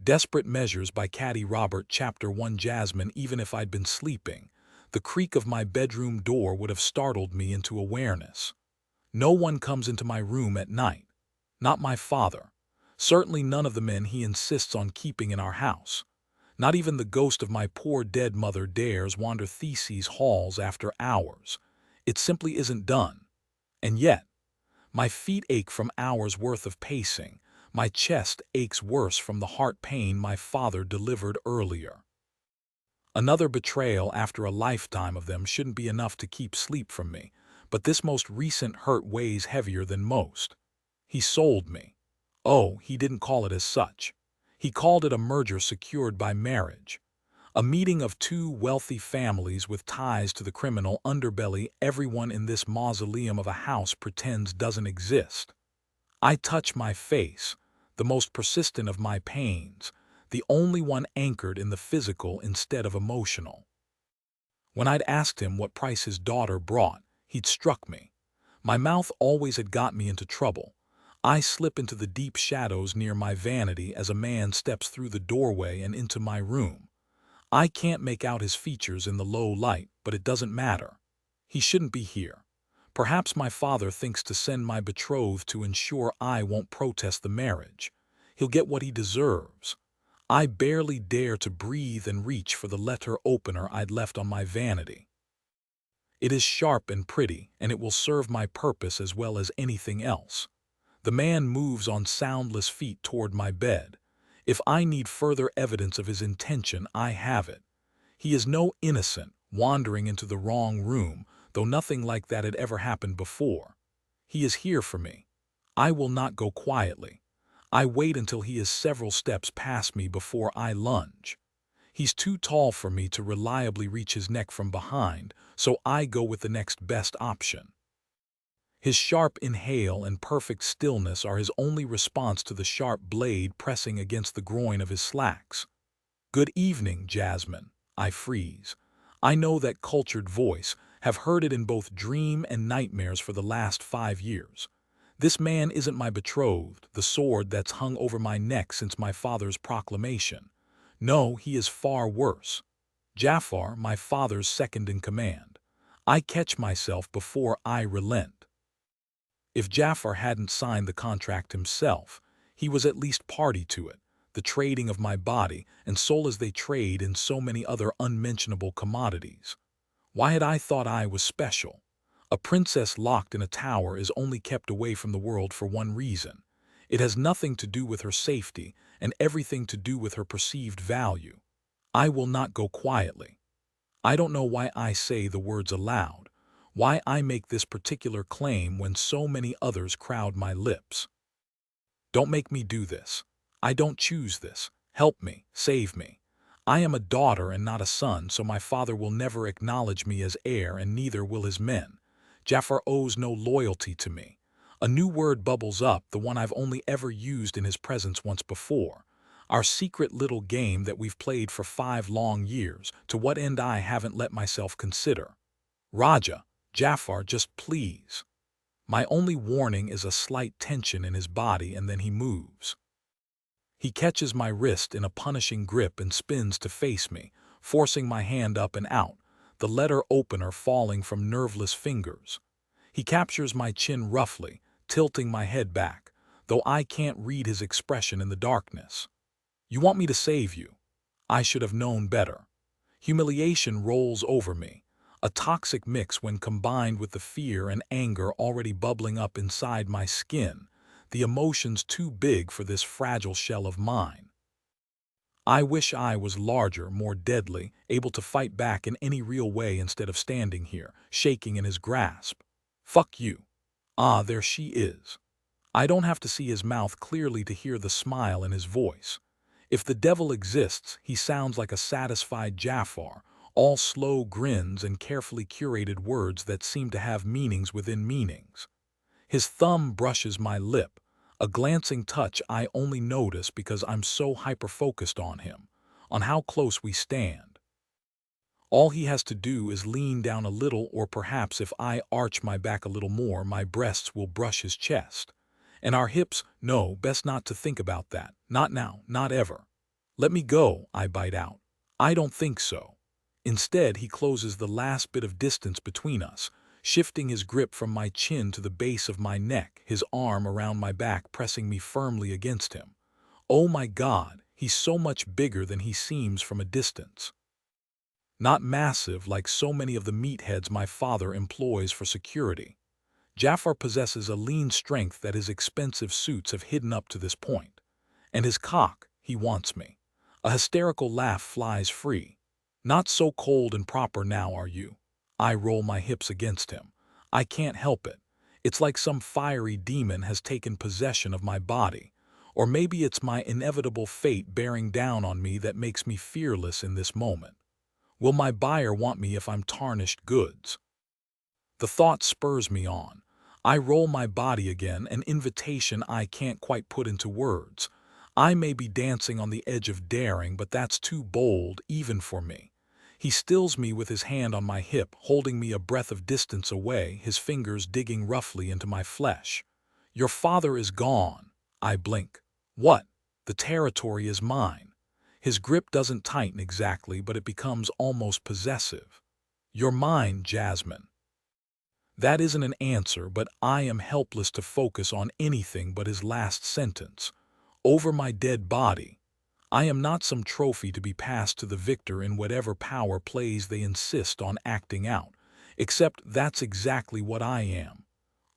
Desperate Measures by Katee Robert, Chapter 1. Jasmine. Even if I'd been sleeping, the creak of my bedroom door would have startled me into awareness. No one comes into my room at night. Not my father. Certainly none of the men he insists on keeping in our house. Not even the ghost of my poor dead mother dares wander Theseus' halls after hours. It simply isn't done. And yet, my feet ache from hours' worth of pacing. My chest aches worse from the heart pain my father delivered earlier. Another betrayal after a lifetime of them shouldn't be enough to keep sleep from me, but this most recent hurt weighs heavier than most. He sold me. Oh, he didn't call it as such. He called it a merger secured by marriage. A meeting of two wealthy families with ties to the criminal underbelly everyone in this mausoleum of a house pretends doesn't exist. I touch my face, the most persistent of my pains, the only one anchored in the physical instead of emotional. When I'd asked him what price his daughter brought, he'd struck me. My mouth always had got me into trouble. I slip into the deep shadows near my vanity as a man steps through the doorway and into my room. I can't make out his features in the low light, but it doesn't matter. He shouldn't be here. Perhaps my father thinks to send my betrothed to ensure I won't protest the marriage. He'll get what he deserves. I barely dare to breathe and reach for the letter opener I'd left on my vanity. It is sharp and pretty, and it will serve my purpose as well as anything else. The man moves on soundless feet toward my bed. If I need further evidence of his intention, I have it. He is no innocent, wandering into the wrong room, though nothing like that had ever happened before. He is here for me. I will not go quietly. I wait until he is several steps past me before I lunge. He's too tall for me to reliably reach his neck from behind, so I go with the next best option. His sharp inhale and perfect stillness are his only response to the sharp blade pressing against the groin of his slacks. "Good evening, Jasmine." I freeze. I know that cultured voice, have heard it in both dream and nightmares for the last 5 years. This man isn't my betrothed, the sword that's hung over my neck since my father's proclamation. No, he is far worse. Jafar, my father's second in command. I catch myself before I relent. If Jafar hadn't signed the contract himself, he was at least party to it, the trading of my body and soul as they trade in so many other unmentionable commodities. Why had I thought I was special? A princess locked in a tower is only kept away from the world for one reason. It has nothing to do with her safety and everything to do with her perceived value. I will not go quietly. I don't know why I say the words aloud, why I make this particular claim when so many others crowd my lips. Don't make me do this. I don't choose this. Help me, save me. I am a daughter and not a son, so my father will never acknowledge me as heir, and neither will his men. Jafar owes no loyalty to me. A new word bubbles up, the one I've only ever used in his presence once before. Our secret little game that we've played for 5 long years, to what end I haven't let myself consider. Raja, Jafar, just please. My only warning is a slight tension in his body, and then he moves. He catches my wrist in a punishing grip and spins to face me, forcing my hand up and out, the letter opener falling from nerveless fingers. He captures my chin roughly, tilting my head back, though I can't read his expression in the darkness. "You want me to save you?" I should have known better. Humiliation rolls over me, a toxic mix when combined with the fear and anger already bubbling up inside my skin, the emotions too big for this fragile shell of mine. I wish I was larger, more deadly, able to fight back in any real way instead of standing here, shaking in his grasp. "Fuck you." Ah, there she is. I don't have to see his mouth clearly to hear the smile in his voice. If the devil exists, he sounds like a satisfied Jafar, all slow grins and carefully curated words that seem to have meanings within meanings. His thumb brushes my lip, a glancing touch I only notice because I'm so hyper-focused on him, on how close we stand. All he has to do is lean down a little, or perhaps if I arch my back a little more, my breasts will brush his chest. And our hips, no, best not to think about that. Not now, not ever. Let me go, I bite out. I don't think so. Instead, he closes the last bit of distance between us, shifting his grip from my chin to the base of my neck, his arm around my back pressing me firmly against him. Oh my God, he's so much bigger than he seems from a distance. Not massive like so many of the meatheads my father employs for security. Jafar possesses a lean strength that his expensive suits have hidden up to this point. And his cock, he wants me. A hysterical laugh flies free. Not so cold and proper now, are you? I roll my hips against him. I can't help it. It's like some fiery demon has taken possession of my body. Or maybe it's my inevitable fate bearing down on me that makes me fearless in this moment. Will my buyer want me if I'm tarnished goods? The thought spurs me on. I roll my body again, an invitation I can't quite put into words. I may be dancing on the edge of daring, but that's too bold, even for me. He stills me with his hand on my hip, holding me a breath of distance away, his fingers digging roughly into my flesh. Your father is gone. I blink. What? The territory is mine. His grip doesn't tighten exactly, but it becomes almost possessive. You're mine, Jasmine. That isn't an answer, but I am helpless to focus on anything but his last sentence. Over my dead body. I am not some trophy to be passed to the victor in whatever power plays they insist on acting out, except that's exactly what I am.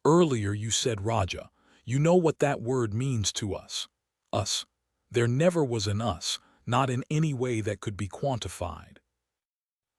Earlier you said Raja. You know what that word means to us. Us. There never was an us, not in any way that could be quantified.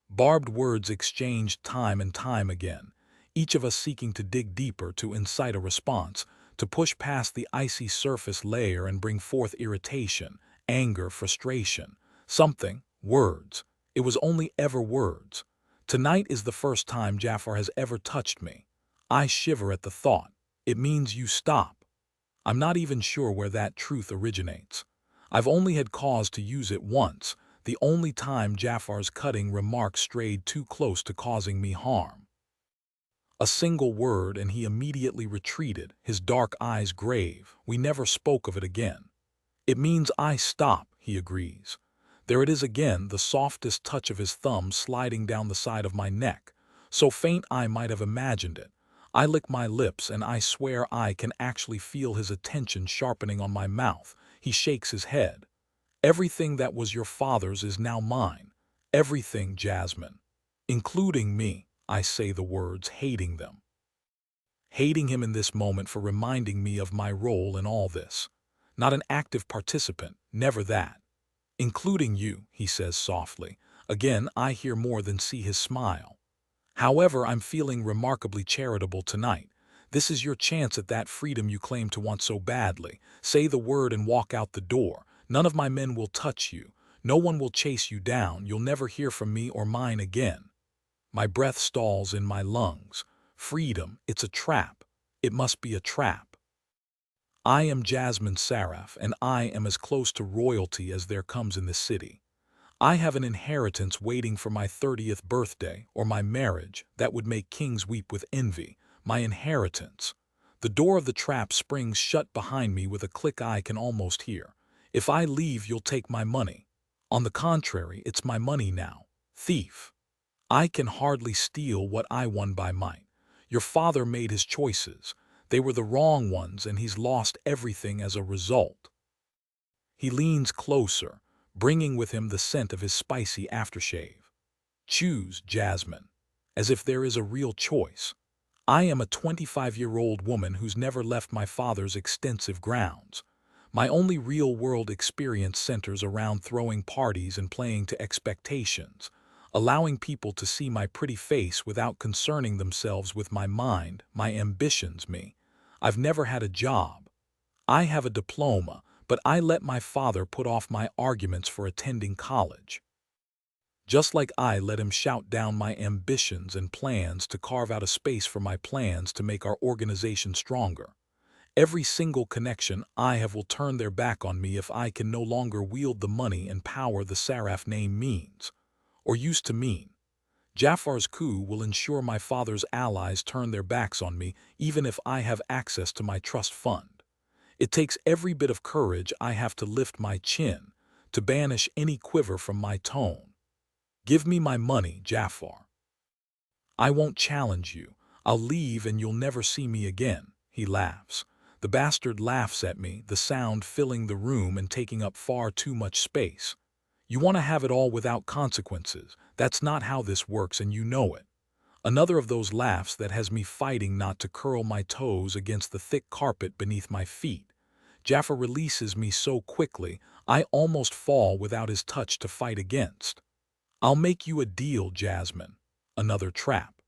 Barbed words exchanged time and time again, each of us seeking to dig deeper to incite a response, to push past the icy surface layer and bring forth irritation, anger, frustration. Something, words. It was only ever words. Tonight is the first time Jafar has ever touched me. I shiver at the thought. It means you stop. I'm not even sure where that truth originates. I've only had cause to use it once, the only time Jafar's cutting remark strayed too close to causing me harm. A single word and he immediately retreated, his dark eyes grave. We never spoke of it again. It means I stop, he agrees. There it is again, the softest touch of his thumb sliding down the side of my neck. So faint I might have imagined it. I lick my lips and I swear I can actually feel his attention sharpening on my mouth. He shakes his head. Everything that was your father's is now mine. Everything, Jasmine. Including me, I say the words, hating them. Hating him in this moment for reminding me of my role in all this. Not an active participant, never that. Including you, he says softly. Again, I hear more than see his smile. However, I'm feeling remarkably charitable tonight. This is your chance at that freedom you claim to want so badly. Say the word and walk out the door. None of my men will touch you. No one will chase you down. You'll never hear from me or mine again. My breath stalls in my lungs. Freedom, it's a trap. It must be a trap. I am Jasmine Saraf, and I am as close to royalty as there comes in this city. I have an inheritance waiting for my 30th birthday or my marriage that would make kings weep with envy. My inheritance. The door of the trap springs shut behind me with a click I can almost hear. If I leave, you'll take my money. On the contrary, it's my money now. Thief. I can hardly steal what I won by might. Your father made his choices. They were the wrong ones, and he's lost everything as a result. He leans closer, bringing with him the scent of his spicy aftershave. Choose, Jasmine, as if there is a real choice. I am a 25-year-old woman who's never left my father's extensive grounds. My only real-world experience centers around throwing parties and playing to expectations, allowing people to see my pretty face without concerning themselves with my mind, my ambitions, me. I've never had a job. I have a diploma, but I let my father put off my arguments for attending college. Just like I let him shout down my ambitions and plans to carve out a space for my plans to make our organization stronger. Every single connection I have will turn their back on me if I can no longer wield the money and power the Saraf name means, or used to mean. Jafar's coup will ensure my father's allies turn their backs on me even if I have access to my trust fund. It takes every bit of courage I have to lift my chin, to banish any quiver from my tone. "Give me my money, Jafar. I won't challenge you. I'll leave and you'll never see me again," he laughs. The bastard laughs at me, the sound filling the room and taking up far too much space. "You want to have it all without consequences. That's not how this works, and you know it." Another of those laughs that has me fighting not to curl my toes against the thick carpet beneath my feet. Jafar releases me so quickly, I almost fall without his touch to fight against. "I'll make you a deal, Jasmine." Another trap.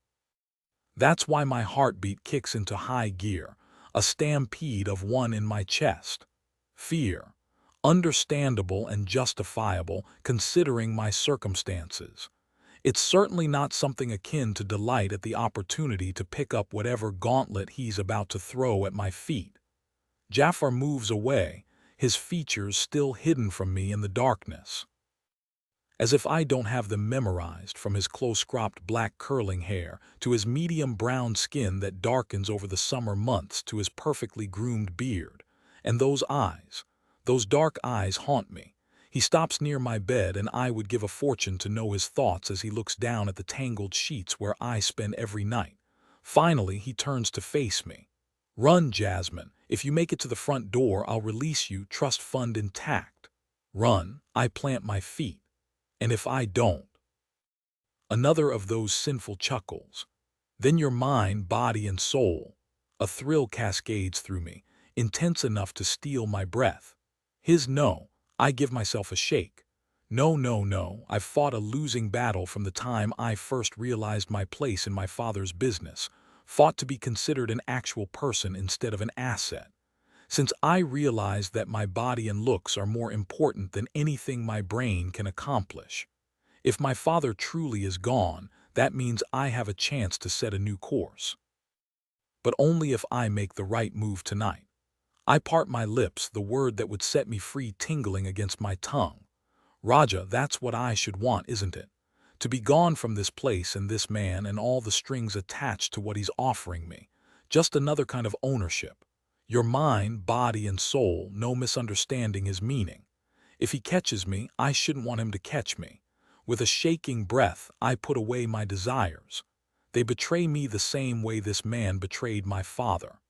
That's why my heartbeat kicks into high gear, a stampede of one in my chest. Fear. Understandable and justifiable considering my circumstances. It's certainly not something akin to delight at the opportunity to pick up whatever gauntlet he's about to throw at my feet. Jafar moves away, his features still hidden from me in the darkness. As if I don't have them memorized, from his close-cropped black curling hair to his medium brown skin that darkens over the summer months to his perfectly groomed beard. And those eyes, those dark eyes haunt me. He stops near my bed and I would give a fortune to know his thoughts as he looks down at the tangled sheets where I spend every night. Finally, he turns to face me. "Run, Jasmine. If you make it to the front door, I'll release you, trust fund intact." Run, I plant my feet. "And if I don't?" Another of those sinful chuckles. "Then you're mine, body and soul." A thrill cascades through me, intense enough to steal my breath. His no, I give myself a shake. No, no, no, I've fought a losing battle from the time I first realized my place in my father's business, fought to be considered an actual person instead of an asset. Since I realized that my body and looks are more important than anything my brain can accomplish. If my father truly is gone, that means I have a chance to set a new course. But only if I make the right move tonight. I part my lips, the word that would set me free tingling against my tongue. "Raja, that's what I should want, isn't it? To be gone from this place and this man and all the strings attached to what he's offering me. Just another kind of ownership. You're mine, body and soul, no misunderstanding his meaning. If he catches me, I shouldn't want him to catch me. With a shaking breath, I put away my desires. They betray me the same way this man betrayed my father.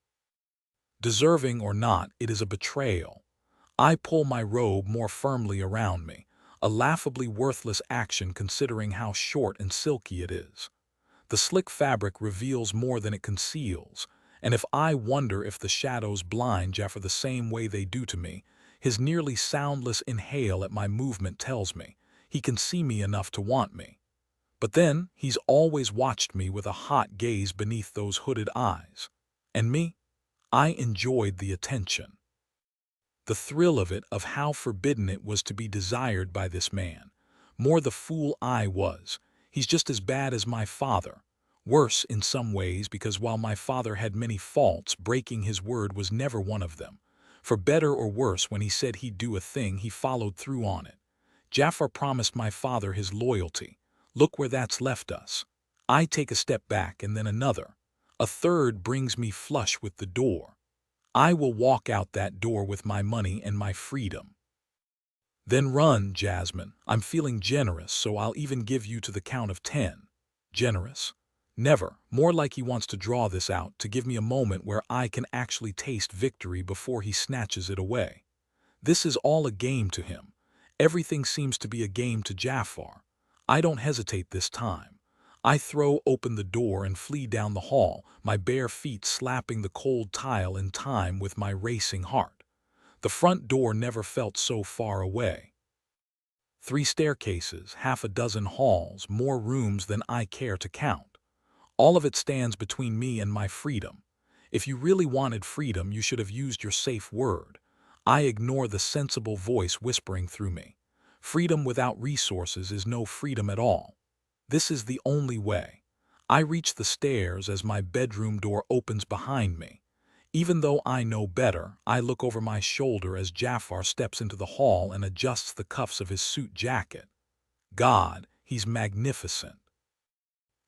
Deserving or not, it is a betrayal. I pull my robe more firmly around me, a laughably worthless action considering how short and silky it is. The slick fabric reveals more than it conceals, and if I wonder if the shadows blind Jafar the same way they do to me, his nearly soundless inhale at my movement tells me he can see me enough to want me. But then, he's always watched me with a hot gaze beneath those hooded eyes. And me? I enjoyed the attention. The thrill of it, of how forbidden it was to be desired by this man. More the fool I was. He's just as bad as my father. Worse in some ways, because while my father had many faults, breaking his word was never one of them. For better or worse, when he said he'd do a thing, he followed through on it. Jafar promised my father his loyalty. Look where that's left us. I take a step back and then another. A third brings me flush with the door. I will walk out that door with my money and my freedom. "Then run, Jasmine. I'm feeling generous, so I'll even give you to the count of 10. Generous? Never. More like he wants to draw this out, to give me a moment where I can actually taste victory before he snatches it away. This is all a game to him. Everything seems to be a game to Jafar. I don't hesitate this time. I throw open the door and flee down the hall, my bare feet slapping the cold tile in time with my racing heart. The front door never felt so far away. 3 staircases, half a dozen halls, more rooms than I care to count. All of it stands between me and my freedom. If you really wanted freedom, you should have used your safe word. I ignore the sensible voice whispering through me. Freedom without resources is no freedom at all. This is the only way. I reach the stairs as my bedroom door opens behind me. Even though I know better, I look over my shoulder as Jafar steps into the hall and adjusts the cuffs of his suit jacket. God, he's magnificent.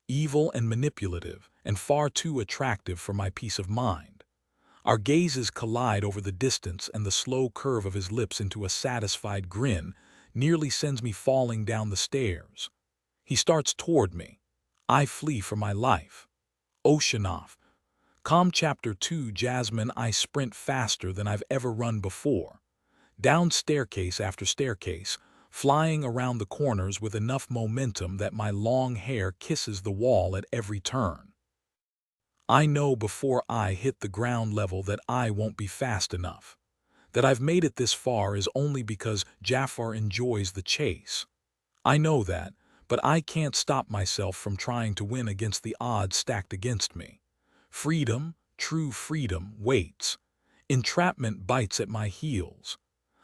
Evil and manipulative, and far too attractive for my peace of mind. Our gazes collide over the distance and the slow curve of his lips into a satisfied grin, nearly sends me falling down the stairs. He starts toward me. I flee for my life. Oceanoff. Calm Chapter 2 Jasmine. I sprint faster than I've ever run before. Down staircase after staircase, flying around the corners with enough momentum that my long hair kisses the wall at every turn. I know before I hit the ground level that I won't be fast enough. That I've made it this far is only because Jafar enjoys the chase. I know that, but I can't stop myself from trying to win against the odds stacked against me. Freedom, true freedom, waits. Entrapment bites at my heels.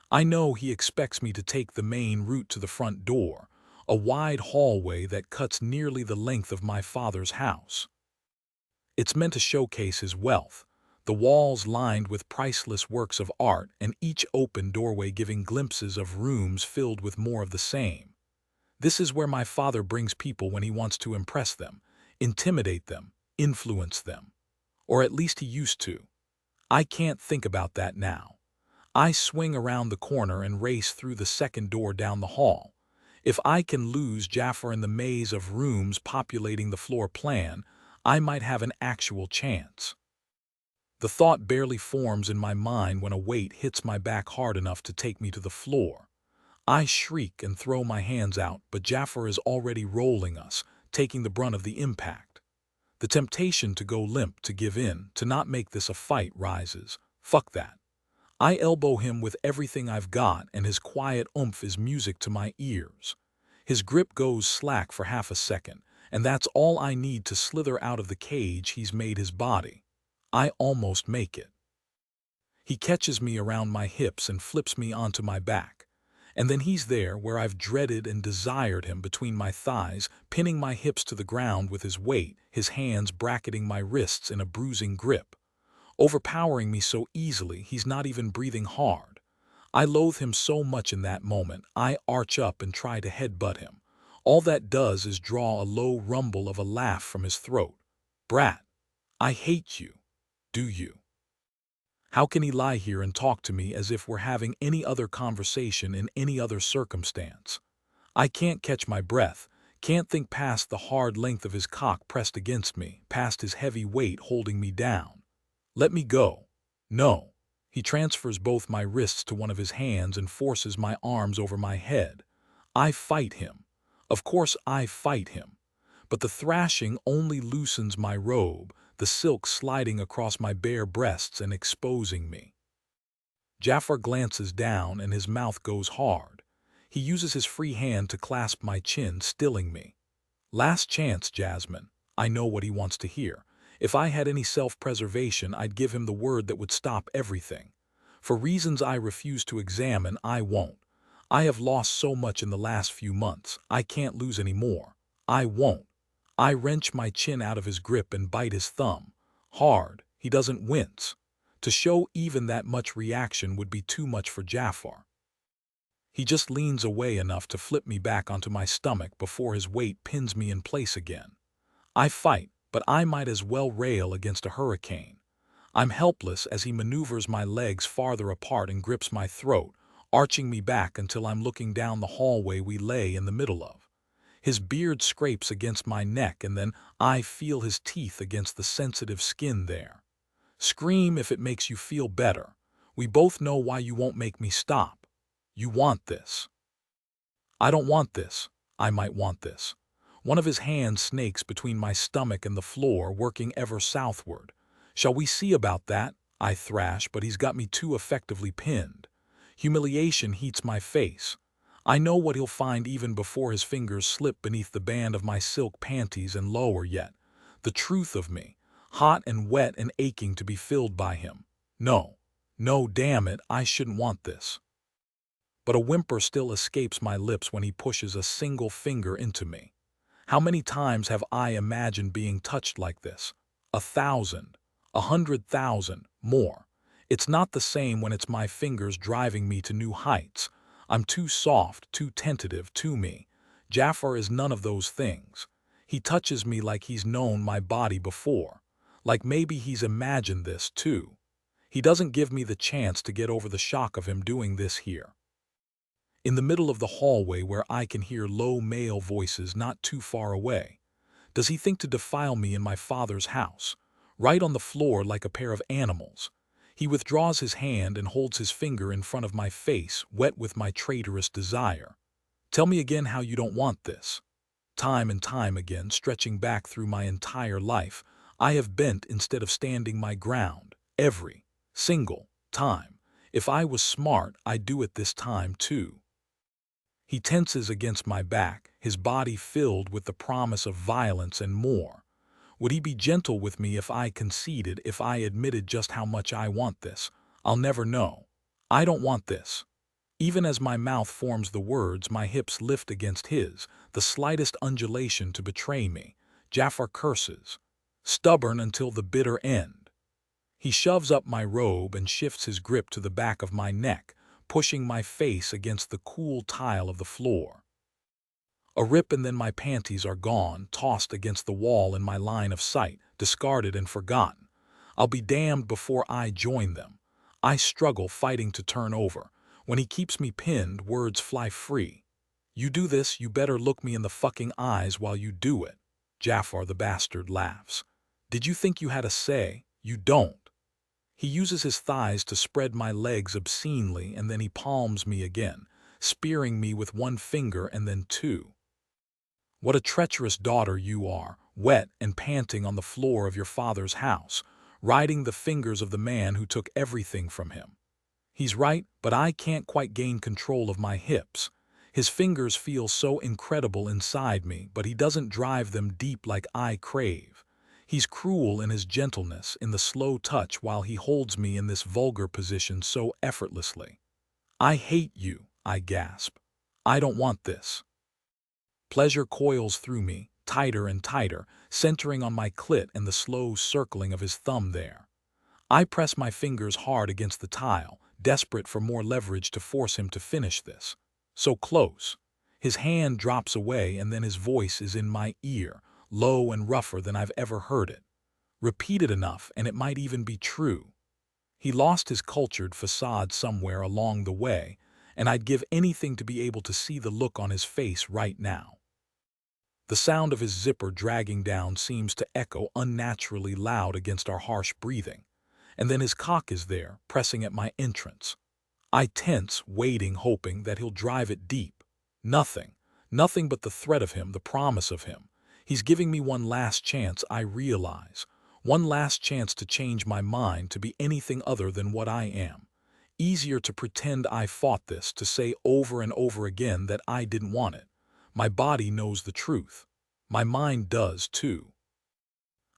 I know he expects me to take the main route to the front door, a wide hallway that cuts nearly the length of my father's house. It's meant to showcase his wealth, the walls lined with priceless works of art and each open doorway giving glimpses of rooms filled with more of the same. This is where my father brings people when he wants to impress them, intimidate them, influence them. Or at least he used to. I can't think about that now. I swing around the corner and race through the second door down the hall. If I can lose Jafar in the maze of rooms populating the floor plan, I might have an actual chance. The thought barely forms in my mind when a weight hits my back hard enough to take me to the floor. I shriek and throw my hands out, but Jafar is already rolling us, taking the brunt of the impact. The temptation to go limp, to give in, to not make this a fight rises. Fuck that. I elbow him with everything I've got, and his quiet oomph is music to my ears. His grip goes slack for half a second, and that's all I need to slither out of the cage he's made his body. I almost make it. He catches me around my hips and flips me onto my back. And then he's there where I've dreaded and desired him, between my thighs, pinning my hips to the ground with his weight, his hands bracketing my wrists in a bruising grip. Overpowering me so easily, he's not even breathing hard. I loathe him so much in that moment, I arch up and try to headbutt him. All that does is draw a low rumble of a laugh from his throat. Brat, I hate you. Do you? How can he lie here and talk to me as if we're having any other conversation in any other circumstance? I can't catch my breath, can't think past the hard length of his cock pressed against me, past his heavy weight holding me down. Let me go. No. He transfers both my wrists to one of his hands and forces my arms over my head. I fight him. Of course I fight him. But the thrashing only loosens my robe, the silk sliding across my bare breasts and exposing me. Jafar glances down and his mouth goes hard. He uses his free hand to clasp my chin, stilling me. Last chance, Jasmine. I know what he wants to hear. If I had any self-preservation, I'd give him the word that would stop everything. For reasons I refuse to examine, I won't. I have lost so much in the last few months, I can't lose any more. I won't. I wrench my chin out of his grip and bite his thumb. Hard. He doesn't wince. To show even that much reaction would be too much for Jafar. He just leans away enough to flip me back onto my stomach before his weight pins me in place again. I fight, but I might as well rail against a hurricane. I'm helpless as he maneuvers my legs farther apart and grips my throat, arching me back until I'm looking down the hallway we lay in the middle of. His beard scrapes against my neck, and then I feel his teeth against the sensitive skin there. Scream if it makes you feel better. We both know why you won't make me stop. You want this. I don't want this. I might want this. One of his hands snakes between my stomach and the floor, working ever southward. Shall we see about that? I thrash, but he's got me too effectively pinned. Humiliation heats my face. I know what he'll find even before his fingers slip beneath the band of my silk panties and lower yet. The truth of me, hot and wet and aching to be filled by him. No, no, damn it, I shouldn't want this. But a whimper still escapes my lips when he pushes a single finger into me. How many times have I imagined being touched like this? 1,000, 100,000, more. It's not the same when it's my fingers driving me to new heights. I'm too soft, too tentative, too me. Jafar is none of those things. He touches me like he's known my body before. Like maybe he's imagined this too. He doesn't give me the chance to get over the shock of him doing this here. in the middle of the hallway where I can hear low male voices not too far away. Does he think to defile me in my father's house? Right on the floor like a pair of animals. He withdraws his hand and holds his finger in front of my face, wet with my traitorous desire. Tell me again how you don't want this. Time and time again, stretching back through my entire life, I have bent instead of standing my ground, every single time. If I was smart, I'd do it this time too. He tenses against my back, his body filled with the promise of violence and more. Would he be gentle with me if I conceded, if I admitted just how much I want this? I'll never know. I don't want this. Even as my mouth forms the words, my hips lift against his, the slightest undulation to betray me. Jafar curses, stubborn until the bitter end. He shoves up my robe and shifts his grip to the back of my neck, pushing my face against the cool tile of the floor. A rip and then my panties are gone, tossed against the wall in my line of sight, discarded and forgotten. I'll be damned before I join them. I struggle, fighting to turn over. When he keeps me pinned, words fly free. You do this, you better look me in the fucking eyes while you do it. Jafar the bastard laughs. Did you think you had a say? You don't. He uses his thighs to spread my legs obscenely, and then he palms me again, spearing me with one finger and then two. What a treacherous daughter you are, wet and panting on the floor of your father's house, riding the fingers of the man who took everything from him. He's right, but I can't quite gain control of my hips. His fingers feel so incredible inside me, but he doesn't drive them deep like I crave. He's cruel in his gentleness, in the slow touch while he holds me in this vulgar position so effortlessly. I hate you, I gasp. I don't want this. Pleasure coils through me, tighter and tighter, centering on my clit and the slow circling of his thumb there. I press my fingers hard against the tile, desperate for more leverage to force him to finish this. So close. His hand drops away and then his voice is in my ear, low and rougher than I've ever heard it. Repeated enough and it might even be true. He lost his cultured facade somewhere along the way, and I'd give anything to be able to see the look on his face right now. The sound of his zipper dragging down seems to echo unnaturally loud against our harsh breathing, and then his cock is there, pressing at my entrance. I tense, waiting, hoping that he'll drive it deep. Nothing. Nothing but the threat of him, the promise of him. He's giving me one last chance, I realize. One last chance to change my mind, to be anything other than what I am. Easier to pretend I fought this, to say over and over again that I didn't want it. My body knows the truth. My mind does too.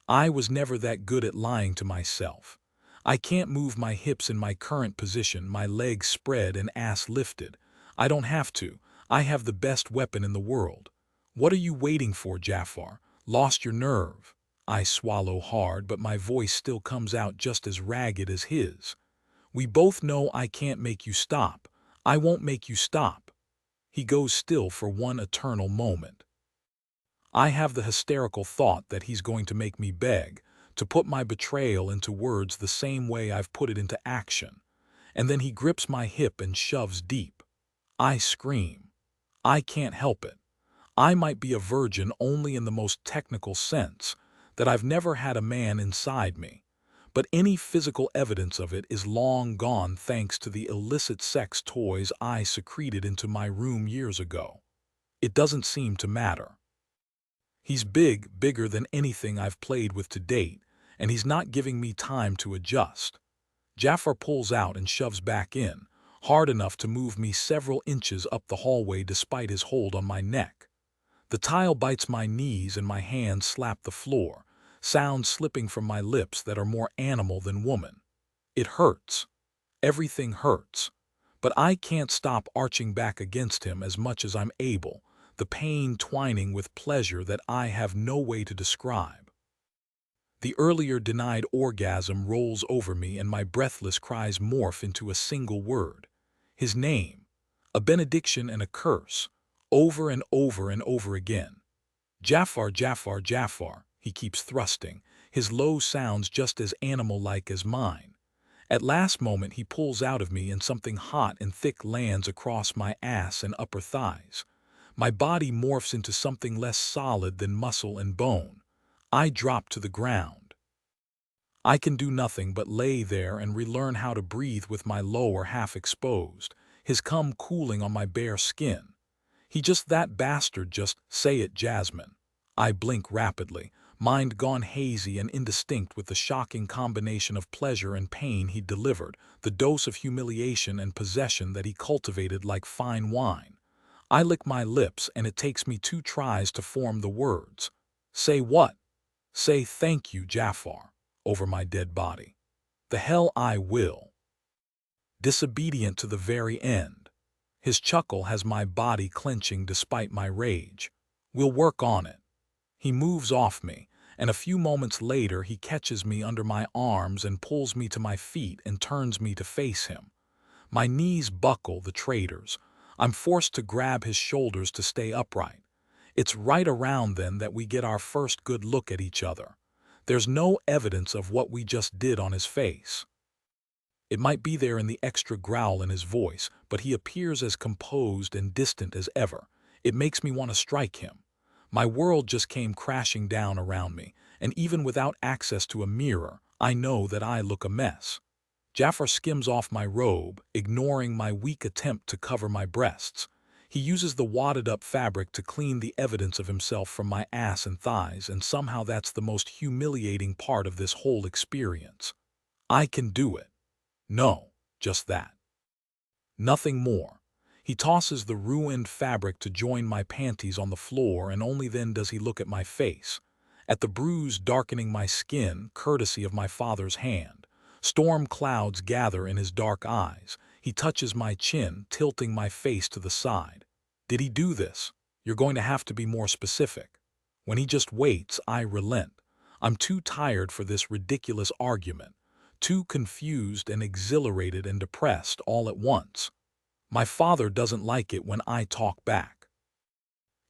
I was never that good at lying to myself. I can't move my hips in my current position, my legs spread and ass lifted. I don't have to. I have the best weapon in the world. What are you waiting for, Jafar? Lost your nerve? I swallow hard, but my voice still comes out just as ragged as his. We both know I can't make you stop. I won't make you stop. He goes still for one eternal moment. I have the hysterical thought that he's going to make me beg, to put my betrayal into words the same way I've put it into action. And then he grips my hip and shoves deep. I scream. I can't help it. I might be a virgin only in the most technical sense, that I've never had a man inside me. But any physical evidence of it is long gone thanks to the illicit sex toys I secreted into my room years ago. It doesn't seem to matter. He's big, bigger than anything I've played with to date, and he's not giving me time to adjust. Jafar pulls out and shoves back in, hard enough to move me several inches up the hallway despite his hold on my neck. The tile bites my knees and my hands slap the floor, sounds slipping from my lips that are more animal than woman. It hurts. Everything hurts. But I can't stop arching back against him as much as I'm able, the pain twining with pleasure that I have no way to describe. The earlier denied orgasm rolls over me and my breathless cries morph into a single word. His name, a benediction and a curse, over and over and over again. Jafar, Jafar, Jafar, he keeps thrusting, his low sounds just as animal-like as mine. At last moment he pulls out of me and something hot and thick lands across my ass and upper thighs. My body morphs into something less solid than muscle and bone. I drop to the ground. I can do nothing but lay there and relearn how to breathe with my lower half exposed, his cum cooling on my bare skin. He just that bastard just, say it, Jasmine. I blink rapidly, mind gone hazy and indistinct with the shocking combination of pleasure and pain he delivered, the dose of humiliation and possession that he cultivated like fine wine. I lick my lips and it takes me 2 tries to form the words. Say what? Say thank you, Jafar, over my dead body. The hell I will. Disobedient to the very end. His chuckle has my body clenching despite my rage. We'll work on it. He moves off me, and a few moments later he catches me under my arms and pulls me to my feet and turns me to face him. My knees buckle, the traitors. I'm forced to grab his shoulders to stay upright. It's right around then that we get our first good look at each other. There's no evidence of what we just did on his face. It might be there in the extra growl in his voice, but he appears as composed and distant as ever. It makes me want to strike him. My world just came crashing down around me, and even without access to a mirror, I know that I look a mess. Jafar skims off my robe, ignoring my weak attempt to cover my breasts. He uses the wadded-up fabric to clean the evidence of himself from my ass and thighs, and somehow that's the most humiliating part of this whole experience. I can do it. No, just that. Nothing more. He tosses the ruined fabric to join my panties on the floor, and only then does he look at my face, at the bruise darkening my skin, courtesy of my father's hand. Storm clouds gather in his dark eyes. He touches my chin, tilting my face to the side. Did he do this? You're going to have to be more specific. When he just waits, I relent. I'm too tired for this ridiculous argument, too confused and exhilarated and depressed all at once. My father doesn't like it when I talk back.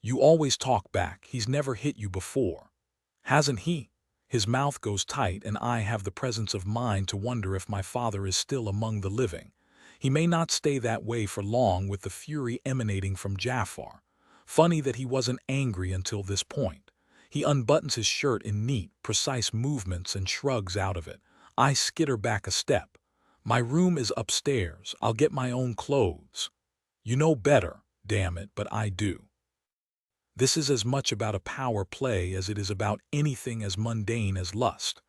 You always talk back. He's never hit you before. Hasn't he? His mouth goes tight, and I have the presence of mind to wonder if my father is still among the living. He may not stay that way for long with the fury emanating from Jafar. Funny that he wasn't angry until this point. He unbuttons his shirt in neat, precise movements and shrugs out of it. I skitter back a step. My room is upstairs. I'll get my own clothes. You know better, damn it, but I do. This is as much about a power play as it is about anything as mundane as lust.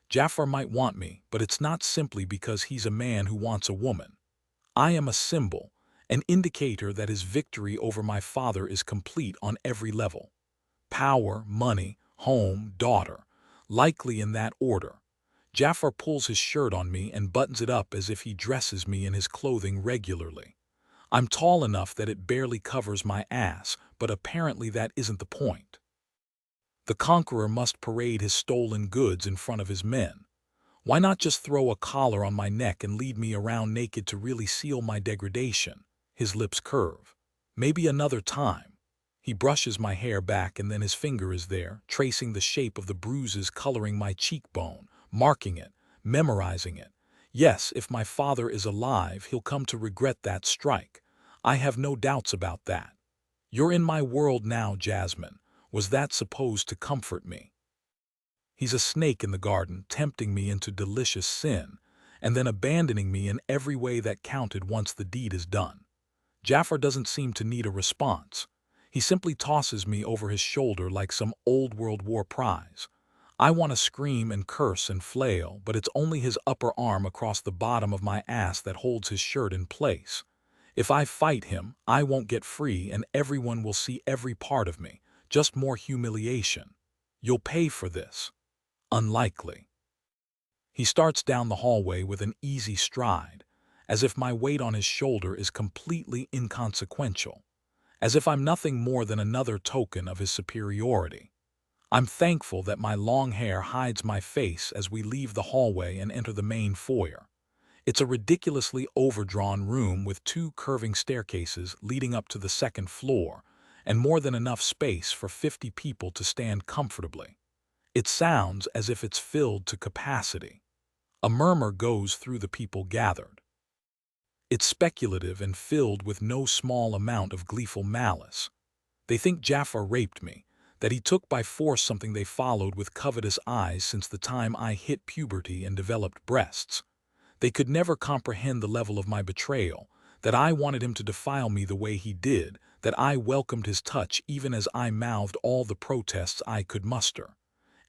Jafar might want me, but it's not simply because he's a man who wants a woman. I am a symbol, an indicator that his victory over my father is complete on every level. Power, money, home, daughter, likely in that order. Jafar pulls his shirt on me and buttons it up as if he dresses me in his clothing regularly. I'm tall enough that it barely covers my ass, but apparently that isn't the point. The conqueror must parade his stolen goods in front of his men. Why not just throw a collar on my neck and lead me around naked to really seal my degradation? His lips curve. Maybe another time. He brushes my hair back, and then his finger is there, tracing the shape of the bruises coloring my cheekbone, marking it, memorizing it. Yes, if my father is alive, he'll come to regret that strike. I have no doubts about that. You're in my world now, Jasmine. Was that supposed to comfort me? He's a snake in the garden, tempting me into delicious sin, and then abandoning me in every way that counted once the deed is done. Jafar doesn't seem to need a response. He simply tosses me over his shoulder like some old World War prize. I want to scream and curse and flail, but it's only his upper arm across the bottom of my ass that holds his shirt in place. If I fight him, I won't get free, and everyone will see every part of me, just more humiliation. You'll pay for this. Unlikely. He starts down the hallway with an easy stride, as if my weight on his shoulder is completely inconsequential, as if I'm nothing more than another token of his superiority. I'm thankful that my long hair hides my face as we leave the hallway and enter the main foyer. It's a ridiculously overdrawn room with 2 curving staircases leading up to the 2nd floor, and more than enough space for 50 people to stand comfortably. It sounds as if it's filled to capacity. A murmur goes through the people gathered. It's speculative and filled with no small amount of gleeful malice. They think Jafar raped me, that he took by force something they followed with covetous eyes since the time I hit puberty and developed breasts. They could never comprehend the level of my betrayal, that I wanted him to defile me the way he did, that I welcomed his touch even as I mouthed all the protests I could muster.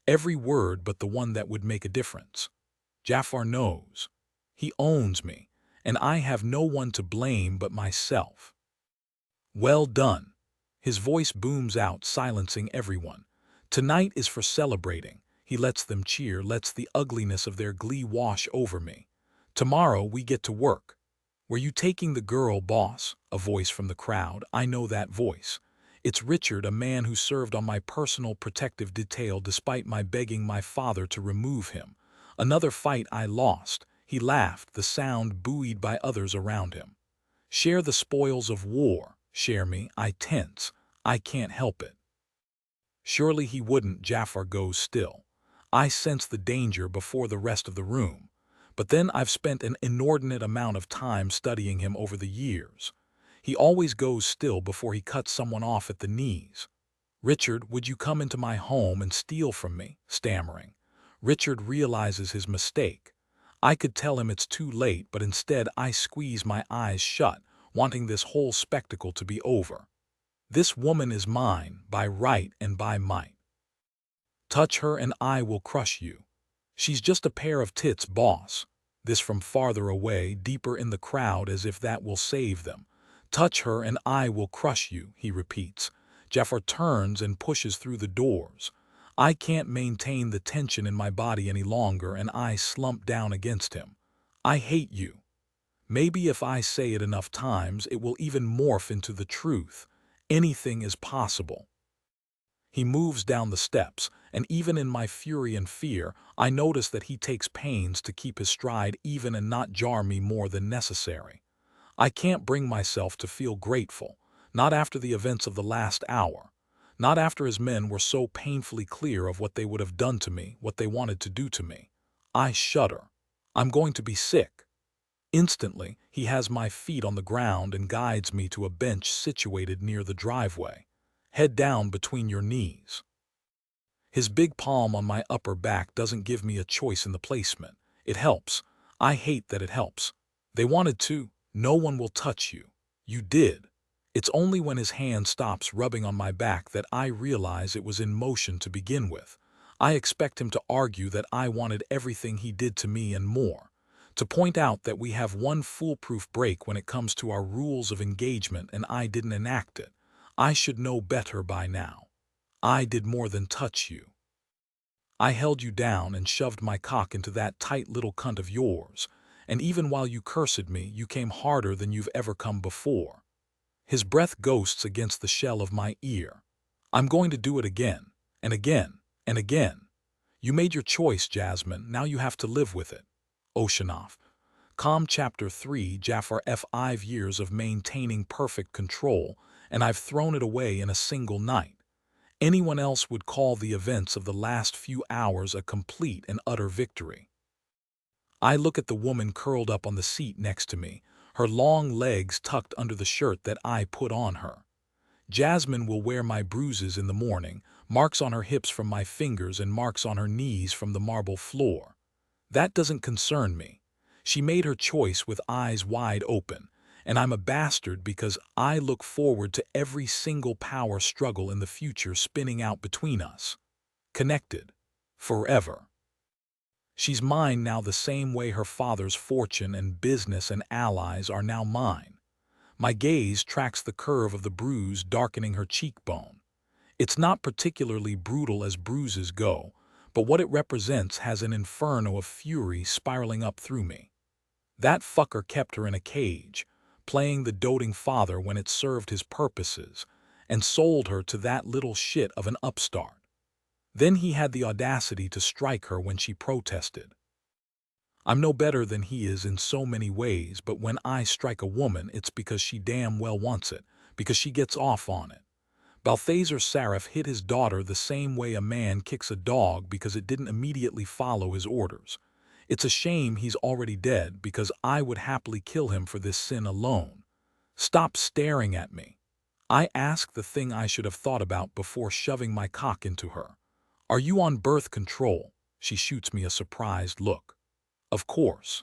Every word but the one that would make a difference. Jafar knows. He owns me, and I have no one to blame but myself. Well done. His voice booms out, silencing everyone. Tonight is for celebrating. He lets them cheer, lets the ugliness of their glee wash over me. Tomorrow we get to work. Were you taking the girl, boss? A voice from the crowd. I know that voice. It's Richard, a man who served on my personal protective detail despite my begging my father to remove him. Another fight I lost. He laughed, the sound buoyed by others around him. Share the spoils of war. Share me. I tense. I can't help it. Surely he wouldn't. Jafar goes still. I sense the danger before the rest of the room. But then I've spent an inordinate amount of time studying him over the years. He always goes still before he cuts someone off at the knees. Richard, would you come into my home and steal from me? Stammering. Richard realizes his mistake. I could tell him it's too late, but instead I squeeze my eyes shut, wanting this whole spectacle to be over. This woman is mine, by right and by might. Touch her and I will crush you. She's just a pair of tits, boss. This from farther away, deeper in the crowd, as if that will save them. Touch her and I will crush you, he repeats. Jafar turns and pushes through the doors. I can't maintain the tension in my body any longer, and I slump down against him. I hate you. Maybe if I say it enough times, it will even morph into the truth. Anything is possible. He moves down the steps, and even in my fury and fear, I notice that he takes pains to keep his stride even and not jar me more than necessary. I can't bring myself to feel grateful, not after the events of the last hour. Not after his men were so painfully clear of what they would have done to me, what they wanted to do to me. I shudder. I'm going to be sick. Instantly, he has my feet on the ground and guides me to a bench situated near the driveway. Head down between your knees. His big palm on my upper back doesn't give me a choice in the placement. It helps. I hate that it helps. They wanted to. No one will touch you. You did. It's only when his hand stops rubbing on my back that I realize it was in motion to begin with. I expect him to argue that I wanted everything he did to me and more. To point out that we have one foolproof break when it comes to our rules of engagement and I didn't enact it. I should know better by now. I did more than touch you. I held you down and shoved my cock into that tight little cunt of yours, and even while you cursed me, you came harder than you've ever come before. His breath ghosts against the shell of my ear. I'm going to do it again, and again, and again. You made your choice, Jasmine, now you have to live with it. Oceanoff. Calm Chapter 3. Jafar, 5 years of maintaining perfect control, and I've thrown it away in a single night. Anyone else would call the events of the last few hours a complete and utter victory. I look at the woman curled up on the seat next to me, her long legs tucked under the shirt that I put on her. Jasmine will wear my bruises in the morning, marks on her hips from my fingers and marks on her knees from the marble floor. That doesn't concern me. She made her choice with eyes wide open, and I'm a bastard because I look forward to every single power struggle in the future spinning out between us. Connected. Forever. She's mine now the same way her father's fortune and business and allies are now mine. My gaze tracks the curve of the bruise darkening her cheekbone. It's not particularly brutal as bruises go, but what it represents has an inferno of fury spiraling up through me. That fucker kept her in a cage, playing the doting father when it served his purposes, and sold her to that little shit of an upstart. Then he had the audacity to strike her when she protested. I'm no better than he is in so many ways, but when I strike a woman, it's because she damn well wants it, because she gets off on it. Balthazar Sarif hit his daughter the same way a man kicks a dog because it didn't immediately follow his orders. It's a shame he's already dead because I would happily kill him for this sin alone. Stop staring at me. I ask the thing I should have thought about before shoving my cock into her. Are you on birth control? She shoots me a surprised look. Of course.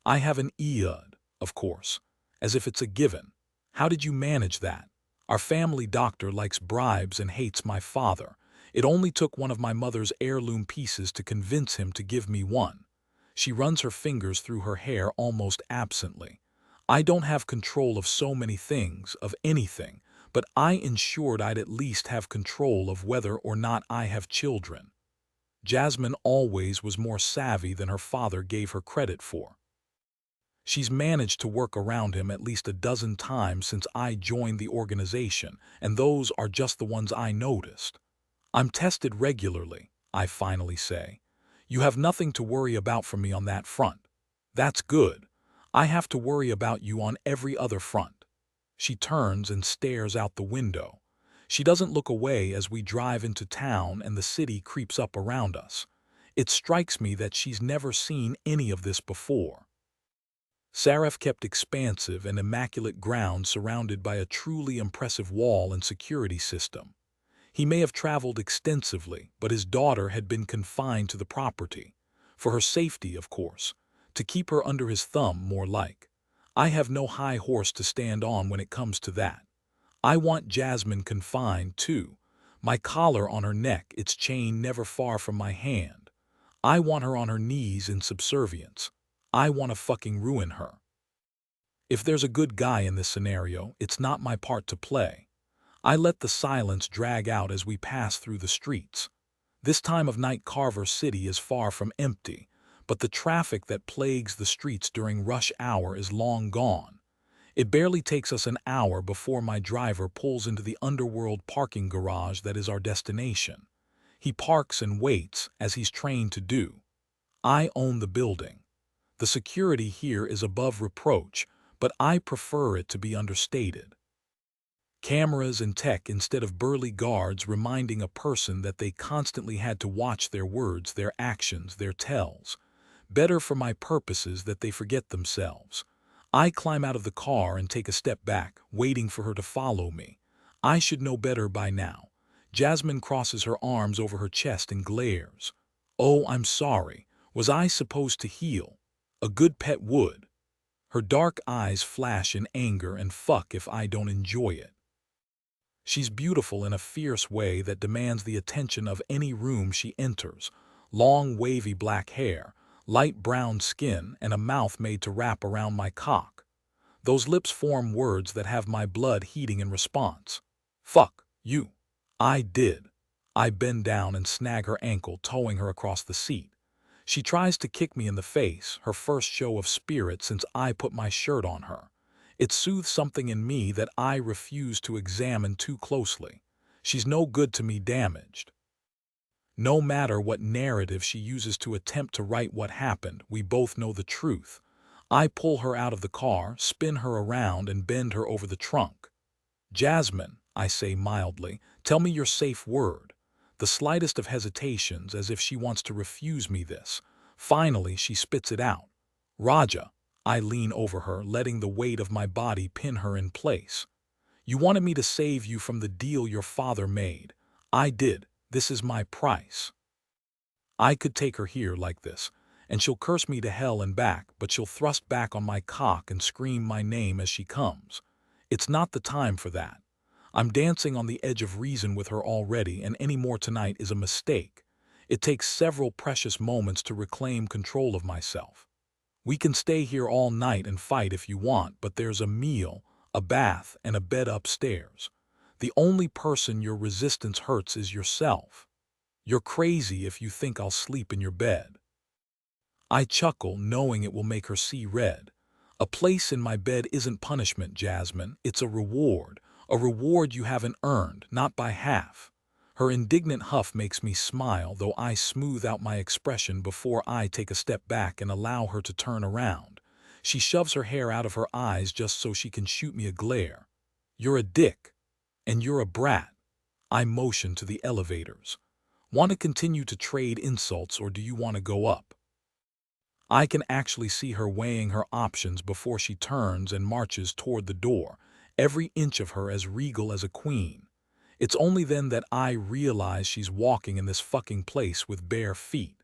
I have an EUD, of course, as if it's a given. How did you manage that? Our family doctor likes bribes and hates my father. It only took one of my mother's heirloom pieces to convince him to give me one. She runs her fingers through her hair almost absently. I don't have control of so many things, of anything, but I ensured I'd at least have control of whether or not I have children. Jasmine always was more savvy than her father gave her credit for. She's managed to work around him at least a dozen times since I joined the organization, and those are just the ones I noticed. I'm tested regularly, I finally say. You have nothing to worry about from me on that front. That's good. I have to worry about you on every other front. She turns and stares out the window. She doesn't look away as we drive into town and the city creeps up around us. It strikes me that she's never seen any of this before. Saraf kept expansive and immaculate grounds surrounded by a truly impressive wall and security system. He may have traveled extensively, but his daughter had been confined to the property. For her safety, of course. To keep her under his thumb, more like. I have no high horse to stand on when it comes to that. I want Jasmine confined, too. My collar on her neck, its chain never far from my hand. I want her on her knees in subservience. I want to fucking ruin her. If there's a good guy in this scenario, it's not my part to play. I let the silence drag out as we pass through the streets. This time of night Carver City is far from empty, but the traffic that plagues the streets during rush hour is long gone. It barely takes us an hour before my driver pulls into the underworld parking garage that is our destination. He parks and waits, as he's trained to do. I own the building. The security here is above reproach, but I prefer it to be understated. Cameras and tech instead of burly guards reminding a person that they constantly had to watch their words, their actions, their tells. Better for my purposes that they forget themselves. I climb out of the car and take a step back, waiting for her to follow me. I should know better by now. Jasmine crosses her arms over her chest and glares. Oh, I'm sorry. Was I supposed to heal? A good pet would. Her dark eyes flash in anger and fuck if I don't enjoy it. She's beautiful in a fierce way that demands the attention of any room she enters. Long, wavy black hair, light brown skin, and a mouth made to wrap around my cock. Those lips form words that have my blood heating in response. Fuck you. I did. I bend down and snag her ankle, towing her across the seat. She tries to kick me in the face, her first show of spirit since I put my shirt on her. It soothes something in me that I refuse to examine too closely. She's no good to me damaged. No matter what narrative she uses to attempt to write what happened, we both know the truth. I pull her out of the car, spin her around, and bend her over the trunk. Jasmine, I say mildly, tell me your safe word. The slightest of hesitations, as if she wants to refuse me this. Finally, she spits it out. Raja. I lean over her, letting the weight of my body pin her in place. You wanted me to save you from the deal your father made. I did. This is my price. I could take her here like this, and she'll curse me to hell and back, but she'll thrust back on my cock and scream my name as she comes. It's not the time for that. I'm dancing on the edge of reason with her already, and any more tonight is a mistake. It takes several precious moments to reclaim control of myself. We can stay here all night and fight if you want, but there's a meal, a bath, and a bed upstairs. The only person your resistance hurts is yourself. You're crazy if you think I'll sleep in your bed. I chuckle, knowing it will make her see red. A place in my bed isn't punishment, Jasmine. It's a reward you haven't earned, not by half. Her indignant huff makes me smile, though I smooth out my expression before I take a step back and allow her to turn around. She shoves her hair out of her eyes just so she can shoot me a glare. You're a dick. And you're a brat. I motion to the elevators. Want to continue to trade insults, or do you want to go up? I can actually see her weighing her options before she turns and marches toward the door, every inch of her as regal as a queen. It's only then that I realize she's walking in this fucking place with bare feet.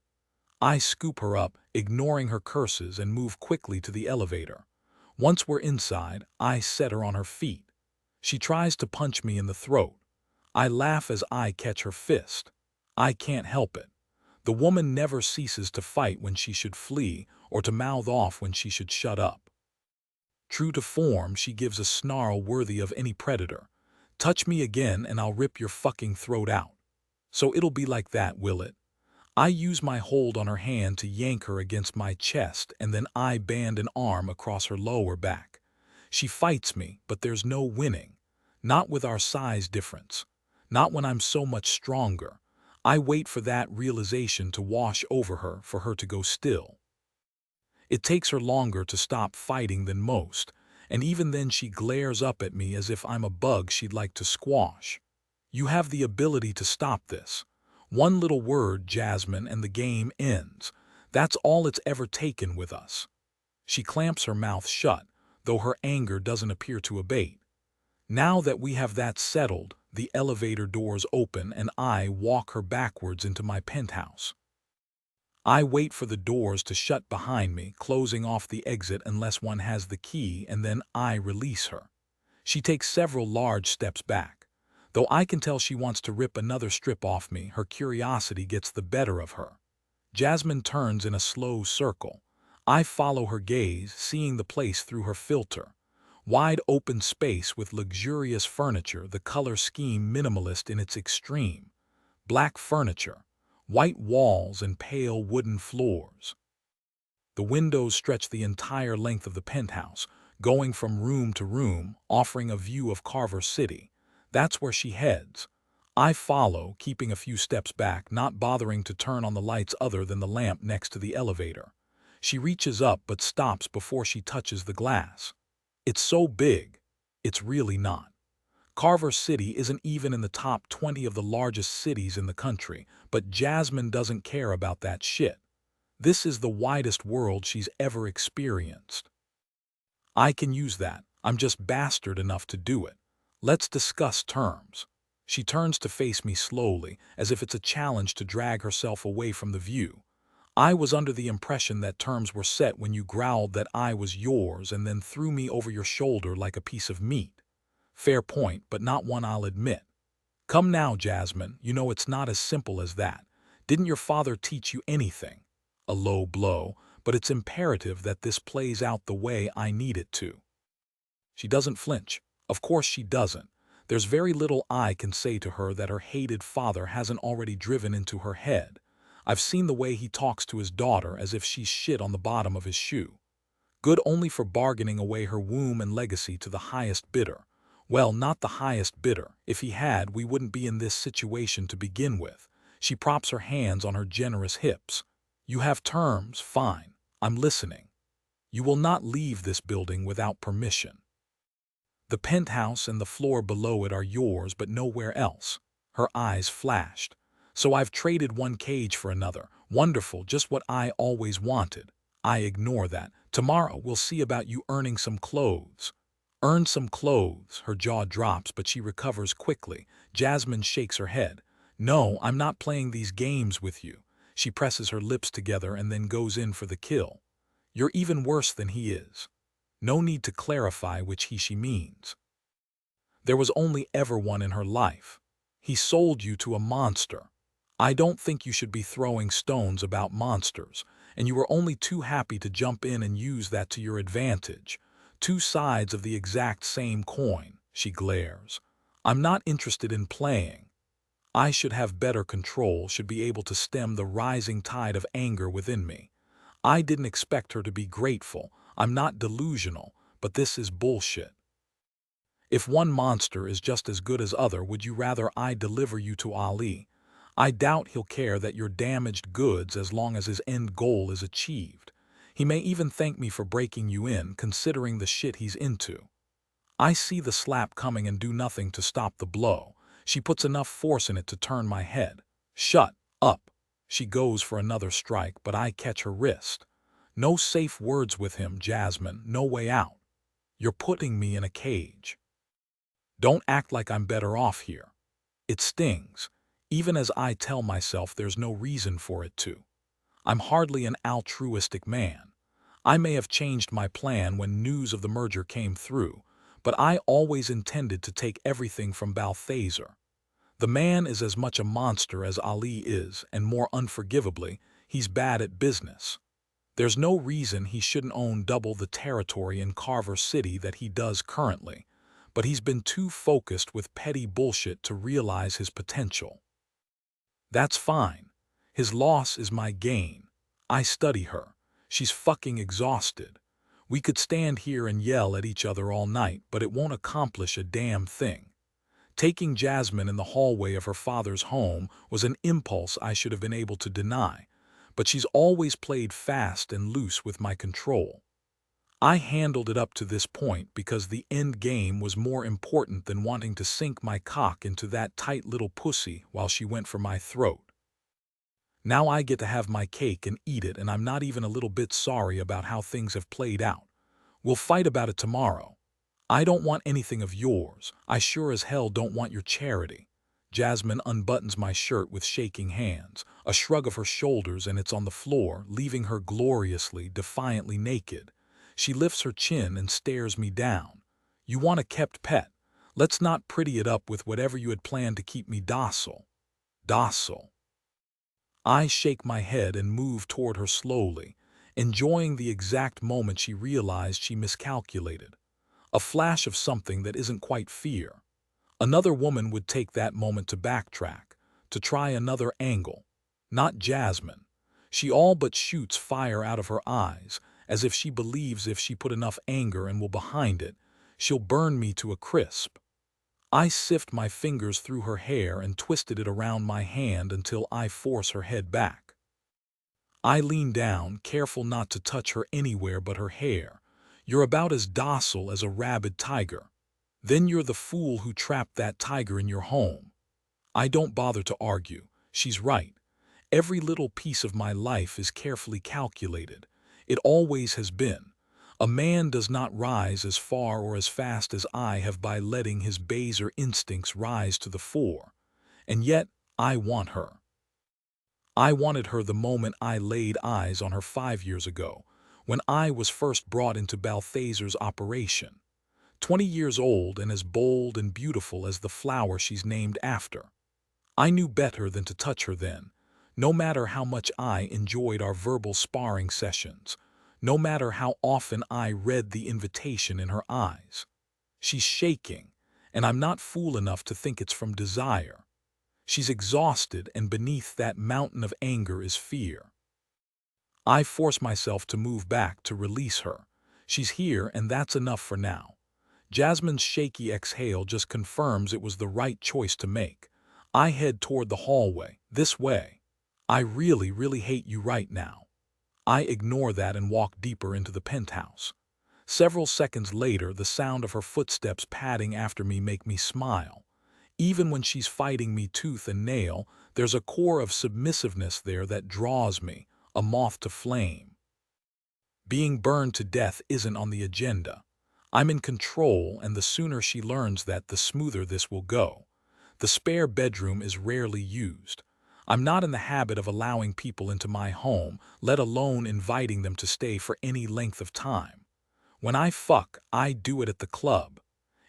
I scoop her up, ignoring her curses, and move quickly to the elevator. Once we're inside, I set her on her feet. She tries to punch me in the throat. I laugh as I catch her fist. I can't help it. The woman never ceases to fight when she should flee, or to mouth off when she should shut up. True to form, she gives a snarl worthy of any predator. Touch me again and I'll rip your fucking throat out. So it'll be like that, will it? I use my hold on her hand to yank her against my chest, and then I band an arm across her lower back. She fights me, but there's no winning. Not with our size difference. Not when I'm so much stronger. I wait for that realization to wash over her for her to go still. It takes her longer to stop fighting than most, and even then she glares up at me as if I'm a bug she'd like to squash. You have the ability to stop this. One little word, Jasmine, and the game ends. That's all it's ever taken with us. She clamps her mouth shut, though her anger doesn't appear to abate. Now that we have that settled, the elevator doors open and I walk her backwards into my penthouse. I wait for the doors to shut behind me, closing off the exit unless one has the key, and then I release her. She takes several large steps back. Though I can tell she wants to rip another strip off me, her curiosity gets the better of her. Jasmine turns in a slow circle. I follow her gaze, seeing the place through her filter. Wide open space with luxurious furniture, the color scheme minimalist in its extreme. Black furniture, white walls, and pale wooden floors. The windows stretch the entire length of the penthouse, going from room to room, offering a view of Carver City. That's where she heads. I follow, keeping a few steps back, not bothering to turn on the lights other than the lamp next to the elevator. She reaches up but stops before she touches the glass. It's so big. It's really not. Carver City isn't even in the top 20 of the largest cities in the country, but Jasmine doesn't care about that shit. This is the widest world she's ever experienced. I can use that. I'm just bastard enough to do it. Let's discuss terms. She turns to face me slowly, as if it's a challenge to drag herself away from the view. I was under the impression that terms were set when you growled that I was yours and then threw me over your shoulder like a piece of meat. Fair point, but not one I'll admit. Come now, Jasmine, you know it's not as simple as that. Didn't your father teach you anything? A low blow, but it's imperative that this plays out the way I need it to. She doesn't flinch. Of course she doesn't. There's very little I can say to her that her hated father hasn't already driven into her head. I've seen the way he talks to his daughter as if she's shit on the bottom of his shoe. Good only for bargaining away her womb and legacy to the highest bidder. Well, not the highest bidder. If he had, we wouldn't be in this situation to begin with. She props her hands on her generous hips. You have terms, fine. I'm listening. You will not leave this building without permission. The penthouse and the floor below it are yours, but nowhere else. Her eyes flashed. So I've traded one cage for another. Wonderful, just what I always wanted. I ignore that. Tomorrow we'll see about you earning some clothes. Earn some clothes. Her jaw drops, but she recovers quickly. Jasmine shakes her head. No, I'm not playing these games with you. She presses her lips together and then goes in for the kill. You're even worse than he is. No need to clarify which he she means. There was only ever one in her life. He sold you to a monster. I don't think you should be throwing stones about monsters, and you were only too happy to jump in and use that to your advantage. Two sides of the exact same coin, she glares. I'm not interested in playing. I should have better control, should be able to stem the rising tide of anger within me. I didn't expect her to be grateful. I'm not delusional, but this is bullshit. If one monster is just as good as other, would you rather I deliver you to Ali? I doubt he'll care that you're damaged goods as long as his end goal is achieved. He may even thank me for breaking you in, considering the shit he's into. I see the slap coming and do nothing to stop the blow. She puts enough force in it to turn my head. Shut up. She goes for another strike, but I catch her wrist. No safe words with him, Jasmine, no way out. You're putting me in a cage. Don't act like I'm better off here. It stings, even as I tell myself there's no reason for it to. I'm hardly an altruistic man. I may have changed my plan when news of the merger came through, but I always intended to take everything from Balthazar. The man is as much a monster as Ali is, and more unforgivably, he's bad at business. There's no reason he shouldn't own double the territory in Carver City that he does currently, but he's been too focused with petty bullshit to realize his potential. That's fine. His loss is my gain. I study her. She's fucking exhausted. We could stand here and yell at each other all night, but it won't accomplish a damn thing. Taking Jasmine in the hallway of her father's home was an impulse I should have been able to deny, but she's always played fast and loose with my control. I handled it up to this point because the end game was more important than wanting to sink my cock into that tight little pussy while she went for my throat. Now I get to have my cake and eat it, and I'm not even a little bit sorry about how things have played out. We'll fight about it tomorrow. I don't want anything of yours. I sure as hell don't want your charity. Jasmine unbuttons my shirt with shaking hands, a shrug of her shoulders, and it's on the floor, leaving her gloriously, defiantly naked. She lifts her chin and stares me down. You want a kept pet? Let's not pretty it up with whatever you had planned to keep me docile. Docile. I shake my head and move toward her slowly, enjoying the exact moment she realized she miscalculated. A flash of something that isn't quite fear. Another woman would take that moment to backtrack, to try another angle. Not Jasmine. She all but shoots fire out of her eyes, as if she believes if she put enough anger and will behind it, she'll burn me to a crisp. I sift my fingers through her hair and twisted it around my hand until I force her head back. I lean down, careful not to touch her anywhere but her hair. You're about as docile as a rabid tiger. Then you're the fool who trapped that tiger in your home. I don't bother to argue. She's right. Every little piece of my life is carefully calculated. It always has been. A man does not rise as far or as fast as I have by letting his baser instincts rise to the fore. And yet, I want her. I wanted her the moment I laid eyes on her 5 years ago, when I was first brought into Balthazar's operation. 20 years old and as bold and beautiful as the flower she's named after. I knew better than to touch her then, no matter how much I enjoyed our verbal sparring sessions, no matter how often I read the invitation in her eyes. She's shaking, and I'm not fool enough to think it's from desire. She's exhausted, and beneath that mountain of anger is fear. I force myself to move back to release her. She's here, and that's enough for now. Jasmine's shaky exhale just confirms it was the right choice to make. I head toward the hallway, this way. I really, really hate you right now. I ignore that and walk deeper into the penthouse. Several seconds later, the sound of her footsteps padding after me make me smile. Even when she's fighting me tooth and nail, there's a core of submissiveness there that draws me, a moth to flame. Being burned to death isn't on the agenda. I'm in control, and the sooner she learns that, the smoother this will go. The spare bedroom is rarely used. I'm not in the habit of allowing people into my home, let alone inviting them to stay for any length of time. When I fuck, I do it at the club.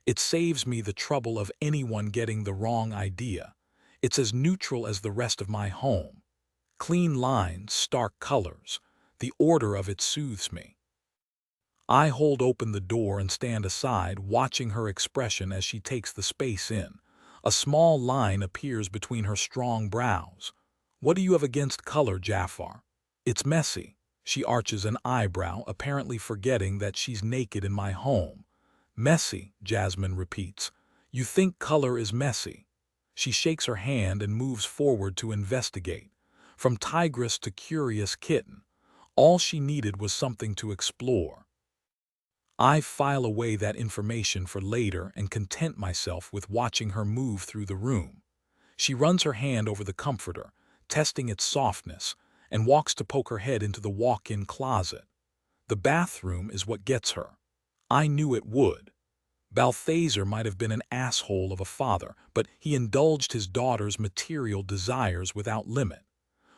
It saves me the trouble of anyone getting the wrong idea. It's as neutral as the rest of my home. Clean lines, stark colors. The order of it soothes me. I hold open the door and stand aside, watching her expression as she takes the space in. A small line appears between her strong brows. What do you have against color, Jafar? It's messy. She arches an eyebrow, apparently forgetting that she's naked in my home. Messy, Jasmine repeats. You think color is messy? She shakes her hand and moves forward to investigate. From tigress to curious kitten, all she needed was something to explore. I file away that information for later and content myself with watching her move through the room. She runs her hand over the comforter, testing its softness, and walks to poke her head into the walk-in closet. The bathroom is what gets her. I knew it would. Balthazar might have been an asshole of a father, but he indulged his daughter's material desires without limit.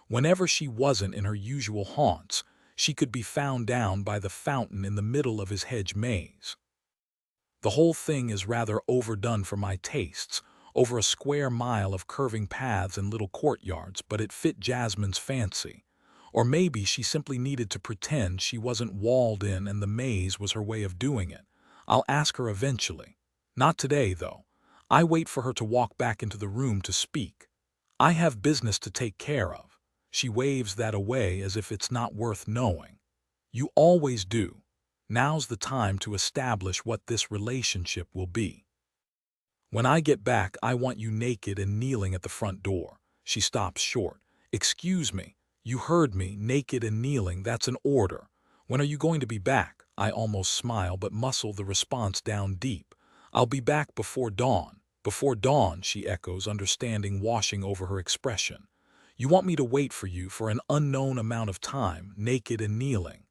Whenever she wasn't in her usual haunts, she could be found down by the fountain in the middle of his hedge maze. The whole thing is rather overdone for my tastes, over a square mile of curving paths and little courtyards, but it fit Jasmine's fancy. Or maybe she simply needed to pretend she wasn't walled in and the maze was her way of doing it. I'll ask her eventually. Not today, though. I wait for her to walk back into the room to speak. I have business to take care of. She waves that away as if it's not worth knowing. You always do. Now's the time to establish what this relationship will be. When I get back, I want you naked and kneeling at the front door. She stops short. Excuse me. You heard me, naked and kneeling, that's an order. When are you going to be back? I almost smile but muscle the response down deep. I'll be back before dawn. Before dawn, she echoes, understanding washing over her expression. You want me to wait for you for an unknown amount of time, naked and kneeling.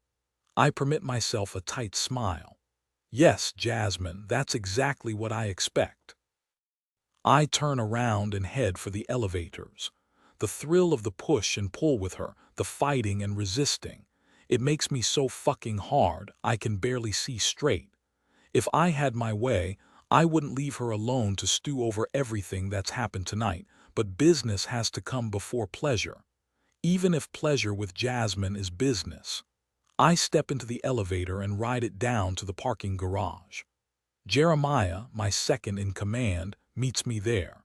I permit myself a tight smile. Yes, Jasmine, that's exactly what I expect. I turn around and head for the elevators. The thrill of the push and pull with her, the fighting and resisting. It makes me so fucking hard, I can barely see straight. If I had my way, I wouldn't leave her alone to stew over everything that's happened tonight, but business has to come before pleasure. Even if pleasure with Jasmine is business. I step into the elevator and ride it down to the parking garage. Jeremiah, my second in command, meets me there.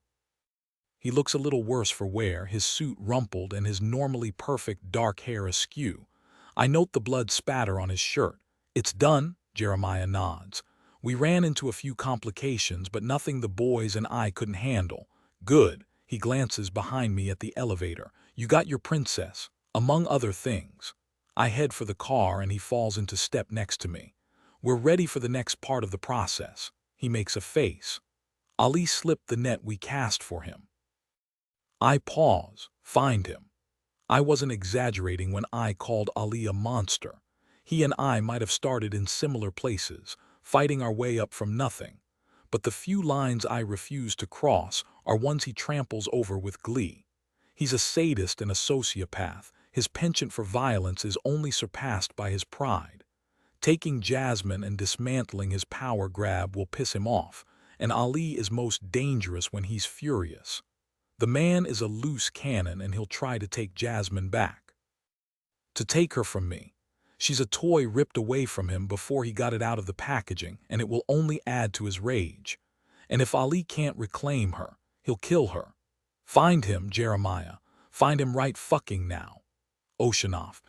He looks a little worse for wear, his suit rumpled and his normally perfect dark hair askew. I note the blood spatter on his shirt. It's done, Jeremiah nods. We ran into a few complications, but nothing the boys and I couldn't handle. Good. He glances behind me at the elevator. You got your princess, among other things. I head for the car and he falls into step next to me. We're ready for the next part of the process. He makes a face. Ali slipped the net we cast for him. I pause. Find him. I wasn't exaggerating when I called Ali a monster. He and I might have started in similar places, fighting our way up from nothing. But the few lines I refuse to cross are ones he tramples over with glee. He's a sadist and a sociopath. His penchant for violence is only surpassed by his pride. Taking Jasmine and dismantling his power grab will piss him off, and Ali is most dangerous when he's furious. The man is a loose cannon and he'll try to take Jasmine back. To take her from me. She's a toy ripped away from him before he got it out of the packaging, and it will only add to his rage. And if Ali can't reclaim her, he'll kill her. Find him, Jeremiah. Find him right fucking now. Oceanoff.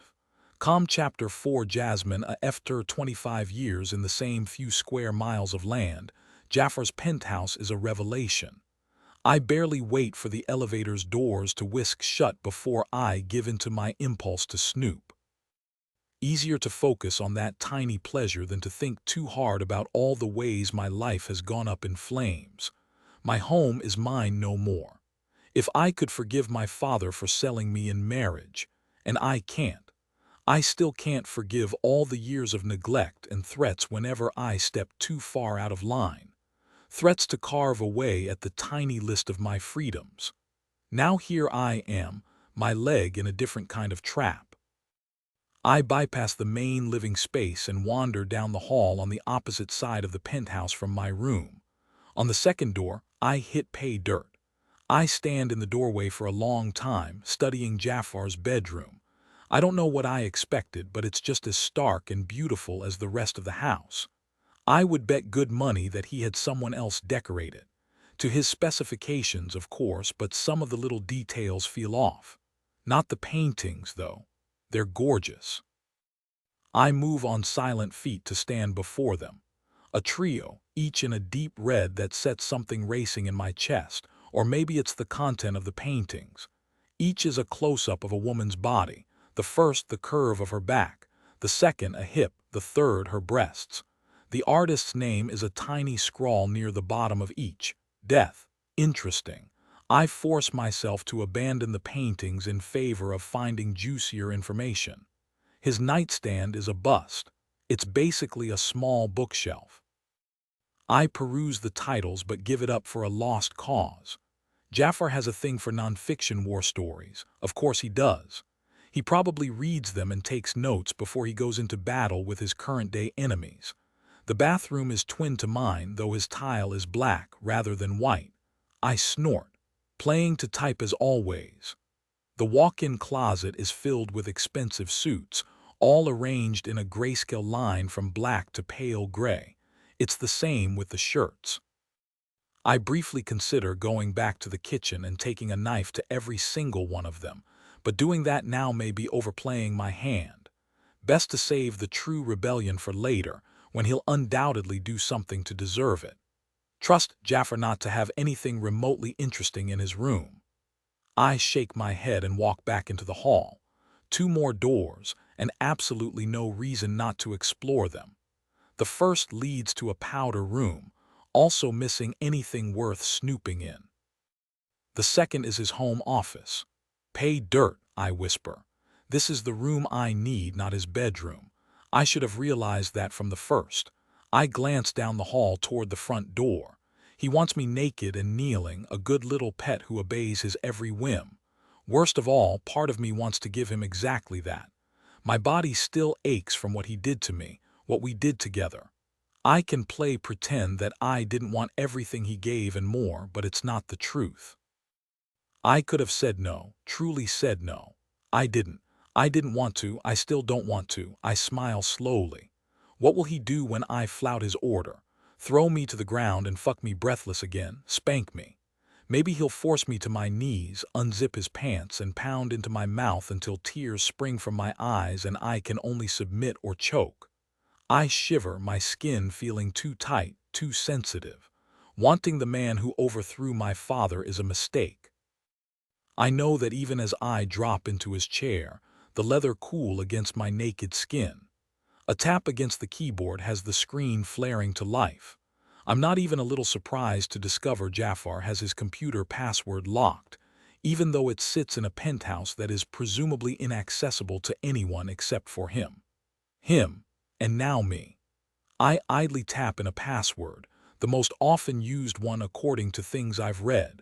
Chapter 4 Jasmine. After 25 years in the same few square miles of land, Jafar's penthouse is a revelation. I barely wait for the elevator's doors to whisk shut before I give in to my impulse to snoop. Easier to focus on that tiny pleasure than to think too hard about all the ways my life has gone up in flames. My home is mine no more. If I could forgive my father for selling me in marriage, and I can't, I still can't forgive all the years of neglect and threats whenever I stepped too far out of line. Threats to carve away at the tiny list of my freedoms. Now here I am, my leg in a different kind of trap. I bypass the main living space and wander down the hall on the opposite side of the penthouse from my room. On the second door, I hit pay dirt. I stand in the doorway for a long time, studying Jafar's bedroom. I don't know what I expected, but it's just as stark and beautiful as the rest of the house. I would bet good money that he had someone else decorate it. To his specifications, of course, but some of the little details feel off. Not the paintings, though. They're gorgeous. I move on silent feet to stand before them. A trio, each in a deep red that sets something racing in my chest, or maybe it's the content of the paintings. Each is a close-up of a woman's body, the first the curve of her back, the second a hip, the third her breasts. The artist's name is a tiny scrawl near the bottom of each. Death. Interesting. I force myself to abandon the paintings in favor of finding juicier information. His nightstand is a bust. It's basically a small bookshelf. I peruse the titles but give it up for a lost cause. Jafar has a thing for nonfiction war stories. Of course he does. He probably reads them and takes notes before he goes into battle with his current-day enemies. The bathroom is twin to mine, though his tile is black rather than white. I snort. Playing to type as always. The walk-in closet is filled with expensive suits, all arranged in a grayscale line from black to pale gray. It's the same with the shirts. I briefly consider going back to the kitchen and taking a knife to every single one of them, but doing that now may be overplaying my hand. Best to save the true rebellion for later, when he'll undoubtedly do something to deserve it. Trust Jafar not to have anything remotely interesting in his room. I shake my head and walk back into the hall. 2 more doors, and absolutely no reason not to explore them. The first leads to a powder room, also missing anything worth snooping in. The second is his home office. Pay dirt, I whisper. This is the room I need, not his bedroom. I should have realized that from the first. I glance down the hall toward the front door. He wants me naked and kneeling, a good little pet who obeys his every whim. Worst of all, part of me wants to give him exactly that. My body still aches from what he did to me, what we did together. I can play pretend that I didn't want everything he gave and more, but it's not the truth. I could have said no, truly said no. I didn't. I didn't want to, I still don't want to. I smile slowly. What will he do when I flout his order? Throw me to the ground and fuck me breathless again, spank me. Maybe he'll force me to my knees, unzip his pants, and pound into my mouth until tears spring from my eyes and I can only submit or choke. I shiver, my skin feeling too tight, too sensitive. Wanting the man who overthrew my father is a mistake. I know that even as I drop into his chair, the leather cool against my naked skin. A tap against the keyboard has the screen flaring to life. I'm not even a little surprised to discover Jafar has his computer password locked, even though it sits in a penthouse that is presumably inaccessible to anyone except for him. Him, and now me. I idly tap in a password, the most often used one according to things I've read.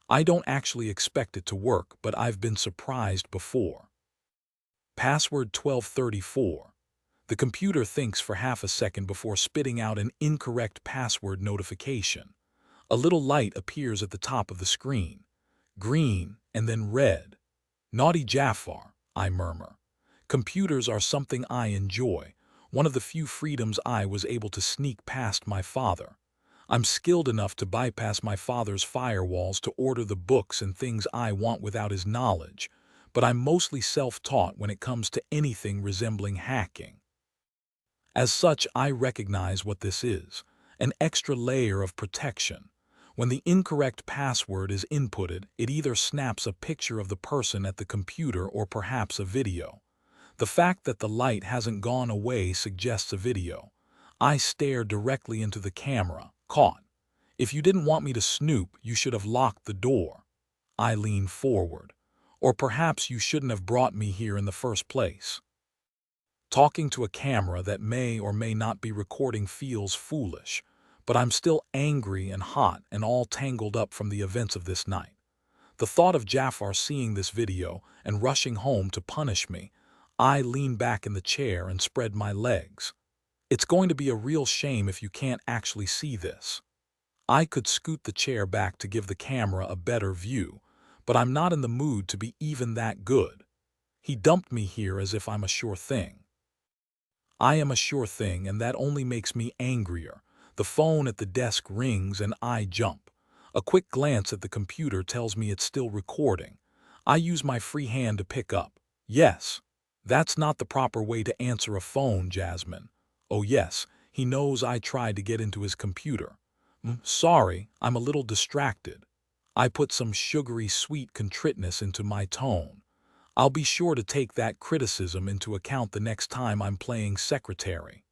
I don't actually expect it to work, but I've been surprised before. Password 1234. The computer thinks for half a second before spitting out an incorrect password notification. A little light appears at the top of the screen. Green and then red. Naughty Jafar, I murmur. Computers are something I enjoy, one of the few freedoms I was able to sneak past my father. I'm skilled enough to bypass my father's firewalls to order the books and things I want without his knowledge, but I'm mostly self-taught when it comes to anything resembling hacking. As such, I recognize what this is, an extra layer of protection. When the incorrect password is inputted, it either snaps a picture of the person at the computer or perhaps a video. The fact that the light hasn't gone away suggests a video. I stare directly into the camera, caught. If you didn't want me to snoop, you should have locked the door. I lean forward. Or perhaps you shouldn't have brought me here in the first place. Talking to a camera that may or may not be recording feels foolish, but I'm still angry and hot and all tangled up from the events of this night. The thought of Jafar seeing this video and rushing home to punish me, I lean back in the chair and spread my legs. It's going to be a real shame if you can't actually see this. I could scoot the chair back to give the camera a better view, but I'm not in the mood to be even that good. He dumped me here as if I'm a sure thing. I am a sure thing, and that only makes me angrier. The phone at the desk rings and I jump. A quick glance at the computer tells me it's still recording. I use my free hand to pick up. Yes, that's not the proper way to answer a phone, Jasmine. Oh yes, he knows I tried to get into his computer. Sorry, I'm a little distracted. I put some sugary sweet contriteness into my tone. I'll be sure to take that criticism into account the next time I'm playing secretary.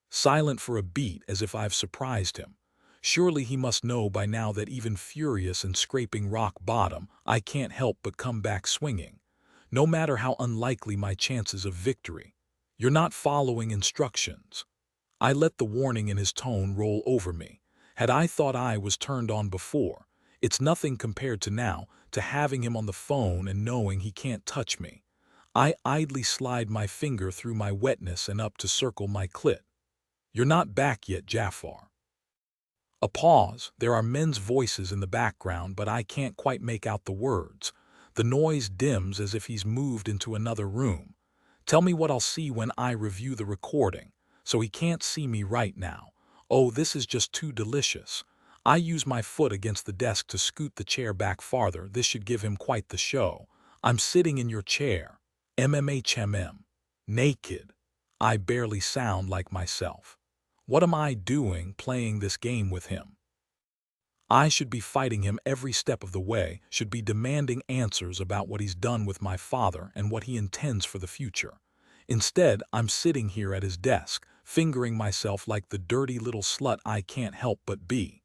Silent for a beat, as if I've surprised him. Surely he must know by now that even furious and scraping rock bottom, I can't help but come back swinging. no matter how unlikely my chances of victory. You're not following instructions. I let the warning in his tone roll over me. Had I thought I was turned on before, it's nothing compared to now, to having him on the phone and knowing he can't touch me. I idly slide my finger through my wetness and up to circle my clit. You're not back yet, Jafar. A pause. There are men's voices in the background, but I can't quite make out the words. The noise dims as if he's moved into another room. Tell me what I'll see when I review the recording. So he can't see me right now. Oh, this is just too delicious. I use my foot against the desk to scoot the chair back farther. This should give him quite the show. I'm sitting in your chair. MMHMM. Naked. I barely sound like myself. What am I doing playing this game with him? I should be fighting him every step of the way, should be demanding answers about what he's done with my father and what he intends for the future. Instead, I'm sitting here at his desk, fingering myself like the dirty little slut I can't help but be.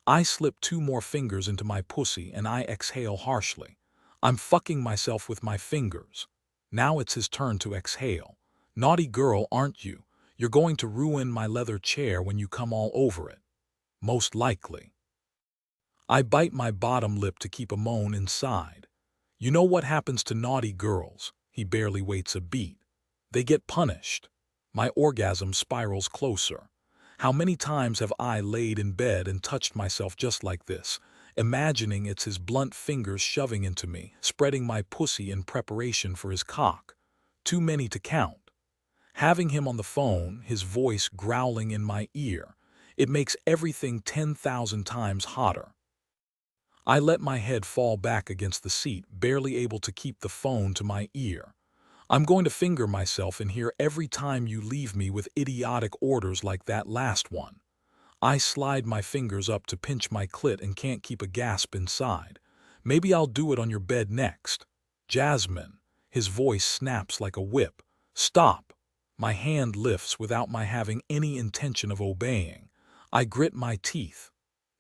I slip 2 more fingers into my pussy and I exhale harshly. I'm fucking myself with my fingers. Now it's his turn to exhale. Naughty girl, aren't you? You're going to ruin my leather chair when you come all over it. Most likely. I bite my bottom lip to keep a moan inside. You know what happens to naughty girls? He barely waits a beat. They get punished. My orgasm spirals closer. How many times have I laid in bed and touched myself just like this, imagining it's his blunt fingers shoving into me, spreading my pussy in preparation for his cock? Too many to count. Having him on the phone, his voice growling in my ear, it makes everything 10,000 times hotter. I let my head fall back against the seat, barely able to keep the phone to my ear. I'm going to finger myself in here every time you leave me with idiotic orders like that last one. I slide my fingers up to pinch my clit and can't keep a gasp inside. Maybe I'll do it on your bed next. Jasmine. His voice snaps like a whip. Stop. My hand lifts without my having any intention of obeying. I grit my teeth.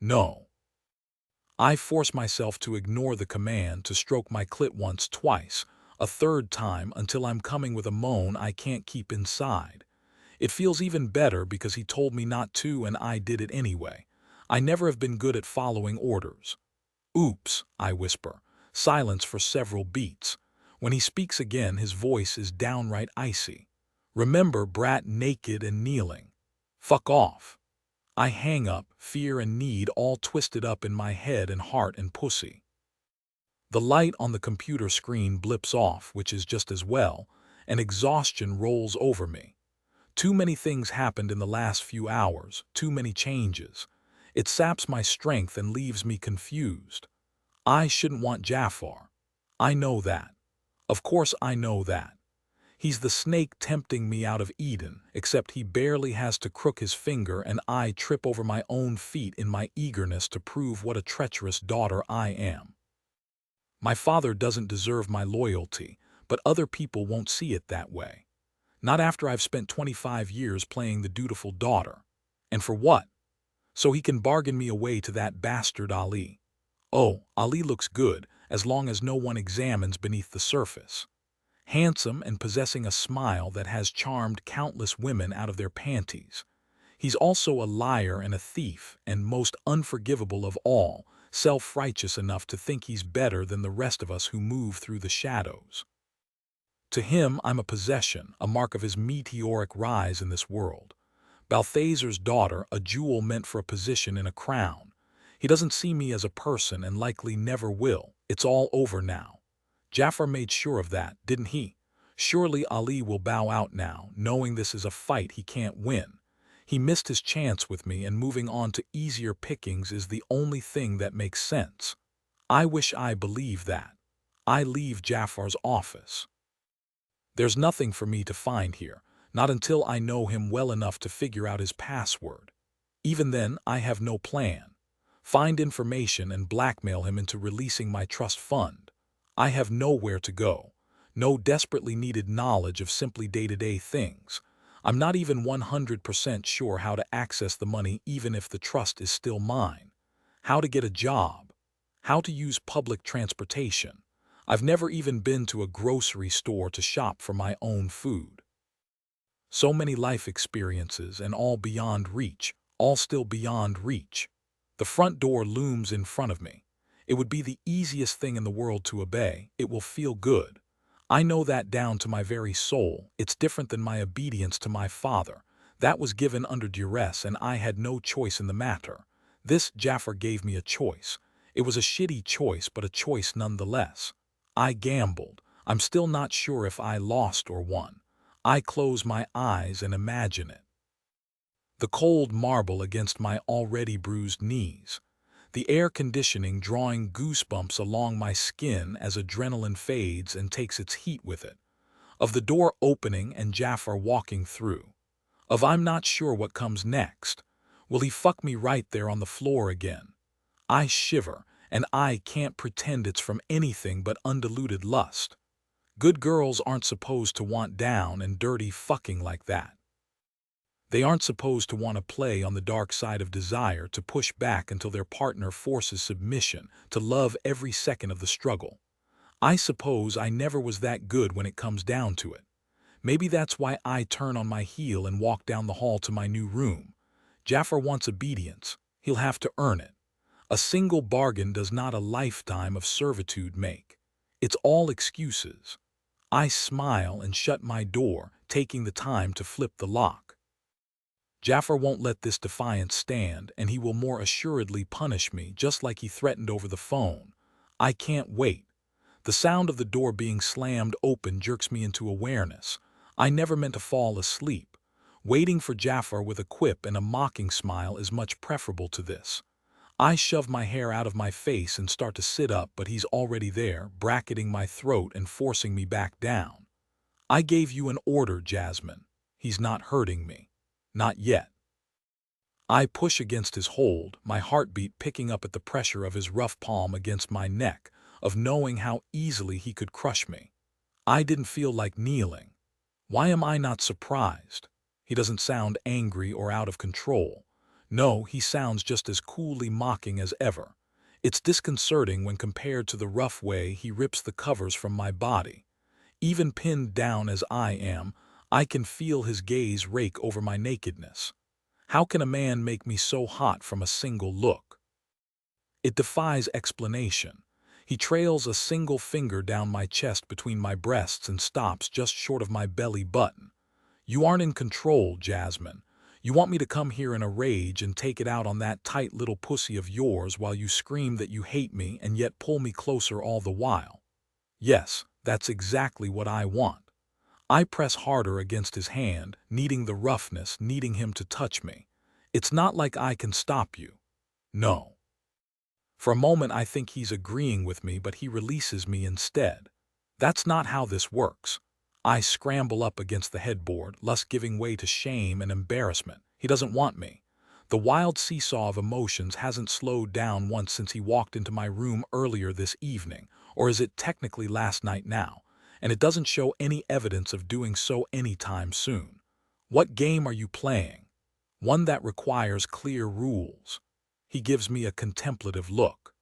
No. I force myself to ignore the command to stroke my clit once, twice, a third time until I'm coming with a moan I can't keep inside. It feels even better because he told me not to and I did it anyway. I never have been good at following orders. Oops, I whisper. Silence for several beats. When he speaks again, his voice is downright icy. Remember, brat, naked and kneeling. Fuck off. I hang up, fear and need all twisted up in my head and heart and pussy. The light on the computer screen blips off, which is just as well, and exhaustion rolls over me. Too many things happened in the last few hours, too many changes. It saps my strength and leaves me confused. I shouldn't want Jafar. I know that. Of course I know that. He's the snake tempting me out of Eden, except he barely has to crook his finger and I trip over my own feet in my eagerness to prove what a treacherous daughter I am. My father doesn't deserve my loyalty, but other people won't see it that way. Not after I've spent 25 years playing the dutiful daughter. And for what? So he can bargain me away to that bastard Ali. Oh, Ali looks good, as long as no one examines beneath the surface. Handsome and possessing a smile that has charmed countless women out of their panties. He's also a liar and a thief, and most unforgivable of all, self-righteous enough to think he's better than the rest of us who move through the shadows. To him, I'm a possession, a mark of his meteoric rise in this world. Balthazar's daughter, a jewel meant for a position in a crown. He doesn't see me as a person and likely never will. It's all over now. Jafar made sure of that, didn't he? Surely Ali will bow out now, knowing this is a fight he can't win. He missed his chance with me, and moving on to easier pickings is the only thing that makes sense. I wish I believed that. I leave Jafar's office. There's nothing for me to find here, not until I know him well enough to figure out his password. Even then, I have no plan. Find information and blackmail him into releasing my trust fund. I have nowhere to go. No desperately needed knowledge of simply day-to-day things. I'm not even 100% sure how to access the money even if the trust is still mine. How to get a job. How to use public transportation. I've never even been to a grocery store to shop for my own food. So many life experiences and all beyond reach, all still beyond reach. The front door looms in front of me. It would be the easiest thing in the world to obey. It will feel good. I know that down to my very soul. It's different than my obedience to my father. That was given under duress and I had no choice in the matter. This Jafar gave me a choice. It was a shitty choice, but a choice nonetheless. I gambled. I'm still not sure if I lost or won. I close my eyes and imagine it. The cold marble against my already bruised knees. The air conditioning drawing goosebumps along my skin as adrenaline fades and takes its heat with it. Of the door opening and Jafar walking through. Of I'm not sure what comes next. Will he fuck me right there on the floor again? I shiver, and I can't pretend it's from anything but undiluted lust. Good girls aren't supposed to want down and dirty fucking like that. They aren't supposed to want to play on the dark side of desire, to push back until their partner forces submission, to love every second of the struggle. I suppose I never was that good when it comes down to it. Maybe that's why I turn on my heel and walk down the hall to my new room. Jafar wants obedience. He'll have to earn it. A single bargain does not a lifetime of servitude make. It's all excuses. I smile and shut my door, taking the time to flip the lock. Jafar won't let this defiance stand, and he will more assuredly punish me, just like he threatened over the phone. I can't wait. The sound of the door being slammed open jerks me into awareness. I never meant to fall asleep. Waiting for Jafar with a quip and a mocking smile is much preferable to this. I shove my hair out of my face and start to sit up, but he's already there, bracketing my throat and forcing me back down. I gave you an order, Jasmine. He's not hurting me. Not yet. I push against his hold, my heartbeat picking up at the pressure of his rough palm against my neck, of knowing how easily he could crush me. I didn't feel like kneeling. Why am I not surprised? He doesn't sound angry or out of control. No, he sounds just as coolly mocking as ever. It's disconcerting when compared to the rough way he rips the covers from my body. Even pinned down as I am, I can feel his gaze rake over my nakedness. How can a man make me so hot from a single look? It defies explanation. He trails a single finger down my chest between my breasts and stops just short of my belly button. You aren't in control, Jasmine. You want me to come here in a rage and take it out on that tight little pussy of yours while you scream that you hate me and yet pull me closer all the while. Yes, that's exactly what I want. I press harder against his hand, needing the roughness, needing him to touch me. It's not like I can stop you. No. For a moment I think he's agreeing with me, but he releases me instead. That's not how this works. I scramble up against the headboard, lust giving way to shame and embarrassment. He doesn't want me. The wild seesaw of emotions hasn't slowed down once since he walked into my room earlier this evening, or is it technically last night now? And it doesn't show any evidence of doing so anytime soon. What game are you playing? One that requires clear rules. He gives me a contemplative look.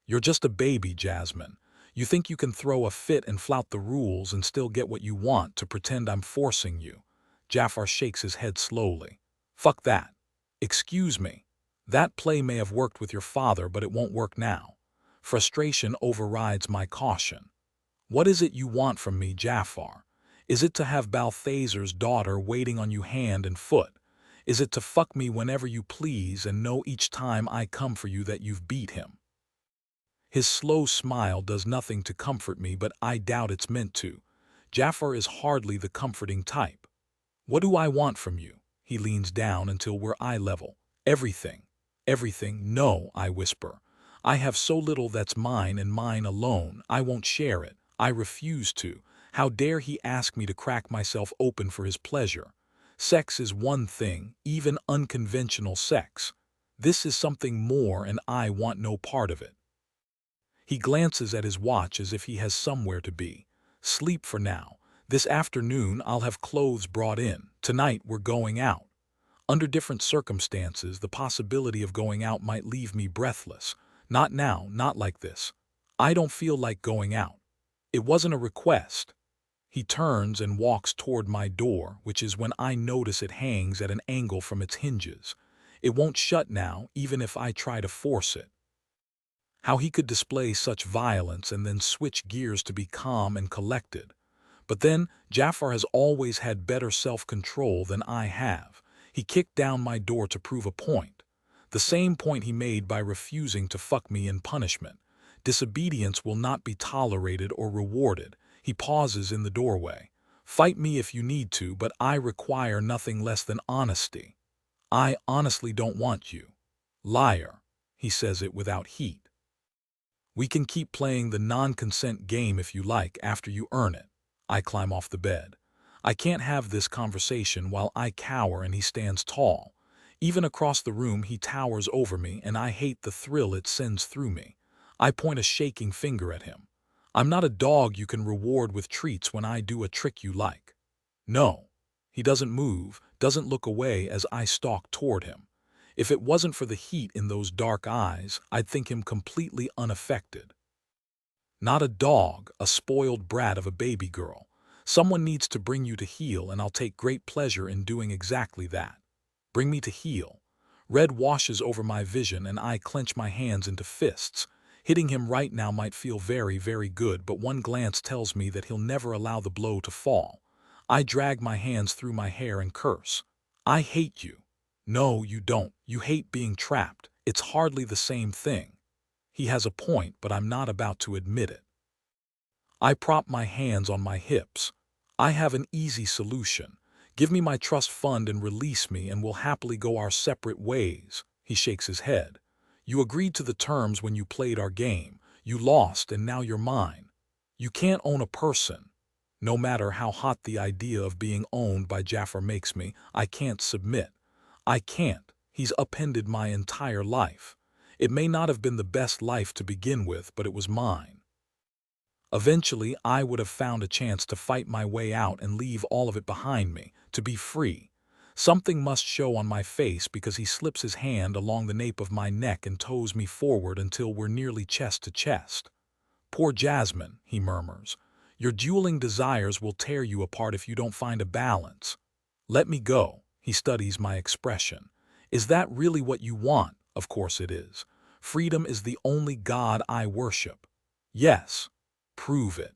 You're just a baby, Jasmine. You think you can throw a fit and flout the rules and still get what you want to pretend I'm forcing you. Jafar shakes his head slowly. Fuck that. Excuse me. That play may have worked with your father, but it won't work now. Frustration overrides my caution. What is it you want from me, Jafar? Is it to have Balthazar's daughter waiting on you hand and foot? Is it to fuck me whenever you please and know each time I come for you that you've beat him? His slow smile does nothing to comfort me, but I doubt it's meant to. Jafar is hardly the comforting type. What do I want from you? He leans down until we're eye level. Everything. Everything. No, I whisper. I have so little that's mine and mine alone. I won't share it. I refuse to. How dare he ask me to crack myself open for his pleasure? Sex is one thing, even unconventional sex. This is something more, and I want no part of it. He glances at his watch as if he has somewhere to be. Sleep for now. This afternoon I'll have clothes brought in. Tonight we're going out. Under different circumstances, the possibility of going out might leave me breathless. Not now, not like this. I don't feel like going out. It wasn't a request. He turns and walks toward my door, which is when I notice it hangs at an angle from its hinges. It won't shut now, even if I try to force it. How he could display such violence and then switch gears to be calm and collected. But then, Jafar has always had better self-control than I have. He kicked down my door to prove a point. The same point he made by refusing to fuck me in punishment. Disobedience will not be tolerated or rewarded. He pauses in the doorway. Fight me if you need to, but I require nothing less than honesty. I honestly don't want you. Liar. He says it without heat. We can keep playing the non-consent game if you like after you earn it. I climb off the bed. I can't have this conversation while I cower and he stands tall. Even across the room he towers over me and I hate the thrill it sends through me. I point a shaking finger at him. I'm not a dog you can reward with treats when I do a trick you like. No. He doesn't move, doesn't look away as I stalk toward him. If it wasn't for the heat in those dark eyes, I'd think him completely unaffected. Not a dog, a spoiled brat of a baby girl. Someone needs to bring you to heel and I'll take great pleasure in doing exactly that. Bring me to heel. Red washes over my vision and I clench my hands into fists. Hitting him right now might feel very, very good, but one glance tells me that he'll never allow the blow to fall. I drag my hands through my hair and curse. I hate you. No, you don't. You hate being trapped. It's hardly the same thing. He has a point, but I'm not about to admit it. I prop my hands on my hips. I have an easy solution. Give me my trust fund and release me and we'll happily go our separate ways. He shakes his head. You agreed to the terms when you played our game. You lost and now you're mine. You can't own a person. No matter how hot the idea of being owned by Jafar makes me, I can't submit. I can't. He's upended my entire life. It may not have been the best life to begin with, but it was mine. Eventually, I would have found a chance to fight my way out and leave all of it behind me, to be free. Something must show on my face because he slips his hand along the nape of my neck and tows me forward until we're nearly chest to chest. Poor Jasmine, he murmurs. Your dueling desires will tear you apart if you don't find a balance. Let me go. He studies my expression. Is that really what you want? Of course it is. Freedom is the only God I worship. Yes. Prove it.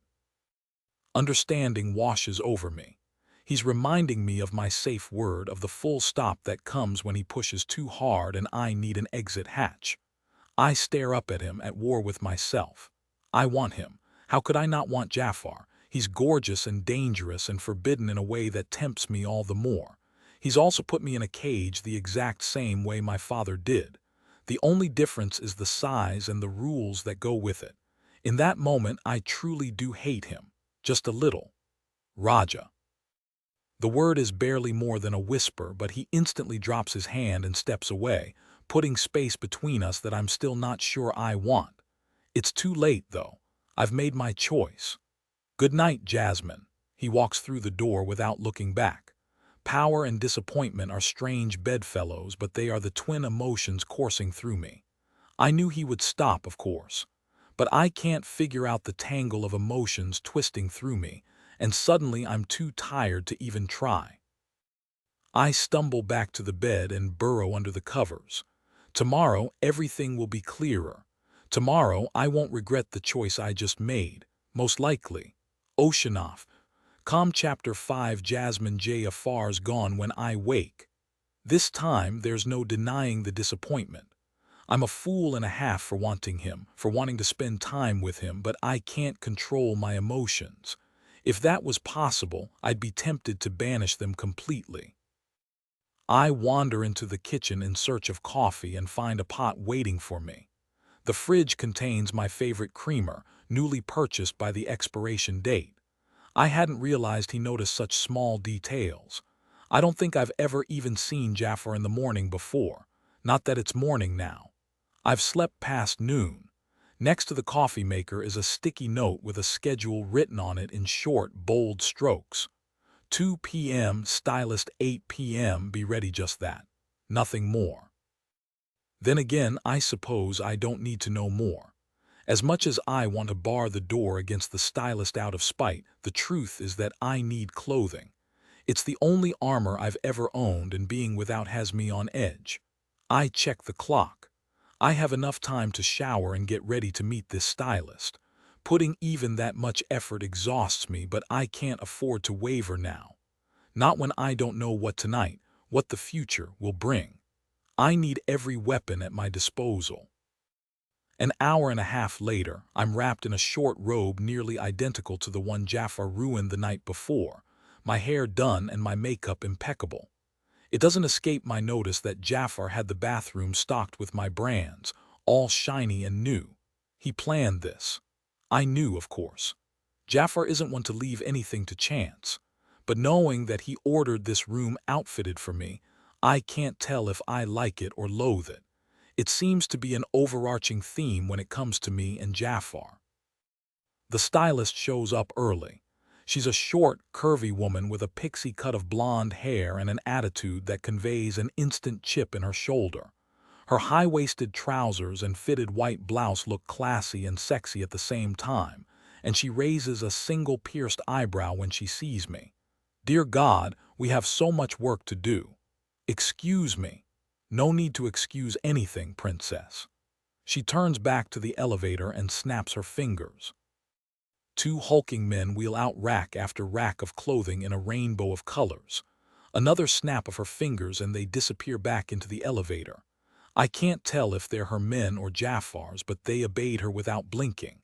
Understanding washes over me. He's reminding me of my safe word, of the full stop that comes when he pushes too hard and I need an exit hatch. I stare up at him, at war with myself. I want him. How could I not want Jafar? He's gorgeous and dangerous and forbidden in a way that tempts me all the more. He's also put me in a cage the exact same way my father did. The only difference is the size and the rules that go with it. In that moment, I truly do hate him. Just a little. Raja. The word is barely more than a whisper, but he instantly drops his hand and steps away, putting space between us that I'm still not sure I want. It's too late, though. I've made my choice. Good night, Jasmine. He walks through the door without looking back. Power and disappointment are strange bedfellows, but they are the twin emotions coursing through me. I knew he would stop, of course. But I can't figure out the tangle of emotions twisting through me, and suddenly I'm too tired to even try. I stumble back to the bed and burrow under the covers. Tomorrow, everything will be clearer. Tomorrow, I won't regret the choice I just made, most likely. Oceanoff. Chapter 5. Jasmine. Jafar's gone when I wake. This time, there's no denying the disappointment. I'm a fool and a half for wanting him, for wanting to spend time with him, but I can't control my emotions. If that was possible, I'd be tempted to banish them completely. I wander into the kitchen in search of coffee and find a pot waiting for me. The fridge contains my favorite creamer, newly purchased by the expiration date. I hadn't realized he noticed such small details. I don't think I've ever even seen Jafar in the morning before. Not that it's morning now. I've slept past noon. Next to the coffee maker is a sticky note with a schedule written on it in short, bold strokes. 2 p.m. Stylist 8 p.m. Be ready, just that. Nothing more. Then again, I suppose I don't need to know more. As much as I want to bar the door against the stylist out of spite, the truth is that I need clothing. It's the only armor I've ever owned, and being without has me on edge. I check the clock. I have enough time to shower and get ready to meet this stylist. Putting even that much effort exhausts me, but I can't afford to waver now. Not when I don't know what the future will bring. I need every weapon at my disposal. An hour and a half later, I'm wrapped in a short robe nearly identical to the one Jafar ruined the night before, my hair done and my makeup impeccable. It doesn't escape my notice that Jafar had the bathroom stocked with my brands, all shiny and new. He planned this. I knew, of course. Jafar isn't one to leave anything to chance. But knowing that he ordered this room outfitted for me, I can't tell if I like it or loathe it. It seems to be an overarching theme when it comes to me and Jafar. The stylist shows up early. She's a short, curvy woman with a pixie cut of blonde hair and an attitude that conveys an instant chip in her shoulder. Her high-waisted trousers and fitted white blouse look classy and sexy at the same time, and she raises a single pierced eyebrow when she sees me. "Dear God, we have so much work to do." "Excuse me." "No need to excuse anything, princess." She turns back to the elevator and snaps her fingers. Two hulking men wheel out rack after rack of clothing in a rainbow of colors. Another snap of her fingers and they disappear back into the elevator. I can't tell if they're her men or Jafar's, but they obeyed her without blinking.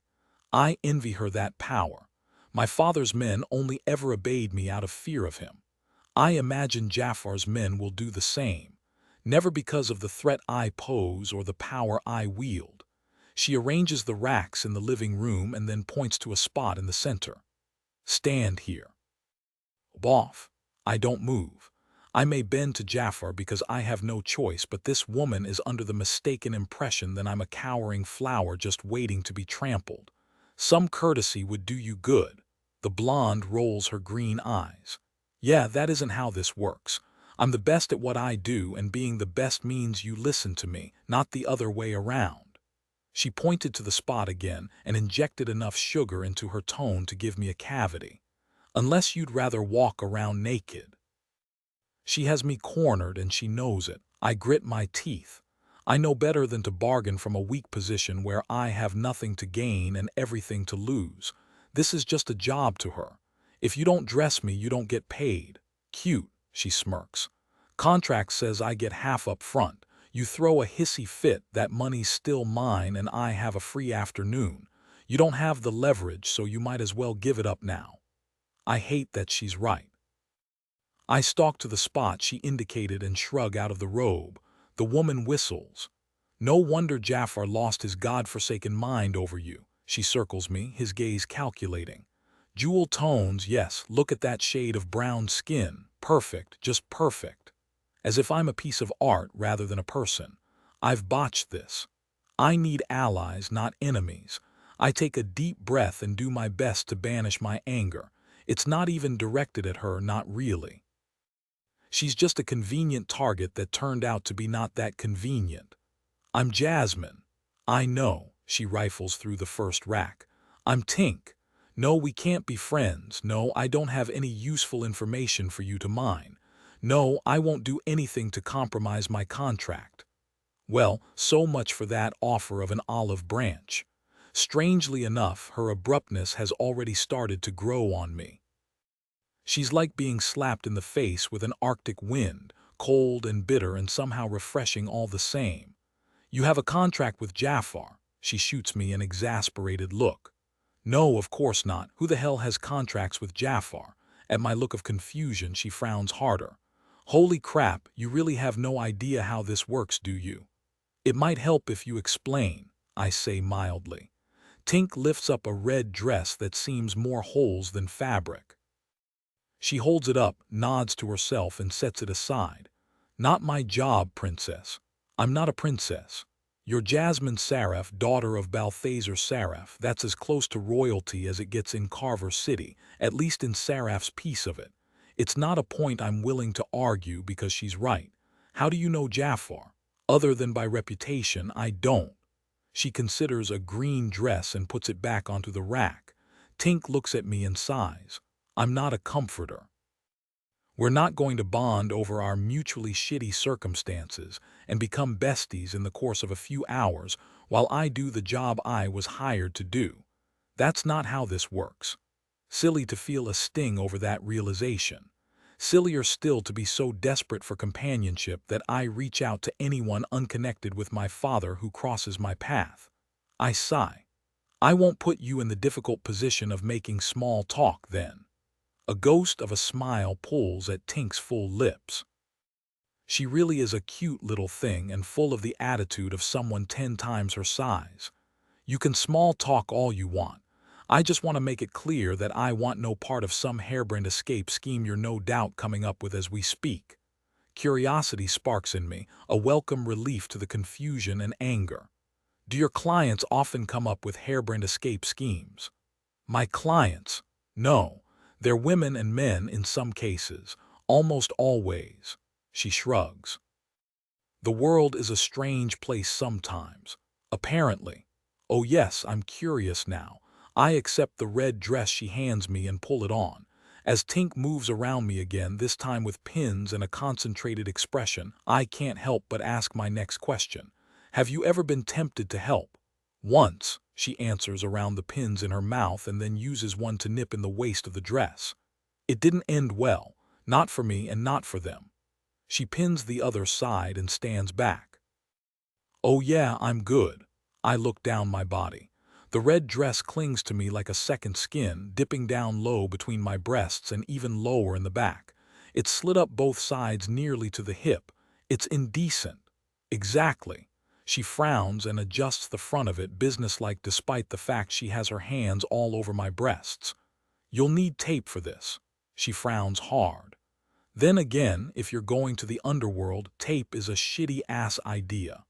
I envy her that power. My father's men only ever obeyed me out of fear of him. I imagine Jafar's men will do the same. Never because of the threat I pose or the power I wield. She arranges the racks in the living room and then points to a spot in the center. "Stand here." Off. I don't move. I may bend to Jafar because I have no choice, but this woman is under the mistaken impression that I'm a cowering flower just waiting to be trampled. Some courtesy would do you good. The blonde rolls her green eyes. Yeah, that isn't how this works. I'm the best at what I do, and being the best means you listen to me, not the other way around. She pointed to the spot again and injected enough sugar into her tone to give me a cavity. "Unless you'd rather walk around naked." She has me cornered and she knows it. I grit my teeth. I know better than to bargain from a weak position where I have nothing to gain and everything to lose. This is just a job to her. "If you don't dress me, you don't get paid." "Cute," she smirks. "Contract says I get half up front. You throw a hissy fit, that money's still mine and I have a free afternoon. You don't have the leverage, so you might as well give it up now." I hate that she's right. I stalk to the spot she indicated and shrug out of the robe. The woman whistles. "No wonder Jafar lost his god-forsaken mind over you." She circles me, his gaze calculating. "Jewel tones, yes, look at that shade of brown skin. Perfect, just perfect." As if I'm a piece of art rather than a person. I've botched this. I need allies, not enemies. I take a deep breath and do my best to banish my anger. It's not even directed at her, not really. She's just a convenient target that turned out to be not that convenient. "I'm Jasmine." "I know." She rifles through the first rack. "I'm Tink." "No, we can't be friends. No, I don't have any useful information for you to mine. No, I won't do anything to compromise my contract." Well, so much for that offer of an olive branch. Strangely enough, her abruptness has already started to grow on me. She's like being slapped in the face with an Arctic wind, cold and bitter and somehow refreshing all the same. "You have a contract with Jafar." She shoots me an exasperated look. "No, of course not. Who the hell has contracts with Jafar?" At my look of confusion, she frowns harder. "Holy crap, you really have no idea how this works, do you?" "It might help if you explain," I say mildly. Tink lifts up a red dress that seems more holes than fabric. She holds it up, nods to herself, and sets it aside. "Not my job, princess. I'm not a princess. You're Jasmine Saraf, daughter of Balthazar Saraf. That's as close to royalty as it gets in Carver City, at least in Saraf's piece of it. It's not a point I'm willing to argue because she's right. How do you know Jafar? Other than by reputation, I don't." She considers a green dress and puts it back onto the rack. Tink looks at me and sighs. I'm not a comforter. We're not going to bond over our mutually shitty circumstances and become besties in the course of a few hours while I do the job I was hired to do. That's not how this works. Silly to feel a sting over that realization. Sillier still to be so desperate for companionship that I reach out to anyone unconnected with my father who crosses my path. I sigh. I won't put you in the difficult position of making small talk then. A ghost of a smile pulls at Tink's full lips. She really is a cute little thing and full of the attitude of someone 10 times her size. You can small talk all you want. I just want to make it clear that I want no part of some harebrained escape scheme you're no doubt coming up with as we speak. Curiosity sparks in me, a welcome relief to the confusion and anger. Do your clients often come up with harebrained escape schemes? My clients? No. They're women and men in some cases, almost always. She shrugs. The world is a strange place sometimes. Apparently. Oh yes, I'm curious now. I accept the red dress she hands me and pull it on. As Tink moves around me again, this time with pins and a concentrated expression, I can't help but ask my next question. Have you ever been tempted to help? Once, she answers around the pins in her mouth and then uses one to nip in the waist of the dress. It didn't end well, not for me and not for them. She pins the other side and stands back. Oh yeah, I'm good. I look down my body. The red dress clings to me like a second skin, dipping down low between my breasts and even lower in the back. It's slid up both sides nearly to the hip. It's indecent. Exactly. She frowns and adjusts the front of it businesslike despite the fact she has her hands all over my breasts. You'll need tape for this. She frowns hard. Then again, if you're going to the underworld, tape is a shitty-ass idea.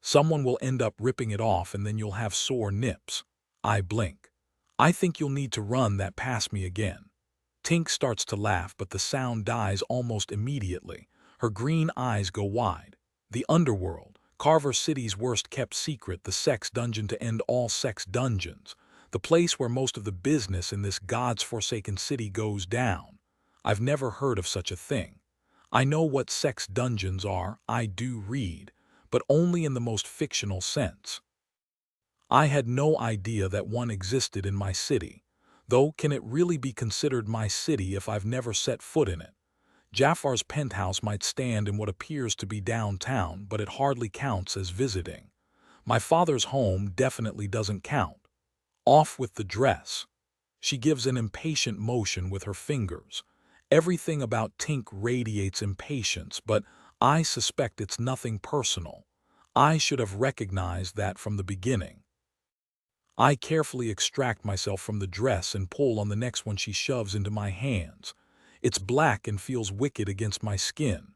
Someone will end up ripping it off and then you'll have sore nips. I blink. I think you'll need to run that past me again. Tink starts to laugh, but the sound dies almost immediately. Her green eyes go wide. The underworld, Carver City's worst-kept secret, the sex dungeon to end all sex dungeons. The place where most of the business in this God's forsaken city goes down. I've never heard of such a thing. I know what sex dungeons are, I do read, but only in the most fictional sense. I had no idea that one existed in my city. Though, can it really be considered my city if I've never set foot in it? Jafar's penthouse might stand in what appears to be downtown, but it hardly counts as visiting. My father's home definitely doesn't count. Off with the dress. She gives an impatient motion with her fingers. Everything about Tink radiates impatience, but I suspect it's nothing personal. I should have recognized that from the beginning. I carefully extract myself from the dress and pull on the next one she shoves into my hands. It's black and feels wicked against my skin.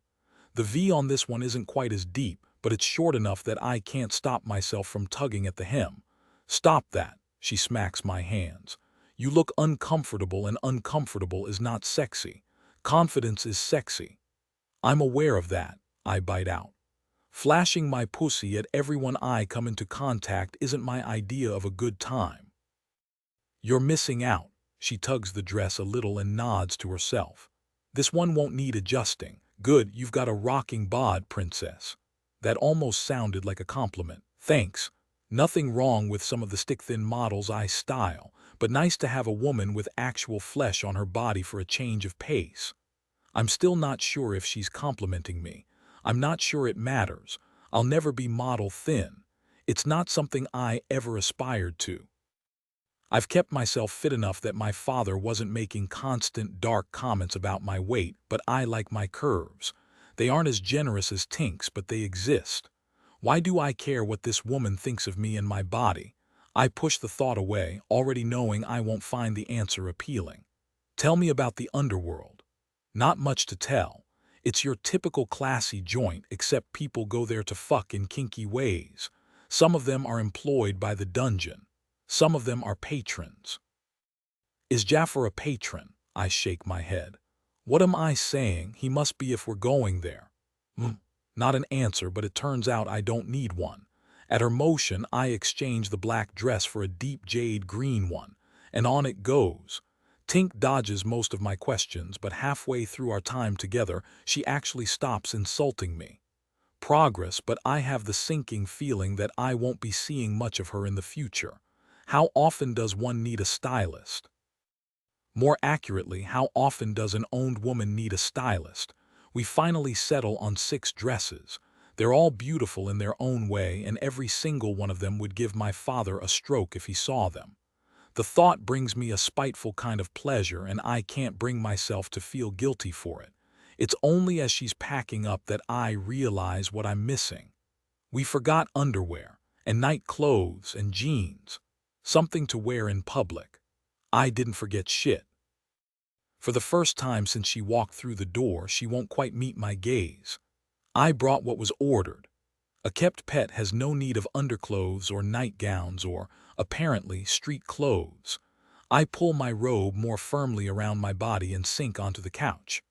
The V on this one isn't quite as deep, but it's short enough that I can't stop myself from tugging at the hem. Stop that, she smacks my hands. You look uncomfortable, and uncomfortable is not sexy. Confidence is sexy. I'm aware of that, I bite out. Flashing my pussy at everyone I come into contact isn't my idea of a good time. You're missing out. She tugs the dress a little and nods to herself. This one won't need adjusting. Good, you've got a rocking bod, princess. That almost sounded like a compliment. Thanks. Nothing wrong with some of the stick-thin models I style, but nice to have a woman with actual flesh on her body for a change of pace. I'm still not sure if she's complimenting me. I'm not sure it matters. I'll never be model thin. It's not something I ever aspired to. I've kept myself fit enough that my father wasn't making constant dark comments about my weight, but I like my curves. They aren't as generous as Tink's, but they exist. Why do I care what this woman thinks of me and my body? I push the thought away, already knowing I won't find the answer appealing. Tell me about the underworld. Not much to tell. It's your typical classy joint, except people go there to fuck in kinky ways. Some of them are employed by the dungeon. Some of them are patrons. Is Jafar a patron? I shake my head. What am I saying? He must be if we're going there. Not an answer, but it turns out I don't need one. At her motion, I exchange the black dress for a deep jade green one, and on it goes. Tink dodges most of my questions, but halfway through our time together, she actually stops insulting me. Progress, but I have the sinking feeling that I won't be seeing much of her in the future. How often does one need a stylist? More accurately, how often does an owned woman need a stylist? We finally settle on 6 dresses. They're all beautiful in their own way, and every single one of them would give my father a stroke if he saw them. The thought brings me a spiteful kind of pleasure, and I can't bring myself to feel guilty for it. It's only as she's packing up that I realize what I'm missing. We forgot underwear, and night clothes, and jeans. Something to wear in public. I didn't forget shit. For the first time since she walked through the door, she won't quite meet my gaze. I brought what was ordered. A kept pet has no need of underclothes or nightgowns or, apparently, street clothes. I pull my robe more firmly around my body and sink onto the couch.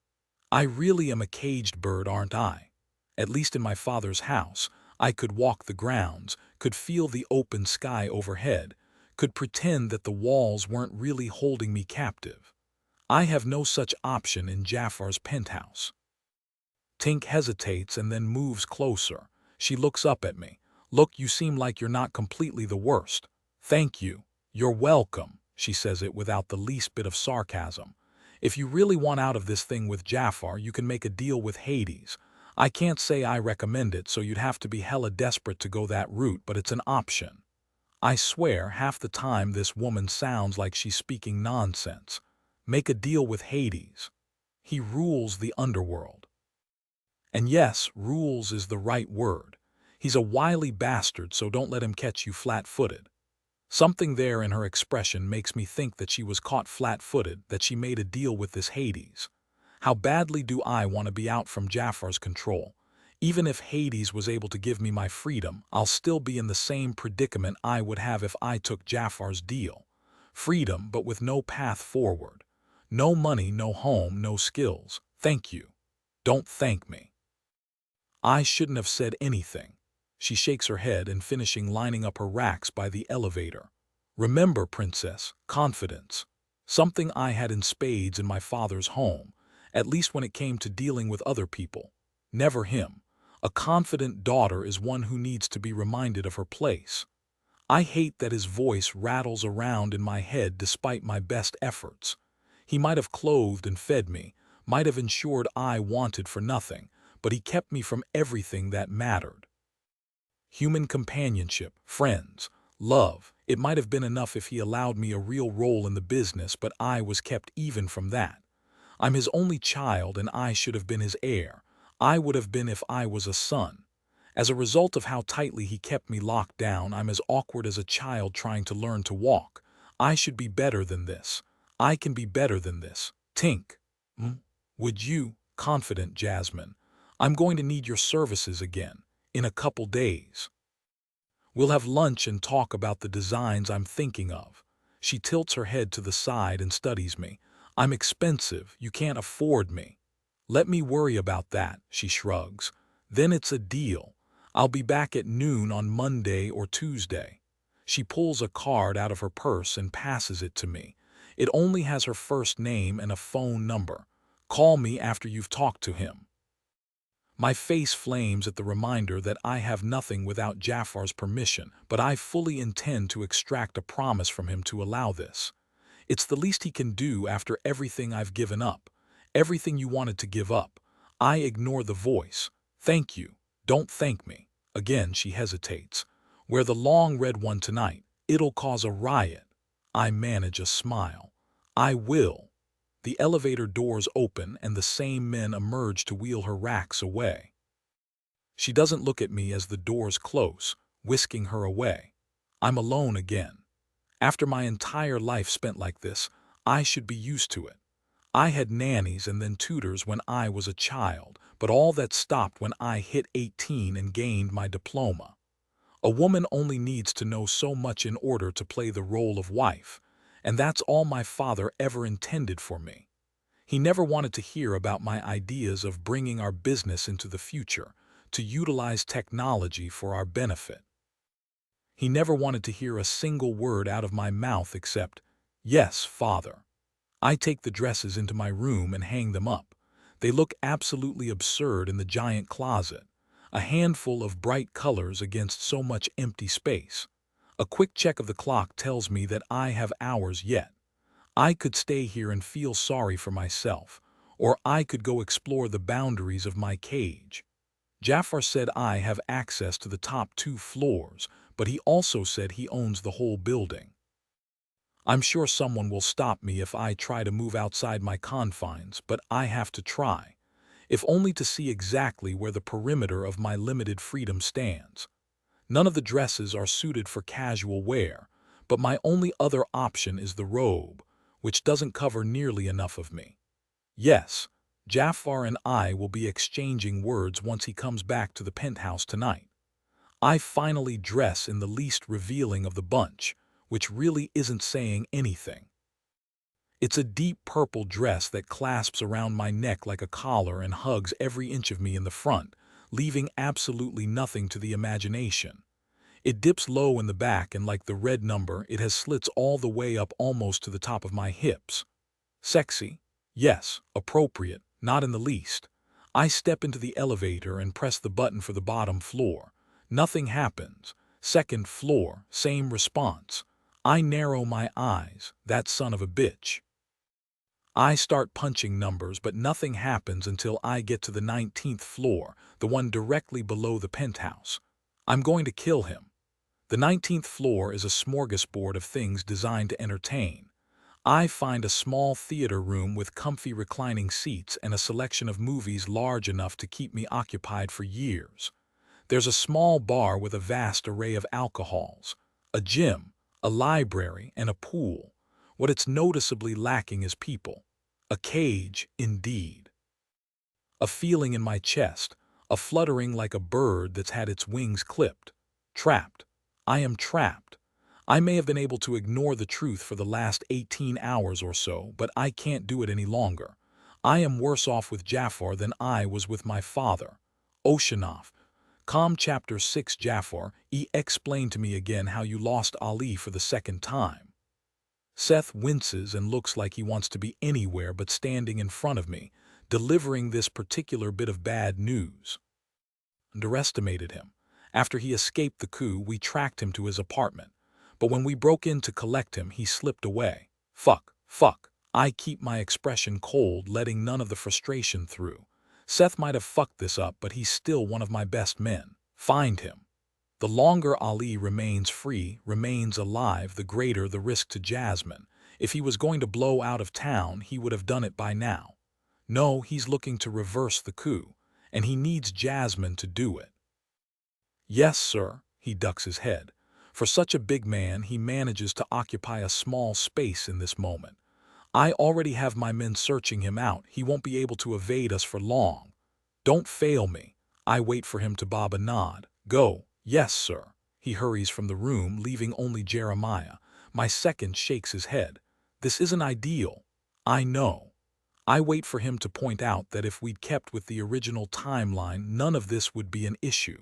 I really am a caged bird, aren't I? At least in my father's house, I could walk the grounds, could feel the open sky overhead, could pretend that the walls weren't really holding me captive. I have no such option in Jafar's penthouse. Tink hesitates and then moves closer. She looks up at me. Look, you seem like you're not completely the worst. Thank you. You're welcome. She says it without the least bit of sarcasm. If you really want out of this thing with Jafar, you can make a deal with Hades. I can't say I recommend it, so you'd have to be hella desperate to go that route, but it's an option. I swear, half the time this woman sounds like she's speaking nonsense. Make a deal with Hades. He rules the underworld. And yes, rules is the right word. He's a wily bastard, so don't let him catch you flat-footed. Something there in her expression makes me think that she was caught flat-footed, that she made a deal with this Hades. How badly do I want to be out from Jafar's control? Even if Hades was able to give me my freedom, I'll still be in the same predicament I would have if I took Jafar's deal. Freedom, but with no path forward. No money, no home, no skills. Thank you. Don't thank me. I shouldn't have said anything. She shakes her head and finishing lining up her racks by the elevator. Remember, princess, confidence. Something I had in spades in my father's home, at least when it came to dealing with other people. Never him. A confident daughter is one who needs to be reminded of her place. I hate that his voice rattles around in my head despite my best efforts. He might have clothed and fed me, might have ensured I wanted for nothing, but he kept me from everything that mattered. Human companionship, friends, love. It might have been enough if he allowed me a real role in the business, but I was kept even from that. I'm his only child and I should have been his heir. I would have been if I was a son. As a result of how tightly he kept me locked down, I'm as awkward as a child trying to learn to walk. I should be better than this. I can be better than this. Tink. Would you, confident Jasmine, I'm going to need your services again, in a couple days. We'll have lunch and talk about the designs I'm thinking of. She tilts her head to the side and studies me. I'm expensive, you can't afford me. Let me worry about that, she shrugs. Then it's a deal. I'll be back at noon on Monday or Tuesday. She pulls a card out of her purse and passes it to me. It only has her first name and a phone number. Call me after you've talked to him. My face flames at the reminder that I have nothing without Jafar's permission, but I fully intend to extract a promise from him to allow this. It's the least he can do after everything I've given up. Everything you wanted to give up. I ignore the voice. Thank you. Don't thank me. Again, she hesitates. Wear the long red one tonight. It'll cause a riot. I manage a smile. I will. The elevator doors open and the same men emerge to wheel her racks away. She doesn't look at me as the doors close, whisking her away. I'm alone again. After my entire life spent like this, I should be used to it. I had nannies and then tutors when I was a child, but all that stopped when I hit 18 and gained my diploma. A woman only needs to know so much in order to play the role of wife, and that's all my father ever intended for me. He never wanted to hear about my ideas of bringing our business into the future, to utilize technology for our benefit. He never wanted to hear a single word out of my mouth except, "Yes, father." I take the dresses into my room and hang them up. They look absolutely absurd in the giant closet. A handful of bright colors against so much empty space. A quick check of the clock tells me that I have hours yet. I could stay here and feel sorry for myself, or I could go explore the boundaries of my cage. Jafar said I have access to the top 2 floors, but he also said he owns the whole building. I'm sure someone will stop me if I try to move outside my confines, but I have to try, if only to see exactly where the perimeter of my limited freedom stands. None of the dresses are suited for casual wear, but my only other option is the robe, which doesn't cover nearly enough of me. Yes, Jafar and I will be exchanging words once he comes back to the penthouse tonight. I finally dress in the least revealing of the bunch, which really isn't saying anything. It's a deep purple dress that clasps around my neck like a collar and hugs every inch of me in the front, leaving absolutely nothing to the imagination. It dips low in the back and like the red number, it has slits all the way up almost to the top of my hips. Sexy? Yes. Appropriate? Not in the least. I step into the elevator and press the button for the bottom floor. Nothing happens. Second floor, same response. I narrow my eyes. That son of a bitch. I start punching numbers, but nothing happens until I get to the 19th floor, the one directly below the penthouse. I'm going to kill him. The 19th floor is a smorgasbord of things designed to entertain. I find a small theater room with comfy reclining seats and a selection of movies large enough to keep me occupied for years. There's a small bar with a vast array of alcohols, a gym, a library, and a pool. What it's noticeably lacking is people. A cage, indeed. A feeling in my chest, a fluttering like a bird that's had its wings clipped. Trapped. I am trapped. I may have been able to ignore the truth for the last 18 hours or so, but I can't do it any longer. I am worse off with Jafar than I was with my father. Oceanoff. Chapter 6. Jafar, explain to me again how you lost Ali for the second time. Seth winces and looks like he wants to be anywhere but standing in front of me, delivering this particular bit of bad news. Underestimated him. After he escaped the coup, we tracked him to his apartment. But when we broke in to collect him, he slipped away. Fuck. I keep my expression cold, letting none of the frustration through. Seth might have fucked this up, but he's still one of my best men. Find him. The longer Ali remains free, remains alive, the greater the risk to Jasmine. If he was going to blow out of town, he would have done it by now. No, he's looking to reverse the coup, and he needs Jasmine to do it. Yes, sir, he ducks his head. For such a big man, he manages to occupy a small space in this moment. I already have my men searching him out. He won't be able to evade us for long. Don't fail me. I wait for him to bob a nod. Go. Yes, sir. He hurries from the room, leaving only Jeremiah. My second shakes his head. This isn't ideal. I know. I wait for him to point out that if we'd kept with the original timeline, none of this would be an issue.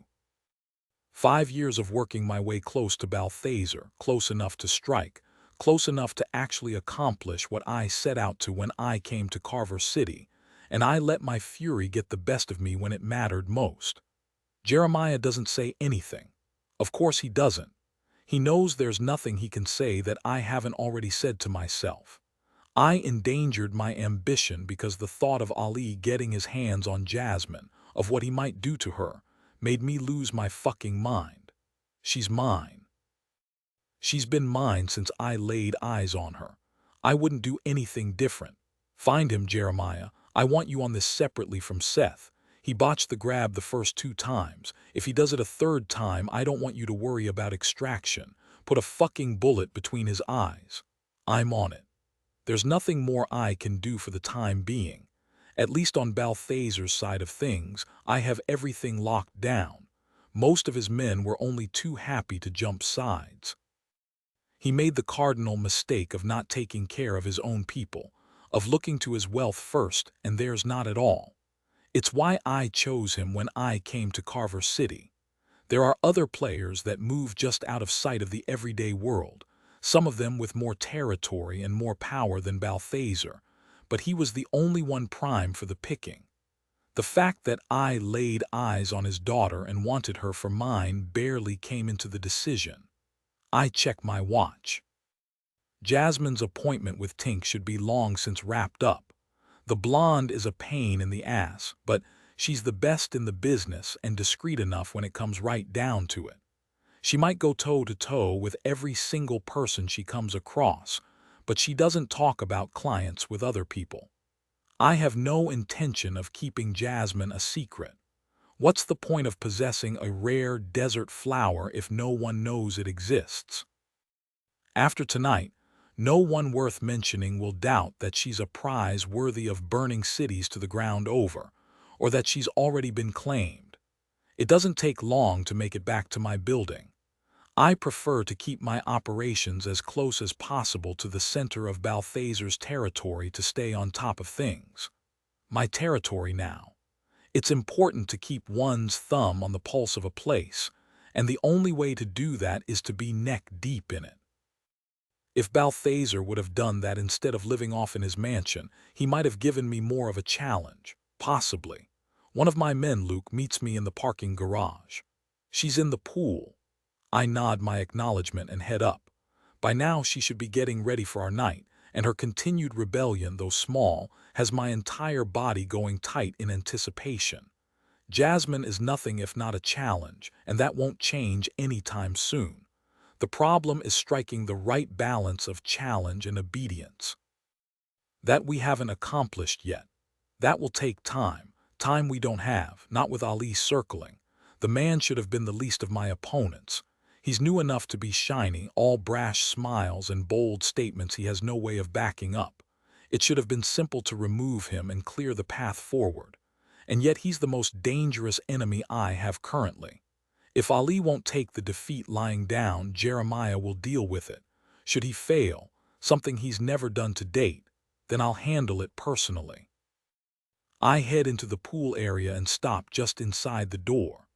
5 years of working my way close to Balthaser, close enough to strike, close enough to actually accomplish what I set out to when I came to Carver City, and I let my fury get the best of me when it mattered most. Jeremiah doesn't say anything. Of course he doesn't. He knows there's nothing he can say that I haven't already said to myself. I endangered my ambition because the thought of Ali getting his hands on Jasmine, of what he might do to her, made me lose my fucking mind. She's mine. She's been mine since I laid eyes on her. I wouldn't do anything different. Find him, Jeremiah. I want you on this separately from Seth. He botched the grab the first 2 times. If he does it a 3rd time, I don't want you to worry about extraction. Put a fucking bullet between his eyes. I'm on it. There's nothing more I can do for the time being. At least on Balthazar's side of things, I have everything locked down. Most of his men were only too happy to jump sides. He made the cardinal mistake of not taking care of his own people, of looking to his wealth first and theirs not at all. It's why I chose him when I came to Carver City. There are other players that move just out of sight of the everyday world, some of them with more territory and more power than Balthazar, but he was the only one prime for the picking. The fact that I laid eyes on his daughter and wanted her for mine barely came into the decision. I check my watch. Jasmine's appointment with Tink should be long since wrapped up. The blonde is a pain in the ass, but she's the best in the business and discreet enough when it comes right down to it. She might go toe-to-toe with every single person she comes across, but she doesn't talk about clients with other people. I have no intention of keeping Jasmine a secret. What's the point of possessing a rare desert flower if no one knows it exists? After tonight, no one worth mentioning will doubt that she's a prize worthy of burning cities to the ground over, or that she's already been claimed. It doesn't take long to make it back to my building. I prefer to keep my operations as close as possible to the center of Balthazar's territory to stay on top of things. My territory now. It's important to keep one's thumb on the pulse of a place, and the only way to do that is to be neck deep in it. If Balthazar would have done that instead of living off in his mansion, he might have given me more of a challenge, possibly. One of my men, Luke, meets me in the parking garage. She's in the pool. I nod my acknowledgement and head up. By now she should be getting ready for our night, and her continued rebellion, though small, has my entire body going tight in anticipation. Jasmine is nothing if not a challenge, and that won't change anytime soon. The problem is striking the right balance of challenge and obedience. That we haven't accomplished yet. That will take time, time we don't have, not with Ali circling. The man should have been the least of my opponents. He's new enough to be shiny, all brash smiles and bold statements he has no way of backing up. It should have been simple to remove him and clear the path forward. And yet he's the most dangerous enemy I have currently. If Ali won't take the defeat lying down, Jeremiah will deal with it. Should he fail, something he's never done to date, then I'll handle it personally. I head into the pool area and stop just inside the door.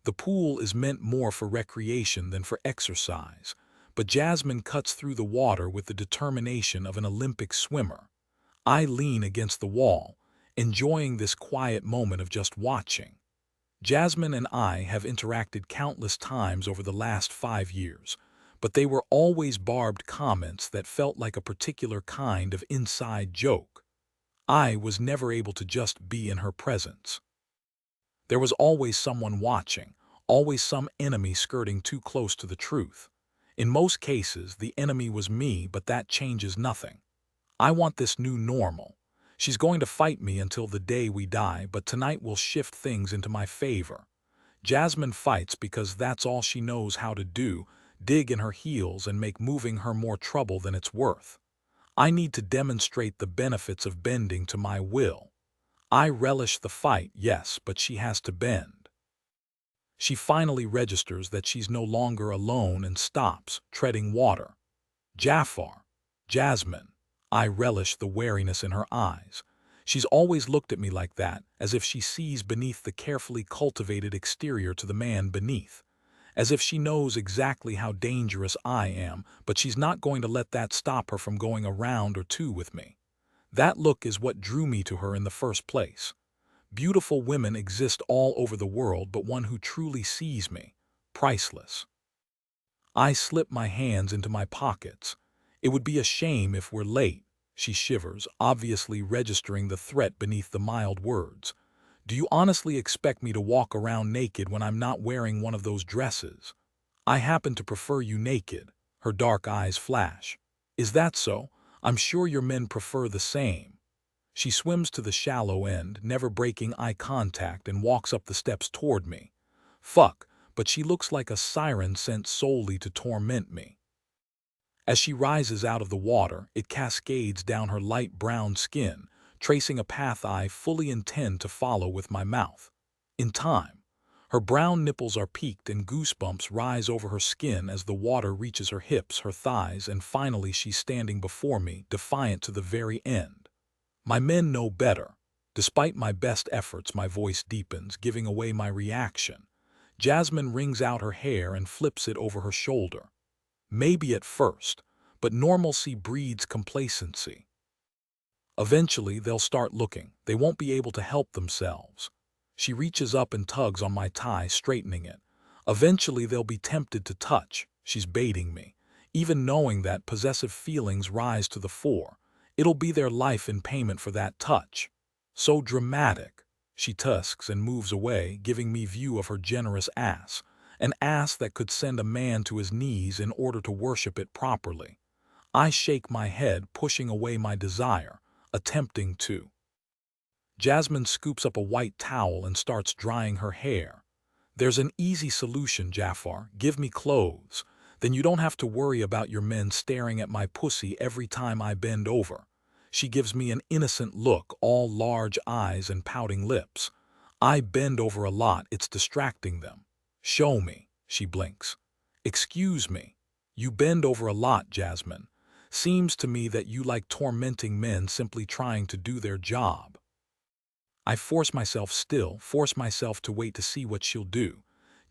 The pool is meant more for recreation than for exercise, but Jasmine cuts through the water with the determination of an Olympic swimmer. I lean against the wall, enjoying this quiet moment of just watching. Jasmine and I have interacted countless times over the last 5 years, but they were always barbed comments that felt like a particular kind of inside joke. I was never able to just be in her presence. There was always someone watching, always some enemy skirting too close to the truth. In most cases, the enemy was me, but that changes nothing. I want this new normal. She's going to fight me until the day we die, but tonight will shift things into my favor. Jasmine fights because that's all she knows how to do, dig in her heels and make moving her more trouble than it's worth. I need to demonstrate the benefits of bending to my will. I relish the fight, yes, but she has to bend. She finally registers that she's no longer alone and stops, treading water. Jafar. Jasmine. I relish the wariness in her eyes. She's always looked at me like that, as if she sees beneath the carefully cultivated exterior to the man beneath. As if she knows exactly how dangerous I am, but she's not going to let that stop her from going a round or two with me. That look is what drew me to her in the first place. Beautiful women exist all over the world, but one who truly sees me, priceless. I slip my hands into my pockets. It would be a shame if we're late, she shivers, obviously registering the threat beneath the mild words. Do you honestly expect me to walk around naked when I'm not wearing one of those dresses? I happen to prefer you naked, her dark eyes flash. Is that so? I'm sure your men prefer the same. She swims to the shallow end, never breaking eye contact, and walks up the steps toward me. Fuck, but she looks like a siren sent solely to torment me. As she rises out of the water, it cascades down her light brown skin, tracing a path I fully intend to follow with my mouth. In time, her brown nipples are peaked and goosebumps rise over her skin as the water reaches her hips, her thighs, and finally she's standing before me, defiant to the very end. My men know better. Despite my best efforts, my voice deepens, giving away my reaction. Jasmine wrings out her hair and flips it over her shoulder. Maybe at first, but normalcy breeds complacency. Eventually, they'll start looking. They won't be able to help themselves. She reaches up and tugs on my tie, straightening it. Eventually, they'll be tempted to touch. She's baiting me. Even knowing that possessive feelings rise to the fore, it'll be their life in payment for that touch. So dramatic. She tusks and moves away, giving me view of her generous ass. An ass that could send a man to his knees in order to worship it properly. I shake my head, pushing away my desire, attempting to. Jasmine scoops up a white towel and starts drying her hair. There's an easy solution, Jafar. Give me clothes. Then you don't have to worry about your men staring at my pussy every time I bend over. She gives me an innocent look, all large eyes and pouting lips. I bend over a lot, it's distracting them. Show me, she blinks. Excuse me. You bend over a lot, Jasmine. Seems to me that you like tormenting men simply trying to do their job. I force myself still, force myself to wait to see what she'll do.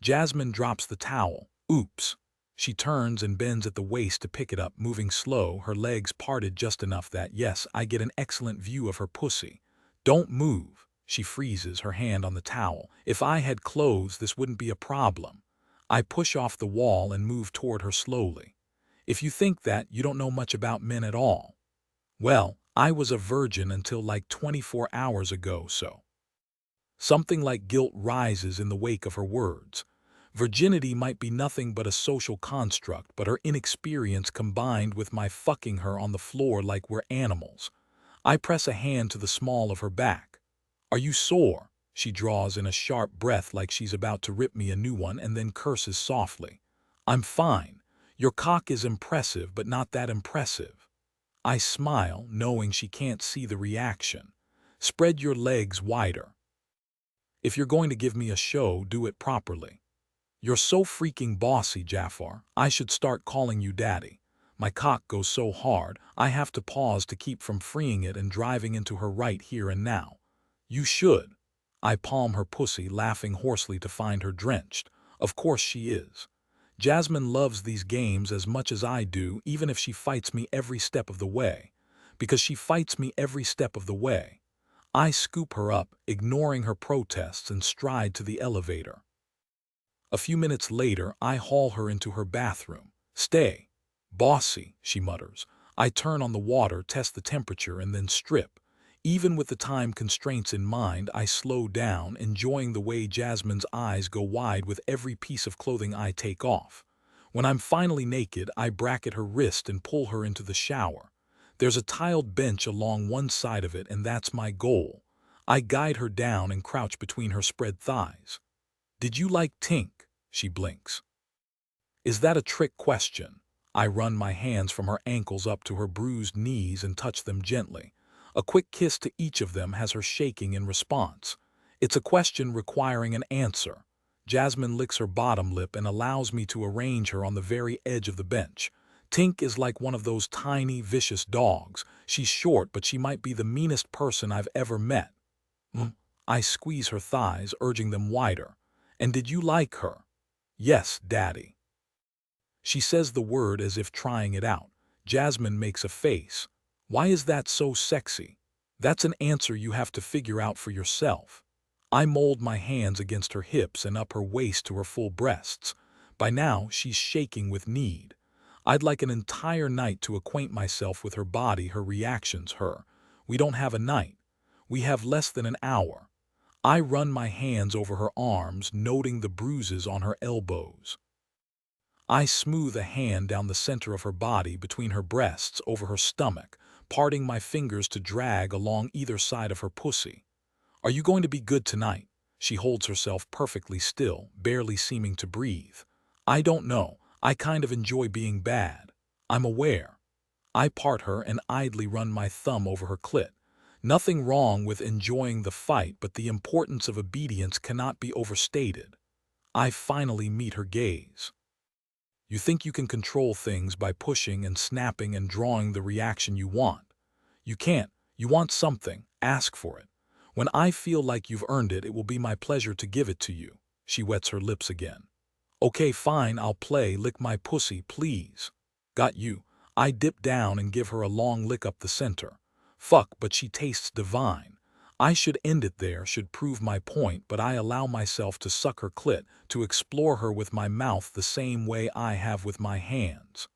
Jasmine drops the towel. Oops. She turns and bends at the waist to pick it up, moving slow, her legs parted just enough that, yes, I get an excellent view of her pussy. Don't move. She freezes, her hand on the towel. If I had clothes, this wouldn't be a problem. I push off the wall and move toward her slowly. If you think that, you don't know much about men at all. Well, I was a virgin until like 24 hours ago, so. Something like guilt rises in the wake of her words. Virginity might be nothing but a social construct, but her inexperience combined with my fucking her on the floor like we're animals. I press a hand to the small of her back. Are you sore? She draws in a sharp breath like she's about to rip me a new one and then curses softly. I'm fine. Your cock is impressive, but not that impressive. I smile, knowing she can't see the reaction. Spread your legs wider. If you're going to give me a show, do it properly. You're so freaking bossy, Jafar. I should start calling you daddy. My cock goes so hard, I have to pause to keep from freeing it and driving into her right here and now. You should. I palm her pussy, laughing hoarsely to find her drenched. Of course she is. Jasmine loves these games as much as I do, even if she fights me every step of the way. Because she fights me every step of the way. I scoop her up, ignoring her protests, and stride to the elevator. A few minutes later, I haul her into her bathroom. Stay. Bossy, she mutters. I turn on the water, test the temperature, and then strip. Even with the time constraints in mind, I slow down, enjoying the way Jasmine's eyes go wide with every piece of clothing I take off. When I'm finally naked, I bracket her wrist and pull her into the shower. There's a tiled bench along one side of it, and that's my goal. I guide her down and crouch between her spread thighs. Did you like Tink? She blinks. Is that a trick question? I run my hands from her ankles up to her bruised knees and touch them gently. A quick kiss to each of them has her shaking in response. It's a question requiring an answer. Jasmine licks her bottom lip and allows me to arrange her on the very edge of the bench. Tink is like one of those tiny, vicious dogs. She's short, but she might be the meanest person I've ever met. I squeeze her thighs, urging them wider. And did you like her? Yes, Daddy. She says the word as if trying it out. Jasmine makes a face. Why is that so sexy? That's an answer you have to figure out for yourself. I mold my hands against her hips and up her waist to her full breasts. By now, she's shaking with need. I'd like an entire night to acquaint myself with her body, her reactions, her. We don't have a night. We have less than an hour. I run my hands over her arms, noting the bruises on her elbows. I smooth a hand down the center of her body between her breasts over her stomach, parting my fingers to drag along either side of her pussy. Are you going to be good tonight? She holds herself perfectly still, barely seeming to breathe. I don't know. I kind of enjoy being bad. I'm aware. I part her and idly run my thumb over her clit. Nothing wrong with enjoying the fight, but the importance of obedience cannot be overstated. I finally meet her gaze. You think you can control things by pushing and snapping and drawing the reaction you want. You can't. You want something, ask for it. When I feel like you've earned it, it will be my pleasure to give it to you. She wets her lips again. Okay, fine, I'll play. Lick my pussy, please. Got you. I dip down and give her a long lick up the center. Fuck, but she tastes divine. I should end it there, should prove my point, but I allow myself to suck her clit, to explore her with my mouth the same way I have with my hands.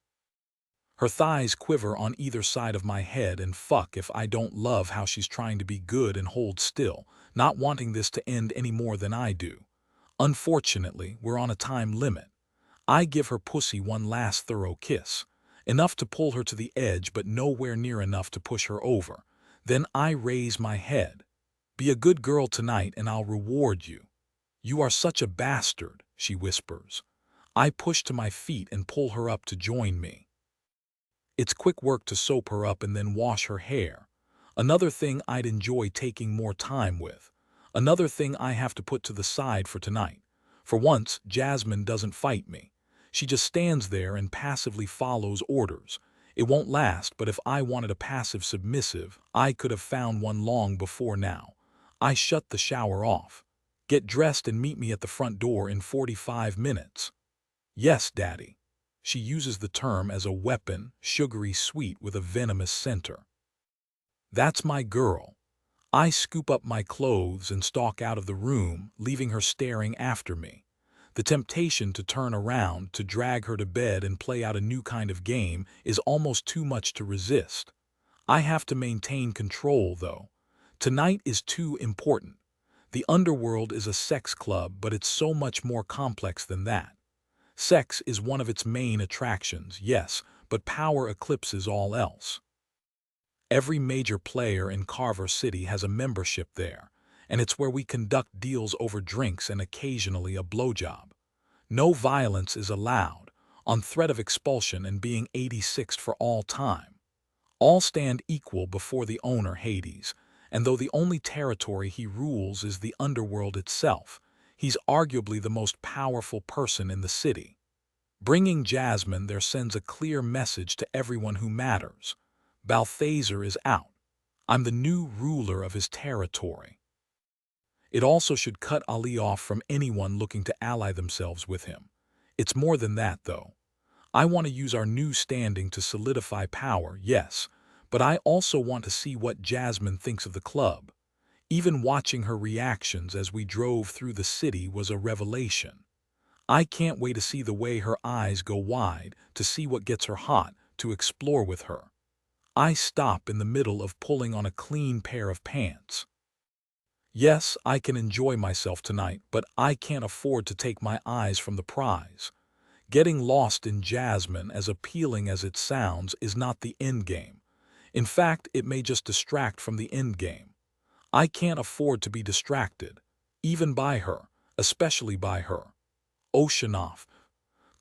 Her thighs quiver on either side of my head, and fuck if I don't love how she's trying to be good and hold still, not wanting this to end any more than I do. Unfortunately, we're on a time limit. I give her pussy one last thorough kiss, enough to pull her to the edge but nowhere near enough to push her over. Then I raise my head. Be a good girl tonight and I'll reward you. You are such a bastard, she whispers. I push to my feet and pull her up to join me. It's quick work to soap her up and then wash her hair. Another thing I'd enjoy taking more time with. Another thing I have to put to the side for tonight. For once, Jasmine doesn't fight me. She just stands there and passively follows orders. It won't last, but if I wanted a passive submissive, I could have found one long before now. I shut the shower off. Get dressed and meet me at the front door in 45 minutes. Yes, Daddy. She uses the term as a weapon, sugary sweet with a venomous center. That's my girl. I scoop up my clothes and stalk out of the room, leaving her staring after me. The temptation to turn around, to drag her to bed and play out a new kind of game is almost too much to resist. I have to maintain control, though. Tonight is too important. The underworld is a sex club, but it's so much more complex than that. Sex is one of its main attractions, yes, but power eclipses all else. Every major player in Carver City has a membership there, and it's where we conduct deals over drinks and occasionally a blowjob. No violence is allowed, on threat of expulsion and being 86th for all time. All stand equal before the owner, Hades, and though the only territory he rules is the underworld itself, he's arguably the most powerful person in the city. Bringing Jasmine there sends a clear message to everyone who matters. Balthazar is out. I'm the new ruler of his territory. It also should cut Ali off from anyone looking to ally themselves with him. It's more than that, though. I want to use our new standing to solidify power, yes, but I also want to see what Jasmine thinks of the club. Even watching her reactions as we drove through the city was a revelation. I can't wait to see the way her eyes go wide, to see what gets her hot, to explore with her. I stop in the middle of pulling on a clean pair of pants. Yes, I can enjoy myself tonight, but I can't afford to take my eyes from the prize. Getting lost in Jasmine, as appealing as it sounds, is not the end game. In fact, it may just distract from the end game. I can't afford to be distracted, even by her, especially by her. Oceanoff.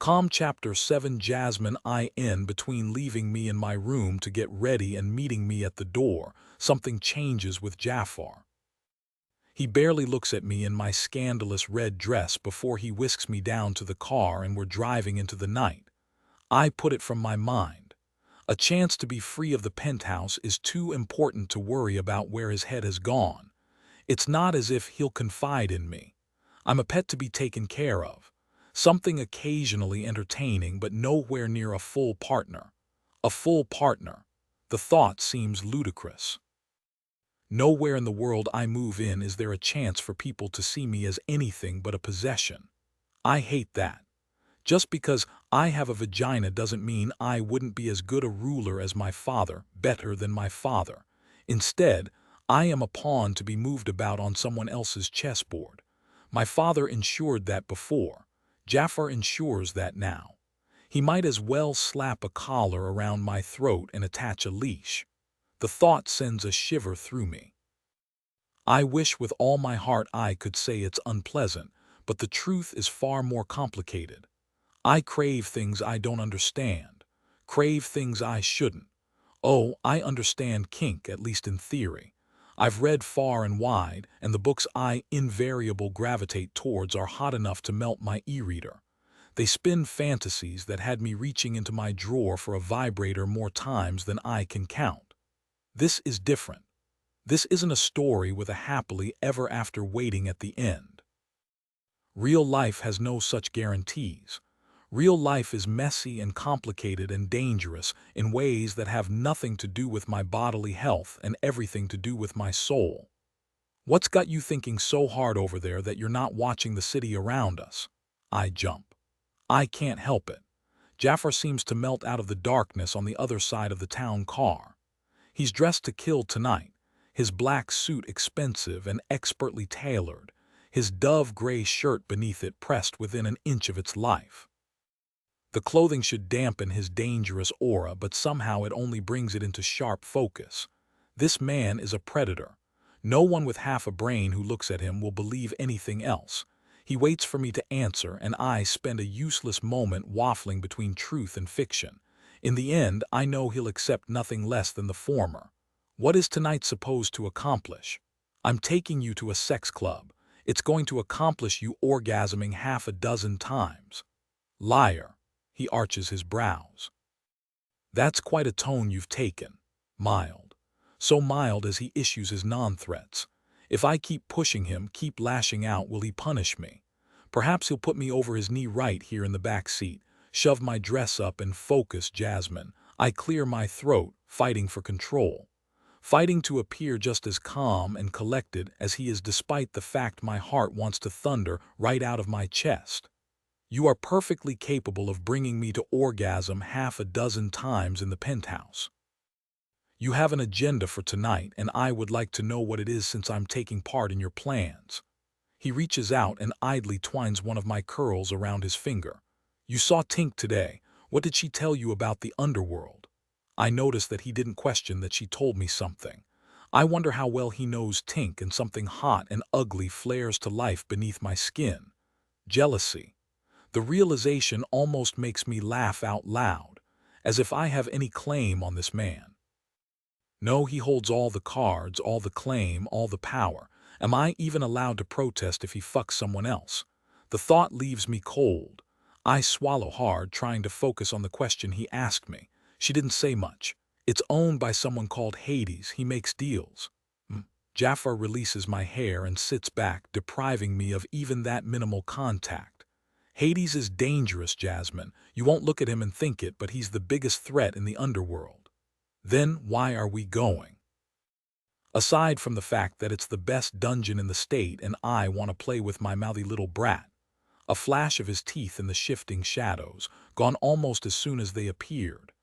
Calm Chapter 7. Jasmine in between leaving me in my room to get ready and meeting me at the door, something changes with Jafar. He barely looks at me in my scandalous red dress before he whisks me down to the car and we're driving into the night. I put it from my mind. A chance to be free of the penthouse is too important to worry about where his head has gone. It's not as if he'll confide in me. I'm a pet to be taken care of. Something occasionally entertaining, but nowhere near a full partner. A full partner. The thought seems ludicrous. Nowhere in the world I move in is there a chance for people to see me as anything but a possession. I hate that. Just because I have a vagina doesn't mean I wouldn't be as good a ruler as my father, better than my father. Instead, I am a pawn to be moved about on someone else's chessboard. My father ensured that before. Jafar ensures that now. He might as well slap a collar around my throat and attach a leash. The thought sends a shiver through me. I wish with all my heart I could say it's unpleasant, but the truth is far more complicated. I crave things I don't understand, crave things I shouldn't. Oh, I understand kink, at least in theory. I've read far and wide, and the books I invariably gravitate towards are hot enough to melt my e-reader. They spin fantasies that had me reaching into my drawer for a vibrator more times than I can count. This is different. This isn't a story with a happily ever after waiting at the end. Real life has no such guarantees. Real life is messy and complicated and dangerous in ways that have nothing to do with my bodily health and everything to do with my soul. What's got you thinking so hard over there that you're not watching the city around us? I jump. I can't help it. Jafar seems to melt out of the darkness on the other side of the town car. He's dressed to kill tonight, his black suit expensive and expertly tailored, his dove gray shirt beneath it pressed within an inch of its life. The clothing should dampen his dangerous aura, but somehow it only brings it into sharp focus. This man is a predator. No one with half a brain who looks at him will believe anything else. He waits for me to answer, and I spend a useless moment waffling between truth and fiction. In the end, I know he'll accept nothing less than the former. What is tonight supposed to accomplish? I'm taking you to a sex club. It's going to accomplish you orgasming half a dozen times. Liar. He arches his brows. That's quite a tone you've taken. Mild. So mild as he issues his non-threats. If I keep pushing him, keep lashing out, will he punish me? Perhaps he'll put me over his knee right here in the back seat, shove my dress up and focus, Jasmine. I clear my throat, fighting for control. Fighting to appear just as calm and collected as he is, despite the fact my heart wants to thunder right out of my chest. You are perfectly capable of bringing me to orgasm half a dozen times in the penthouse. You have an agenda for tonight, and I would like to know what it is since I'm taking part in your plans. He reaches out and idly twines one of my curls around his finger. You saw Tink today. What did she tell you about the underworld? I noticed that he didn't question that she told me something. I wonder how well he knows Tink, and something hot and ugly flares to life beneath my skin. Jealousy. The realization almost makes me laugh out loud, as if I have any claim on this man. No, he holds all the cards, all the claim, all the power. Am I even allowed to protest if he fucks someone else? The thought leaves me cold. I swallow hard, trying to focus on the question he asked me. She didn't say much. It's owned by someone called Hades. He makes deals. Jafar releases my hair and sits back, depriving me of even that minimal contact. Hades is dangerous, Jasmine. You won't look at him and think it, but he's the biggest threat in the underworld. Then why are we going? Aside from the fact that it's the best dungeon in the state and I want to play with my mouthy little brat. A flash of his teeth in the shifting shadows, gone almost as soon as they appeared.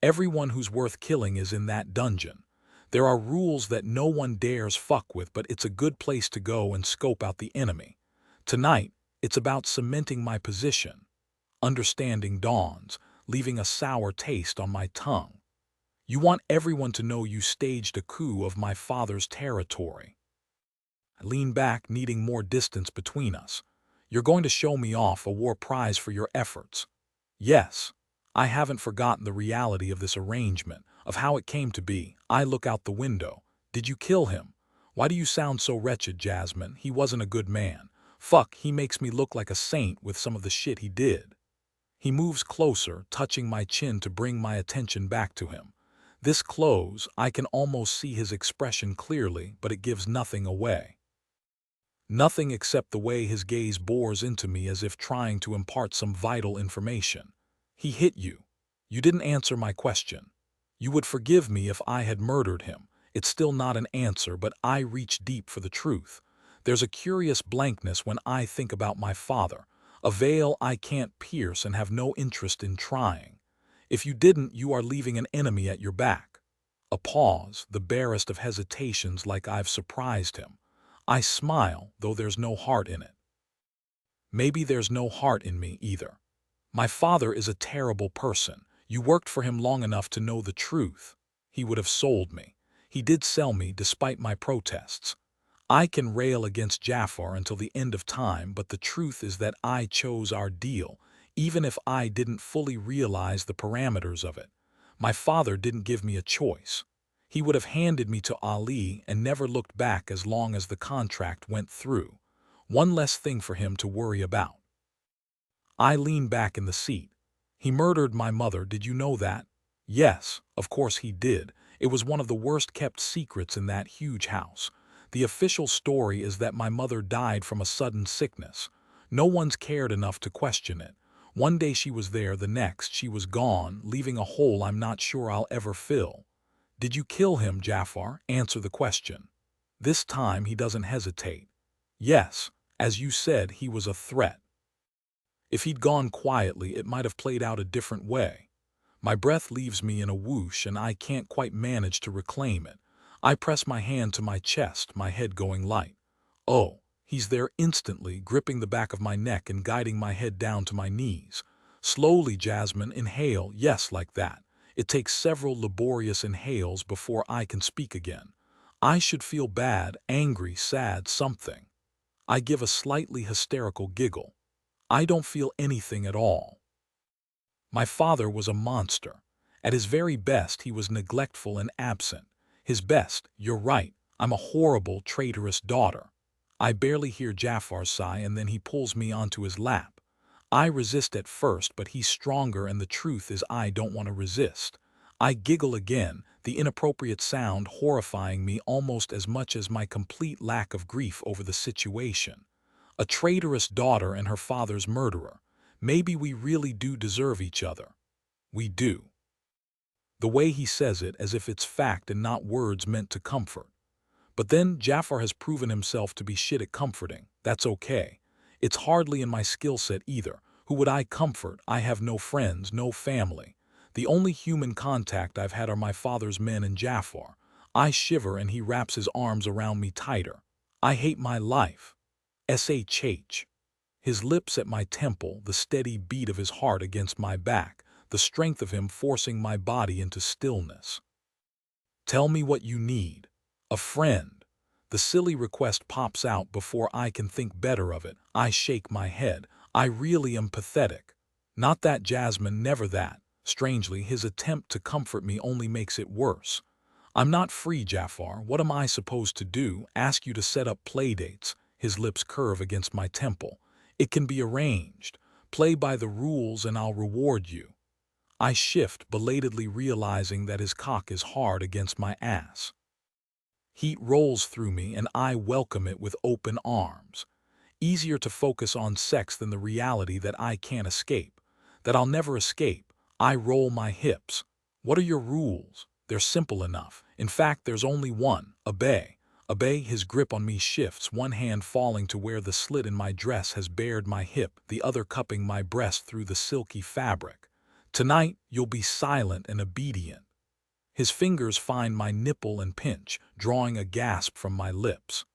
Everyone who's worth killing is in that dungeon. There are rules that no one dares fuck with, but it's a good place to go and scope out the enemy. Tonight, it's about cementing my position. Understanding dawns, leaving a sour taste on my tongue. You want everyone to know you staged a coup of my father's territory. I lean back, needing more distance between us. You're going to show me off, a war prize for your efforts. Yes, I haven't forgotten the reality of this arrangement, of how it came to be. I look out the window. Did you kill him? Why do you sound so wretched, Jasmine? He wasn't a good man. Fuck, he makes me look like a saint with some of the shit he did. He moves closer, touching my chin to bring my attention back to him. This close, I can almost see his expression clearly, but it gives nothing away. Nothing except the way his gaze bores into me as if trying to impart some vital information. He hit you. You didn't answer my question. You would forgive me if I had murdered him. It's still not an answer, but I reach deep for the truth. There's a curious blankness when I think about my father, a veil I can't pierce and have no interest in trying. If you didn't, you are leaving an enemy at your back. A pause, the barest of hesitations, like I've surprised him. I smile, though there's no heart in it. Maybe there's no heart in me either. My father is a terrible person. You worked for him long enough to know the truth. He would have sold me. He did sell me despite my protests. I can rail against Jafar until the end of time, but the truth is that I chose our deal, even if I didn't fully realize the parameters of it. My father didn't give me a choice. He would have handed me to Ali and never looked back as long as the contract went through. One less thing for him to worry about. I lean back in the seat. He murdered my mother, did you know that? Yes, of course he did. It was one of the worst kept secrets in that huge house. The official story is that my mother died from a sudden sickness. No one's cared enough to question it. One day she was there, the next she was gone, leaving a hole I'm not sure I'll ever fill. Did you kill him, Jafar? Answer the question. This time he doesn't hesitate. Yes, as you said, he was a threat. If he'd gone quietly, it might have played out a different way. My breath leaves me in a whoosh and I can't quite manage to reclaim it. I press my hand to my chest, my head going light. Oh, he's there instantly, gripping the back of my neck and guiding my head down to my knees. Slowly, Jasmine, inhale, yes, like that. It takes several laborious inhales before I can speak again. I should feel bad, angry, sad, something. I give a slightly hysterical giggle. I don't feel anything at all. My father was a monster. At his very best, he was neglectful and absent. His best, you're right, I'm a horrible, traitorous daughter. I barely hear Jafar sigh and then he pulls me onto his lap. I resist at first, but he's stronger and the truth is I don't want to resist. I giggle again, the inappropriate sound horrifying me almost as much as my complete lack of grief over the situation. A traitorous daughter and her father's murderer. Maybe we really do deserve each other. We do. The way he says it as if it's fact and not words meant to comfort. But then Jafar has proven himself to be shit at comforting. That's okay. It's hardly in my skill set either. Who would I comfort? I have no friends, no family. The only human contact I've had are my father's men and Jafar. I shiver and he wraps his arms around me tighter. I hate my life. SHH. His lips at my temple, the steady beat of his heart against my back, the strength of him forcing my body into stillness. Tell me what you need. A friend. The silly request pops out before I can think better of it. I shake my head. I really am pathetic. Not that, Jasmine, never that. Strangely, his attempt to comfort me only makes it worse. I'm not free, Jafar. What am I supposed to do? Ask you to set up playdates. His lips curve against my temple. It can be arranged. Play by the rules and I'll reward you. I shift, belatedly realizing that his cock is hard against my ass. Heat rolls through me and I welcome it with open arms. Easier to focus on sex than the reality that I can't escape, that I'll never escape. I roll my hips. What are your rules? They're simple enough. In fact, there's only one: obey. Obey. His grip on me shifts, one hand falling to where the slit in my dress has bared my hip, the other cupping my breast through the silky fabric. Tonight, you'll be silent and obedient. His fingers find my nipple and pinch, drawing a gasp from my lips.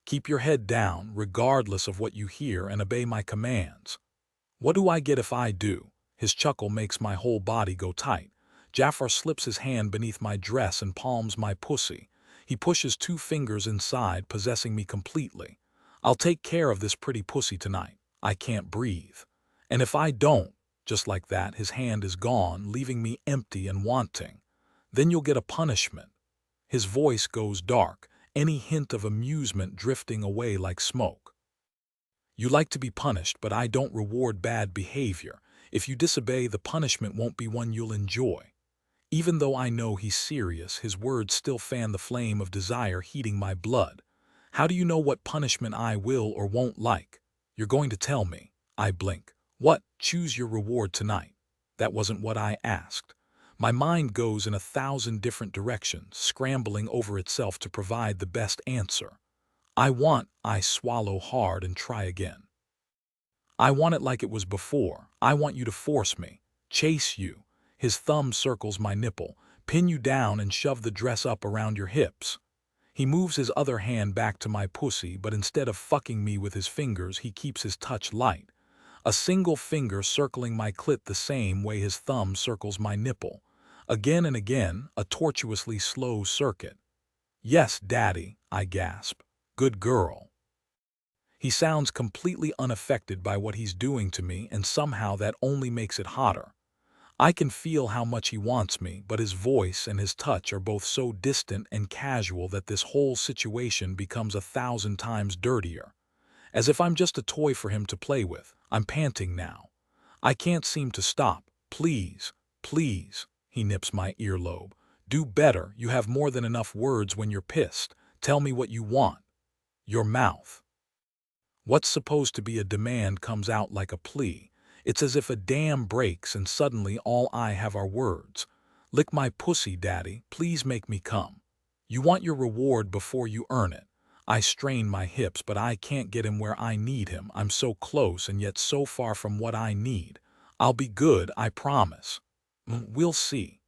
Keep your head down, regardless of what you hear, and obey my commands. What do I get if I do? His chuckle makes my whole body go tight. Jafar slips his hand beneath my dress and palms my pussy. He pushes 2 fingers inside, possessing me completely. I'll take care of this pretty pussy tonight. I can't breathe. And if I don't, just like that, his hand is gone, leaving me empty and wanting. Then you'll get a punishment. His voice goes dark, any hint of amusement drifting away like smoke. You like to be punished, but I don't reward bad behavior. If you disobey, the punishment won't be one you'll enjoy. Even though I know he's serious, his words still fan the flame of desire heating my blood. How do you know what punishment I will or won't like? You're going to tell me. I blink. What? Choose your reward tonight. That wasn't what I asked. My mind goes in 1,000 different directions, scrambling over itself to provide the best answer. I swallow hard and try again. I want it like it was before. I want you to force me, chase you. His thumb circles my nipple, pin you down and shove the dress up around your hips. He moves his other hand back to my pussy, but instead of fucking me with his fingers, he keeps his touch light. A single finger circling my clit the same way his thumb circles my nipple. Again and again, a tortuously slow circuit. Yes, Daddy, I gasp. Good girl. He sounds completely unaffected by what he's doing to me, and somehow that only makes it hotter. I can feel how much he wants me, but his voice and his touch are both so distant and casual that this whole situation becomes 1,000 times dirtier. As if I'm just a toy for him to play with. I'm panting now. I can't seem to stop. Please, please. He nips my earlobe. Do better. You have more than enough words when you're pissed. Tell me what you want. Your mouth. What's supposed to be a demand comes out like a plea. It's as if a dam breaks and suddenly all I have are words. Lick my pussy, daddy, please make me come. You want your reward before you earn it. I strain my hips, but I can't get him where I need him. I'm so close and yet so far from what I need. I'll be good, I promise. We'll see.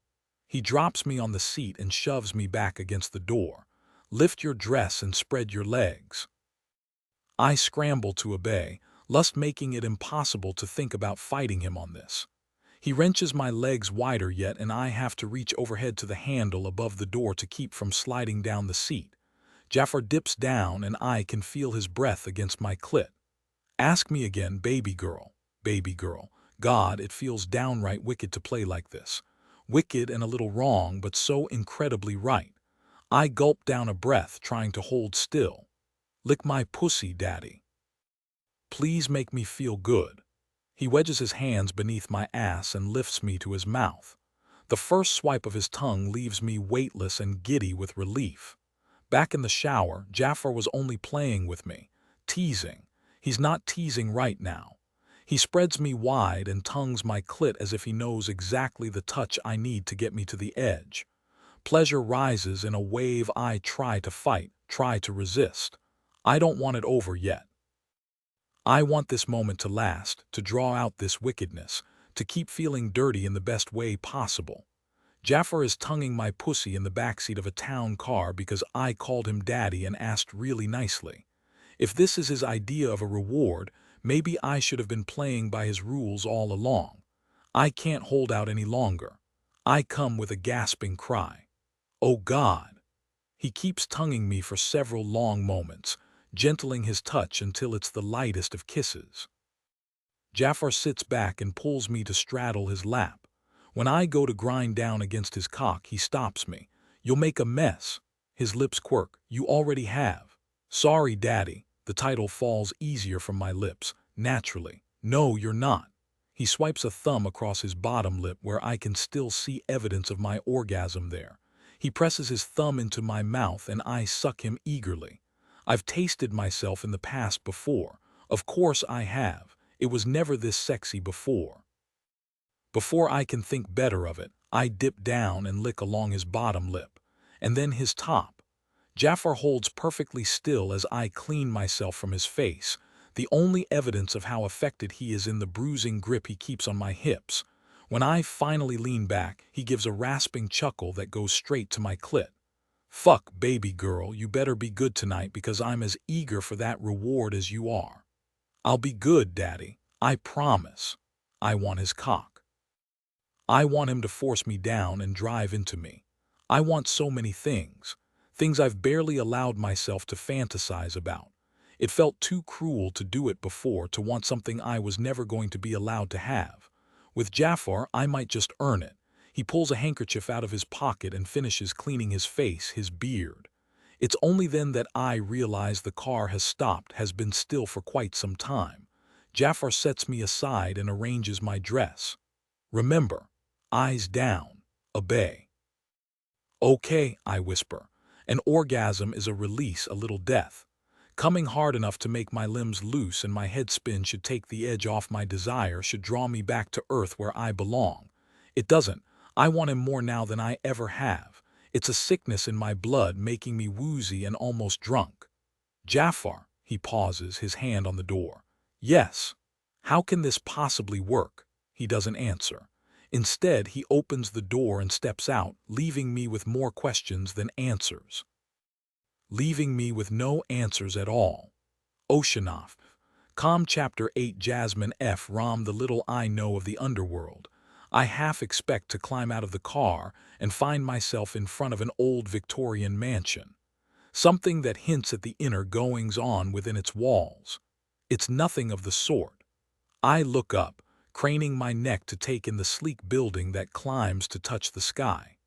He drops me on the seat and shoves me back against the door. Lift your dress and spread your legs. I scramble to obey, lust making it impossible to think about fighting him on this. He wrenches my legs wider yet, and I have to reach overhead to the handle above the door to keep from sliding down the seat. Jafar dips down and I can feel his breath against my clit. Ask me again, baby girl. Baby girl. God, it feels downright wicked to play like this. Wicked and a little wrong, but so incredibly right. I gulp down a breath, trying to hold still. Lick my pussy, daddy. Please make me feel good. He wedges his hands beneath my ass and lifts me to his mouth. The first swipe of his tongue leaves me weightless and giddy with relief. Back in the shower, Jafar was only playing with me, teasing. He's not teasing right now. He spreads me wide and tongues my clit as if he knows exactly the touch I need to get me to the edge. Pleasure rises in a wave. I try to fight, try to resist. I don't want it over yet. I want this moment to last, to draw out this wickedness, to keep feeling dirty in the best way possible. Jafar is tonguing my pussy in the backseat of a town car because I called him daddy and asked really nicely. If this is his idea of a reward, maybe I should have been playing by his rules all along. I can't hold out any longer. I come with a gasping cry. Oh God! He keeps tonguing me for several long moments, gentling his touch until it's the lightest of kisses. Jafar sits back and pulls me to straddle his lap. When I go to grind down against his cock, he stops me. You'll make a mess. His lips quirk. You already have. Sorry, daddy. The title falls easier from my lips, naturally. No, you're not. He swipes a thumb across his bottom lip where I can still see evidence of my orgasm there. He presses his thumb into my mouth and I suck him eagerly. I've tasted myself in the past before. Of course I have. It was never this sexy before. Before I can think better of it, I dip down and lick along his bottom lip, and then his top. Jafar holds perfectly still as I clean myself from his face. The only evidence of how affected he is in the bruising grip he keeps on my hips. When I finally lean back, he gives a rasping chuckle that goes straight to my clit. Fuck, baby girl, you better be good tonight because I'm as eager for that reward as you are. I'll be good, daddy. I promise. I want his cock. I want him to force me down and drive into me. I want so many things. Things I've barely allowed myself to fantasize about. It felt too cruel to do it before, to want something I was never going to be allowed to have. With Jafar, I might just earn it. He pulls a handkerchief out of his pocket and finishes cleaning his face, his beard. It's only then that I realize the car has stopped, has been still for quite some time. Jafar sets me aside and arranges my dress. Remember, eyes down, obey. Okay, I whisper. An orgasm is a release, a little death. Coming hard enough to make my limbs loose and my head spin should take the edge off my desire, should draw me back to earth where I belong. It doesn't. I want him more now than I ever have. It's a sickness in my blood making me woozy and almost drunk. Jafar, he pauses, his hand on the door. Yes. How can this possibly work? He doesn't answer. Instead, he opens the door and steps out, leaving me with more questions than answers. Leaving me with no answers at all. Oceanoff. Com Chapter 8 Jasmine F. Rom. The little I know of the underworld. I half expect to climb out of the car and find myself in front of an old Victorian mansion. Something that hints at the inner goings-on within its walls. It's nothing of the sort. I look up, craning my neck to take in the sleek building that climbs to touch the sky.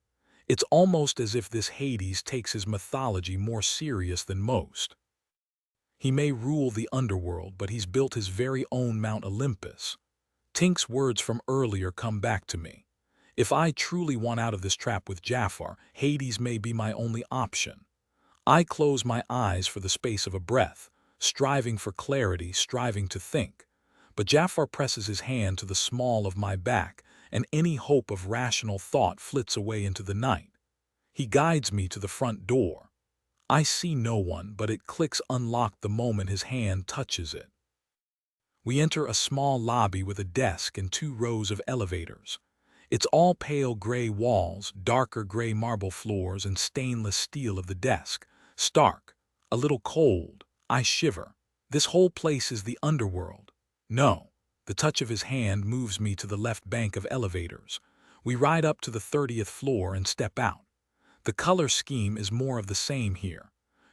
It's almost as if this Hades takes his mythology more serious than most. He may rule the underworld, but he's built his very own Mount Olympus. Tink's words from earlier come back to me. If I truly want out of this trap with Jafar, Hades may be my only option. I close my eyes for the space of a breath, striving for clarity, striving to think. But Jafar presses his hand to the small of my back, and any hope of rational thought flits away into the night. He guides me to the front door. I see no one, but it clicks unlocked the moment his hand touches it. We enter a small lobby with a desk and 2 rows of elevators. It's all pale gray walls, darker gray marble floors, and stainless steel of the desk. Stark, a little cold. I shiver. This whole place is the underworld. No. The touch of his hand moves me to the left bank of elevators. We ride up to the 30th floor and step out. The color scheme is more of the same here.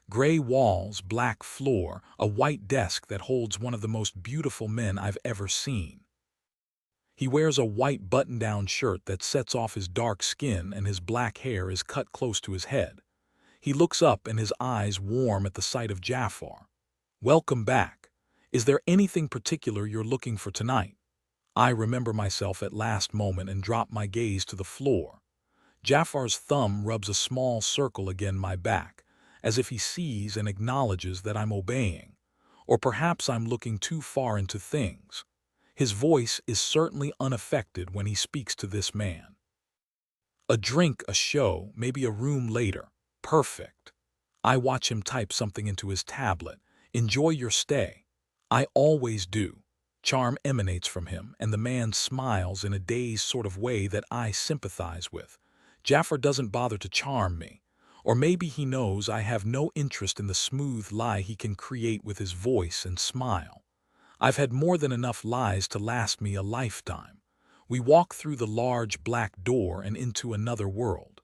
Gray walls, black floor, a white desk that holds one of the most beautiful men I've ever seen. He wears a white button-down shirt that sets off his dark skin, and his black hair is cut close to his head. He looks up and his eyes warm at the sight of Jafar. "Welcome back. Is there anything particular you're looking for tonight?" I remember myself at last moment and drop my gaze to the floor. Jafar's thumb rubs a small circle against my back, as if he sees and acknowledges that I'm obeying. Or perhaps I'm looking too far into things. His voice is certainly unaffected when he speaks to this man. A drink, a show, maybe a room later. Perfect. I watch him type something into his tablet. "Enjoy your stay." I always do. Charm emanates from him, and the man smiles in a dazed sort of way that I sympathize with. Jafar doesn't bother to charm me. Or maybe he knows I have no interest in the smooth lie he can create with his voice and smile. I've had more than enough lies to last me a lifetime. We walk through the large black door and into another world.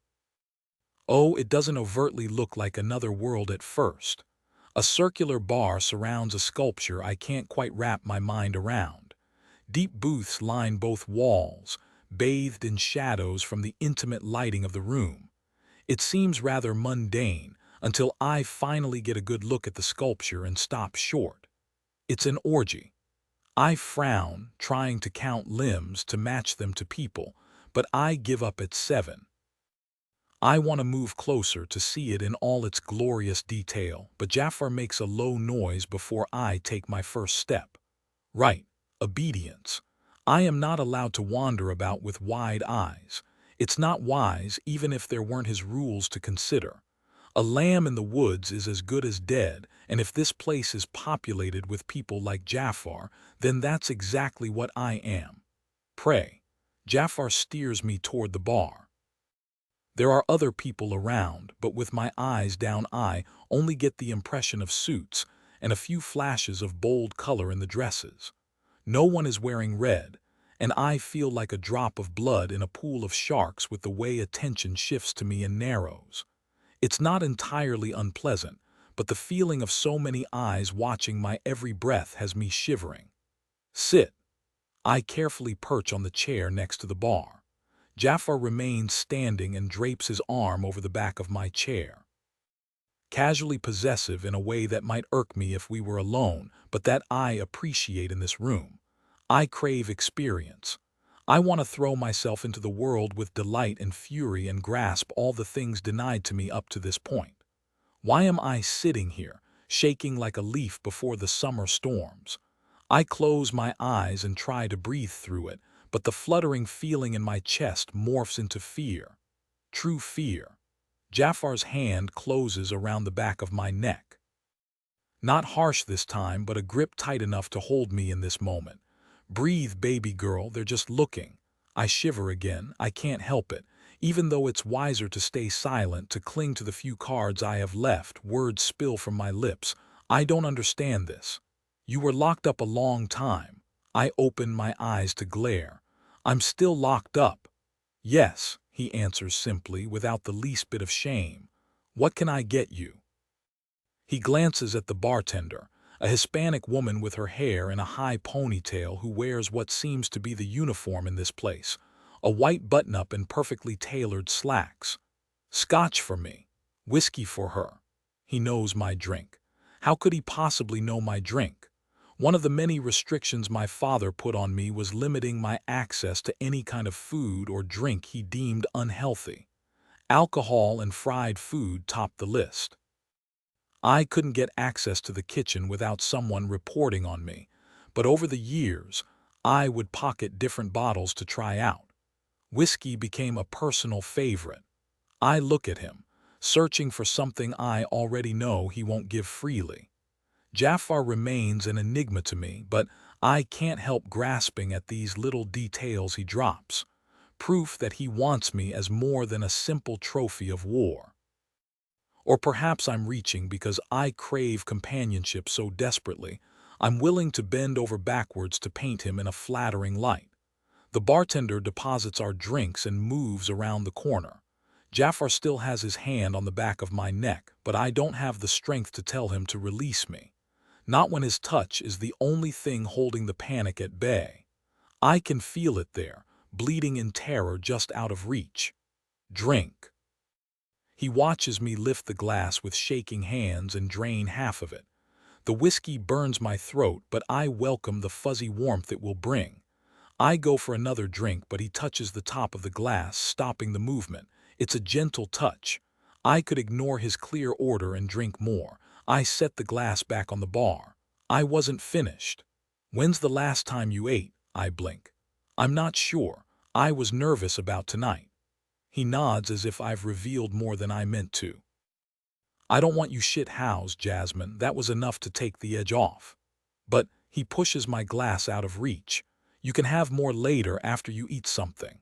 Oh, it doesn't overtly look like another world at first. A circular bar surrounds a sculpture I can't quite wrap my mind around. Deep booths line both walls, bathed in shadows from the intimate lighting of the room. It seems rather mundane until I finally get a good look at the sculpture and stop short. It's an orgy. I frown, trying to count limbs to match them to people, but I give up at 7. I want to move closer to see it in all its glorious detail, but Jafar makes a low noise before I take my first step. Right, obedience. I am not allowed to wander about with wide eyes. It's not wise, even if there weren't his rules to consider. A lamb in the woods is as good as dead, and if this place is populated with people like Jafar, then that's exactly what I am. Pray. Jafar steers me toward the bar. There are other people around, but with my eyes down I only get the impression of suits and a few flashes of bold color in the dresses. No one is wearing red, and I feel like a drop of blood in a pool of sharks with the way attention shifts to me and narrows. It's not entirely unpleasant, but the feeling of so many eyes watching my every breath has me shivering. Sit. I carefully perch on the chair next to the bar. Jafar remains standing and drapes his arm over the back of my chair. Casually possessive in a way that might irk me if we were alone, but that I appreciate in this room. I crave experience. I want to throw myself into the world with delight and fury and grasp all the things denied to me up to this point. Why am I sitting here, shaking like a leaf before the summer storms? I close my eyes and try to breathe through it, but the fluttering feeling in my chest morphs into fear. True fear. Jafar's hand closes around the back of my neck. Not harsh this time, but a grip tight enough to hold me in this moment. "Breathe, baby girl, they're just looking." I shiver again. I can't help it. Even though it's wiser to stay silent, to cling to the few cards I have left, words spill from my lips. "I don't understand this." "You were locked up a long time." I open my eyes to glare. "I'm still locked up." "Yes," he answers simply, without the least bit of shame. "What can I get you?" He glances at the bartender, a Hispanic woman with her hair in a high ponytail who wears what seems to be the uniform in this place, a white button-up and perfectly tailored slacks. "Scotch for me. Whiskey for her." He knows my drink. How could he possibly know my drink? One of the many restrictions my father put on me was limiting my access to any kind of food or drink he deemed unhealthy. Alcohol and fried food topped the list. I couldn't get access to the kitchen without someone reporting on me, but over the years, I would pocket different bottles to try out. Whiskey became a personal favorite. I look at him, searching for something I already know he won't give freely. Jafar remains an enigma to me, but I can't help grasping at these little details he drops, proof that he wants me as more than a simple trophy of war. Or perhaps I'm reaching because I crave companionship so desperately, I'm willing to bend over backwards to paint him in a flattering light. The bartender deposits our drinks and moves around the corner. Jafar still has his hand on the back of my neck, but I don't have the strength to tell him to release me. Not when his touch is the only thing holding the panic at bay. I can feel it there, bleeding in terror just out of reach. Drink. He watches me lift the glass with shaking hands and drain half of it. The whiskey burns my throat, but I welcome the fuzzy warmth it will bring. I go for another drink, but he touches the top of the glass, stopping the movement. It's a gentle touch. I could ignore his clear order and drink more. I set the glass back on the bar. I wasn't finished. When's the last time you ate? I blink. I'm not sure. I was nervous about tonight. He nods as if I've revealed more than I meant to. I don't want you shit-housed, Jasmine. That was enough to take the edge off. But he pushes my glass out of reach. You can have more later after you eat something.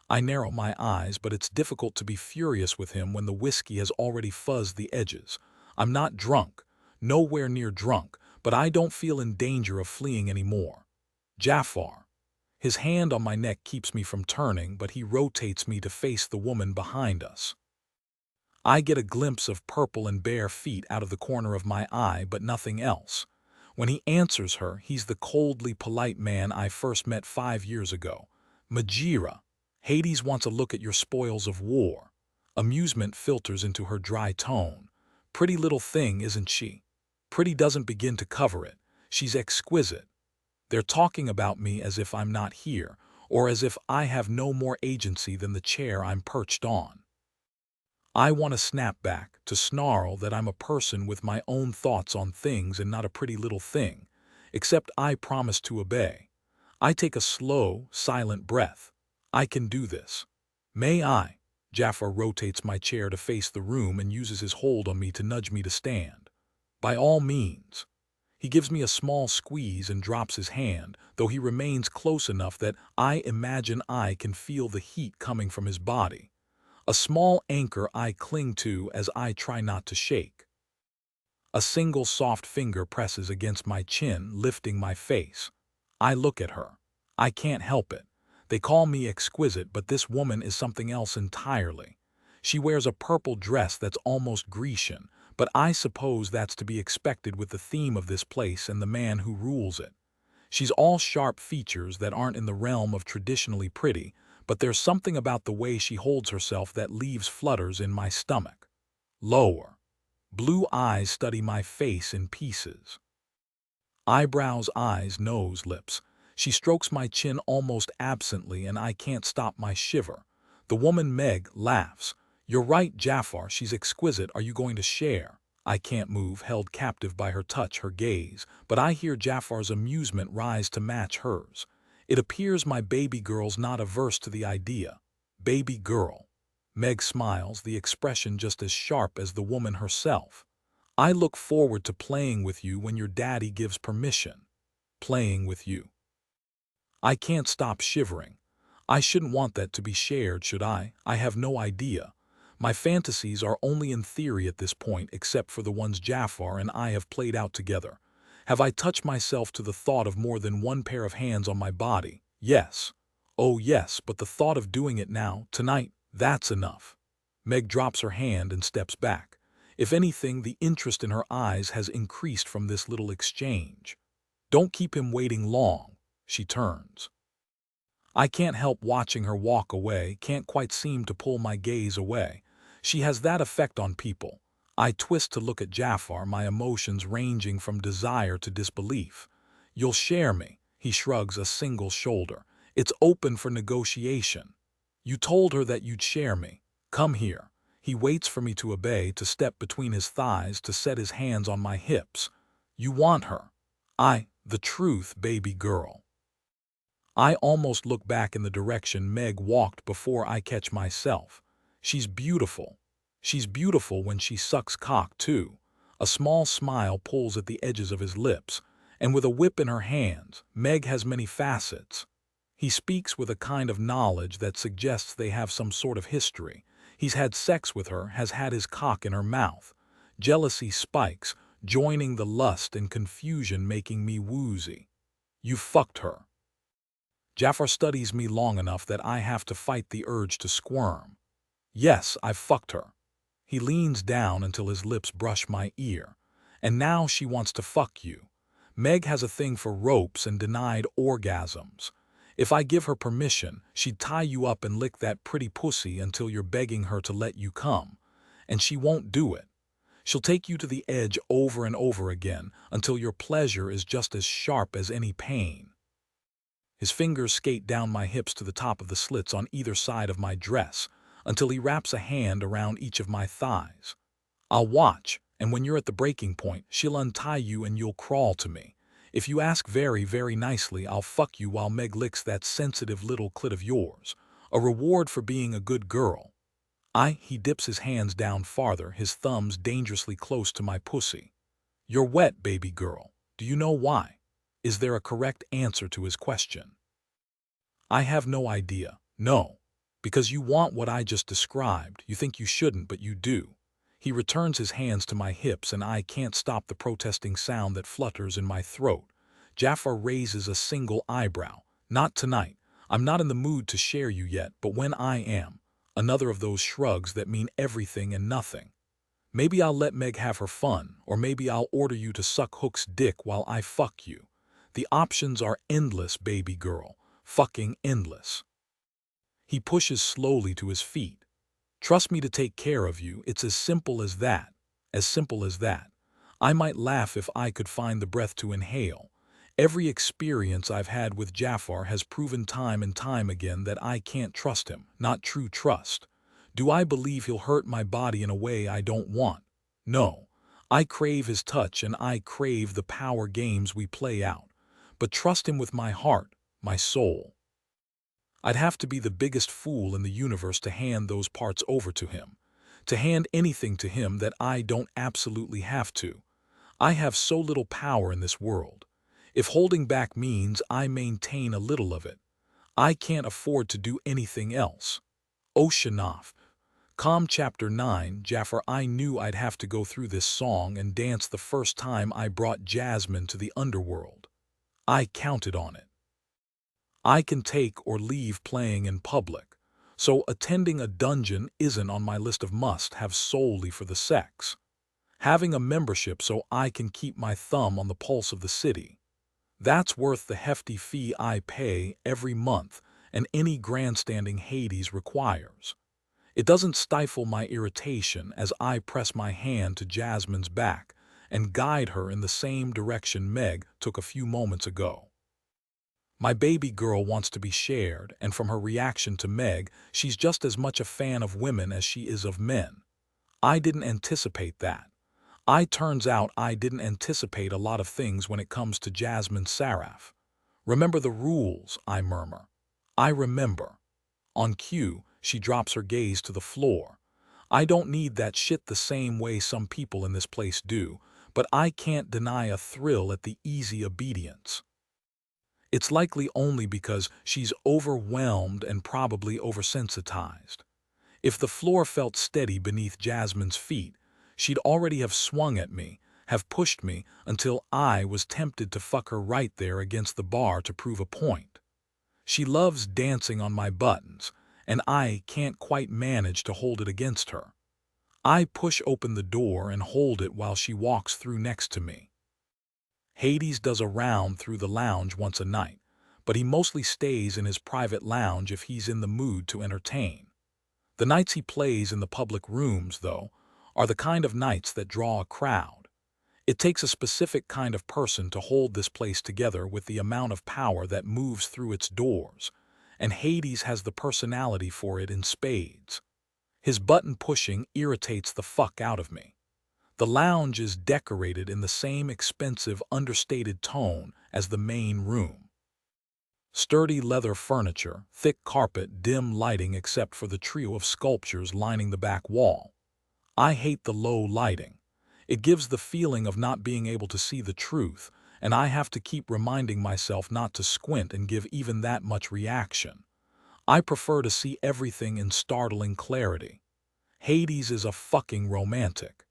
I narrow my eyes, but it's difficult to be furious with him when the whiskey has already fuzzed the edges. I'm not drunk, nowhere near drunk, but I don't feel in danger of fleeing anymore. Jafar. His hand on my neck keeps me from turning, but he rotates me to face the woman behind us. I get a glimpse of purple and bare feet out of the corner of my eye, but nothing else. When he answers her, he's the coldly polite man I first met 5 years ago. Majira. Hades wants a look at your spoils of war. Amusement filters into her dry tone. Pretty little thing, isn't she? Pretty doesn't begin to cover it. She's exquisite. They're talking about me as if I'm not here, or as if I have no more agency than the chair I'm perched on. I want to snap back, to snarl that I'm a person with my own thoughts on things and not a pretty little thing, except I promise to obey. I take a slow, silent breath. I can do this. May I? Jafar rotates my chair to face the room and uses his hold on me to nudge me to stand. By all means. He gives me a small squeeze and drops his hand, though he remains close enough that I imagine I can feel the heat coming from his body. A small anchor I cling to as I try not to shake. A single soft finger presses against my chin, lifting my face. I look at her. I can't help it. They call me exquisite, but this woman is something else entirely. She wears a purple dress that's almost Grecian, but I suppose that's to be expected with the theme of this place and the man who rules it. She's all sharp features that aren't in the realm of traditionally pretty, but there's something about the way she holds herself that leaves flutters in my stomach. Lower. Blue eyes study my face in pieces. Eyebrows, eyes, nose, lips. She strokes my chin almost absently, and I can't stop my shiver. The woman Meg laughs. You're right, Jafar, she's exquisite. Are you going to share? I can't move, held captive by her touch, her gaze, but I hear Jafar's amusement rise to match hers. It appears my baby girl's not averse to the idea. Baby girl. Meg smiles, the expression just as sharp as the woman herself. I look forward to playing with you when your daddy gives permission. Playing with you. I can't stop shivering. I shouldn't want that to be shared, should I? I have no idea. My fantasies are only in theory at this point, except for the ones Jafar and I have played out together. Have I touched myself to the thought of more than one pair of hands on my body? Yes. Oh yes, but the thought of doing it now, tonight, that's enough. Meg drops her hand and steps back. If anything, the interest in her eyes has increased from this little exchange. Don't keep him waiting long. She turns. I can't help watching her walk away, can't quite seem to pull my gaze away. She has that effect on people. I twist to look at Jafar, my emotions ranging from desire to disbelief. You'll share me, he shrugs a single shoulder. It's open for negotiation. You told her that you'd share me. Come here. He waits for me to obey, to step between his thighs, to set his hands on my hips. You want her. The truth, baby girl. I almost look back in the direction Meg walked before I catch myself. She's beautiful. She's beautiful when she sucks cock, too. A small smile pulls at the edges of his lips, and with a whip in her hands, Meg has many facets. He speaks with a kind of knowledge that suggests they have some sort of history. He's had sex with her, has had his cock in her mouth. Jealousy spikes, joining the lust and confusion, making me woozy. You fucked her. Jafar studies me long enough that I have to fight the urge to squirm. Yes, I've fucked her. He leans down until his lips brush my ear. And now she wants to fuck you. Meg has a thing for ropes and denied orgasms. If I give her permission, she'd tie you up and lick that pretty pussy until you're begging her to let you come. And she won't do it. She'll take you to the edge over and over again until your pleasure is just as sharp as any pain. His fingers skate down my hips to the top of the slits on either side of my dress until he wraps a hand around each of my thighs. I'll watch, and when you're at the breaking point, she'll untie you and you'll crawl to me. If you ask very, very nicely, I'll fuck you while Meg licks that sensitive little clit of yours. A reward for being a good girl. He dips his hands down farther, his thumbs dangerously close to my pussy. You're wet, baby girl. Do you know why? Is there a correct answer to his question? I have no idea. No. Because you want what I just described. You think you shouldn't, but you do. He returns his hands to my hips, and I can't stop the protesting sound that flutters in my throat. Jafar raises a single eyebrow. Not tonight. I'm not in the mood to share you yet, but when I am. Another of those shrugs that mean everything and nothing. Maybe I'll let Meg have her fun, or maybe I'll order you to suck Hook's dick while I fuck you. The options are endless, baby girl. Fucking endless. He pushes slowly to his feet. Trust me to take care of you. It's as simple as that. As simple as that. I might laugh if I could find the breath to inhale. Every experience I've had with Jafar has proven time and time again that I can't trust him. Not true trust. Do I believe he'll hurt my body in a way I don't want? No. I crave his touch and I crave the power games we play out. But trust him with my heart, my soul. I'd have to be the biggest fool in the universe to hand those parts over to him. To hand anything to him that I don't absolutely have to. I have so little power in this world. If holding back means I maintain a little of it, I can't afford to do anything else. Oceanoff. Calm Chapter 9. Jafar. I knew I'd have to go through this song and dance the first time I brought Jasmine to the underworld. I counted on it. I can take or leave playing in public, so attending a dungeon isn't on my list of must-have solely for the sex. Having a membership so I can keep my thumb on the pulse of the city. That's worth the hefty fee I pay every month and any grandstanding Hades requires. It doesn't stifle my irritation as I press my hand to Jasmine's back and guide her in the same direction Meg took a few moments ago. My baby girl wants to be shared, and from her reaction to Meg, she's just as much a fan of women as she is of men. I didn't anticipate that. Turns out I didn't anticipate a lot of things when it comes to Jasmine Saraf. Remember the rules, I murmur. I remember. On cue, she drops her gaze to the floor. I don't need that shit the same way some people in this place do, but I can't deny a thrill at the easy obedience. It's likely only because she's overwhelmed and probably oversensitized. If the floor felt steady beneath Jasmine's feet, she'd already have swung at me, have pushed me until I was tempted to fuck her right there against the bar to prove a point. She loves dancing on my buttons, and I can't quite manage to hold it against her. I push open the door and hold it while she walks through next to me. Hades does a round through the lounge once a night, but he mostly stays in his private lounge if he's in the mood to entertain. The nights he plays in the public rooms, though, are the kind of nights that draw a crowd. It takes a specific kind of person to hold this place together with the amount of power that moves through its doors, and Hades has the personality for it in spades. His button pushing irritates the fuck out of me. The lounge is decorated in the same expensive, understated tone as the main room. Sturdy leather furniture, thick carpet, dim lighting except for the trio of sculptures lining the back wall. I hate the low lighting. It gives the feeling of not being able to see the truth, and I have to keep reminding myself not to squint and give even that much reaction. I prefer to see everything in startling clarity. Hades is a fucking romantic.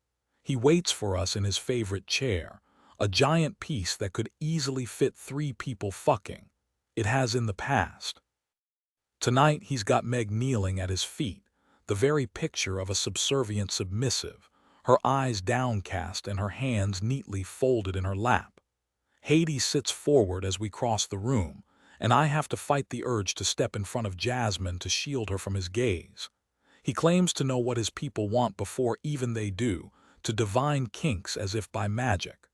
He waits for us in his favorite chair, a giant piece that could easily fit 3 people fucking. It has in the past. Tonight he's got Meg kneeling at his feet, the very picture of a subservient submissive, her eyes downcast and her hands neatly folded in her lap. Hades sits forward as we cross the room, and I have to fight the urge to step in front of Jasmine to shield her from his gaze. He claims to know what his people want before even they do, to divine kinks as if by magic.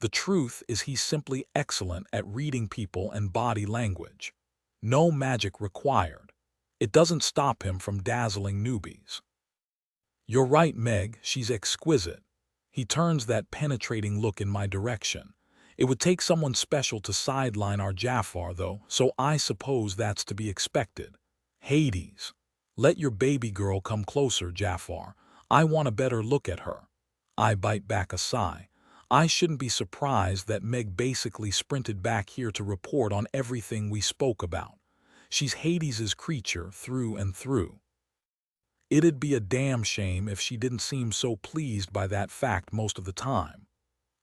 The truth is he's simply excellent at reading people and body language. No magic required. It doesn't stop him from dazzling newbies. You're right, Meg, she's exquisite. He turns that penetrating look in my direction. It would take someone special to sideline our Jafar, though, so I suppose that's to be expected. Hades. Let your baby girl come closer, Jafar. I want a better look at her. I bite back a sigh. I shouldn't be surprised that Meg basically sprinted back here to report on everything we spoke about. She's Hades's creature through and through. It'd be a damn shame if she didn't seem so pleased by that fact most of the time.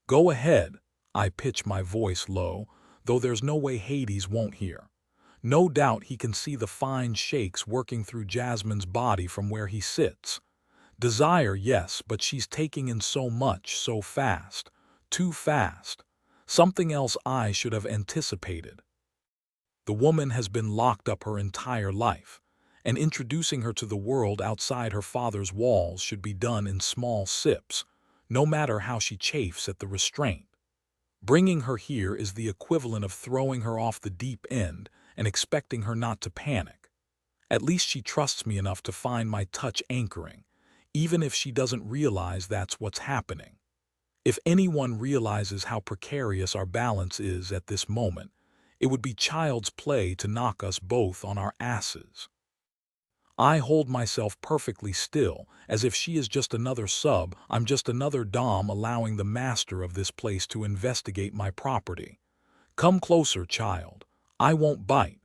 Go ahead, I pitch my voice low, though there's no way Hades won't hear. No doubt he can see the fine shakes working through Jasmine's body from where he sits. Desire, yes, but she's taking in so much so fast. Too fast. Something else I should have anticipated. The woman has been locked up her entire life, and introducing her to the world outside her father's walls should be done in small sips, no matter how she chafes at the restraint. Bringing her here is the equivalent of throwing her off the deep end and expecting her not to panic. At least she trusts me enough to find my touch anchoring, even if she doesn't realize that's what's happening. If anyone realizes how precarious our balance is at this moment, it would be child's play to knock us both on our asses. I hold myself perfectly still, as if she is just another sub, I'm just another dom allowing the master of this place to investigate my property. Come closer, child. I won't bite.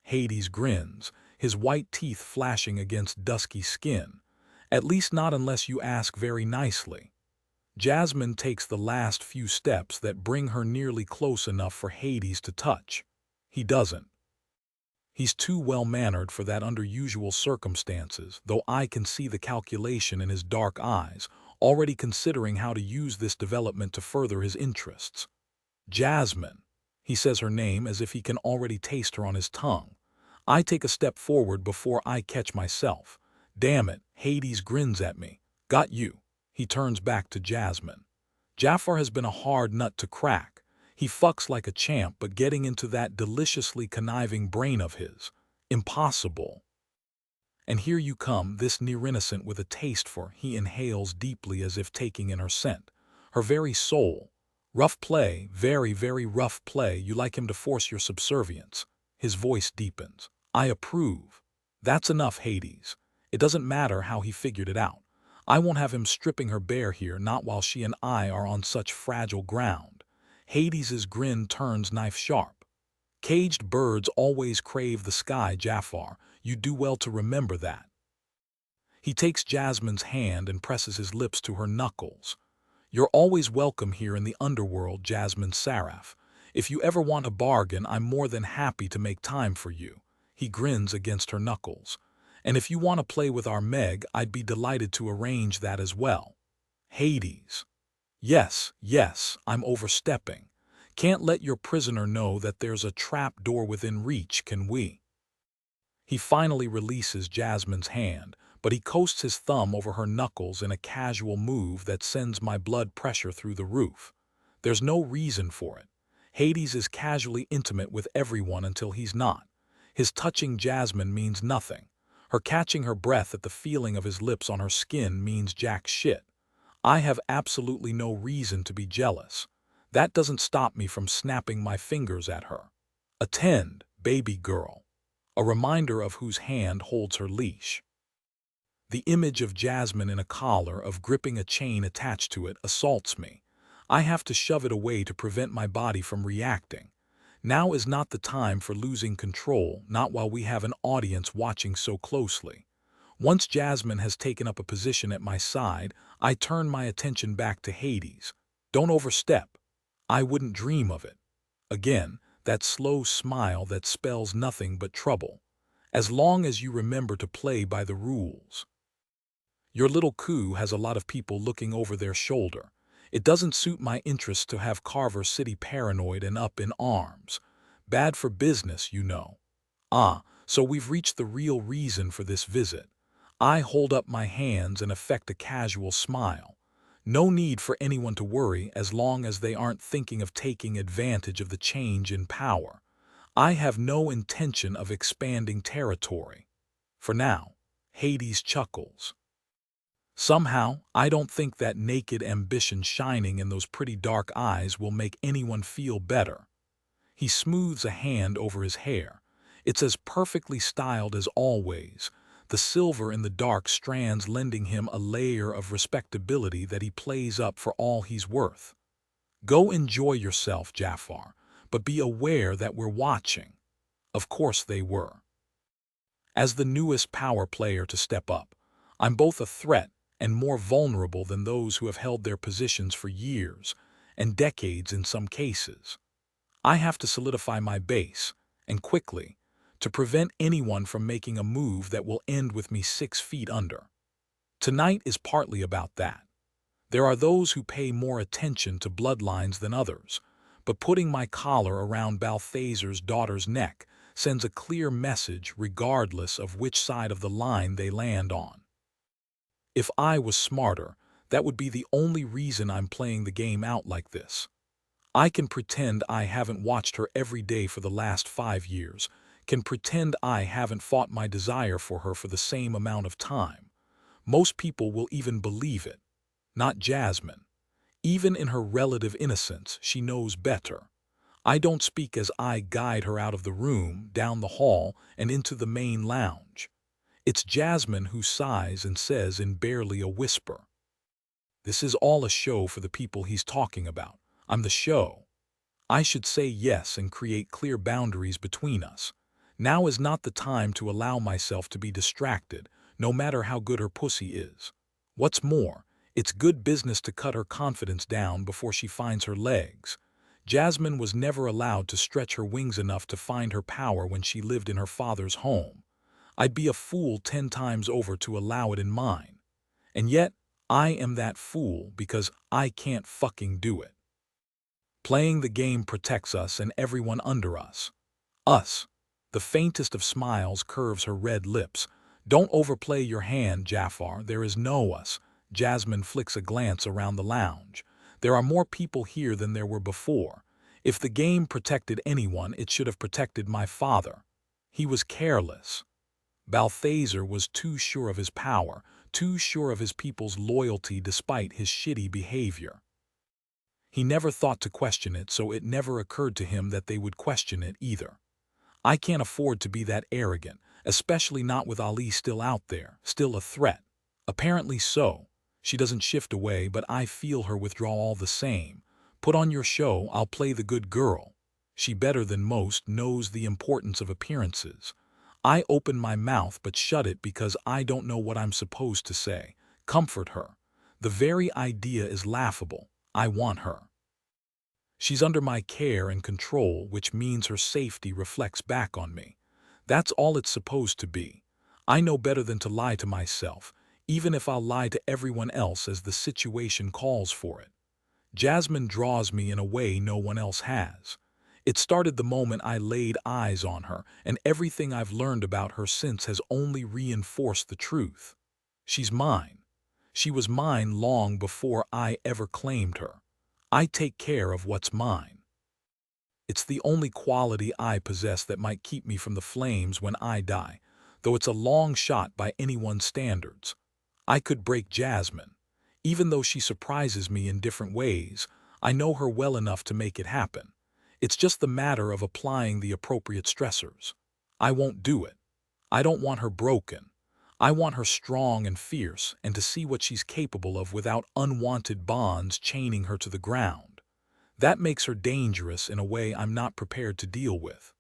Hades grins, his white teeth flashing against dusky skin. At least not unless you ask very nicely. Jasmine takes the last few steps that bring her nearly close enough for Hades to touch. He doesn't. He's too well-mannered for that under usual circumstances, though I can see the calculation in his dark eyes, already considering how to use this development to further his interests. Jasmine. He says her name as if he can already taste her on his tongue. I take a step forward before I catch myself. Damn it, Hades grins at me. Got you. He turns back to Jasmine. Jafar has been a hard nut to crack. He fucks like a champ, but getting into that deliciously conniving brain of his. Impossible. And here you come, this near-innocent with a taste for, he inhales deeply as if taking in her scent. Her very soul. Rough play, very, very rough play. You like him to force your subservience. His voice deepens. I approve. That's enough, Hades. It doesn't matter how he figured it out. I won't have him stripping her bare here, not while she and I are on such fragile ground. Hades's grin turns knife sharp. Caged birds always crave the sky, Jafar. You do well to remember that. He takes Jasmine's hand and presses his lips to her knuckles. You're always welcome here in the underworld, Jasmine Saraf. If you ever want a bargain, I'm more than happy to make time for you. He grins against her knuckles. And if you want to play with our Meg, I'd be delighted to arrange that as well. Hades. Yes, yes, I'm overstepping. Can't let your prisoner know that there's a trap door within reach, can we? He finally releases Jasmine's hand, but he coasts his thumb over her knuckles in a casual move that sends my blood pressure through the roof. There's no reason for it. Hades is casually intimate with everyone until he's not. His touching Jasmine means nothing. Her catching her breath at the feeling of his lips on her skin means jack shit. I have absolutely no reason to be jealous. That doesn't stop me from snapping my fingers at her. Attend, baby girl. A reminder of whose hand holds her leash. The image of Jasmine in a collar of gripping a chain attached to it assaults me. I have to shove it away to prevent my body from reacting. Now is not the time for losing control, not while we have an audience watching so closely. Once Jasmine has taken up a position at my side, I turn my attention back to Hades. Don't overstep. I wouldn't dream of it. Again, that slow smile that spells nothing but trouble. As long as you remember to play by the rules. Your little coup has a lot of people looking over their shoulder. It doesn't suit my interests to have Carver City paranoid and up in arms. Bad for business, you know. Ah, so we've reached the real reason for this visit. I hold up my hands and affect a casual smile. No need for anyone to worry as long as they aren't thinking of taking advantage of the change in power. I have no intention of expanding territory. For now, Hades chuckles. Somehow, I don't think that naked ambition shining in those pretty dark eyes will make anyone feel better. He smooths a hand over his hair. It's as perfectly styled as always, the silver in the dark strands lending him a layer of respectability that he plays up for all he's worth. Go enjoy yourself, Jafar, but be aware that we're watching. Of course they were. As the newest power player to step up, I'm both a threat and more vulnerable than those who have held their positions for years, and decades in some cases. I have to solidify my base, and quickly, to prevent anyone from making a move that will end with me 6 feet under. Tonight is partly about that. There are those who pay more attention to bloodlines than others, but putting my collar around Balthazar's daughter's neck sends a clear message regardless of which side of the line they land on. If I was smarter, that would be the only reason I'm playing the game out like this. I can pretend I haven't watched her every day for the last 5 years, can pretend I haven't fought my desire for her for the same amount of time. Most people will even believe it. Not Jasmine. Even in her relative innocence, she knows better. I don't speak as I guide her out of the room, down the hall, and into the main lounge. It's Jasmine who sighs and says in barely a whisper, "This is all a show for the people he's talking about. I'm the show." I should say yes and create clear boundaries between us. Now is not the time to allow myself to be distracted, no matter how good her pussy is. What's more, it's good business to cut her confidence down before she finds her legs. Jasmine was never allowed to stretch her wings enough to find her power when she lived in her father's home. I'd be a fool 10 times over to allow it in mine. And yet, I am that fool because I can't fucking do it. Playing the game protects us and everyone under us. Us. The faintest of smiles curves her red lips. Don't overplay your hand, Jafar. There is no us. Jasmine flicks a glance around the lounge. There are more people here than there were before. If the game protected anyone, it should have protected my father. He was careless. Balthazar was too sure of his power, too sure of his people's loyalty despite his shitty behavior. He never thought to question it, so it never occurred to him that they would question it either. I can't afford to be that arrogant, especially not with Ali still out there, still a threat. Apparently so. She doesn't shift away, but I feel her withdraw all the same. Put on your show, I'll play the good girl. She better than most knows the importance of appearances. I open my mouth but shut it because I don't know what I'm supposed to say. Comfort her. The very idea is laughable. I want her. She's under my care and control, which means her safety reflects back on me. That's all it's supposed to be. I know better than to lie to myself, even if I'll lie to everyone else as the situation calls for it. Jasmine draws me in a way no one else has. It started the moment I laid eyes on her, and everything I've learned about her since has only reinforced the truth. She's mine. She was mine long before I ever claimed her. I take care of what's mine. It's the only quality I possess that might keep me from the flames when I die. though it's a long shot by anyone's standards. I could break Jasmine. Even though she surprises me in different ways, I know her well enough to make it happen. It's just the matter of applying the appropriate stressors. I won't do it. I don't want her broken. I want her strong and fierce and to see what she's capable of without unwanted bonds chaining her to the ground. That makes her dangerous in a way I'm not prepared to deal with.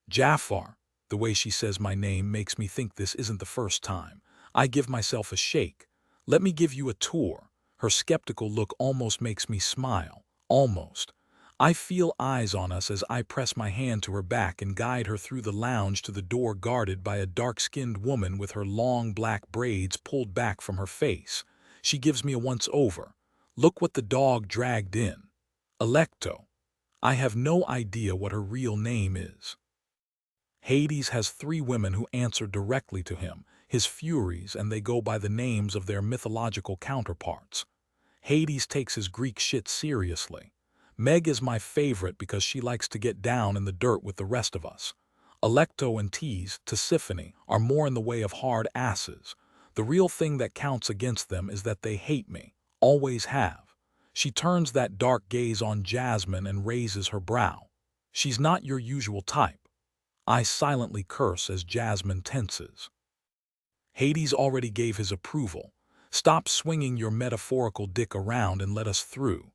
Jafar, the way she says my name makes me think this isn't the first time. I give myself a shake. Let me give you a tour. Her skeptical look almost makes me smile. Almost. I feel eyes on us as I press my hand to her back and guide her through the lounge to the door guarded by a dark-skinned woman with her long black braids pulled back from her face. She gives me a once-over. Look what the dog dragged in. Electo. I have no idea what her real name is. Hades has 3 women who answer directly to him, his Furies, and they go by the names of their mythological counterparts. Hades takes his Greek shit seriously. Meg is my favorite because she likes to get down in the dirt with the rest of us. Electo and Tisiphone are more in the way of hard asses. The real thing that counts against them is that they hate me. Always have. She turns that dark gaze on Jasmine and raises her brow. She's not your usual type. I silently curse as Jasmine tenses. Hades already gave his approval. Stop swinging your metaphorical dick around and let us through.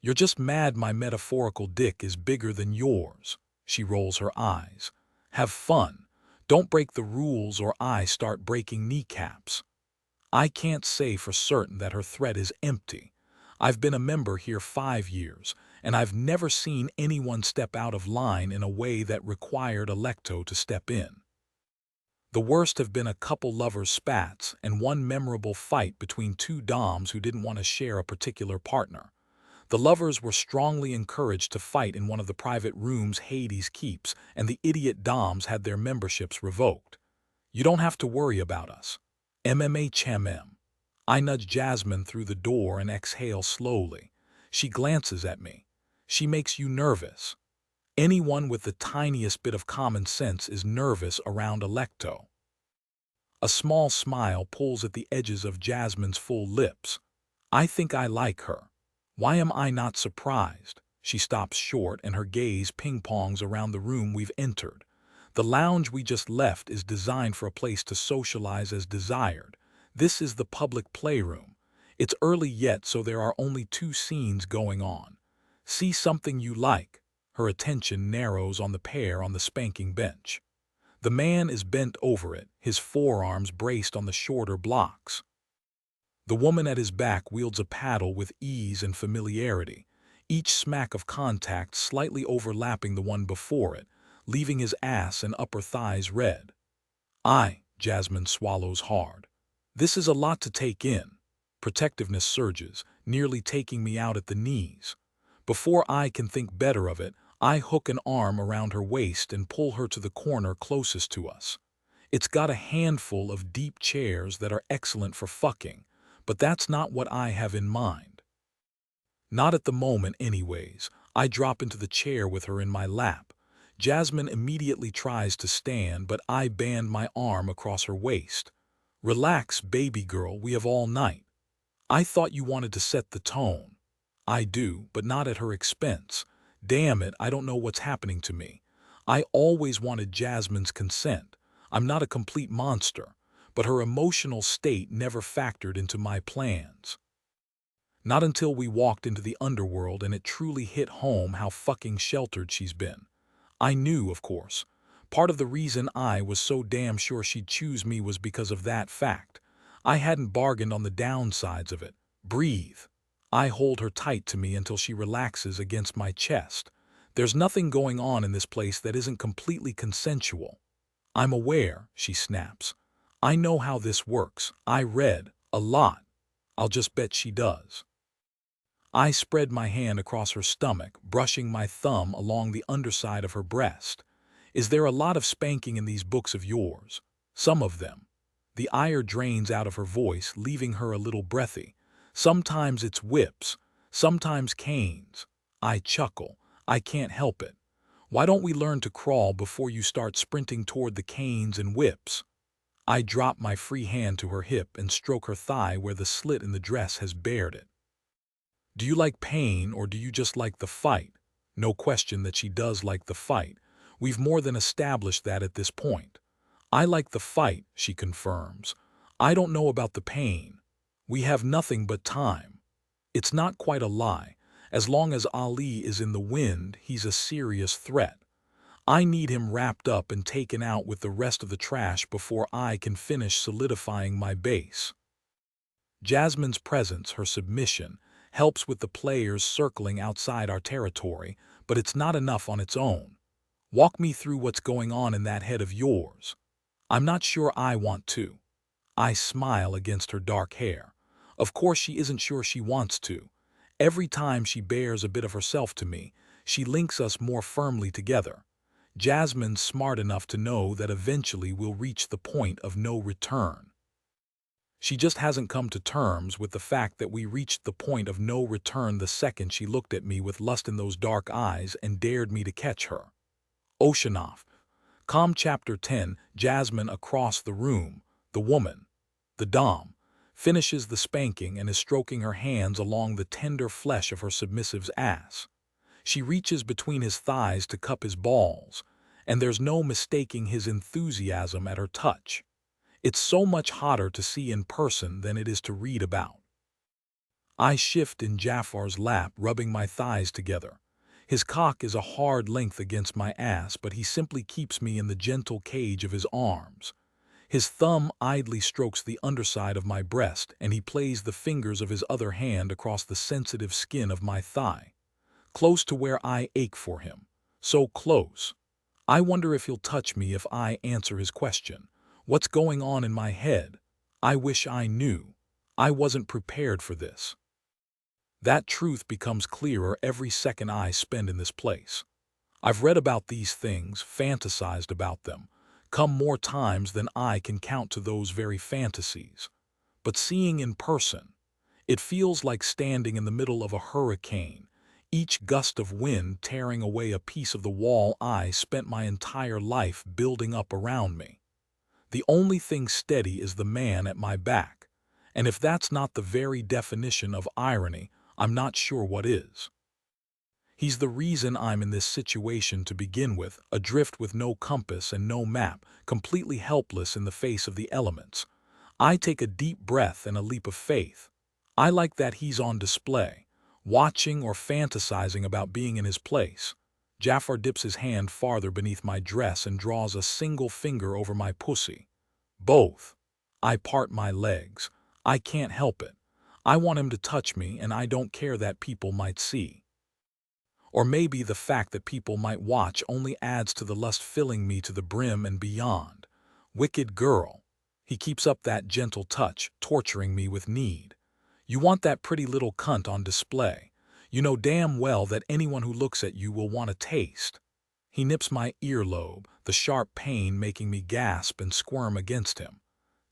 You're just mad my metaphorical dick is bigger than yours. She rolls her eyes. Have fun. Don't break the rules or I start breaking kneecaps. I can't say for certain that her threat is empty. I've been a member here 5 years, and I've never seen anyone step out of line in a way that required Electo to step in. The worst have been a couple lovers' spats and one memorable fight between 2 doms who didn't want to share a particular partner. The lovers were strongly encouraged to fight in one of the private rooms Hades keeps, and the idiot doms had their memberships revoked. You don't have to worry about us. MMHMM. I nudge Jasmine through the door and exhale slowly. She glances at me. She makes you nervous. Anyone with the tiniest bit of common sense is nervous around Electo. A small smile pulls at the edges of Jasmine's full lips. I think I like her. Why am I not surprised? She stops short and her gaze ping-pongs around the room we've entered. The lounge we just left is designed for a place to socialize as desired. This is the public playroom. It's early yet, so there are only 2 scenes going on. See something you like. Her attention narrows on the pair on the spanking bench. The man is bent over it, his forearms braced on the shorter blocks. The woman at his back wields a paddle with ease and familiarity, each smack of contact slightly overlapping the one before it, leaving his ass and upper thighs red. Jasmine swallows hard. This is a lot to take in. Protectiveness surges, nearly taking me out at the knees. Before I can think better of it, I hook an arm around her waist and pull her to the corner closest to us. It's got a handful of deep chairs that are excellent for fucking, but that's not what I have in mind. Not at the moment anyways. I drop into the chair with her in my lap. Jasmine immediately tries to stand, but I band my arm across her waist. Relax, baby girl, we have all night. I thought you wanted to set the tone. I do, but not at her expense. Damn it, I don't know what's happening to me. I always wanted Jasmine's consent. I'm not a complete monster, but her emotional state never factored into my plans. Not until we walked into the underworld and it truly hit home how fucking sheltered she's been. I knew, of course. Part of the reason I was so damn sure she'd choose me was because of that fact. I hadn't bargained on the downsides of it. Breathe. I hold her tight to me until she relaxes against my chest. There's nothing going on in this place that isn't completely consensual. I'm aware, she snaps. I know how this works. I read a lot. I'll just bet she does. I spread my hand across her stomach, brushing my thumb along the underside of her breast. Is there a lot of spanking in these books of yours? Some of them. The ire drains out of her voice, leaving her a little breathy. Sometimes it's whips, sometimes canes. I chuckle. I can't help it. Why don't we learn to crawl before you start sprinting toward the canes and whips? I drop my free hand to her hip and stroke her thigh where the slit in the dress has bared it. Do you like pain or do you just like the fight? No question that she does like the fight. We've more than established that at this point. I like the fight, she confirms. I don't know about the pain. We have nothing but time. It's not quite a lie. As long as Ali is in the wind, he's a serious threat. I need him wrapped up and taken out with the rest of the trash before I can finish solidifying my base. Jasmine's presence, her submission, helps with the players circling outside our territory, but it's not enough on its own. Walk me through what's going on in that head of yours. I'm not sure I want to. I smile against her dark hair. Of course she isn't sure she wants to. Every time she bears a bit of herself to me, she links us more firmly together. Jasmine's smart enough to know that eventually we'll reach the point of no return. She just hasn't come to terms with the fact that we reached the point of no return the second she looked at me with lust in those dark eyes and dared me to catch her. Oceanoff. Calm Chapter 10. Jasmine across the room, the woman, the dom, finishes the spanking and is stroking her hands along the tender flesh of her submissive's ass. She reaches between his thighs to cup his balls, and there's no mistaking his enthusiasm at her touch. It's so much hotter to see in person than it is to read about. I shift in Jafar's lap, rubbing my thighs together. His cock is a hard length against my ass, but he simply keeps me in the gentle cage of his arms. His thumb idly strokes the underside of my breast, and he plays the fingers of his other hand across the sensitive skin of my thigh. Close to where I ache for him. So close. I wonder if he'll touch me if I answer his question. What's going on in my head? I wish I knew. I wasn't prepared for this. That truth becomes clearer every second I spend in this place. I've read about these things, fantasized about them, come more times than I can count to those very fantasies. But seeing in person, it feels like standing in the middle of a hurricane, each gust of wind tearing away a piece of the wall I spent my entire life building up around me. The only thing steady is the man at my back, and if that's not the very definition of irony, I'm not sure what is. He's the reason I'm in this situation to begin with, adrift with no compass and no map, completely helpless in the face of the elements. I take a deep breath and a leap of faith. I like that he's on display, watching or fantasizing about being in his place. Jafar dips his hand farther beneath my dress and draws a single finger over my pussy. Both. I part my legs. I can't help it. I want him to touch me, and I don't care that people might see. Or maybe the fact that people might watch only adds to the lust filling me to the brim and beyond. Wicked girl. He keeps up that gentle touch, torturing me with need. You want that pretty little cunt on display. You know damn well that anyone who looks at you will want a taste. He nips my earlobe, the sharp pain making me gasp and squirm against him.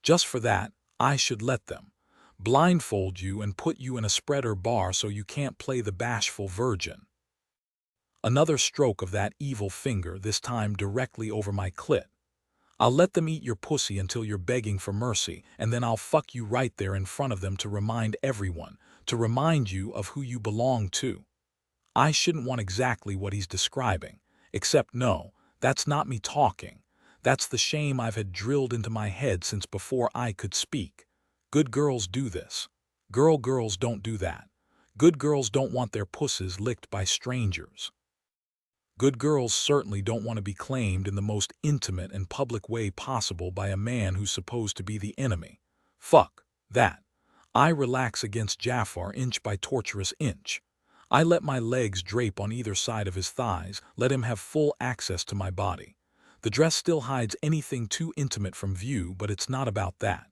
Just for that, I should let them. Blindfold you and put you in a spreader bar so you can't play the bashful virgin. Another stroke of that evil finger, this time directly over my clit. I'll let them eat your pussy until you're begging for mercy, and then I'll fuck you right there in front of them to remind everyone, to remind you of who you belong to. I shouldn't want exactly what he's describing, except no, that's not me talking. That's the shame I've had drilled into my head since before I could speak. Good girls do this. Girls don't do that. Good girls don't want their pussies licked by strangers. Good girls certainly don't want to be claimed in the most intimate and public way possible by a man who's supposed to be the enemy. Fuck that. I relax against Jafar inch by torturous inch. I let my legs drape on either side of his thighs, let him have full access to my body. The dress still hides anything too intimate from view, but it's not about that.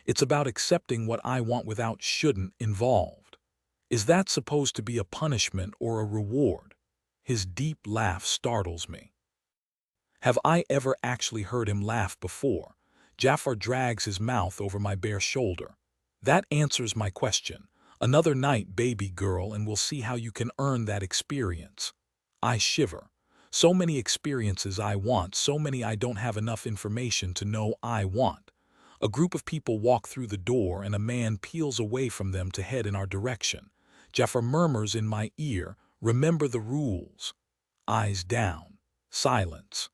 It's about accepting what I want without shouldn't involved. Is that supposed to be a punishment or a reward? His deep laugh startles me. Have I ever actually heard him laugh before? Jafar drags his mouth over my bare shoulder. That answers my question. Another night, baby girl, and we'll see how you can earn that experience. I shiver. So many experiences I want, so many I don't have enough information to know I want. A group of people walk through the door and a man peels away from them to head in our direction. Jafar murmurs in my ear, "Remember the rules." Eyes down. Silence.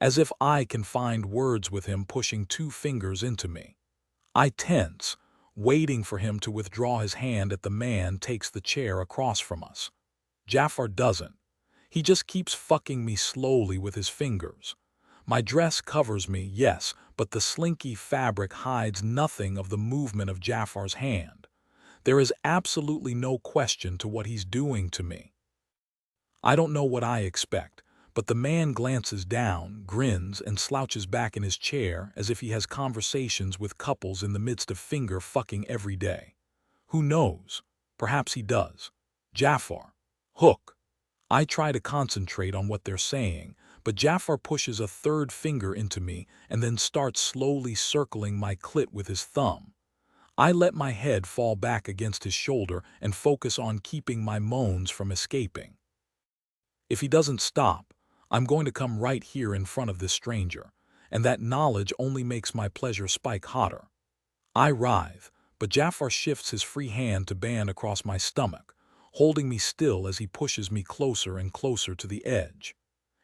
As if I can find words with him pushing 2 fingers into me. I tense, waiting for him to withdraw his hand as the man takes the chair across from us. Jafar doesn't. He just keeps fucking me slowly with his fingers. My dress covers me, yes, but the slinky fabric hides nothing of the movement of Jafar's hand. There is absolutely no question to what he's doing to me. I don't know what I expect, but the man glances down, grins, and slouches back in his chair as if he has conversations with couples in the midst of finger fucking every day. Who knows? Perhaps he does. Jafar. Hook. I try to concentrate on what they're saying, but Jafar pushes a 3rd finger into me and then starts slowly circling my clit with his thumb. I let my head fall back against his shoulder and focus on keeping my moans from escaping. If he doesn't stop, I'm going to come right here in front of this stranger, and that knowledge only makes my pleasure spike hotter. I writhe, but Jafar shifts his free hand to band across my stomach, holding me still as he pushes me closer and closer to the edge.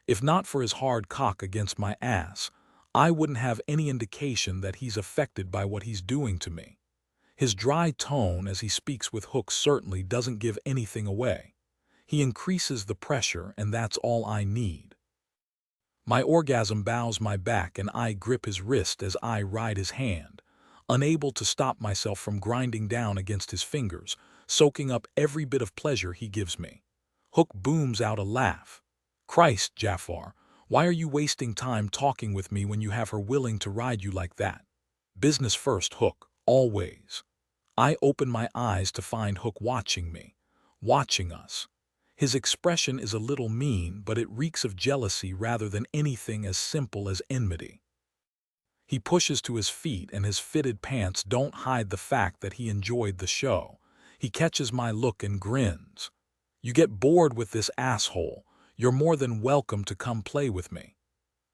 If not for his hard cock against my ass, I wouldn't have any indication that he's affected by what he's doing to me. His dry tone as he speaks with Hook certainly doesn't give anything away. He increases the pressure, and that's all I need. My orgasm bows my back and I grip his wrist as I ride his hand, unable to stop myself from grinding down against his fingers, soaking up every bit of pleasure he gives me. Hook booms out a laugh. "Christ, Jafar, why are you wasting time talking with me when you have her willing to ride you like that? Business first, Hook, always." I open my eyes to find Hook watching me, watching us. His expression is a little mean, but it reeks of jealousy rather than anything as simple as enmity. He pushes to his feet and his fitted pants don't hide the fact that he enjoyed the show. He catches my look and grins. "You get bored with this asshole, you're more than welcome to come play with me."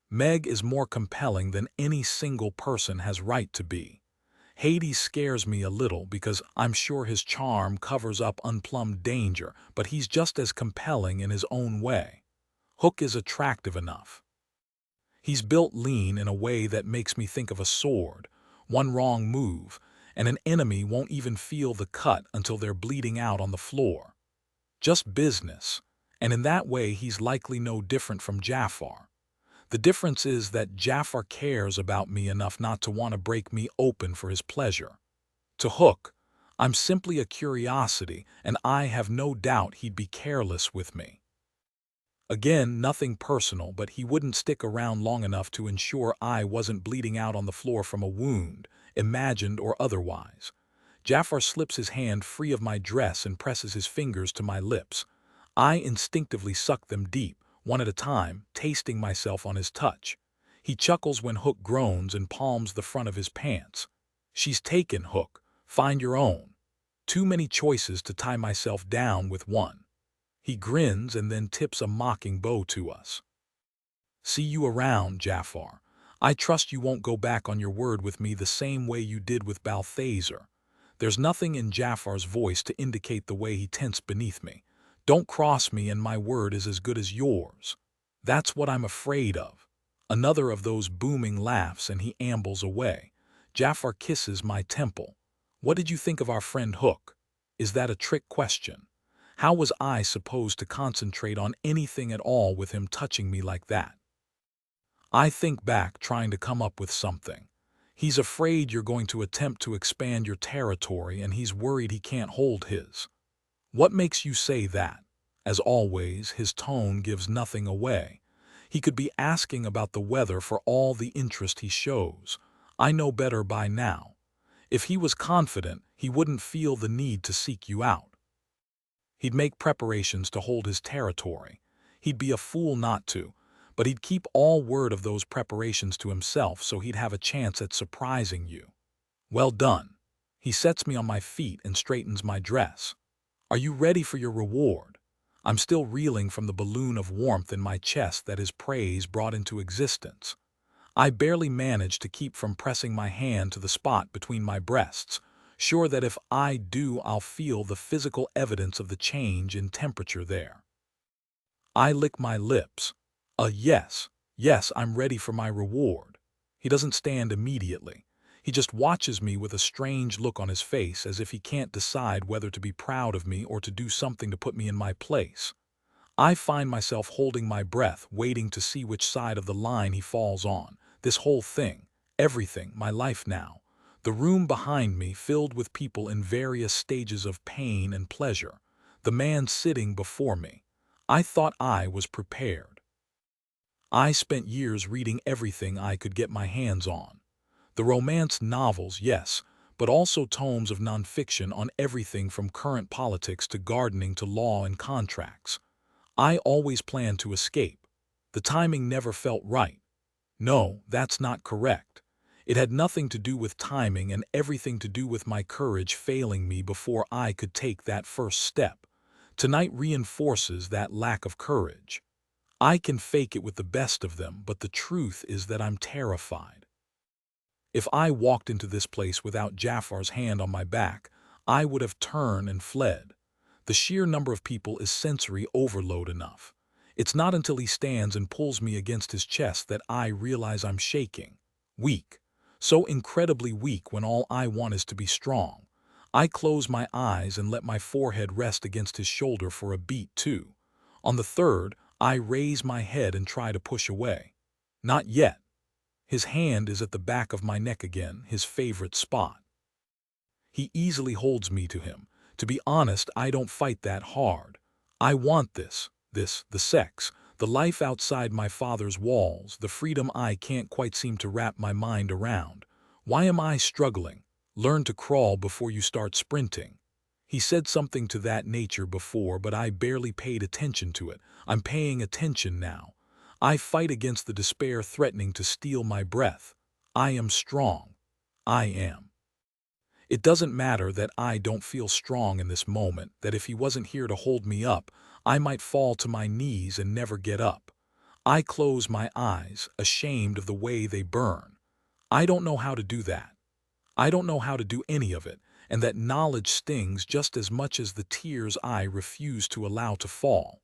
Meg is more compelling than any single person has right to be. Hades scares me a little because I'm sure his charm covers up unplumbed danger, but he's just as compelling in his own way. Hook is attractive enough. He's built lean in a way that makes me think of a sword. One wrong move, and an enemy won't even feel the cut until they're bleeding out on the floor. Just business, and in that way he's likely no different from Jafar. The difference is that Jafar cares about me enough not to want to break me open for his pleasure. To Hook, I'm simply a curiosity, and I have no doubt he'd be careless with me. Again, nothing personal, but he wouldn't stick around long enough to ensure I wasn't bleeding out on the floor from a wound, imagined or otherwise. Jafar slips his hand free of my dress and presses his fingers to my lips. I instinctively suck them deep, one at a time, tasting myself on his touch. He chuckles when Hook groans and palms the front of his pants. "She's taken, Hook. Find your own." Too many choices to tie myself down with one. He grins and then tips a mocking bow to us. "See you around, Jafar. I trust you won't go back on your word with me the same way you did with Balthazar." There's nothing in Jafar's voice to indicate the way he tensed beneath me. "Don't cross me and my word is as good as yours." That's what I'm afraid of. Another of those booming laughs and he ambles away. Jafar kisses my temple. "What did you think of our friend Hook?" Is that a trick question? How was I supposed to concentrate on anything at all with him touching me like that? I think back, trying to come up with something. He's afraid you're going to attempt to expand your territory and he's worried he can't hold his. What makes you say that? As always, his tone gives nothing away. He could be asking about the weather for all the interest he shows. I know better by now. If he was confident, he wouldn't feel the need to seek you out. He'd make preparations to hold his territory. He'd be a fool not to, but he'd keep all word of those preparations to himself so he'd have a chance at surprising you. Well done. He sets me on my feet and straightens my dress. "Are you ready for your reward?" I'm still reeling from the balloon of warmth in my chest that his praise brought into existence. I barely manage to keep from pressing my hand to the spot between my breasts, sure that if I do, I'll feel the physical evidence of the change in temperature there. I lick my lips. Yes, yes, I'm ready for my reward. He doesn't stand immediately. He just watches me with a strange look on his face, as if he can't decide whether to be proud of me or to do something to put me in my place. I find myself holding my breath, waiting to see which side of the line he falls on. This whole thing, everything, my life now. The room behind me filled with people in various stages of pain and pleasure. The man sitting before me. I thought I was prepared. I spent years reading everything I could get my hands on. The romance novels, yes, but also tomes of nonfiction on everything from current politics to gardening to law and contracts. I always planned to escape. The timing never felt right. No, that's not correct. It had nothing to do with timing and everything to do with my courage failing me before I could take that first step. Tonight reinforces that lack of courage. I can fake it with the best of them, but the truth is that I'm terrified. If I walked into this place without Jafar's hand on my back, I would have turned and fled. The sheer number of people is sensory overload enough. It's not until he stands and pulls me against his chest that I realize I'm shaking. Weak. So incredibly weak when all I want is to be strong. I close my eyes and let my forehead rest against his shoulder for a beat, too. On the third, I raise my head and try to push away. Not yet. His hand is at the back of my neck again, his favorite spot. He easily holds me to him. To be honest, I don't fight that hard. I want the sex, the life outside my father's walls, the freedom I can't quite seem to wrap my mind around. Why am I struggling? Learn to crawl before you start sprinting. He said something to that nature before, but I barely paid attention to it. I'm paying attention now. I fight against the despair threatening to steal my breath. I am strong. I am. It doesn't matter that I don't feel strong in this moment, that if he wasn't here to hold me up, I might fall to my knees and never get up. I close my eyes, ashamed of the way they burn. I don't know how to do that. I don't know how to do any of it, and that knowledge stings just as much as the tears I refuse to allow to fall.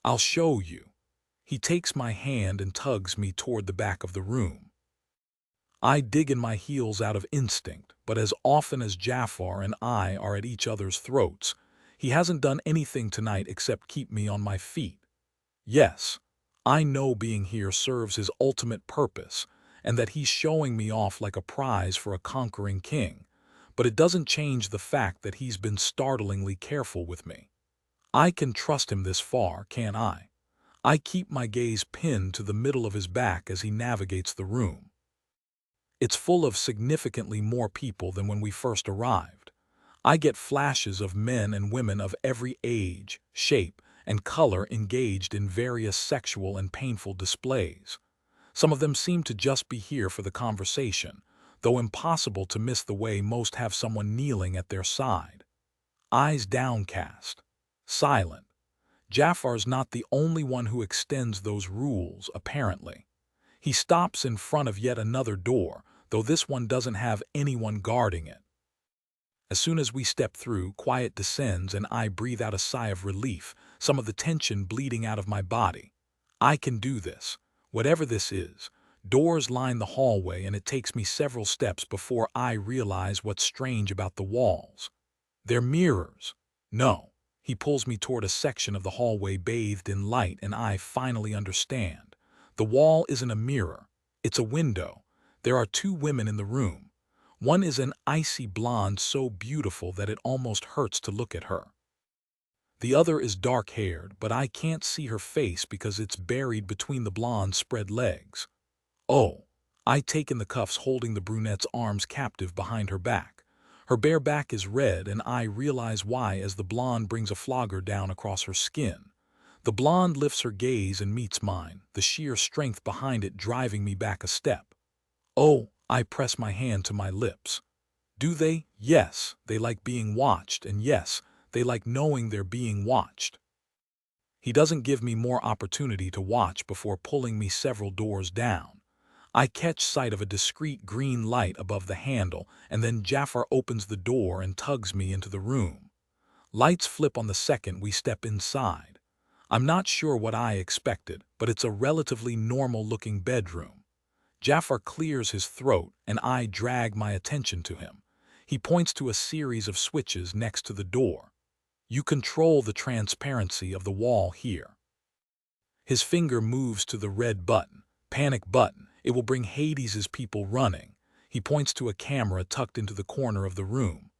I'll show you. He takes my hand and tugs me toward the back of the room. I dig in my heels out of instinct, but as often as Jafar and I are at each other's throats, he hasn't done anything tonight except keep me on my feet. Yes, I know being here serves his ultimate purpose, and that he's showing me off like a prize for a conquering king, but it doesn't change the fact that he's been startlingly careful with me. I can trust him this far, can't I? I keep my gaze pinned to the middle of his back as he navigates the room. It's full of significantly more people than when we first arrived. I get flashes of men and women of every age, shape, and color engaged in various sexual and painful displays. Some of them seem to just be here for the conversation, though impossible to miss the way most have someone kneeling at their side. Eyes downcast. Silent. Jafar's not the only one who extends those rules, apparently. He stops in front of yet another door, though this one doesn't have anyone guarding it. As soon as we step through, quiet descends and I breathe out a sigh of relief, some of the tension bleeding out of my body. I can do this, whatever this is. Doors line the hallway and it takes me several steps before I realize what's strange about the walls. They're mirrors. No. He pulls me toward a section of the hallway bathed in light and I finally understand. The wall isn't a mirror. It's a window. There are two women in the room. One is an icy blonde so beautiful that it almost hurts to look at her. The other is dark-haired, but I can't see her face because it's buried between the blonde's spread legs. Oh, I take in the cuffs holding the brunette's arms captive behind her back. Her bare back is red and I realize why as the blonde brings a flogger down across her skin. The blonde lifts her gaze and meets mine, the sheer strength behind it driving me back a step. Oh, I press my hand to my lips. Do they? Yes, they like being watched, and yes, they like knowing they're being watched. He doesn't give me more opportunity to watch before pulling me several doors down. I catch sight of a discreet green light above the handle, and then Jafar opens the door and tugs me into the room. Lights flip on the second we step inside. I'm not sure what I expected, but it's a relatively normal-looking bedroom. Jafar clears his throat, and I drag my attention to him. He points to a series of switches next to the door. You control the transparency of the wall here. His finger moves to the red button. Panic button. It will bring Hades's people running. He points to a camera tucked into the corner of the room.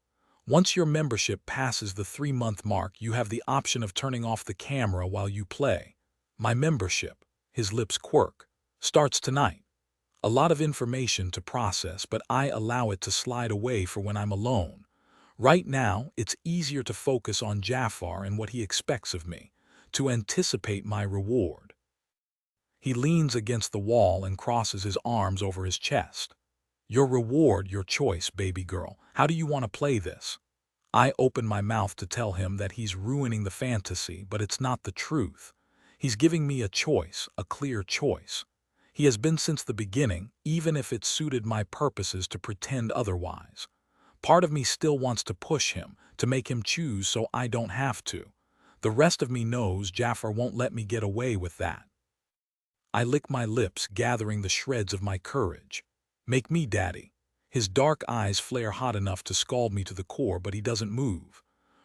Once your membership passes the 3-month mark, you have the option of turning off the camera while you play. My membership, his lips quirk, starts tonight. A lot of information to process, but I allow it to slide away for when I'm alone. Right now, it's easier to focus on Jafar and what he expects of me, to anticipate my reward. He leans against the wall and crosses his arms over his chest. Your reward, your choice, baby girl. How do you want to play this? I open my mouth to tell him that he's ruining the fantasy, but it's not the truth. He's giving me a choice, a clear choice. He has been since the beginning, even if it suited my purposes to pretend otherwise. Part of me still wants to push him, to make him choose so I don't have to. The rest of me knows Jafar won't let me get away with that. I lick my lips, gathering the shreds of my courage. Make me daddy. His dark eyes flare hot enough to scald me to the core, but he doesn't move.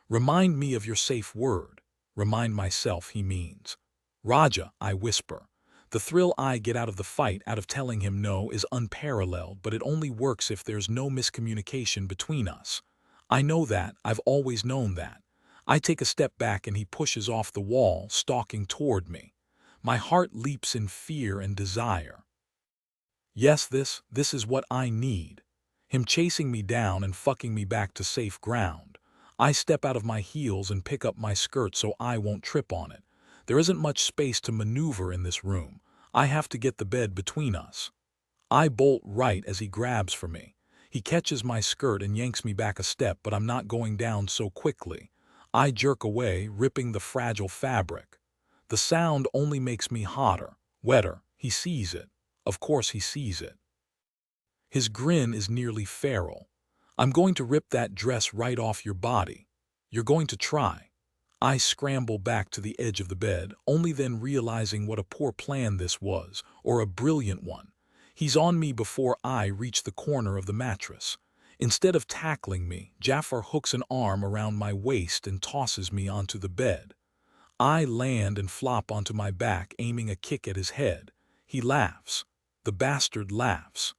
Remind me of your safe word. Remind myself, he means. Raja, I whisper. The thrill I get out of the fight, out of telling him no, is unparalleled, but it only works if there's no miscommunication between us. I know that. I've always known that. I take a step back and he pushes off the wall, stalking toward me. My heart leaps in fear and desire. Yes, this is what I need. Him chasing me down and fucking me back to safe ground. I step out of my heels and pick up my skirt so I won't trip on it. There isn't much space to maneuver in this room. I have to get the bed between us. I bolt right as he grabs for me. He catches my skirt and yanks me back a step, but I'm not going down so quickly. I jerk away, ripping the fragile fabric. The sound only makes me hotter, wetter. He sees it. Of course he sees it. His grin is nearly feral. I'm going to rip that dress right off your body. You're going to try. I scramble back to the edge of the bed, only then realizing what a poor plan this was, or a brilliant one. He's on me before I reach the corner of the mattress. Instead of tackling me, Jafar hooks an arm around my waist and tosses me onto the bed. I land and flop onto my back, aiming a kick at his head. He laughs. The bastard laughs.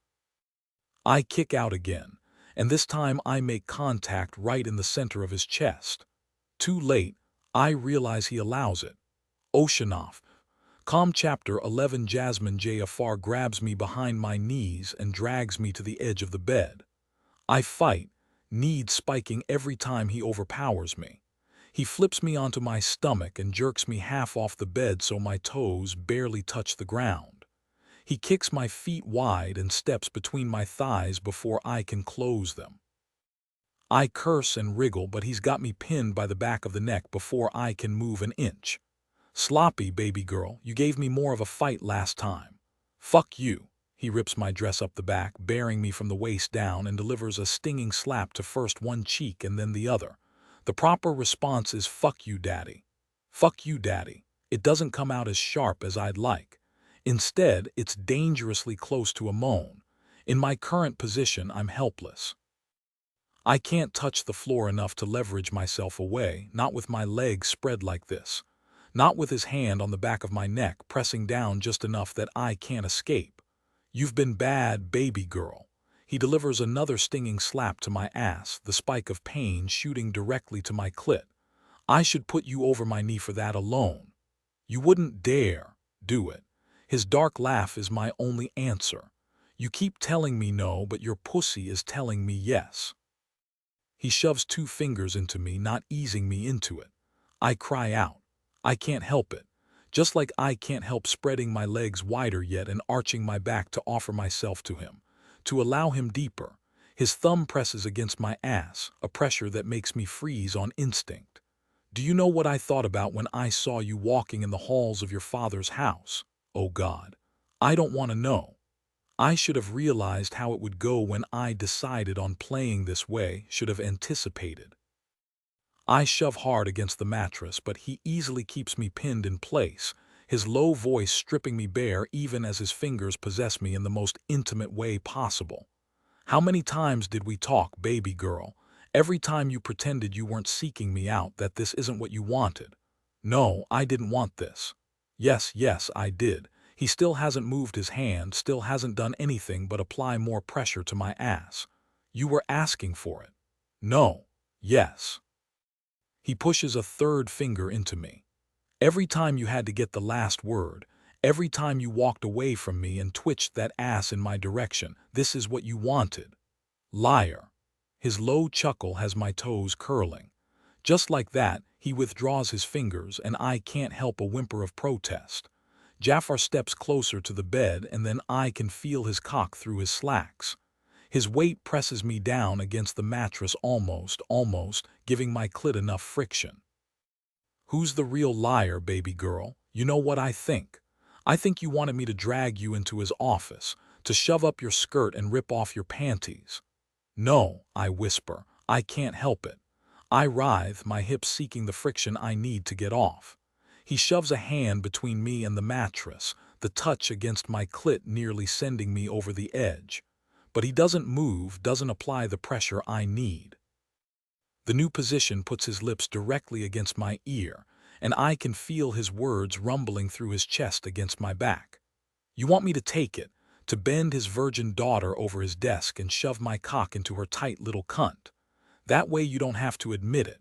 I kick out again, and this time I make contact right in the center of his chest. Too late, I realize he allows it. Oceanoff. Calm Chapter 11. Jasmine. Jafar grabs me behind my knees and drags me to the edge of the bed. I fight, need spiking every time he overpowers me. He flips me onto my stomach and jerks me half off the bed so my toes barely touch the ground. He kicks my feet wide and steps between my thighs before I can close them. I curse and wriggle, but he's got me pinned by the back of the neck before I can move an inch. Sloppy, baby girl, you gave me more of a fight last time. Fuck you. He rips my dress up the back, bearing me from the waist down, and delivers a stinging slap to first one cheek and then the other. The proper response is fuck you, daddy. Fuck you, daddy. It doesn't come out as sharp as I'd like. Instead, it's dangerously close to a moan. In my current position, I'm helpless. I can't touch the floor enough to leverage myself away, not with my legs spread like this. Not with his hand on the back of my neck, pressing down just enough that I can't escape. You've been bad, baby girl. He delivers another stinging slap to my ass, the spike of pain shooting directly to my clit. I should put you over my knee for that alone. You wouldn't dare do it. His dark laugh is my only answer. You keep telling me no, but your pussy is telling me yes. He shoves 2 fingers into me, not easing me into it. I cry out. I can't help it. Just like I can't help spreading my legs wider yet and arching my back to offer myself to him, to allow him deeper. His thumb presses against my ass, a pressure that makes me freeze on instinct. Do you know what I thought about when I saw you walking in the halls of your father's house? Oh God, I don't want to know. I should have realized how it would go when I decided on playing this way, should have anticipated. I shove hard against the mattress, but he easily keeps me pinned in place, his low voice stripping me bare even as his fingers possess me in the most intimate way possible. How many times did we talk, baby girl? Every time you pretended you weren't seeking me out, that this isn't what you wanted. No, I didn't want this. Yes, yes, I did. He still hasn't moved his hand, still hasn't done anything but apply more pressure to my ass. You were asking for it. No. Yes. He pushes a third finger into me. Every time you had to get the last word, every time you walked away from me and twitched that ass in my direction, this is what you wanted. Liar. His low chuckle has my toes curling. Just like that, he withdraws his fingers and I can't help a whimper of protest. Jafar steps closer to the bed and then I can feel his cock through his slacks. His weight presses me down against the mattress almost, giving my clit enough friction. Who's the real liar, baby girl? You know what I think? I think you wanted me to drag you into his office, to shove up your skirt and rip off your panties. No, I whisper, I can't help it. I writhe, my hips seeking the friction I need to get off. He shoves a hand between me and the mattress, the touch against my clit nearly sending me over the edge. But he doesn't move, doesn't apply the pressure I need. The new position puts his lips directly against my ear, and I can feel his words rumbling through his chest against my back. You want me to take it, to bend his virgin daughter over his desk and shove my cock into her tight little cunt. That way you don't have to admit it.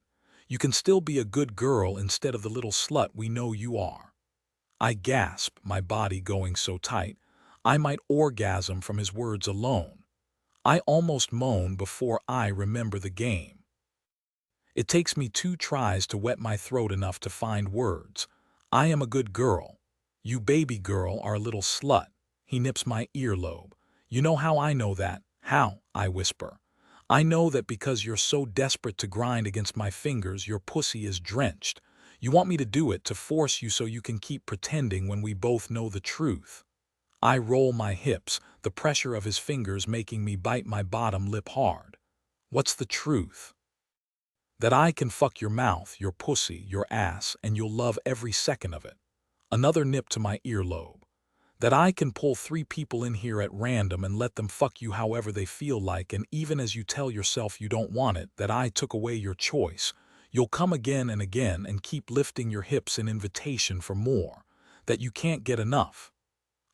You can still be a good girl instead of the little slut we know you are. I gasp, my body going so tight, I might orgasm from his words alone. I almost moan before I remember the game. It takes me 2 tries to wet my throat enough to find words. I am a good girl. You baby girl are a little slut. He nips my earlobe. You know how I know that? How? I whisper. I know that because you're so desperate to grind against my fingers, your pussy is drenched. You want me to do it, to force you so you can keep pretending when we both know the truth. I roll my hips, the pressure of his fingers making me bite my bottom lip hard. What's the truth? That I can fuck your mouth, your pussy, your ass, and you'll love every second of it. Another nip to my earlobe. That I can pull 3 people in here at random and let them fuck you however they feel like, and even as you tell yourself you don't want it, that I took away your choice, you'll come again and again and keep lifting your hips in invitation for more. That you can't get enough.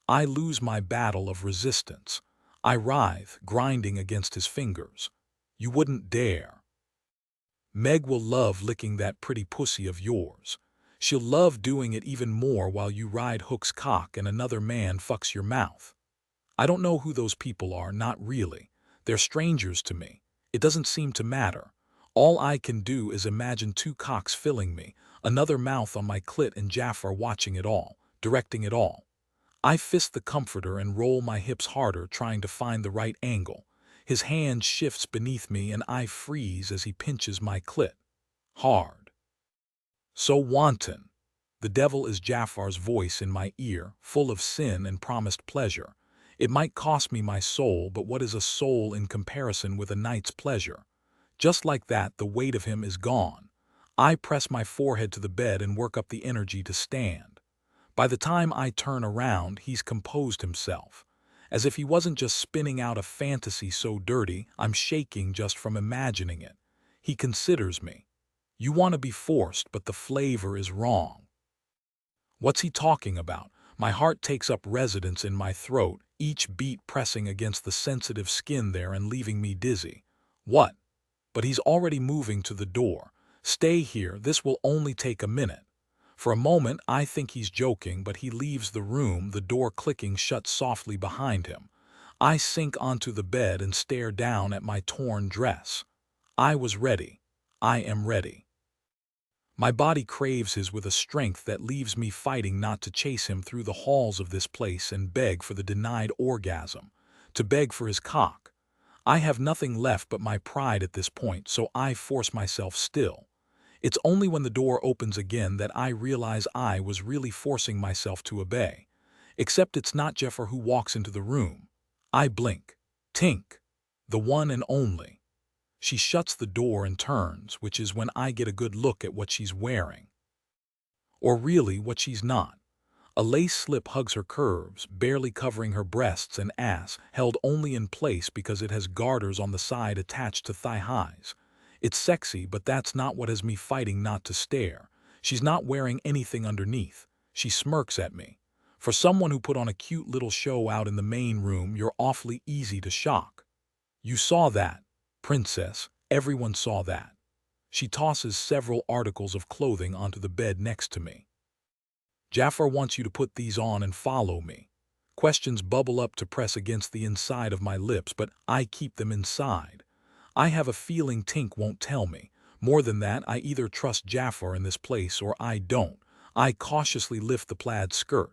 I lose my battle of resistance. I writhe, grinding against his fingers. You wouldn't dare. Meg will love licking that pretty pussy of yours. She'll love doing it even more while you ride Hook's cock and another man fucks your mouth. I don't know who those people are, not really. They're strangers to me. It doesn't seem to matter. All I can do is imagine 2 cocks filling me, another mouth on my clit, and Jafar watching it all, directing it all. I fist the comforter and roll my hips harder, trying to find the right angle. His hand shifts beneath me and I freeze as he pinches my clit. Hard. So wanton. The devil is Jafar's voice in my ear, full of sin and promised pleasure. It might cost me my soul, but what is a soul in comparison with a night's pleasure? Just like that, the weight of him is gone. I press my forehead to the bed and work up the energy to stand. By the time I turn around, he's composed himself. As if he wasn't just spinning out a fantasy so dirty, I'm shaking just from imagining it. He considers me. You want to be forced, but the flavor is wrong. What's he talking about? My heart takes up residence in my throat, each beat pressing against the sensitive skin there and leaving me dizzy. What? But he's already moving to the door. Stay here, this will only take a minute. For a moment, I think he's joking, but he leaves the room, the door clicking shut softly behind him. I sink onto the bed and stare down at my torn dress. I was ready. I am ready. My body craves his with a strength that leaves me fighting not to chase him through the halls of this place and beg for the denied orgasm, to beg for his cock. I have nothing left but my pride at this point, so I force myself still. It's only when the door opens again that I realize I was really forcing myself to obey. Except it's not Jafar who walks into the room. I blink. Tink. The one and only. She shuts the door and turns, which is when I get a good look at what she's wearing. Or really, what she's not. A lace slip hugs her curves, barely covering her breasts and ass, held only in place because it has garters on the side attached to thigh highs. It's sexy, but that's not what has me fighting not to stare. She's not wearing anything underneath. She smirks at me. For someone who put on a cute little show out in the main room, you're awfully easy to shock. You saw that, princess. Everyone saw that. She tosses several articles of clothing onto the bed next to me. Jafar wants you to put these on and follow me. Questions bubble up to press against the inside of my lips, but I keep them inside. I have a feeling Tink won't tell me. More than that, I either trust Jafar in this place or I don't. I cautiously lift the plaid skirt.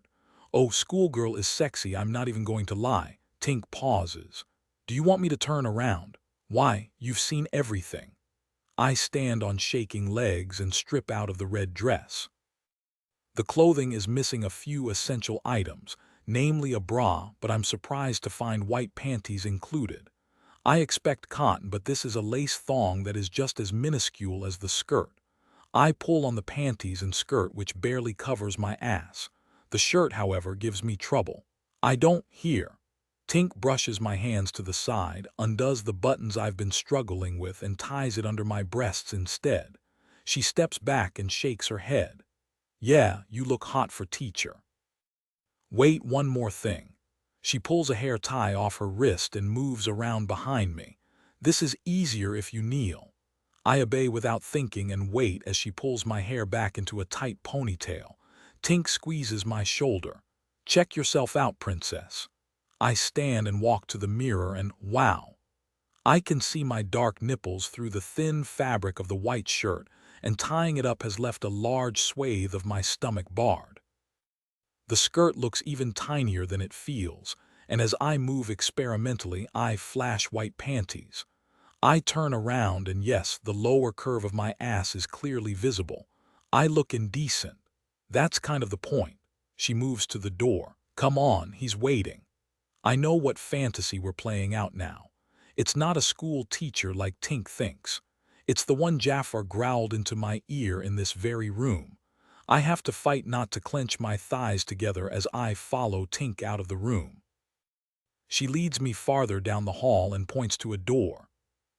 Oh, schoolgirl is sexy, I'm not even going to lie. Tink pauses. Do you want me to turn around? Why, you've seen everything. I stand on shaking legs and strip out of the red dress. The clothing is missing a few essential items, namely a bra, but I'm surprised to find white panties included. I expect cotton, but this is a lace thong that is just as minuscule as the skirt. I pull on the panties and skirt, which barely covers my ass. The shirt, however, gives me trouble. I don't hear. Tink brushes my hands to the side, undoes the buttons I've been struggling with, and ties it under my breasts instead. She steps back and shakes her head. Yeah, you look hot for teacher. Wait, one more thing. She pulls a hair tie off her wrist and moves around behind me. This is easier if you kneel. I obey without thinking and wait as she pulls my hair back into a tight ponytail. Tink squeezes my shoulder. Check yourself out, princess. I stand and walk to the mirror and, wow. I can see my dark nipples through the thin fabric of the white shirt, and tying it up has left a large swathe of my stomach barred. The skirt looks even tinier than it feels, and as I move experimentally, I flash white panties. I turn around and yes, the lower curve of my ass is clearly visible. I look indecent. That's kind of the point. She moves to the door. Come on, he's waiting. I know what fantasy we're playing out now. It's not a school teacher like Tink thinks. It's the one Jafar growled into my ear in this very room. I have to fight not to clench my thighs together as I follow Tink out of the room. She leads me farther down the hall and points to a door.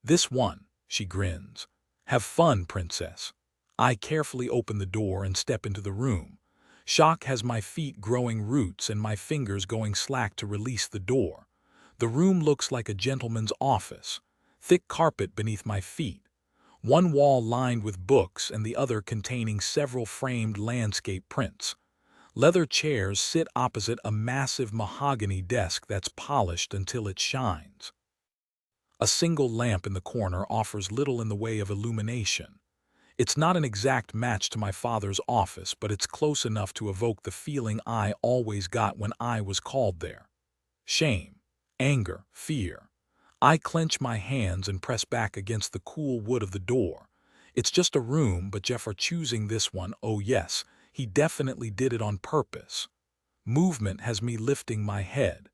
This one, she grins. Have fun, princess. I carefully open the door and step into the room. Shock has my feet growing roots and my fingers going slack to release the door. The room looks like a gentleman's office. Thick carpet beneath my feet. One wall lined with books and the other containing several framed landscape prints. Leather chairs sit opposite a massive mahogany desk that's polished until it shines. A single lamp in the corner offers little in the way of illumination. It's not an exact match to my father's office, but it's close enough to evoke the feeling I always got when I was called there. Shame, anger, fear. I clench my hands and press back against the cool wood of the door. It's just a room, but Jafar choosing this one, oh yes, he definitely did it on purpose. Movement has me lifting my head.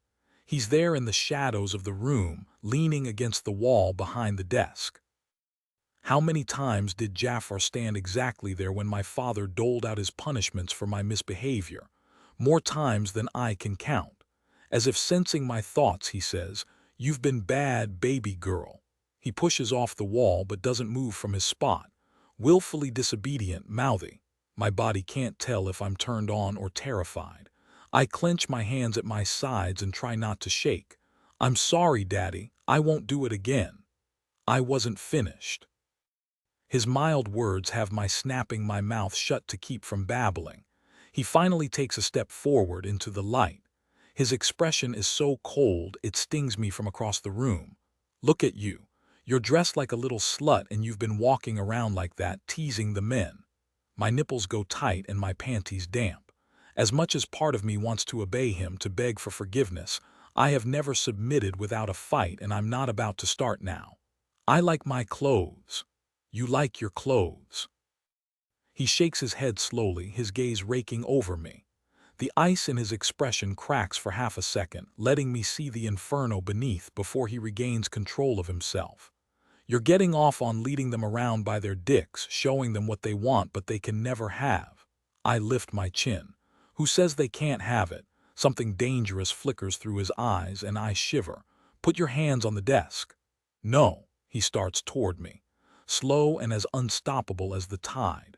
He's there in the shadows of the room, leaning against the wall behind the desk. How many times did Jafar stand exactly there when my father doled out his punishments for my misbehavior? More times than I can count. As if sensing my thoughts, he says, "You've been bad, baby girl." He pushes off the wall but doesn't move from his spot. Willfully disobedient, mouthy. My body can't tell if I'm turned on or terrified. I clench my hands at my sides and try not to shake. I'm sorry, Daddy. I won't do it again. I wasn't finished. His mild words have my snapping my mouth shut to keep from babbling. He finally takes a step forward into the light. His expression is so cold it stings me from across the room. Look at you. You're dressed like a little slut and you've been walking around like that, teasing the men. My nipples go tight and my panties damp. As much as part of me wants to obey him, to beg for forgiveness, I have never submitted without a fight and I'm not about to start now. I like my clothes. You like your clothes. He shakes his head slowly, his gaze raking over me. The ice in his expression cracks for half a second, letting me see the inferno beneath before he regains control of himself. You're getting off on leading them around by their dicks, showing them what they want but they can never have. I lift my chin. Who says they can't have it? Something dangerous flickers through his eyes and I shiver. Put your hands on the desk. No, he starts toward me, slow and as unstoppable as the tide.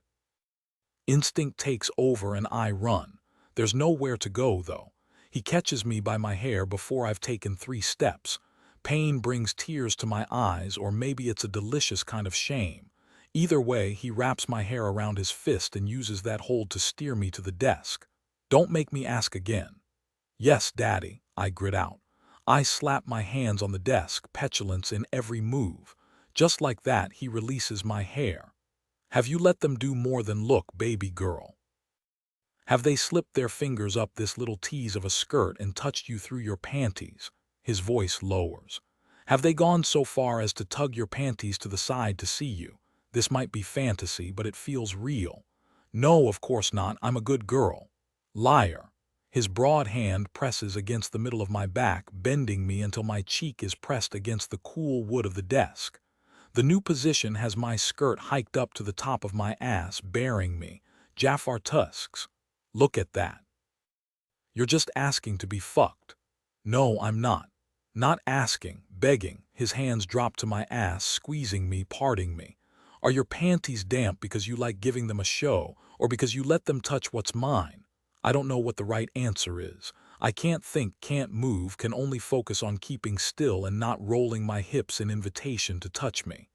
Instinct takes over and I run. There's nowhere to go, though. He catches me by my hair before I've taken 3 steps. Pain brings tears to my eyes, or maybe it's a delicious kind of shame. Either way, he wraps my hair around his fist and uses that hold to steer me to the desk. Don't make me ask again. Yes, Daddy, I grit out. I slap my hands on the desk, petulance in every move. Just like that, he releases my hair. Have you let them do more than look, baby girl? Have they slipped their fingers up this little tease of a skirt and touched you through your panties? His voice lowers. Have they gone so far as to tug your panties to the side to see you? This might be fantasy, but it feels real. No, of course not. I'm a good girl. Liar. His broad hand presses against the middle of my back, bending me until my cheek is pressed against the cool wood of the desk. The new position has my skirt hiked up to the top of my ass, bearing me. Jafar tusks. Look at that. You're just asking to be fucked. No, I'm not. Not asking, begging. His hands drop to my ass, squeezing me, parting me. Are your panties damp because you like giving them a show, or because you let them touch what's mine? I don't know what the right answer is. I can't think, can't move, can only focus on keeping still and not rolling my hips in invitation to touch me.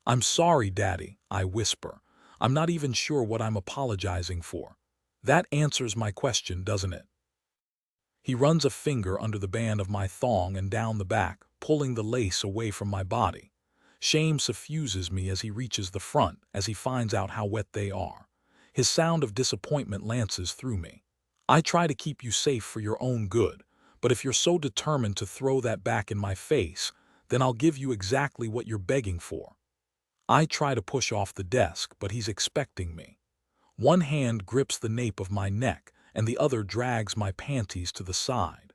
I'm sorry, Daddy, I whisper. I'm not even sure what I'm apologizing for. That answers my question, doesn't it? He runs a finger under the band of my thong and down the back, pulling the lace away from my body. Shame suffuses me as he reaches the front, as he finds out how wet they are. His sound of disappointment lances through me. I try to keep you safe for your own good, but if you're so determined to throw that back in my face, then I'll give you exactly what you're begging for. I try to push off the desk, but he's expecting me. One hand grips the nape of my neck, and the other drags my panties to the side.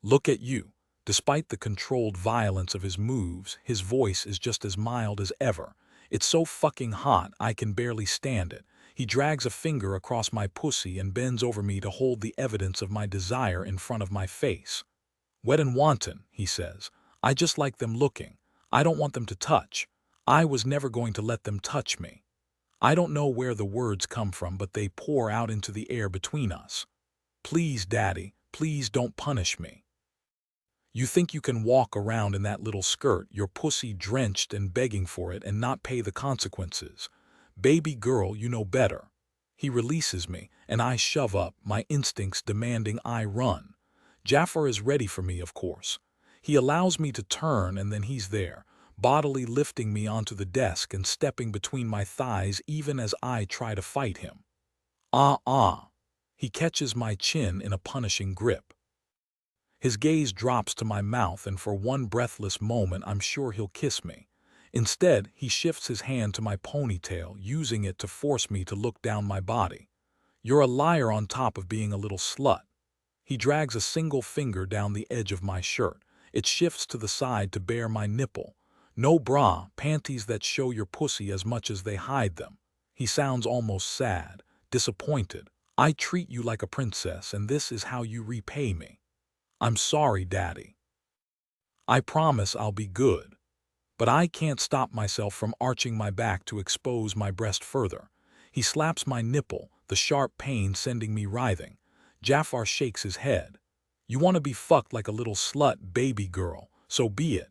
Look at you. Despite the controlled violence of his moves, his voice is just as mild as ever. It's so fucking hot, I can barely stand it. He drags a finger across my pussy and bends over me to hold the evidence of my desire in front of my face. Wet and wanton, he says. I just like them looking. I don't want them to touch. I was never going to let them touch me. I don't know where the words come from, but they pour out into the air between us. Please, Daddy, please don't punish me. You think you can walk around in that little skirt, your pussy drenched and begging for it, and not pay the consequences? Baby girl, you know better. He releases me, and I shove up, my instincts demanding I run. Jafar is ready for me, of course. He allows me to turn, and then he's there, bodily lifting me onto the desk and stepping between my thighs even as I try to fight him. Ah. He catches my chin in a punishing grip. His gaze drops to my mouth, and for one breathless moment I'm sure he'll kiss me. Instead, he shifts his hand to my ponytail, using it to force me to look down my body. You're a liar on top of being a little slut. He drags a single finger down the edge of my shirt. It shifts to the side to bare my nipple. No bra, panties that show your pussy as much as they hide them. He sounds almost sad, disappointed. I treat you like a princess, and this is how you repay me. I'm sorry, Daddy. I promise I'll be good. But I can't stop myself from arching my back to expose my breast further. He slaps my nipple, the sharp pain sending me writhing. Jafar shakes his head. You want to be fucked like a little slut, baby girl, so be it.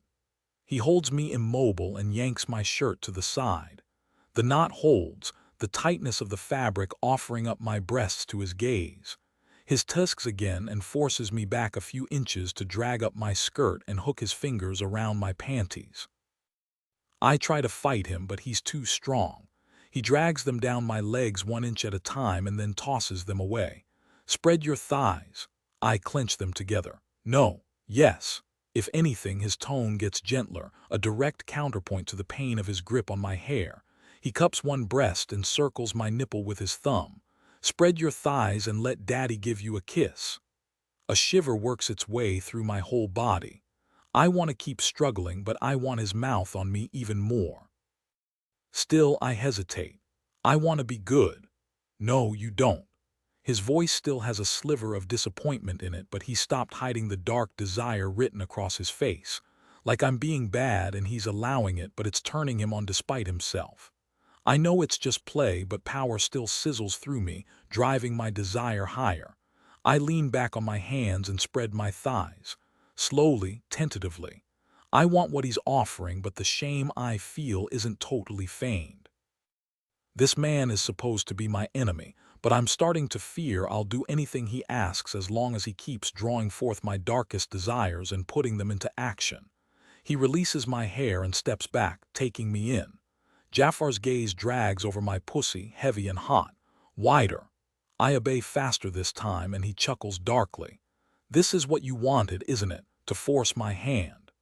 He holds me immobile and yanks my shirt to the side. The knot holds, the tightness of the fabric offering up my breasts to his gaze. His tusks again and forces me back a few inches to drag up my skirt and hook his fingers around my panties. I try to fight him, but he's too strong. He drags them down my legs 1 inch at a time and then tosses them away. Spread your thighs. I clench them together. No. Yes. If anything, his tone gets gentler, a direct counterpoint to the pain of his grip on my hair. He cups one breast and circles my nipple with his thumb. Spread your thighs and let daddy give you a kiss. A shiver works its way through my whole body. I want to keep struggling, but I want his mouth on me even more. Still, I hesitate. I want to be good. No, you don't. His voice still has a sliver of disappointment in it, but he stopped hiding the dark desire written across his face. Like I'm being bad and he's allowing it, but it's turning him on despite himself. I know it's just play, but power still sizzles through me, driving my desire higher. I lean back on my hands and spread my thighs. Slowly, tentatively. I want what he's offering, but the shame I feel isn't totally feigned. This man is supposed to be my enemy, but I'm starting to fear I'll do anything he asks as long as he keeps drawing forth my darkest desires and putting them into action. He releases my hair and steps back, taking me in. Jafar's gaze drags over my pussy, heavy and hot. Wider. I obey faster this time, and he chuckles darkly. This is what you wanted, isn't it? To force my hand.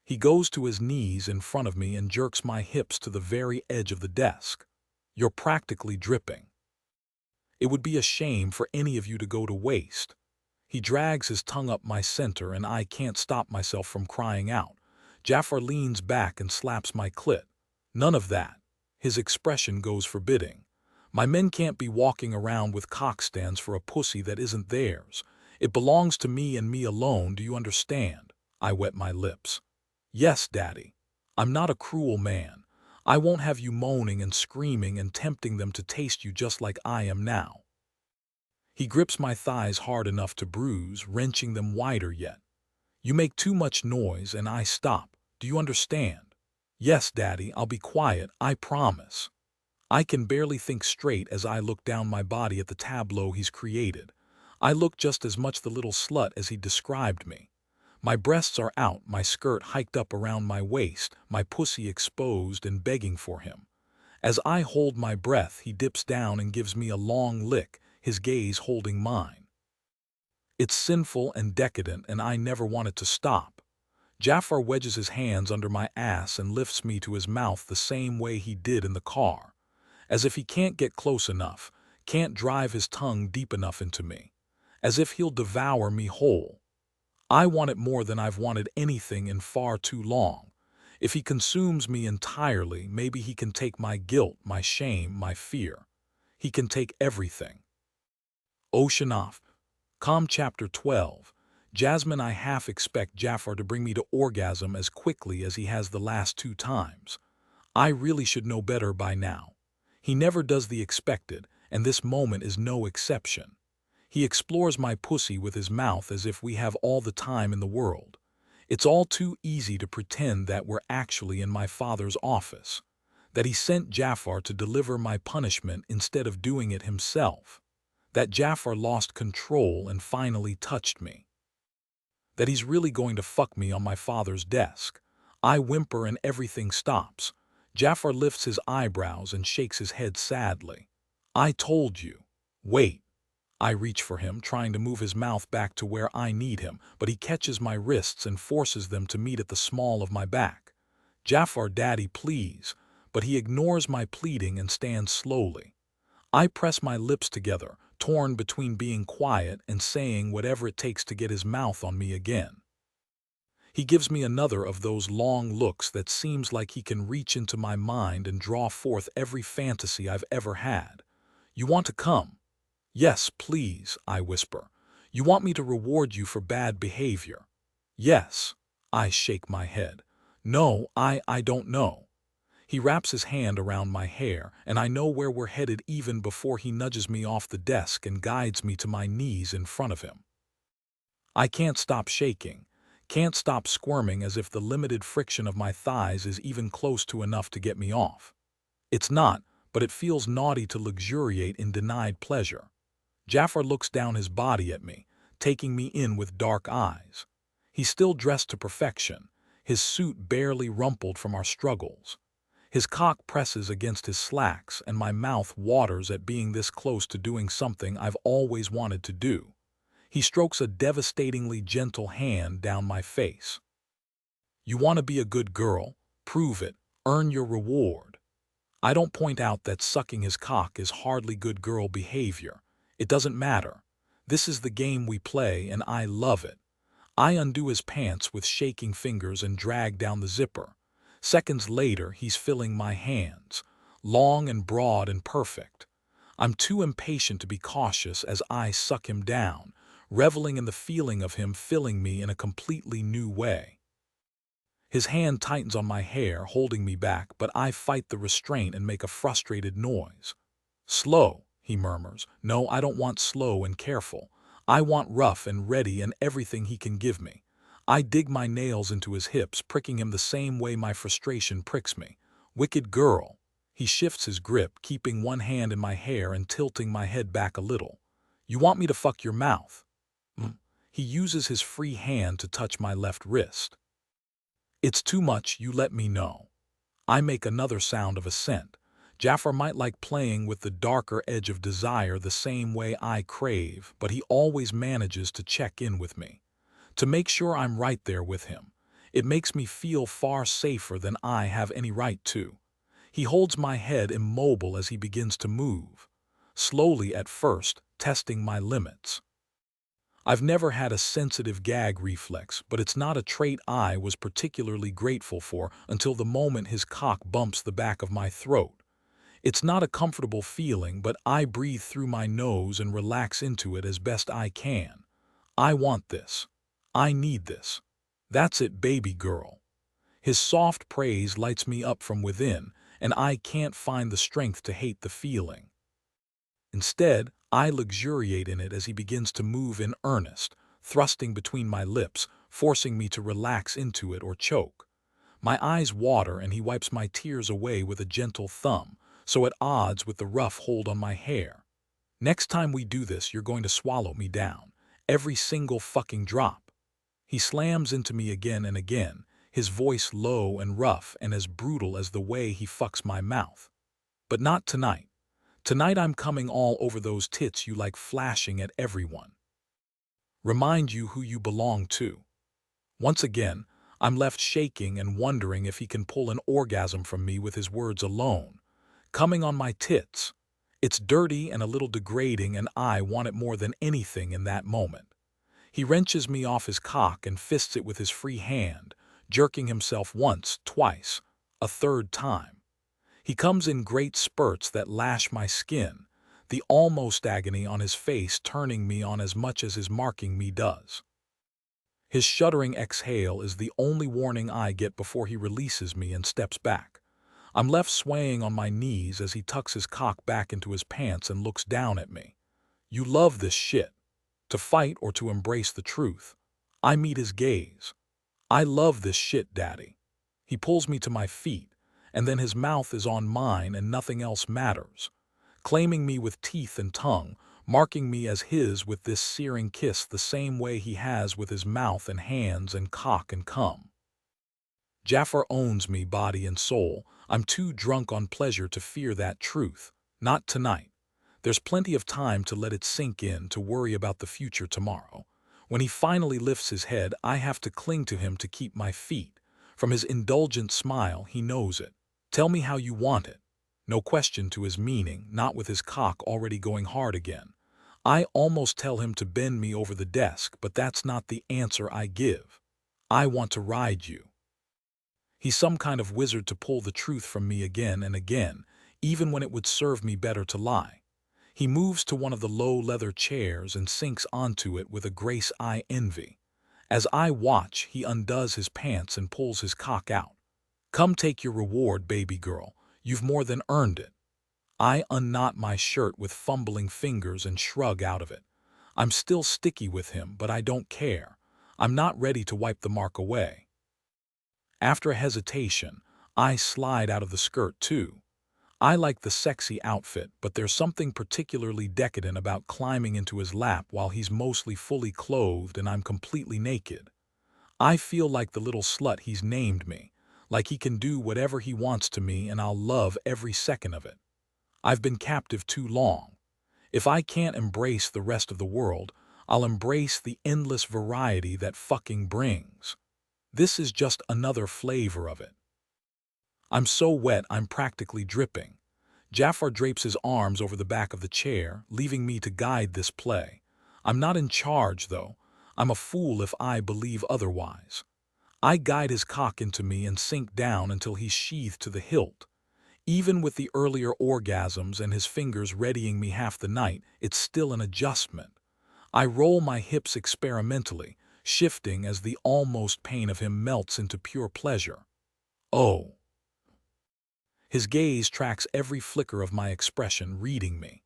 He goes to his knees in front of me and jerks my hips to the very edge of the desk. You're practically dripping. It would be a shame for any of you to go to waste. He drags his tongue up my center, and I can't stop myself from crying out. Jafar leans back and slaps my clit. None of that. His expression goes forbidding. My men can't be walking around with cock stands for a pussy that isn't theirs. It belongs to me and me alone, do you understand? I wet my lips. Yes, Daddy. I'm not a cruel man. I won't have you moaning and screaming and tempting them to taste you just like I am now. He grips my thighs hard enough to bruise, wrenching them wider yet. You make too much noise and I stop. Do you understand? Yes, Daddy, I'll be quiet, I promise. I can barely think straight as I look down my body at the tableau he's created. I look just as much the little slut as he described me. My breasts are out, my skirt hiked up around my waist, my pussy exposed and begging for him. As I hold my breath, he dips down and gives me a long lick, his gaze holding mine. It's sinful and decadent, and I never want it to stop. Jafar wedges his hands under my ass and lifts me to his mouth the same way he did in the car. As if he can't get close enough, can't drive his tongue deep enough into me. As if he'll devour me whole. I want it more than I've wanted anything in far too long. If he consumes me entirely, maybe he can take my guilt, my shame, my fear. He can take everything. Ocean off. Calm chapter 12. Jasmine, I half expect Jafar to bring me to orgasm as quickly as he has the last 2 times. I really should know better by now. He never does the expected, and this moment is no exception. He explores my pussy with his mouth as if we have all the time in the world. It's all too easy to pretend that we're actually in my father's office, that he sent Jafar to deliver my punishment instead of doing it himself, that Jafar lost control and finally touched me, that he's really going to fuck me on my father's desk. I whimper and everything stops. Jafar lifts his eyebrows and shakes his head sadly. I told you. Wait. I reach for him, trying to move his mouth back to where I need him, but he catches my wrists and forces them to meet at the small of my back. Jafar, Daddy, please, but he ignores my pleading and stands slowly. I press my lips together, torn between being quiet and saying whatever it takes to get his mouth on me again. He gives me another of those long looks that seems like he can reach into my mind and draw forth every fantasy I've ever had. You want to come? Yes, please, I whisper. You want me to reward you for bad behavior? Yes. I shake my head. No, I don't know. He wraps his hand around my hair, and I know where we're headed even before he nudges me off the desk and guides me to my knees in front of him. I can't stop shaking, can't stop squirming as if the limited friction of my thighs is even close to enough to get me off. It's not, but it feels naughty to luxuriate in denied pleasure. Jafar looks down his body at me, taking me in with dark eyes. He's still dressed to perfection, his suit barely rumpled from our struggles. His cock presses against his slacks, and my mouth waters at being this close to doing something I've always wanted to do. He strokes a devastatingly gentle hand down my face. You want to be a good girl? Prove it. Earn your reward. I don't point out that sucking his cock is hardly good girl behavior. It doesn't matter. This is the game we play, and I love it. I undo his pants with shaking fingers and drag down the zipper. Seconds later, he's filling my hands, long and broad and perfect. I'm too impatient to be cautious as I suck him down, reveling in the feeling of him filling me in a completely new way. His hand tightens on my hair, holding me back, but I fight the restraint and make a frustrated noise. "Slow," he murmurs. "No, I don't want slow and careful. I want rough and ready and everything he can give me." I dig my nails into his hips, pricking him the same way my frustration pricks me. "Wicked girl." He shifts his grip, keeping one hand in my hair and tilting my head back a little. "You want me to fuck your mouth?" He uses his free hand to touch my left wrist. "It's too much, you let me know." I make another sound of assent. Jafar might like playing with the darker edge of desire the same way I crave, but he always manages to check in with me, to make sure I'm right there with him. It makes me feel far safer than I have any right to. He holds my head immobile as he begins to move, slowly at first, testing my limits. I've never had a sensitive gag reflex, but it's not a trait I was particularly grateful for until the moment his cock bumps the back of my throat. It's not a comfortable feeling, but I breathe through my nose and relax into it as best I can. I want this. I need this. That's it, baby girl. His soft praise lights me up from within, and I can't find the strength to hate the feeling. Instead, I luxuriate in it as he begins to move in earnest, thrusting between my lips, forcing me to relax into it or choke. My eyes water and he wipes my tears away with a gentle thumb, so at odds with the rough hold on my hair. "Next time we do this, you're going to swallow me down. Every single fucking drop." He slams into me again and again, his voice low and rough and as brutal as the way he fucks my mouth. "But not tonight. Tonight I'm coming all over those tits you like flashing at everyone. Remind you who you belong to." Once again, I'm left shaking and wondering if he can pull an orgasm from me with his words alone. "Coming on my tits." It's dirty and a little degrading, and I want it more than anything in that moment. He wrenches me off his cock and fists it with his free hand, jerking himself once, twice, a third time. He comes in great spurts that lash my skin, the almost agony on his face turning me on as much as his marking me does. His shuddering exhale is the only warning I get before he releases me and steps back. I'm left swaying on my knees as he tucks his cock back into his pants and looks down at me. "You love this shit. To fight or to embrace the truth." I meet his gaze. "I love this shit, Daddy." He pulls me to my feet, and then his mouth is on mine and nothing else matters, claiming me with teeth and tongue, marking me as his with this searing kiss the same way he has with his mouth and hands and cock and cum. Jafar owns me body and soul. I'm too drunk on pleasure to fear that truth. Not tonight. There's plenty of time to let it sink in, to worry about the future tomorrow. When he finally lifts his head, I have to cling to him to keep my feet. From his indulgent smile, he knows it. "Tell me how you want it." No question to his meaning, not with his cock already going hard again. I almost tell him to bend me over the desk, but that's not the answer I give. "I want to ride you." He's some kind of wizard to pull the truth from me again and again, even when it would serve me better to lie. He moves to one of the low leather chairs and sinks onto it with a grace I envy. As I watch, he undoes his pants and pulls his cock out. "Come take your reward, baby girl. You've more than earned it." I unknot my shirt with fumbling fingers and shrug out of it. I'm still sticky with him, but I don't care. I'm not ready to wipe the mark away. After a hesitation, I slide out of the skirt too. I like the sexy outfit, but there's something particularly decadent about climbing into his lap while he's mostly fully clothed and I'm completely naked. I feel like the little slut he's named me, like he can do whatever he wants to me and I'll love every second of it. I've been captive too long. If I can't embrace the rest of the world, I'll embrace the endless variety that fucking brings. This is just another flavor of it. I'm so wet I'm practically dripping. Jafar drapes his arms over the back of the chair, leaving me to guide this play. I'm not in charge, though. I'm a fool if I believe otherwise. I guide his cock into me and sink down until he's sheathed to the hilt. Even with the earlier orgasms and his fingers readying me half the night, it's still an adjustment. I roll my hips experimentally, shifting as the almost pain of him melts into pure pleasure. Oh. His gaze tracks every flicker of my expression, reading me.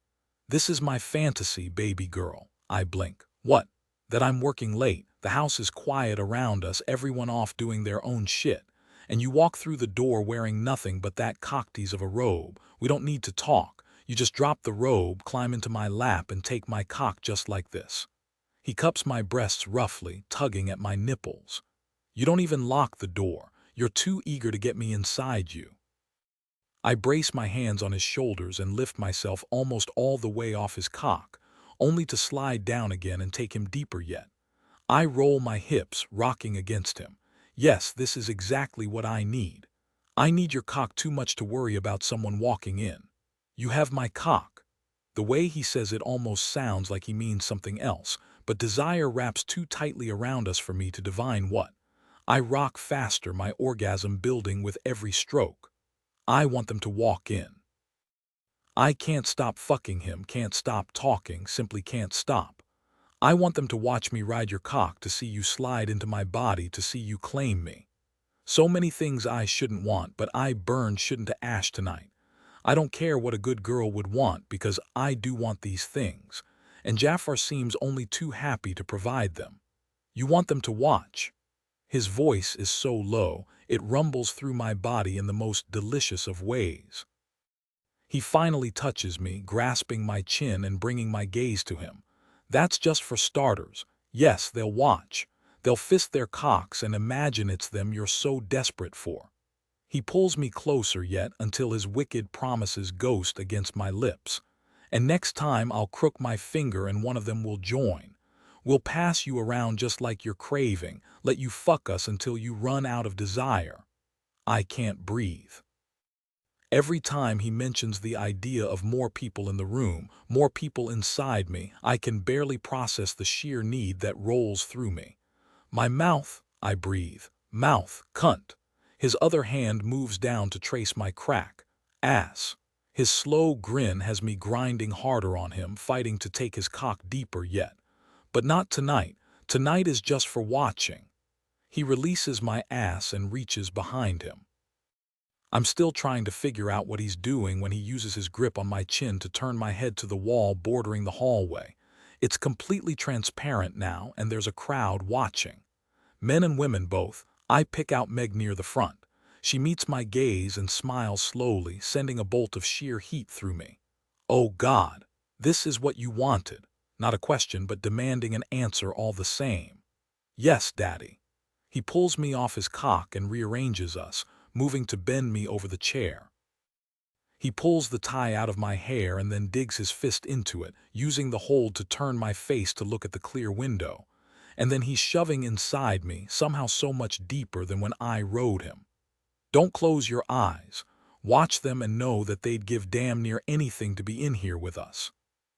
This is my fantasy, baby girl. I blink. What? That I'm working late, the house is quiet around us, everyone off doing their own shit. And you walk through the door wearing nothing but that cocktease of a robe. We don't need to talk. You just drop the robe, climb into my lap, and take my cock just like this. He cups my breasts roughly, tugging at my nipples. You don't even lock the door. You're too eager to get me inside you. I brace my hands on his shoulders and lift myself almost all the way off his cock, only to slide down again and take him deeper yet. I roll my hips, rocking against him. Yes, this is exactly what I need. I need your cock too much to worry about someone walking in. You have my cock. The way he says it almost sounds like he means something else, but desire wraps too tightly around us for me to divine what. I rock faster, my orgasm building with every stroke. I want them to walk in. I can't stop fucking him, can't stop talking, simply can't stop. I want them to watch me ride your cock, to see you slide into my body, to see you claim me. So many things I shouldn't want, but I burn shouldn't to ash tonight. I don't care what a good girl would want, because I do want these things, and Jafar seems only too happy to provide them. You want them to watch. His voice is so low, it rumbles through my body in the most delicious of ways. He finally touches me, grasping my chin and bringing my gaze to him. That's just for starters. Yes, they'll watch. They'll fist their cocks and imagine it's them you're so desperate for. He pulls me closer yet until his wicked promises ghost against my lips. And next time I'll crook my finger and one of them will join. We'll pass you around just like you're craving, let you fuck us until you run out of desire. I can't breathe. Every time he mentions the idea of more people in the room, more people inside me, I can barely process the sheer need that rolls through me. My mouth, I breathe. Mouth, cunt. His other hand moves down to trace my crack. Ass. His slow grin has me grinding harder on him, fighting to take his cock deeper yet. But not tonight. Tonight is just for watching. He releases my ass and reaches behind him. I'm still trying to figure out what he's doing when he uses his grip on my chin to turn my head to the wall bordering the hallway. It's completely transparent now, and there's a crowd watching. Men and women both. I pick out Meg near the front. She meets my gaze and smiles slowly, sending a bolt of sheer heat through me. Oh God, this is what you wanted. Not a question, but demanding an answer all the same. Yes, Daddy. He pulls me off his cock and rearranges us, moving to bend me over the chair. He pulls the tie out of my hair and then digs his fist into it, using the hold to turn my face to look at the clear window. And then he's shoving inside me, somehow so much deeper than when I rode him. Don't close your eyes. Watch them and know that they'd give damn near anything to be in here with us.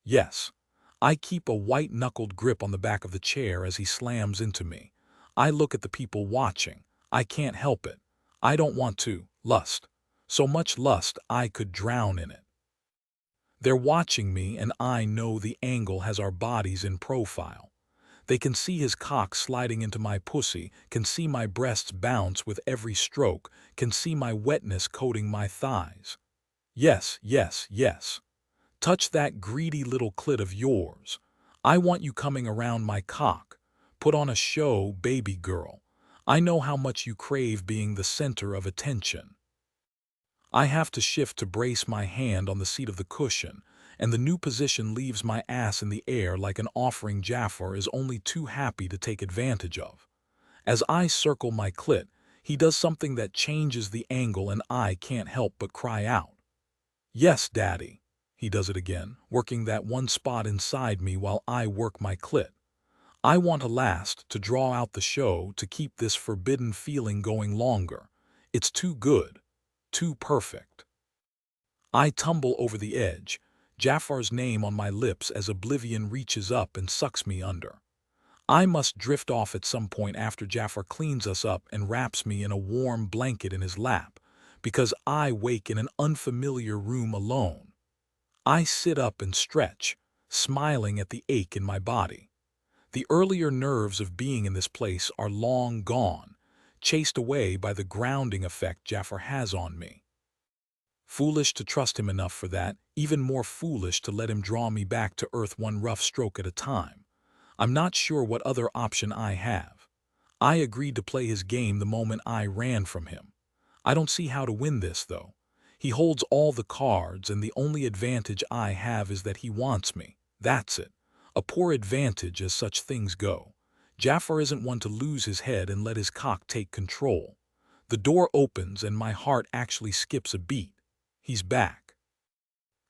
Yes. I keep a white-knuckled grip on the back of the chair as he slams into me. I look at the people watching. I can't help it. I don't want to. Lust. So much lust I could drown in it. They're watching me, and I know the angle has our bodies in profile. They can see his cock sliding into my pussy, can see my breasts bounce with every stroke, can see my wetness coating my thighs. Yes, yes, yes. Touch that greedy little clit of yours. I want you coming around my cock. Put on a show, baby girl. I know how much you crave being the center of attention. I have to shift to brace my hand on the seat of the cushion, and the new position leaves my ass in the air like an offering Jafar is only too happy to take advantage of. As I circle my clit, he does something that changes the angle, and I can't help but cry out. Yes, Daddy. He does it again, working that one spot inside me while I work my clit. I want to last, to draw out the show, to keep this forbidden feeling going longer. It's too good. Too perfect. I tumble over the edge, Jafar's name on my lips as oblivion reaches up and sucks me under. I must drift off at some point after Jafar cleans us up and wraps me in a warm blanket in his lap, because I wake in an unfamiliar room alone. I sit up and stretch, smiling at the ache in my body. The earlier nerves of being in this place are long gone, chased away by the grounding effect Jafar has on me. Foolish to trust him enough for that, even more foolish to let him draw me back to earth one rough stroke at a time. I'm not sure what other option I have. I agreed to play his game the moment I ran from him. I don't see how to win this, though. He holds all the cards, and the only advantage I have is that he wants me. That's it. A poor advantage as such things go. Jafar isn't one to lose his head and let his cock take control. The door opens and my heart actually skips a beat. He's back.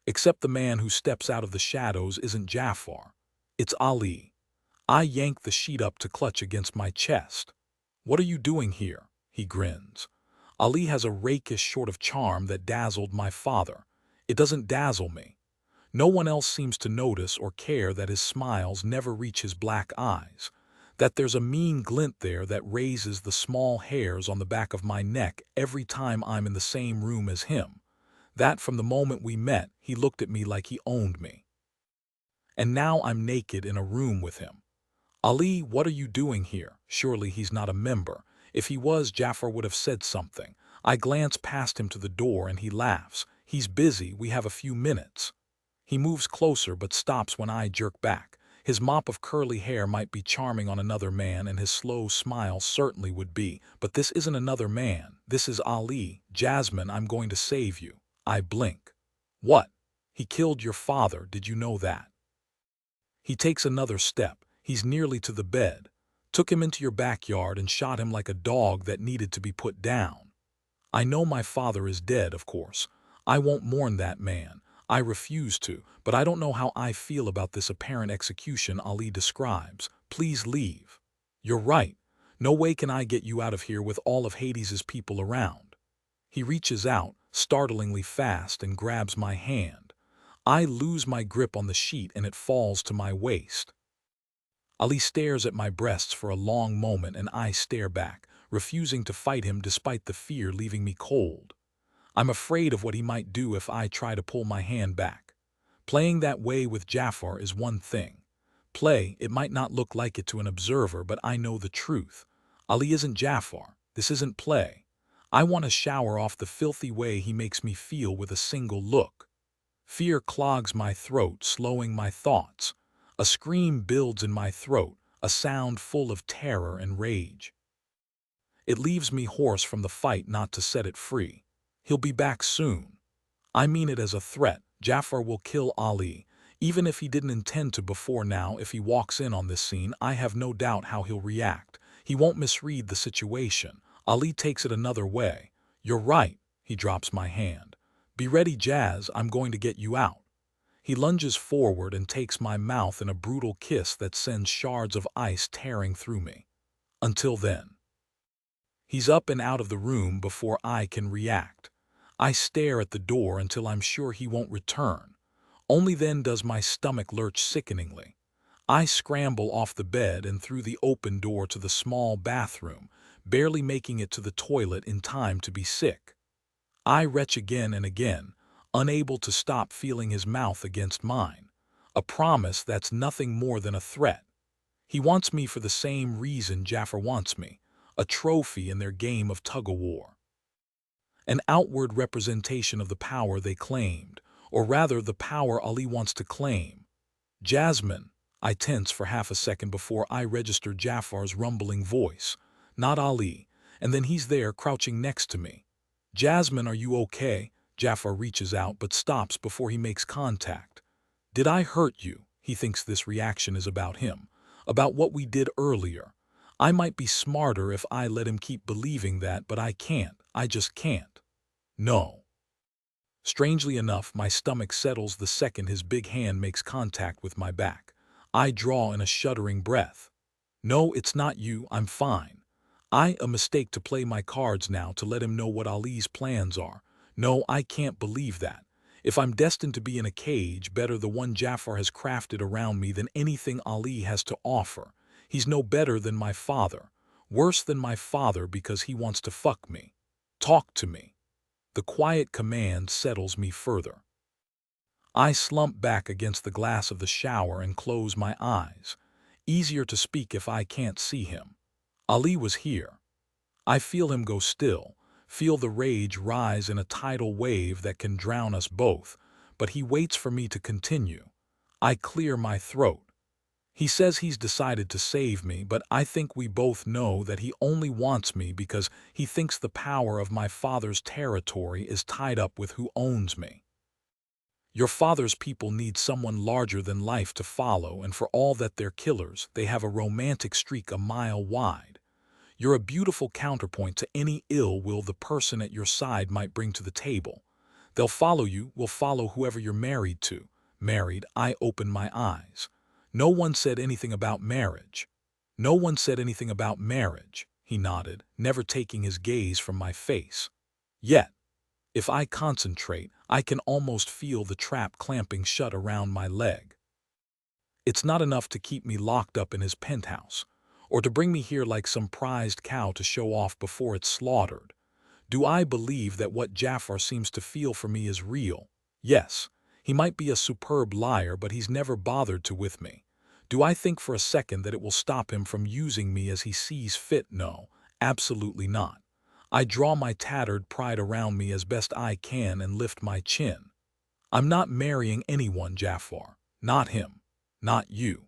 Except the man who steps out of the shadows isn't Jafar. It's Ali. I yank the sheet up to clutch against my chest. "What are you doing here?" he grins. Ali has a rakish sort of charm that dazzled my father. It doesn't dazzle me. No one else seems to notice or care that his smiles never reach his black eyes, that there's a mean glint there that raises the small hairs on the back of my neck every time I'm in the same room as him, that from the moment we met he looked at me like he owned me. And now I'm naked in a room with him. "Ali, what are you doing here?" Surely he's not a member. If he was, Jafar would have said something. I glance past him to the door and he laughs. "He's busy, we have a few minutes." He moves closer but stops when I jerk back. His mop of curly hair might be charming on another man, and his slow smile certainly would be. But this isn't another man. This is Ali. "Jasmine, I'm going to save you." I blink. "What?" "He killed your father, did you know that?" He takes another step. He's nearly to the bed. "Took him into your backyard and shot him like a dog that needed to be put down." I know my father is dead, of course. I won't mourn that man. I refuse to, but I don't know how I feel about this apparent execution Ali describes. "Please leave." "You're right. No way can I get you out of here with all of Hades's people around." He reaches out, startlingly fast, and grabs my hand. I lose my grip on the sheet and it falls to my waist. Ali stares at my breasts for a long moment and I stare back, refusing to fight him despite the fear leaving me cold. I'm afraid of what he might do if I try to pull my hand back. Playing that way with Jafar is one thing. It might not look like it to an observer, but I know the truth. Ali isn't Jafar. This isn't play. I want to shower off the filthy way he makes me feel with a single look. Fear clogs my throat, slowing my thoughts. A scream builds in my throat, a sound full of terror and rage. It leaves me hoarse from the fight not to set it free. He'll be back soon. I mean it as a threat. Jafar will kill Ali, even if he didn't intend to before now. If he walks in on this scene, I have no doubt how he'll react. He won't misread the situation. Ali takes it another way. "You're right." He drops my hand. "Be ready, Jazz, I'm going to get you out." He lunges forward and takes my mouth in a brutal kiss that sends shards of ice tearing through me. Until then. He's up and out of the room before I can react. I stare at the door until I'm sure he won't return. Only then does my stomach lurch sickeningly. I scramble off the bed and through the open door to the small bathroom, barely making it to the toilet in time to be sick. I retch again and again, unable to stop feeling his mouth against mine. A promise that's nothing more than a threat. He wants me for the same reason Jafar wants me, a trophy in their game of tug-of-war. An outward representation of the power they claimed, or rather the power Ali wants to claim. "Jasmine." I tense for half a second before I register Jafar's rumbling voice. Not Ali, and then he's there crouching next to me. "Jasmine, are you okay?" Jafar reaches out but stops before he makes contact. "Did I hurt you?" He thinks this reaction is about him, about what we did earlier. I might be smarter if I let him keep believing that, but I can't. I just can't. "No." Strangely enough, my stomach settles the second his big hand makes contact with my back. I draw in a shuddering breath. "No, it's not you. I'm fine." A mistake to play my cards now, to let him know what Ali's plans are. No, I can't believe that. If I'm destined to be in a cage, better the one Jafar has crafted around me than anything Ali has to offer. He's no better than my father. Worse than my father because he wants to fuck me. Talk to me. The quiet command settles me further. I slump back against the glass of the shower and close my eyes. Easier to speak if I can't see him. Ali was here. I feel him go still, feel the rage rise in a tidal wave that can drown us both, but he waits for me to continue. I clear my throat. He says he's decided to save me, but I think we both know that he only wants me because he thinks the power of my father's territory is tied up with who owns me. Your father's people need someone larger than life to follow, and for all that they're killers, they have a romantic streak a mile wide. You're a beautiful counterpoint to any ill will the person at your side might bring to the table. They'll follow you, will follow whoever you're married to. Married, I open my eyes. No one said anything about marriage. No one said anything about marriage, he nodded, never taking his gaze from my face. Yet, if I concentrate, I can almost feel the trap clamping shut around my leg. It's not enough to keep me locked up in his penthouse, or to bring me here like some prized cow to show off before it's slaughtered. Do I believe that what Jafar seems to feel for me is real? Yes. He might be a superb liar, but he's never bothered to with me. Do I think for a second that it will stop him from using me as he sees fit? No, absolutely not. I draw my tattered pride around me as best I can and lift my chin. I'm not marrying anyone, Jafar. Not him. Not you.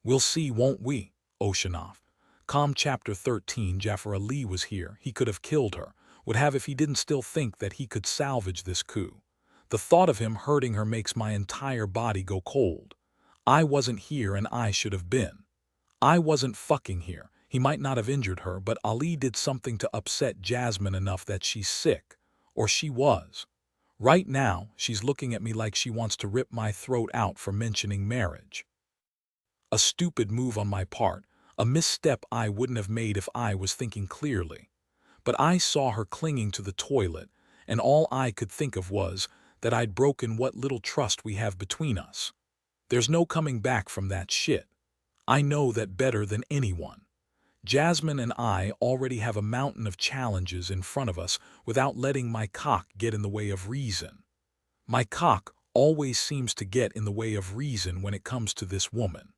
We'll see, won't we? Oceanoff. Calm chapter 13. Jafar Ali was here. He could have killed her. Would have if he didn't still think that he could salvage this coup. The thought of him hurting her makes my entire body go cold. I wasn't here and I should have been. I wasn't fucking here. He might not have injured her, but Ali did something to upset Jasmine enough that she's sick. Or she was. Right now, she's looking at me like she wants to rip my throat out for mentioning marriage. A stupid move on my part, a misstep I wouldn't have made if I was thinking clearly. But I saw her clinging to the toilet, and all I could think of was that I'd broken what little trust we have between us. There's no coming back from that shit. I know that better than anyone. Jasmine and I already have a mountain of challenges in front of us without letting my cock get in the way of reason. My cock always seems to get in the way of reason when it comes to this woman.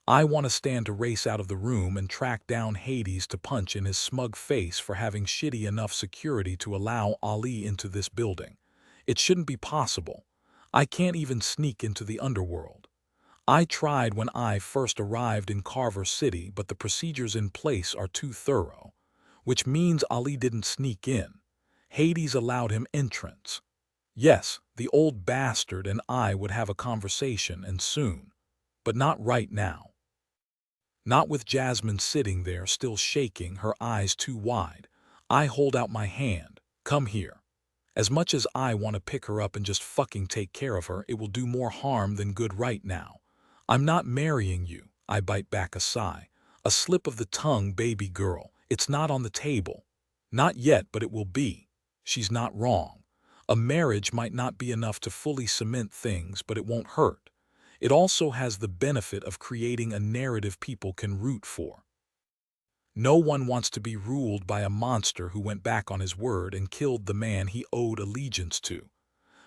I want to stand to race out of the room and track down Hades to punch in his smug face for having shitty enough security to allow Ali into this building. It shouldn't be possible. I can't even sneak into the underworld. I tried when I first arrived in Carver City, but the procedures in place are too thorough, which means Ali didn't sneak in. Hades allowed him entrance. Yes, the old bastard and I would have a conversation, and soon. But not right now. Not with Jasmine sitting there, still shaking, her eyes too wide. I hold out my hand. Come here. As much as I want to pick her up and just fucking take care of her, it will do more harm than good right now. I'm not marrying you, I bite back a sigh. A slip of the tongue, baby girl. It's not on the table. Not yet, but it will be. She's not wrong. A marriage might not be enough to fully cement things, but it won't hurt. It also has the benefit of creating a narrative people can root for. No one wants to be ruled by a monster who went back on his word and killed the man he owed allegiance to.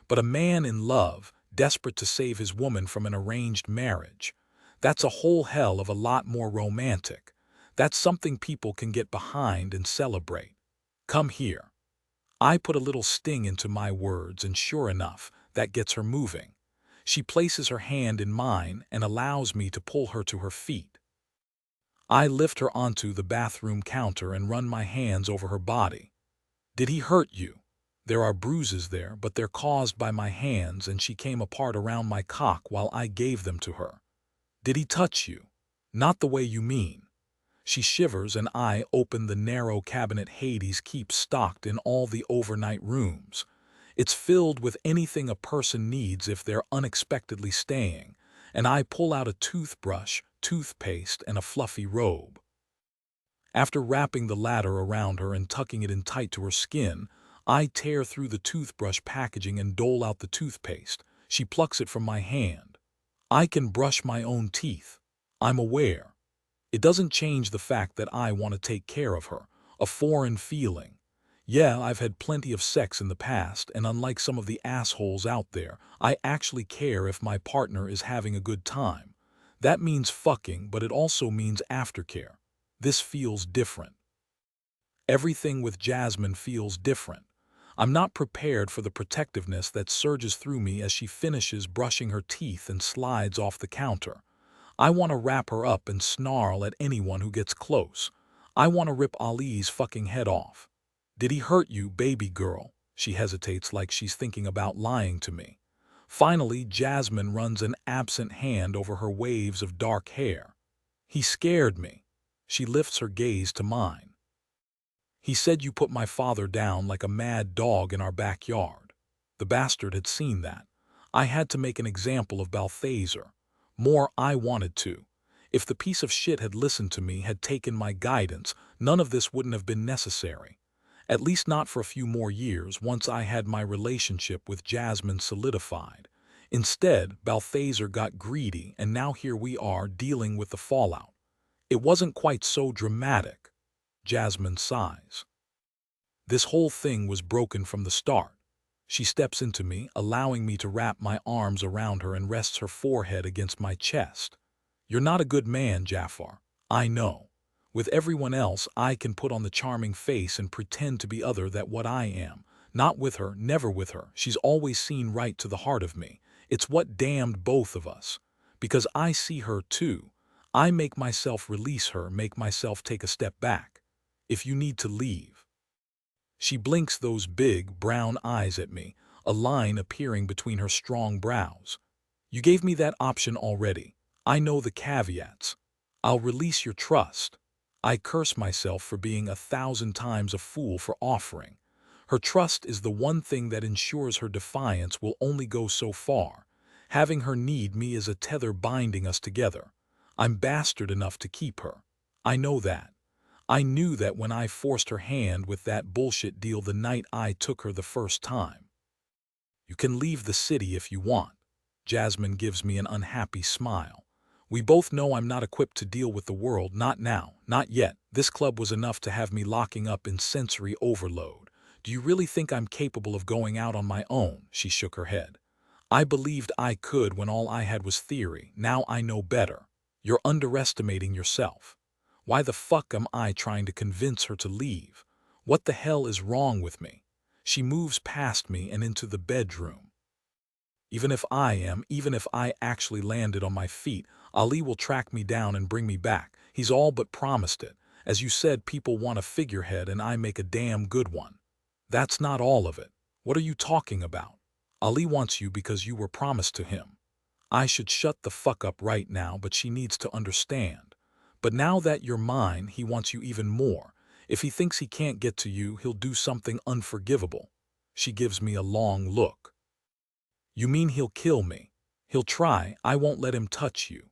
But a man in love, desperate to save his woman from an arranged marriage, that's a whole hell of a lot more romantic. That's something people can get behind and celebrate. Come here. I put a little sting into my words, and sure enough, that gets her moving. She places her hand in mine and allows me to pull her to her feet. I lift her onto the bathroom counter and run my hands over her body. Did he hurt you? There are bruises there, but they're caused by my hands, and she came apart around my cock while I gave them to her. Did he touch you? Not the way you mean. She shivers, and I open the narrow cabinet Hades keeps stocked in all the overnight rooms. It's filled with anything a person needs if they're unexpectedly staying, and I pull out a toothbrush, toothpaste, and a fluffy robe. After wrapping the latter around her and tucking it in tight to her skin, I tear through the toothbrush packaging and dole out the toothpaste. She plucks it from my hand. I can brush my own teeth. I'm aware. It doesn't change the fact that I want to take care of her, a foreign feeling. Yeah, I've had plenty of sex in the past, and unlike some of the assholes out there, I actually care if my partner is having a good time. That means fucking, but it also means aftercare. This feels different. Everything with Jasmine feels different. I'm not prepared for the protectiveness that surges through me as she finishes brushing her teeth and slides off the counter. I want to wrap her up and snarl at anyone who gets close. I want to rip Ali's fucking head off. Did he hurt you, baby girl? She hesitates like she's thinking about lying to me. Finally, Jasmine runs an absent hand over her waves of dark hair. He scared me. She lifts her gaze to mine. He said you put my father down like a mad dog in our backyard. The bastard had seen that. I had to make an example of Balthazar. More I wanted to. If the piece of shit had listened to me, had taken my guidance, none of this wouldn't have been necessary. At least not for a few more years once I had my relationship with Jasmine solidified. Instead, Balthazar got greedy, and now here we are dealing with the fallout. It wasn't quite so dramatic. Jasmine sighs. This whole thing was broken from the start. She steps into me, allowing me to wrap my arms around her and rests her forehead against my chest. You're not a good man, Jafar. I know. With everyone else, I can put on the charming face and pretend to be other than what I am. Not with her, never with her. She's always seen right to the heart of me. It's what damned both of us. Because I see her too. I make myself release her, make myself take a step back. If you need to leave. She blinks those big, brown eyes at me, a line appearing between her strong brows. You gave me that option already. I know the caveats. I'll release your trust. I curse myself for being 1,000 times a fool for offering. Her trust is the one thing that ensures her defiance will only go so far. Having her need me is a tether binding us together. I'm bastard enough to keep her. I know that. I knew that when I forced her hand with that bullshit deal the night I took her the first time. You can leave the city if you want. Jasmine gives me an unhappy smile. We both know I'm not equipped to deal with the world, not now, not yet. This club was enough to have me locking up in sensory overload. Do you really think I'm capable of going out on my own? She shook her head. I believed I could when all I had was theory. Now I know better. You're underestimating yourself. Why the fuck am I trying to convince her to leave? What the hell is wrong with me? She moves past me and into the bedroom. Even if I actually landed on my feet, Ali will track me down and bring me back. He's all but promised it. As you said, people want a figurehead and I make a damn good one. That's not all of it. What are you talking about? Ali wants you because you were promised to him. I should shut the fuck up right now, but she needs to understand. But now that you're mine, he wants you even more. If he thinks he can't get to you, he'll do something unforgivable. She gives me a long look. You mean he'll kill me? He'll try. I won't let him touch you.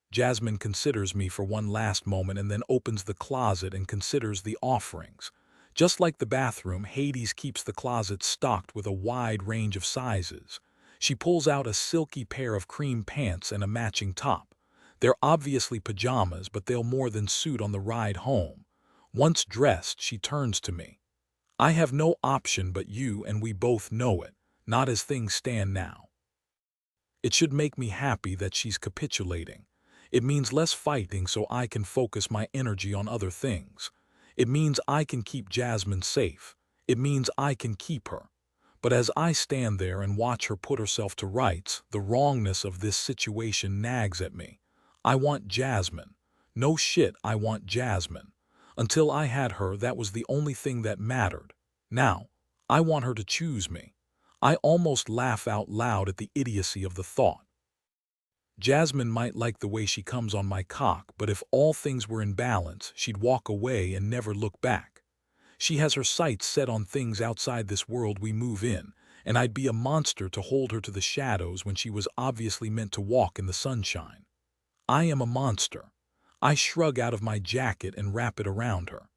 Jasmine considers me for one last moment and then opens the closet and considers the offerings. Just like the bathroom, Hades keeps the closet stocked with a wide range of sizes. She pulls out a silky pair of cream pants and a matching top. They're obviously pajamas, but they'll more than suit on the ride home. Once dressed, she turns to me. I have no option but you, and we both know it, not as things stand now. It should make me happy that she's capitulating. It means less fighting so I can focus my energy on other things. It means I can keep Jasmine safe. It means I can keep her. But as I stand there and watch her put herself to rights, the wrongness of this situation nags at me. I want Jasmine. No shit, I want Jasmine. Until I had her, that was the only thing that mattered. Now, I want her to choose me. I almost laugh out loud at the idiocy of the thought. Jasmine might like the way she comes on my cock, but if all things were in balance, she'd walk away and never look back. She has her sights set on things outside this world we move in, and I'd be a monster to hold her to the shadows when she was obviously meant to walk in the sunshine. I am a monster. I shrug out of my jacket and wrap it around her.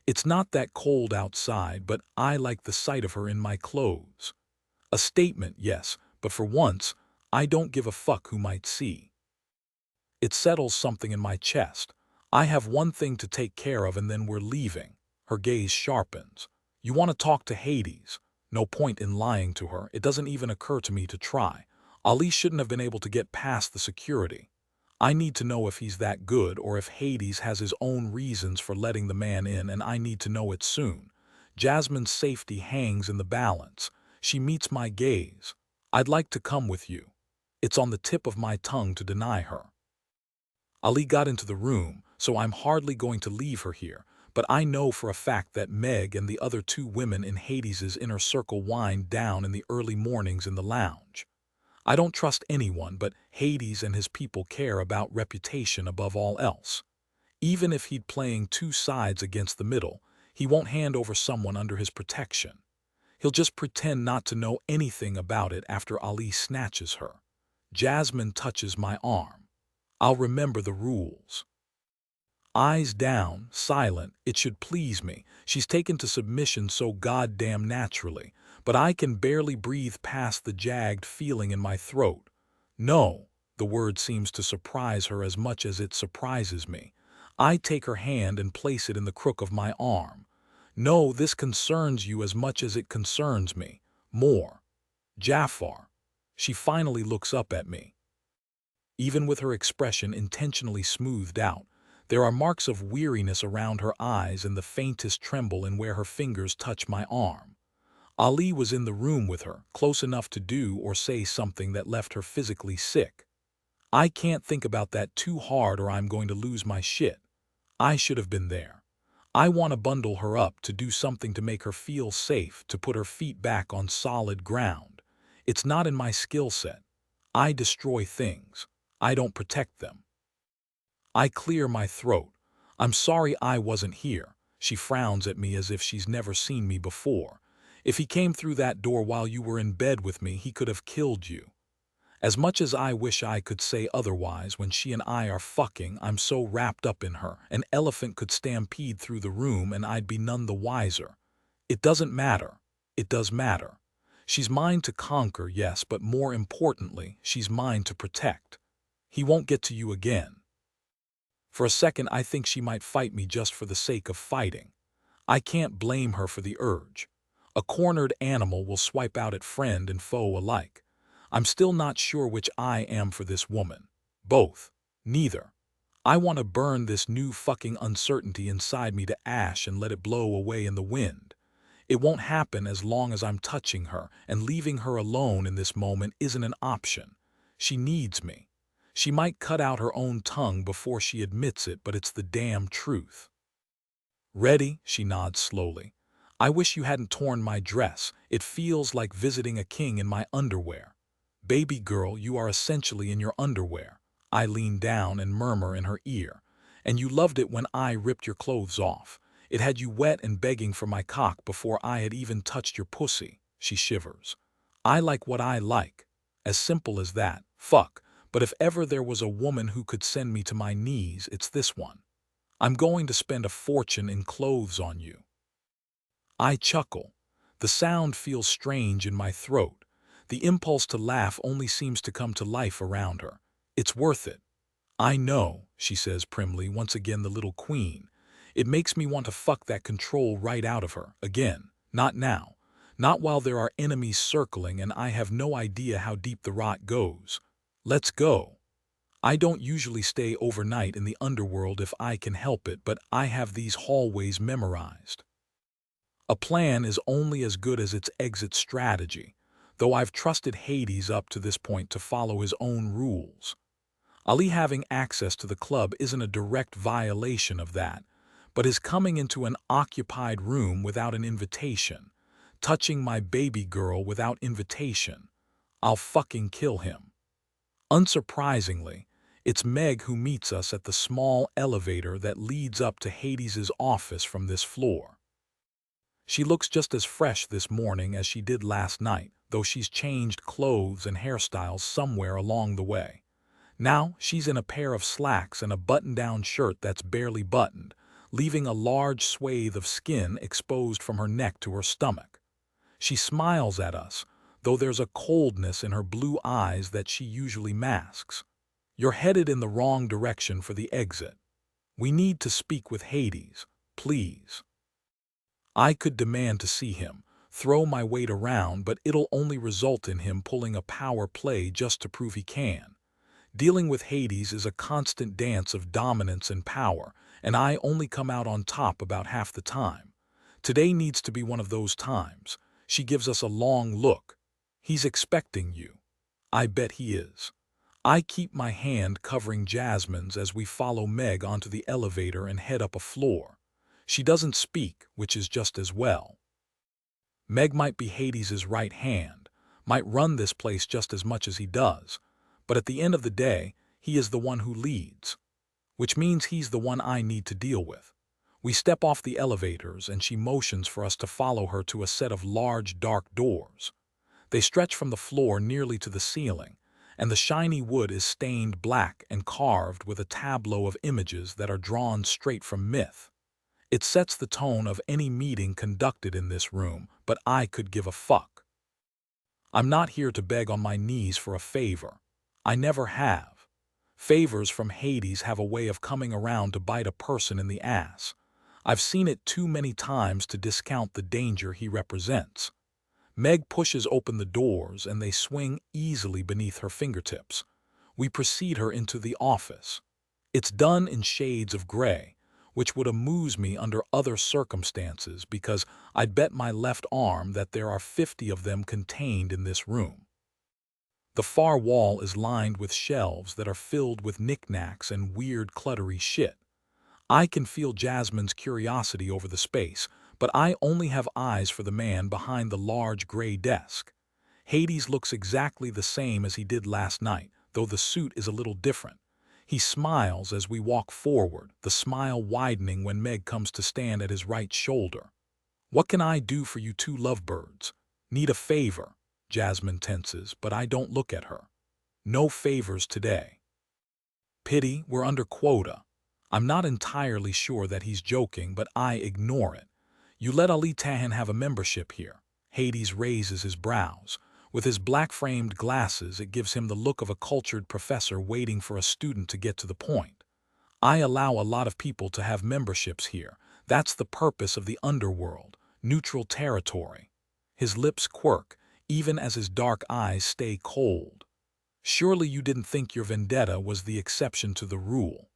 It's not that cold outside, but I like the sight of her in my clothes. A statement, yes, but for once, I don't give a fuck who might see. It settles something in my chest. I have one thing to take care of and then we're leaving. Her gaze sharpens. You want to talk to Hades? No point in lying to her. It doesn't even occur to me to try. Ali shouldn't have been able to get past the security. I need to know if he's that good or if Hades has his own reasons for letting the man in, and I need to know it soon. Jasmine's safety hangs in the balance. She meets my gaze. I'd like to come with you. It's on the tip of my tongue to deny her. Ali got into the room, so I'm hardly going to leave her here, but I know for a fact that Meg and the other two women in Hades's inner circle wind down in the early mornings in the lounge. I don't trust anyone, but Hades and his people care about reputation above all else. Even if he'd playing two sides against the middle, he won't hand over someone under his protection. He'll just pretend not to know anything about it after Ali snatches her. Jasmine touches my arm. I'll remember the rules. Eyes down, silent, it should please me. She's taken to submission so goddamn naturally, but I can barely breathe past the jagged feeling in my throat. No, the word seems to surprise her as much as it surprises me. I take her hand and place it in the crook of my arm. No, this concerns you as much as it concerns me. More. Jafar. She finally looks up at me. Even with her expression intentionally smoothed out, there are marks of weariness around her eyes and the faintest tremble in where her fingers touch my arm. Ali was in the room with her, close enough to do or say something that left her physically sick. I can't think about that too hard or I'm going to lose my shit. I should have been there. I want to bundle her up, to do something to make her feel safe, to put her feet back on solid ground. It's not in my skill set. I destroy things. I don't protect them. I clear my throat. I'm sorry I wasn't here. She frowns at me as if she's never seen me before. If he came through that door while you were in bed with me, he could have killed you. As much as I wish I could say otherwise, when she and I are fucking, I'm so wrapped up in her. An elephant could stampede through the room and I'd be none the wiser. It doesn't matter. It does matter. She's mine to conquer, yes, but more importantly, she's mine to protect. He won't get to you again. For a second, I think she might fight me just for the sake of fighting. I can't blame her for the urge. A cornered animal will swipe out at friend and foe alike. I'm still not sure which I am for this woman. Both. Neither. I want to burn this new fucking uncertainty inside me to ash and let it blow away in the wind. It won't happen as long as I'm touching her, and leaving her alone in this moment isn't an option. She needs me. She might cut out her own tongue before she admits it, but it's the damn truth. Ready? She nods slowly. I wish you hadn't torn my dress. It feels like visiting a king in my underwear. Baby girl, you are essentially in your underwear. I lean down and murmur in her ear. And you loved it when I ripped your clothes off. It had you wet and begging for my cock before I had even touched your pussy. She shivers. I like what I like. As simple as that. Fuck. But if ever there was a woman who could send me to my knees, it's this one. I'm going to spend a fortune in clothes on you. I chuckle. The sound feels strange in my throat. The impulse to laugh only seems to come to life around her. It's worth it. I know, she says primly, once again the little queen. It makes me want to fuck that control right out of her. Again. Not now. Not while there are enemies circling and I have no idea how deep the rot goes. Let's go. I don't usually stay overnight in the underworld if I can help it, but I have these hallways memorized. A plan is only as good as its exit strategy, though I've trusted Hades up to this point to follow his own rules. Ali having access to the club isn't a direct violation of that, but his coming into an occupied room without an invitation, touching my baby girl without invitation, I'll fucking kill him. Unsurprisingly, it's Meg who meets us at the small elevator that leads up to Hades's office from this floor. She looks just as fresh this morning as she did last night, though she's changed clothes and hairstyles somewhere along the way. Now she's in a pair of slacks and a button-down shirt that's barely buttoned, leaving a large swathe of skin exposed from her neck to her stomach. She smiles at us, though there's a coldness in her blue eyes that she usually masks. You're headed in the wrong direction for the exit. We need to speak with Hades, please. I could demand to see him, throw my weight around, but it'll only result in him pulling a power play just to prove he can. Dealing with Hades is a constant dance of dominance and power, and I only come out on top about half the time. Today needs to be one of those times. She gives us a long look. He's expecting you. I bet he is. I keep my hand covering Jasmine's as we follow Meg onto the elevator and head up a floor. She doesn't speak, which is just as well. Meg might be Hades's right hand, might run this place just as much as he does, but at the end of the day, he is the one who leads, which means he's the one I need to deal with. We step off the elevators and she motions for us to follow her to a set of large, dark doors. They stretch from the floor nearly to the ceiling, and the shiny wood is stained black and carved with a tableau of images that are drawn straight from myth. It sets the tone of any meeting conducted in this room, but I could give a fuck. I'm not here to beg on my knees for a favor. I never have. Favors from Hades have a way of coming around to bite a person in the ass. I've seen it too many times to discount the danger he represents. Meg pushes open the doors and they swing easily beneath her fingertips. We precede her into the office. It's done in shades of gray, which would amuse me under other circumstances because I'd bet my left arm that there are 50 of them contained in this room. The far wall is lined with shelves that are filled with knickknacks and weird cluttery shit. I can feel Jasmine's curiosity over the space, but I only have eyes for the man behind the large gray desk. Hades looks exactly the same as he did last night, though the suit is a little different. He smiles as we walk forward, the smile widening when Meg comes to stand at his right shoulder. "What can I do for you two lovebirds?" "Need a favor." Jasmine tenses, but I don't look at her. "No favors today." "Pity, we're under quota." I'm not entirely sure that he's joking, but I ignore it. "You let Ali Tahan have a membership here." Hades raises his brows. With his black-framed glasses, it gives him the look of a cultured professor waiting for a student to get to the point. "I allow a lot of people to have memberships here. That's the purpose of the underworld, neutral territory." His lips quirk, even as his dark eyes stay cold. "Surely you didn't think your vendetta was the exception to the rule."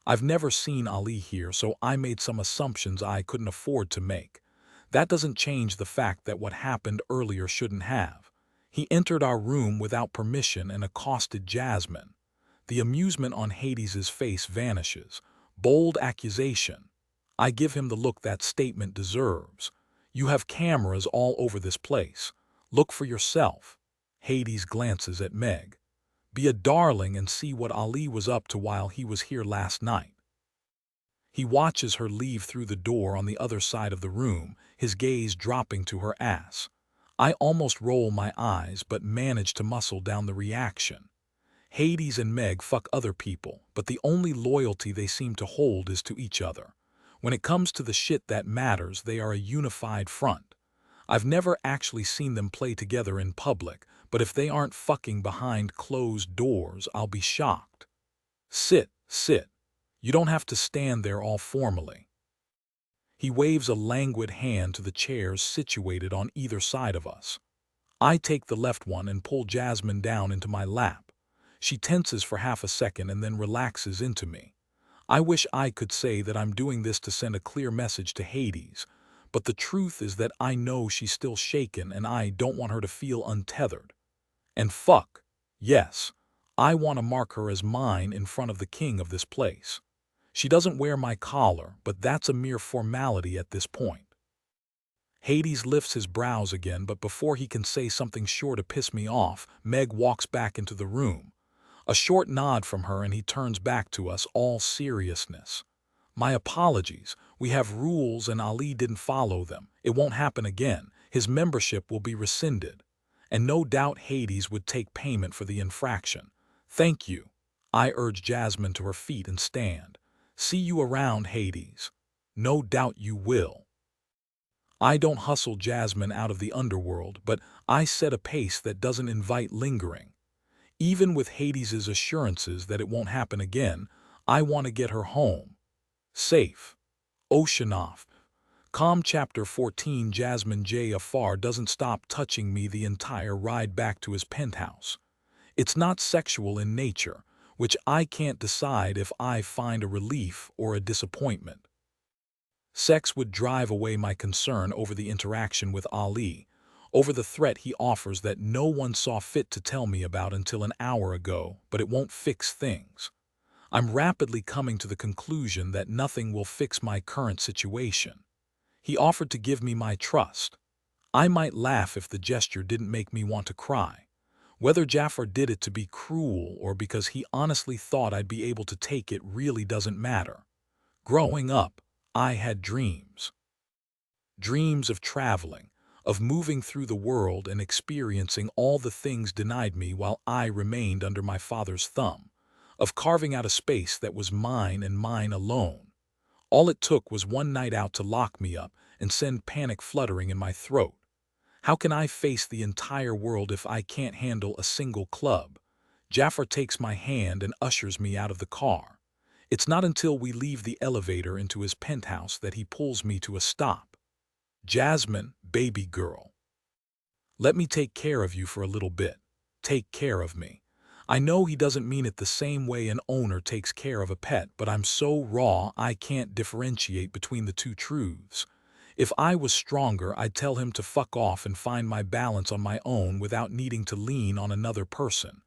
I've never seen Ali here, so I made some assumptions I couldn't afford to make. That doesn't change the fact that what happened earlier shouldn't have. He entered our room without permission and accosted Jasmine. The amusement on Hades's face vanishes. Bold accusation. I give him the look that statement deserves. "You have cameras all over this place. Look for yourself." Hades glances at Meg. "Be a darling and see what Ali was up to while he was here last night." He watches her leave through the door on the other side of the room, his gaze dropping to her ass. I almost roll my eyes but manage to muscle down the reaction. Hades and Meg fuck other people, but the only loyalty they seem to hold is to each other. When it comes to the shit that matters, they are a unified front. I've never actually seen them play together in public, but if they aren't fucking behind closed doors, I'll be shocked. "Sit, sit. You don't have to stand there all formally." He waves a languid hand to the chairs situated on either side of us. I take the left one and pull Jasmine down into my lap. She tenses for half a second and then relaxes into me. I wish I could say that I'm doing this to send a clear message to Hades, but the truth is that I know she's still shaken and I don't want her to feel untethered. And fuck, yes, I want to mark her as mine in front of the king of this place. She doesn't wear my collar, but that's a mere formality at this point. Hades lifts his brows again, but before he can say something sure to piss me off, Meg walks back into the room. A short nod from her and he turns back to us, all seriousness. "My apologies. We have rules and Ali didn't follow them. It won't happen again. His membership will be rescinded. And no doubt Hades would take payment for the infraction." "Thank you." I urge Jasmine to her feet and stand. See you around, Hades. No doubt you will. I don't hustle Jasmine out of the underworld, but I set a pace that doesn't invite lingering. Even with Hades's assurances that it won't happen again, I want to get her home. Safe. Ocean off. Calm. Chapter 14. Jasmine. Jafar doesn't stop touching me the entire ride back to his penthouse. It's not sexual in nature, which I can't decide if I find a relief or a disappointment. Sex would drive away my concern over the interaction with Ali, over the threat he offers that no one saw fit to tell me about until an hour ago, but it won't fix things. I'm rapidly coming to the conclusion that nothing will fix my current situation. He offered to give me my trust. I might laugh if the gesture didn't make me want to cry. Whether Jafar did it to be cruel or because he honestly thought I'd be able to take it really doesn't matter. Growing up, I had dreams. Dreams of traveling, of moving through the world and experiencing all the things denied me while I remained under my father's thumb, of carving out a space that was mine and mine alone. All it took was one night out to lock me up and send panic fluttering in my throat. How can I face the entire world if I can't handle a single club? Jafar takes my hand and ushers me out of the car. It's not until we leave the elevator into his penthouse that he pulls me to a stop. Jasmine, baby girl. Let me take care of you for a little bit. Take care of me. I know he doesn't mean it the same way an owner takes care of a pet, but I'm so raw I can't differentiate between the two truths. If I was stronger, I'd tell him to fuck off and find my balance on my own without needing to lean on another person.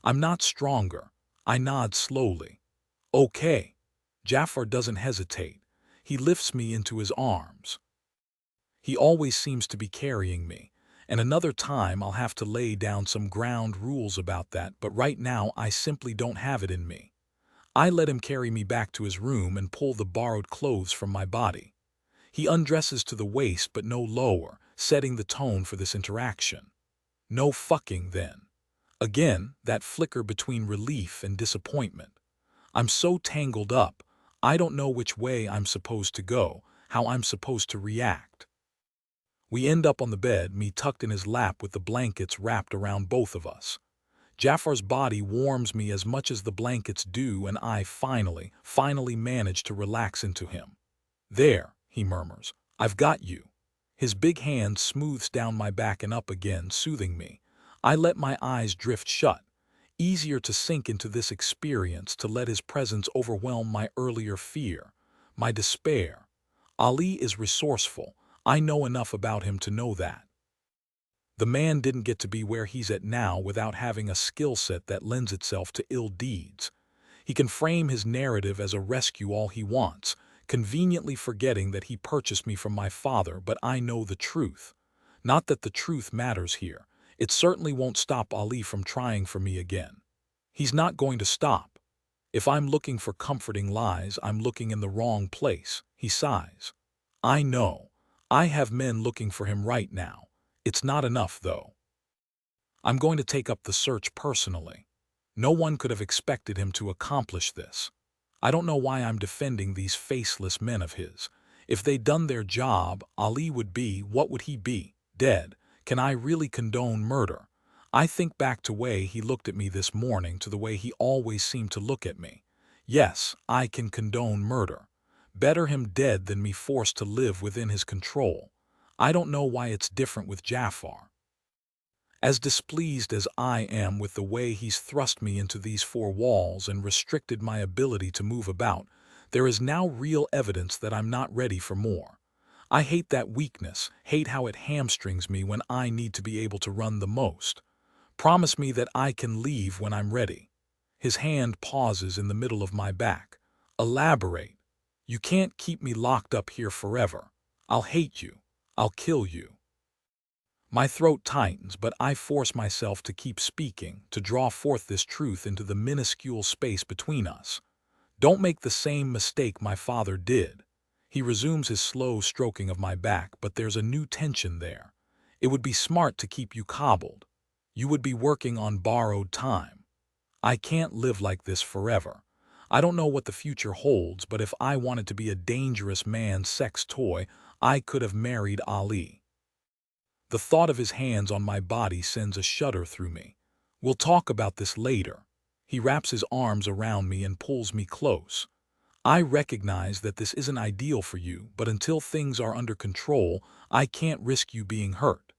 I'm not stronger. I nod slowly. Okay. Jafar doesn't hesitate. He lifts me into his arms. He always seems to be carrying me, and another time I'll have to lay down some ground rules about that, but right now I simply don't have it in me. I let him carry me back to his room and pull the borrowed clothes from my body. He undresses to the waist but no lower, setting the tone for this interaction. No fucking then. Again, that flicker between relief and disappointment. I'm so tangled up, I don't know which way I'm supposed to go, how I'm supposed to react. We end up on the bed, me tucked in his lap with the blankets wrapped around both of us. Jafar's body warms me as much as the blankets do, and I finally manage to relax into him. There, he murmurs, I've got you. His big hand smooths down my back and up again, soothing me. I let my eyes drift shut. Easier to sink into this experience, to let his presence overwhelm my earlier fear, my despair. Ali is resourceful. I know enough about him to know that. The man didn't get to be where he's at now without having a skill set that lends itself to ill deeds. He can frame his narrative as a rescue all he wants, conveniently forgetting that he purchased me from my father, but I know the truth. Not that the truth matters here. It certainly won't stop Ali from trying for me again. He's not going to stop. If I'm looking for comforting lies, I'm looking in the wrong place, he sighs. I know. I have men looking for him right now. It's not enough, though. I'm going to take up the search personally. No one could have expected him to accomplish this. I don't know why I'm defending these faceless men of his. If they'd done their job, Ali would be, what would he be? Dead. Can I really condone murder? I think back to the way he looked at me this morning, to the way he always seemed to look at me. Yes, I can condone murder. Better him dead than me forced to live within his control. I don't know why it's different with Jafar. As displeased as I am with the way he's thrust me into these four walls and restricted my ability to move about, there is now real evidence that I'm not ready for more. I hate that weakness, hate how it hamstrings me when I need to be able to run the most. Promise me that I can leave when I'm ready. His hand pauses in the middle of my back. Elaborate. You can't keep me locked up here forever. I'll hate you. I'll kill you. My throat tightens, but I force myself to keep speaking, to draw forth this truth into the minuscule space between us. Don't make the same mistake my father did. He resumes his slow stroking of my back, but there's a new tension there. It would be smart to keep you cobbled. You would be working on borrowed time. I can't live like this forever. I don't know what the future holds, but if I wanted to be a dangerous man's sex toy, I could have married Ali. The thought of his hands on my body sends a shudder through me. We'll talk about this later. He wraps his arms around me and pulls me close. I recognize that this isn't ideal for you, but until things are under control, I can't risk you being hurt.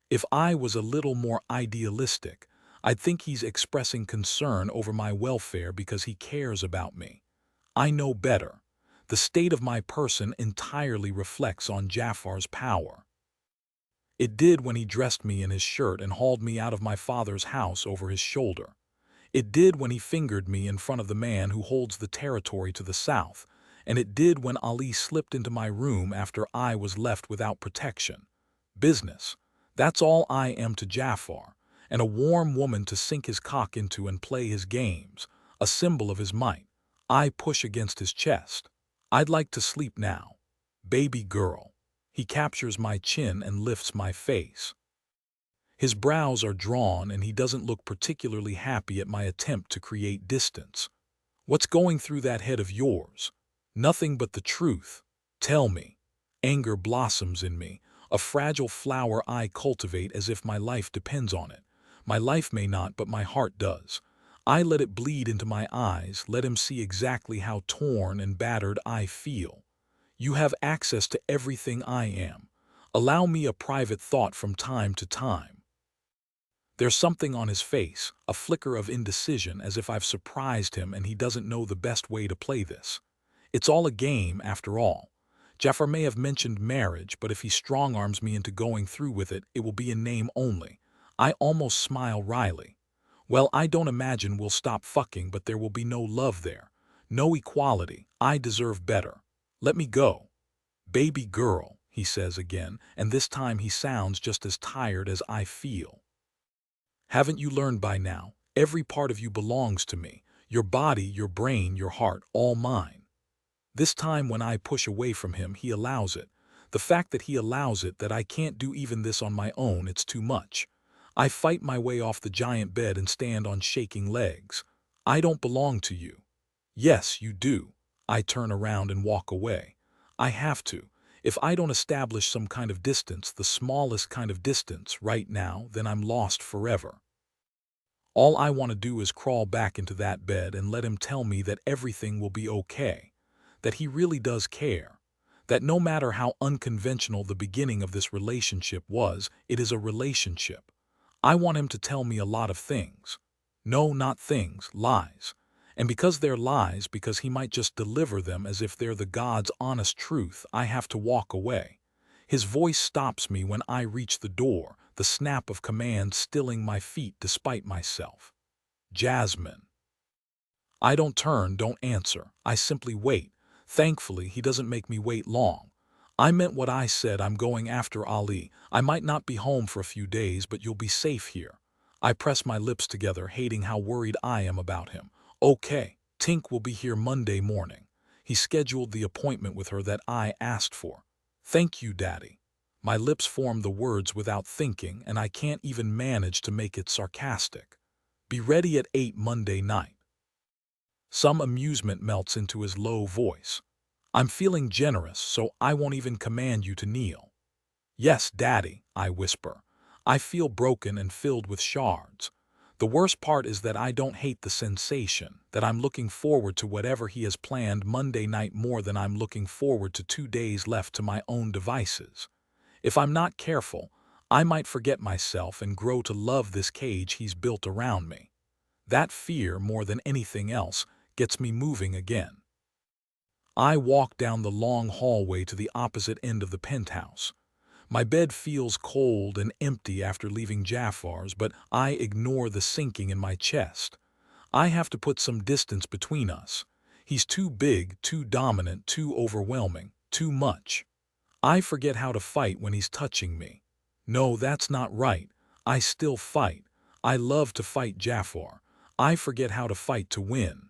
If I was a little more idealistic, I'd think he's expressing concern over my welfare because he cares about me. I know better. The state of my person entirely reflects on Jafar's power. It did when he dressed me in his shirt and hauled me out of my father's house over his shoulder. It did when he fingered me in front of the man who holds the territory to the south, and it did when Ali slipped into my room after I was left without protection. Business. That's all I am to Jafar, and a warm woman to sink his cock into and play his games, a symbol of his might. I push against his chest. I'd like to sleep now. Baby girl. He captures my chin and lifts my face. His brows are drawn and he doesn't look particularly happy at my attempt to create distance. What's going through that head of yours? Nothing but the truth. Tell me. Anger blossoms in me, a fragile flower I cultivate as if my life depends on it. My life may not, but my heart does. I let it bleed into my eyes, let him see exactly how torn and battered I feel. You have access to everything I am. Allow me a private thought from time to time. There's something on his face, a flicker of indecision, as if I've surprised him and he doesn't know the best way to play this. It's all a game, after all. Jafar may have mentioned marriage, but if he strong-arms me into going through with it, it will be in name only. I almost smile wryly. Well, I don't imagine we'll stop fucking, but there will be no love there. No equality. I deserve better. Let me go. Baby girl, he says again, and this time he sounds just as tired as I feel. Haven't you learned by now? Every part of you belongs to me. Your body, your brain, your heart, all mine. This time when I push away from him, he allows it. The fact that he allows it, that I can't do even this on my own, it's too much. I fight my way off the giant bed and stand on shaking legs. I don't belong to you. Yes, you do. I turn around and walk away. I have to. If I don't establish some kind of distance, the smallest kind of distance, right now, then I'm lost forever. All I want to do is crawl back into that bed and let him tell me that everything will be okay, that he really does care, that no matter how unconventional the beginning of this relationship was, it is a relationship. I want him to tell me a lot of things. No, not things, lies. And because they're lies, because he might just deliver them as if they're the God's honest truth, I have to walk away. His voice stops me when I reach the door, the snap of command stilling my feet despite myself. Jasmine. I don't turn, don't answer. I simply wait. Thankfully, he doesn't make me wait long. I meant what I said. I'm going after Ali. I might not be home for a few days, but you'll be safe here. I press my lips together, hating how worried I am about him. Okay, Tink will be here Monday morning. He scheduled the appointment with her that I asked for. Thank you, Daddy. My lips form the words without thinking, and I can't even manage to make it sarcastic. Be ready at 8 Monday night. Some amusement melts into his low voice. I'm feeling generous, so I won't even command you to kneel. Yes, Daddy, I whisper. I feel broken and filled with shards. The worst part is that I don't hate the sensation, that I'm looking forward to whatever he has planned Monday night more than I'm looking forward to 2 days left to my own devices. If I'm not careful, I might forget myself and grow to love this cage he's built around me. That fear, more than anything else, gets me moving again. I walk down the long hallway to the opposite end of the penthouse. My bed feels cold and empty after leaving Jafar's, but I ignore the sinking in my chest. I have to put some distance between us. He's too big, too dominant, too overwhelming, too much. I forget how to fight when he's touching me. No, that's not right. I still fight. I love to fight Jafar. I forget how to fight to win.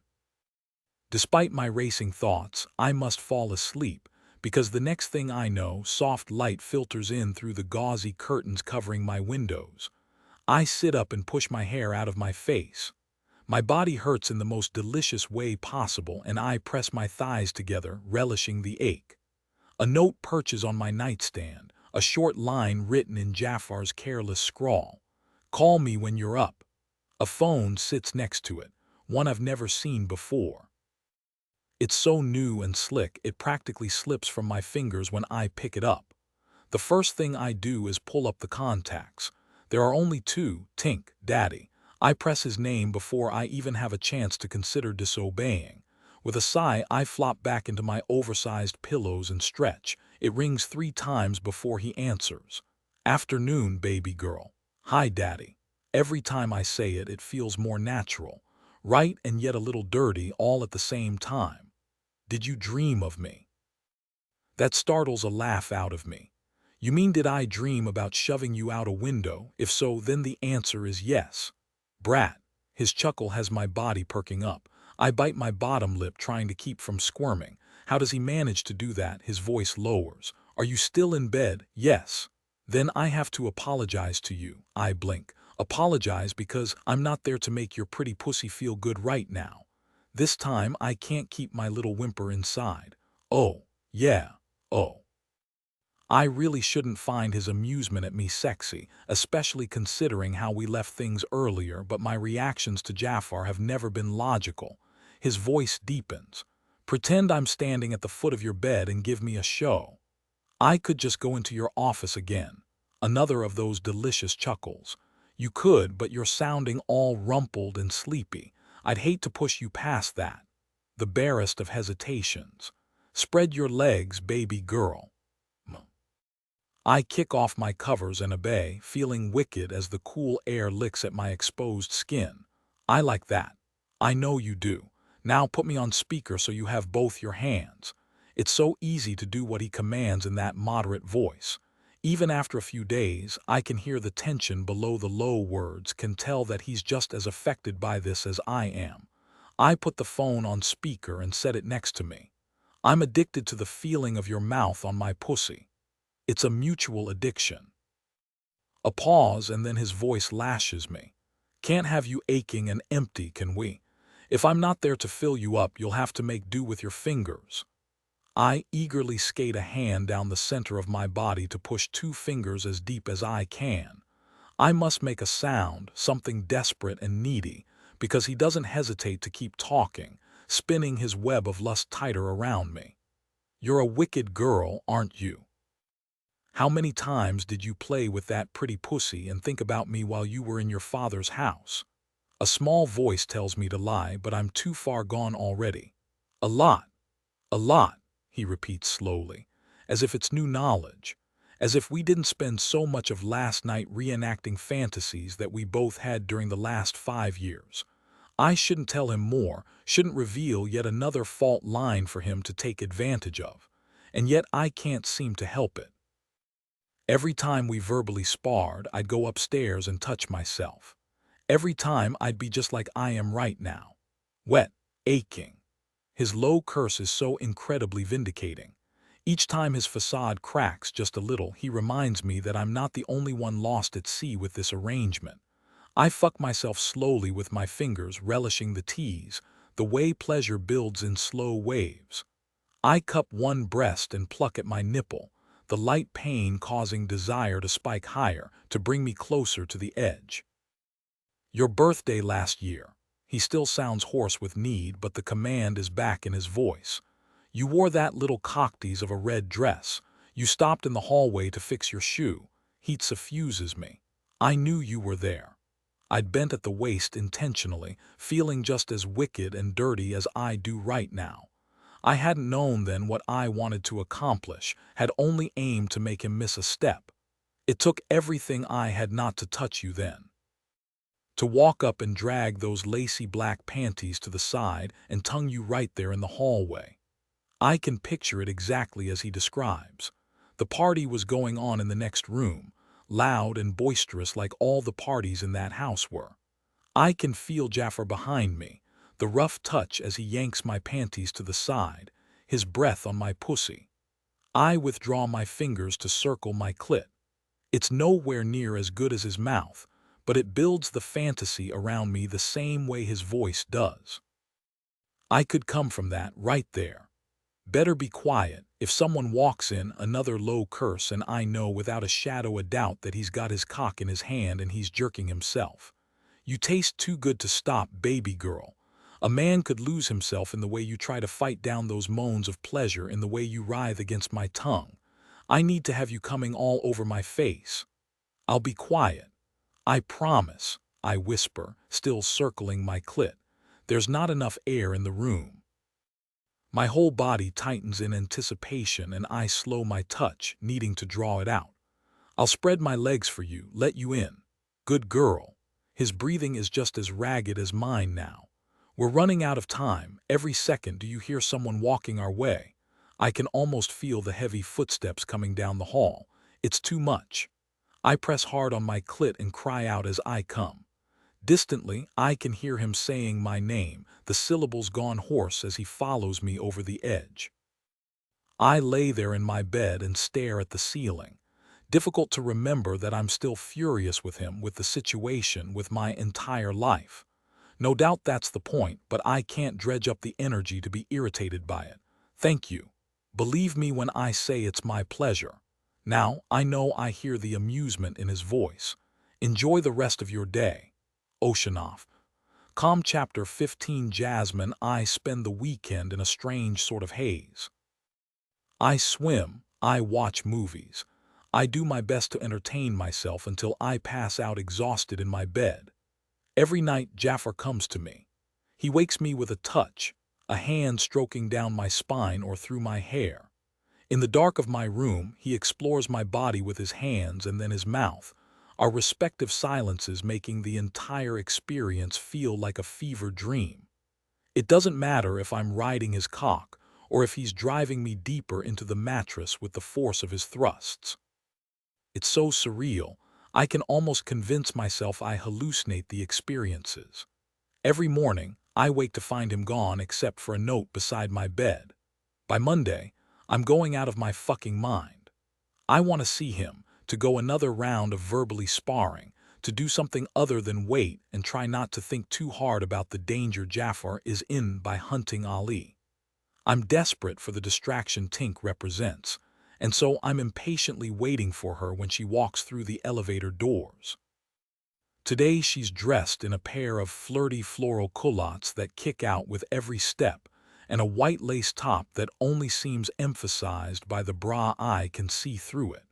Despite my racing thoughts, I must fall asleep, because the next thing I know, soft light filters in through the gauzy curtains covering my windows. I sit up and push my hair out of my face. My body hurts in the most delicious way possible, and I press my thighs together, relishing the ache. A note perches on my nightstand, a short line written in Jafar's careless scrawl. "Call me when you're up." A phone sits next to it, one I've never seen before. It's so new and slick, it practically slips from my fingers when I pick it up. The first thing I do is pull up the contacts. There are only two: Tink, Daddy. I press his name before I even have a chance to consider disobeying. With a sigh, I flop back into my oversized pillows and stretch. It rings 3 times before he answers. "Afternoon, baby girl." "Hi, Daddy." Every time I say it, it feels more natural. Right and yet a little dirty, all at the same time. "Did you dream of me?" That startles a laugh out of me. "You mean, did I dream about shoving you out a window? If so, then the answer is yes." "Brat." His chuckle has my body perking up. I bite my bottom lip, trying to keep from squirming. How does he manage to do that? His voice lowers. "Are you still in bed?" "Yes." "Then I have to apologize to you." I blink. "Apologize because I'm not there to make your pretty pussy feel good right now." This time I can't keep my little whimper inside. "Oh, yeah, oh." I really shouldn't find his amusement at me sexy, especially considering how we left things earlier, but my reactions to Jafar have never been logical. His voice deepens. "Pretend I'm standing at the foot of your bed and give me a show." "I could just go into your office again." Another of those delicious chuckles. "You could, but you're sounding all rumpled and sleepy. I'd hate to push you past that." The barest of hesitations. "Spread your legs, baby girl." I kick off my covers and obey, feeling wicked as the cool air licks at my exposed skin. "I like that." "I know you do. Now put me on speaker so you have both your hands." It's so easy to do what he commands in that moderate voice. Even after a few days, I can hear the tension below the low words, can tell that he's just as affected by this as I am. I put the phone on speaker and set it next to me. "I'm addicted to the feeling of your mouth on my pussy." It's a mutual addiction. A pause, and then his voice lashes me. "Can't have you aching and empty, can we? If I'm not there to fill you up, you'll have to make do with your fingers." I eagerly skate a hand down the center of my body to push 2 fingers as deep as I can. I must make a sound, something desperate and needy, because he doesn't hesitate to keep talking, spinning his web of lust tighter around me. "You're a wicked girl, aren't you? How many times did you play with that pretty pussy and think about me while you were in your father's house?" A small voice tells me to lie, but I'm too far gone already. "A lot. A lot," he repeats slowly, as if it's new knowledge, as if we didn't spend so much of last night reenacting fantasies that we both had during the last 5 years. I shouldn't tell him more, shouldn't reveal yet another fault line for him to take advantage of, and yet I can't seem to help it. Every time we verbally sparred, I'd go upstairs and touch myself. Every time I'd be just like I am right now. Wet, aching. His low curse is so incredibly vindicating. Each time his facade cracks just a little, he reminds me that I'm not the only one lost at sea with this arrangement. I fuck myself slowly with my fingers, relishing the tease, the way pleasure builds in slow waves. I cup one breast and pluck at my nipple, the light pain causing desire to spike higher, to bring me closer to the edge. "Your birthday last year." He still sounds hoarse with need, but the command is back in his voice. "You wore that little cocktease of a red dress. You stopped in the hallway to fix your shoe." Heat suffuses me. I knew you were there. I'd bent at the waist intentionally, feeling just as wicked and dirty as I do right now. I hadn't known then what I wanted to accomplish, had only aimed to make him miss a step. It took everything I had not to touch you then. To walk up and drag those lacy black panties to the side and tongue you right there in the hallway. I can picture it exactly as he describes. The party was going on in the next room, loud and boisterous like all the parties in that house were. I can feel Jafar behind me, the rough touch as he yanks my panties to the side, his breath on my pussy. I withdraw my fingers to circle my clit. It's nowhere near as good as his mouth, but it builds the fantasy around me the same way his voice does. I could come from that right there. Better be quiet. If someone walks in, another low curse, and I know without a shadow of doubt that he's got his cock in his hand and he's jerking himself. You taste too good to stop, baby girl. A man could lose himself in the way you try to fight down those moans of pleasure, in the way you writhe against my tongue. I need to have you coming all over my face. I'll be quiet. I promise, I whisper, still circling my clit. There's not enough air in the room. My whole body tightens in anticipation and I slow my touch, needing to draw it out. I'll spread my legs for you, let you in. Good girl. His breathing is just as ragged as mine now. We're running out of time. Every second do you hear someone walking our way. I can almost feel the heavy footsteps coming down the hall. It's too much. I press hard on my clit and cry out as I come. Distantly, I can hear him saying my name, the syllables gone hoarse as he follows me over the edge. I lay there in my bed and stare at the ceiling. Difficult to remember that I'm still furious with him, with the situation, with my entire life. No doubt that's the point, but I can't dredge up the energy to be irritated by it. Thank you. Believe me when I say it's my pleasure. Now, I know I hear the amusement in his voice. Enjoy the rest of your day. Oceanoff. Calm. Chapter 15. Jasmine. I spend the weekend in a strange sort of haze. I swim. I watch movies. I do my best to entertain myself until I pass out exhausted in my bed. Every night Jafar comes to me. He wakes me with a touch, a hand stroking down my spine or through my hair. In the dark of my room, he explores my body with his hands and then his mouth, our respective silences making the entire experience feel like a fever dream. It doesn't matter if I'm riding his cock or if he's driving me deeper into the mattress with the force of his thrusts. It's so surreal, I can almost convince myself I hallucinate the experiences. Every morning, I wake to find him gone except for a note beside my bed. By Monday, I'm going out of my fucking mind. I want to see him, to go another round of verbally sparring, to do something other than wait and try not to think too hard about the danger Jafar is in by hunting Ali. I'm desperate for the distraction Tink represents, and so I'm impatiently waiting for her when she walks through the elevator doors. Today she's dressed in a pair of flirty floral culottes that kick out with every step, and a white lace top that only seems emphasized by the bra I can see through it.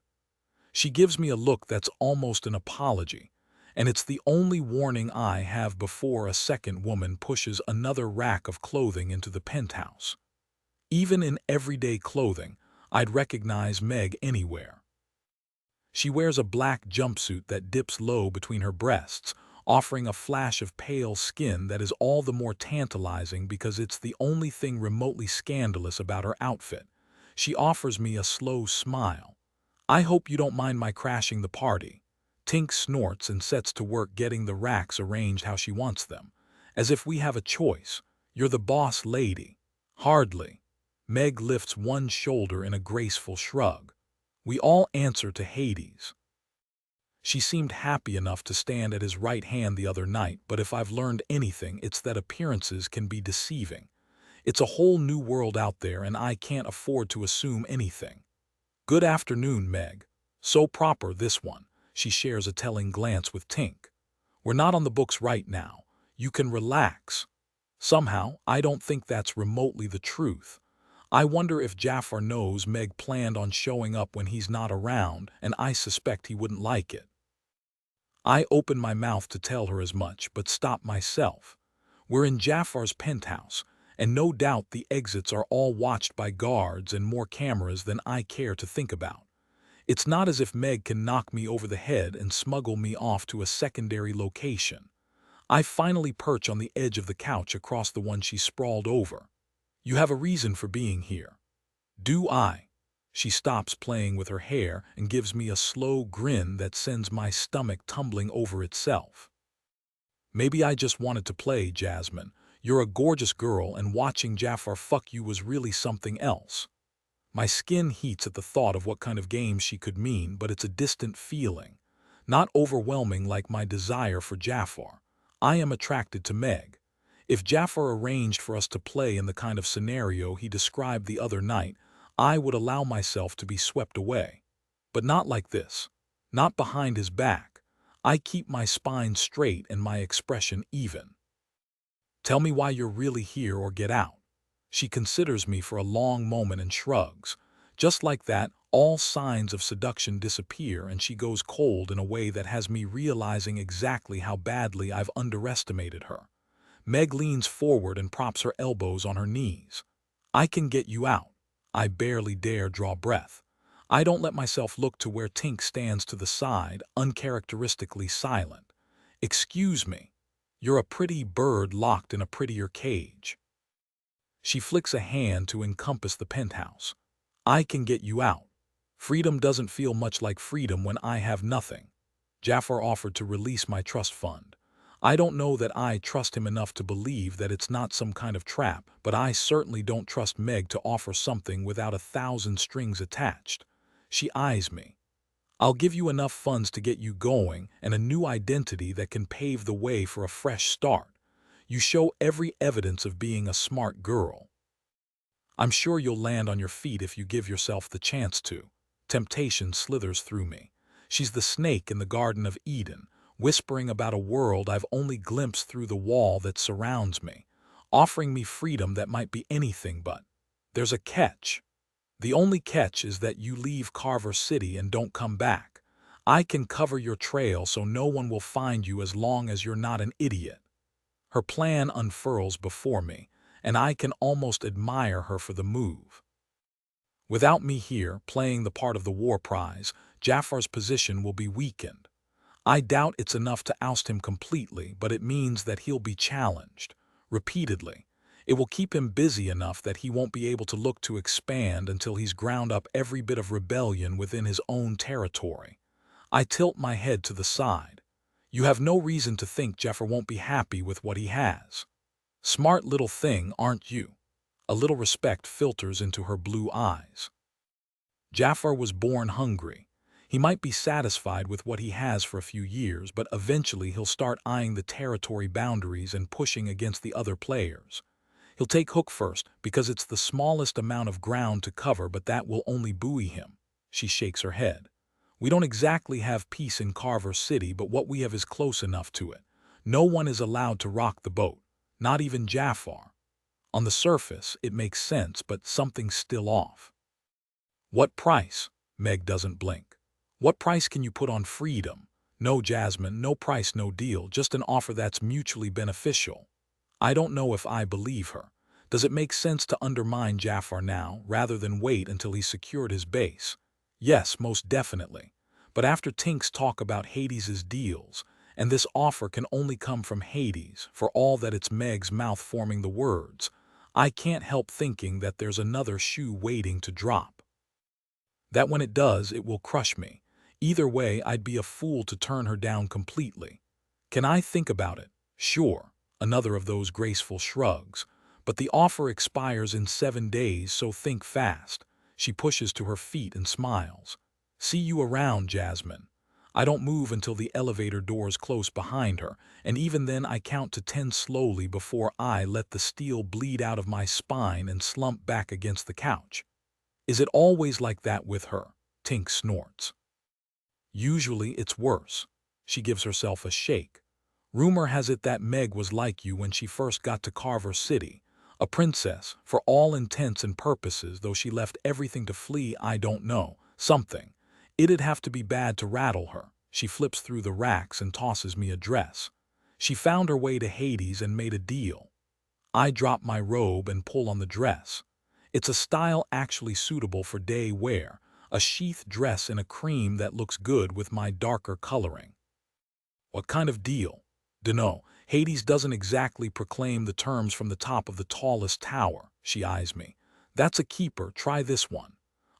She gives me a look that's almost an apology, and it's the only warning I have before a second woman pushes another rack of clothing into the penthouse. Even in everyday clothing, I'd recognize Meg anywhere. She wears a black jumpsuit that dips low between her breasts, offering a flash of pale skin that is all the more tantalizing because it's the only thing remotely scandalous about her outfit. She offers me a slow smile. I hope you don't mind my crashing the party. Tink snorts and sets to work getting the racks arranged how she wants them. As if we have a choice. You're the boss lady. Hardly. Meg lifts one shoulder in a graceful shrug. We all answer to Hades. She seemed happy enough to stand at his right hand the other night, but if I've learned anything, it's that appearances can be deceiving. It's a whole new world out there and I can't afford to assume anything. Good afternoon, Meg. So proper, this one. She shares a telling glance with Tink. We're not on the books right now. You can relax. Somehow, I don't think that's remotely the truth. I wonder if Jafar knows Meg planned on showing up when he's not around, and I suspect he wouldn't like it. I open my mouth to tell her as much, but stop myself. We're in Jafar's penthouse, and no doubt the exits are all watched by guards and more cameras than I care to think about. It's not as if Meg can knock me over the head and smuggle me off to a secondary location. I finally perch on the edge of the couch across the one she sprawled over. You have a reason for being here. Do I? She stops playing with her hair and gives me a slow grin that sends my stomach tumbling over itself. Maybe I just wanted to play, Jasmine. You're a gorgeous girl and watching Jafar fuck you was really something else. My skin heats at the thought of what kind of game she could mean, but it's a distant feeling. not overwhelming like my desire for Jafar. I am attracted to Meg. If Jafar arranged for us to play in the kind of scenario he described the other night, I would allow myself to be swept away. But not like this. Not behind his back. I keep my spine straight and my expression even. Tell me why you're really here or get out. She considers me for a long moment and shrugs. Just like that, all signs of seduction disappear and she goes cold in a way that has me realizing exactly how badly I've underestimated her. Meg leans forward and props her elbows on her knees. I can get you out. I barely dare draw breath. I don't let myself look to where Tink stands to the side, uncharacteristically silent. Excuse me. You're a pretty bird locked in a prettier cage. She flicks a hand to encompass the penthouse. I can get you out. Freedom doesn't feel much like freedom when I have nothing. Jafar offered to release my trust fund. I don't know that I trust him enough to believe that it's not some kind of trap, but I certainly don't trust Meg to offer something without 1,000 strings attached. She eyes me. I'll give you enough funds to get you going and a new identity that can pave the way for a fresh start. You show every evidence of being a smart girl. I'm sure you'll land on your feet if you give yourself the chance to. Temptation slithers through me. She's the snake in the Garden of Eden, whispering about a world I've only glimpsed through the wall that surrounds me, offering me freedom that might be anything but. There's a catch. The only catch is that you leave Carver City and don't come back. I can cover your trail so no one will find you as long as you're not an idiot. Her plan unfurls before me, and I can almost admire her for the move. Without me here, playing the part of the war prize, Jafar's position will be weakened. I doubt it's enough to oust him completely, but it means that he'll be challenged, repeatedly. It will keep him busy enough that he won't be able to look to expand until he's ground up every bit of rebellion within his own territory. I tilt my head to the side. You have no reason to think Jafar won't be happy with what he has. Smart little thing, aren't you? A little respect filters into her blue eyes. Jafar was born hungry. He might be satisfied with what he has for a few years, but eventually he'll start eyeing the territory boundaries and pushing against the other players. He'll take Hook first because it's the smallest amount of ground to cover, but that will only buoy him. She shakes her head. We don't exactly have peace in Carver City, but what we have is close enough to it. No one is allowed to rock the boat, not even Jafar. On the surface, it makes sense, but something's still off. What price? Meg doesn't blink. What price can you put on freedom? No, Jasmine, no price, no deal, just an offer that's mutually beneficial. I don't know if I believe her. Does it make sense to undermine Jafar now, rather than wait until he's secured his base? Yes, most definitely. But after Tink's talk about Hades's deals, and this offer can only come from Hades, for all that it's Meg's mouth forming the words, I can't help thinking that there's another shoe waiting to drop. That when it does, it will crush me. Either way, I'd be a fool to turn her down completely. Can I think about it? Sure. Another of those graceful shrugs. But the offer expires in 7 days, so think fast. She pushes to her feet and smiles. See you around, Jasmine. I don't move until the elevator doors close behind her, and even then I count to 10 slowly before I let the steel bleed out of my spine and slump back against the couch. Is it always like that with her? Tink snorts. Usually it's worse. She gives herself a shake. Rumor has it that Meg was like you when she first got to Carver City. A princess, for all intents and purposes, though she left everything to flee. I don't know. Something. It'd have to be bad to rattle her. She flips through the racks and tosses me a dress. She found her way to Hades and made a deal. I drop my robe and pull on the dress. It's a style actually suitable for day wear, a sheath dress in a cream that looks good with my darker coloring. What kind of deal? Dunno. Hades doesn't exactly proclaim the terms from the top of the tallest tower. She eyes me. That's a keeper, try this one.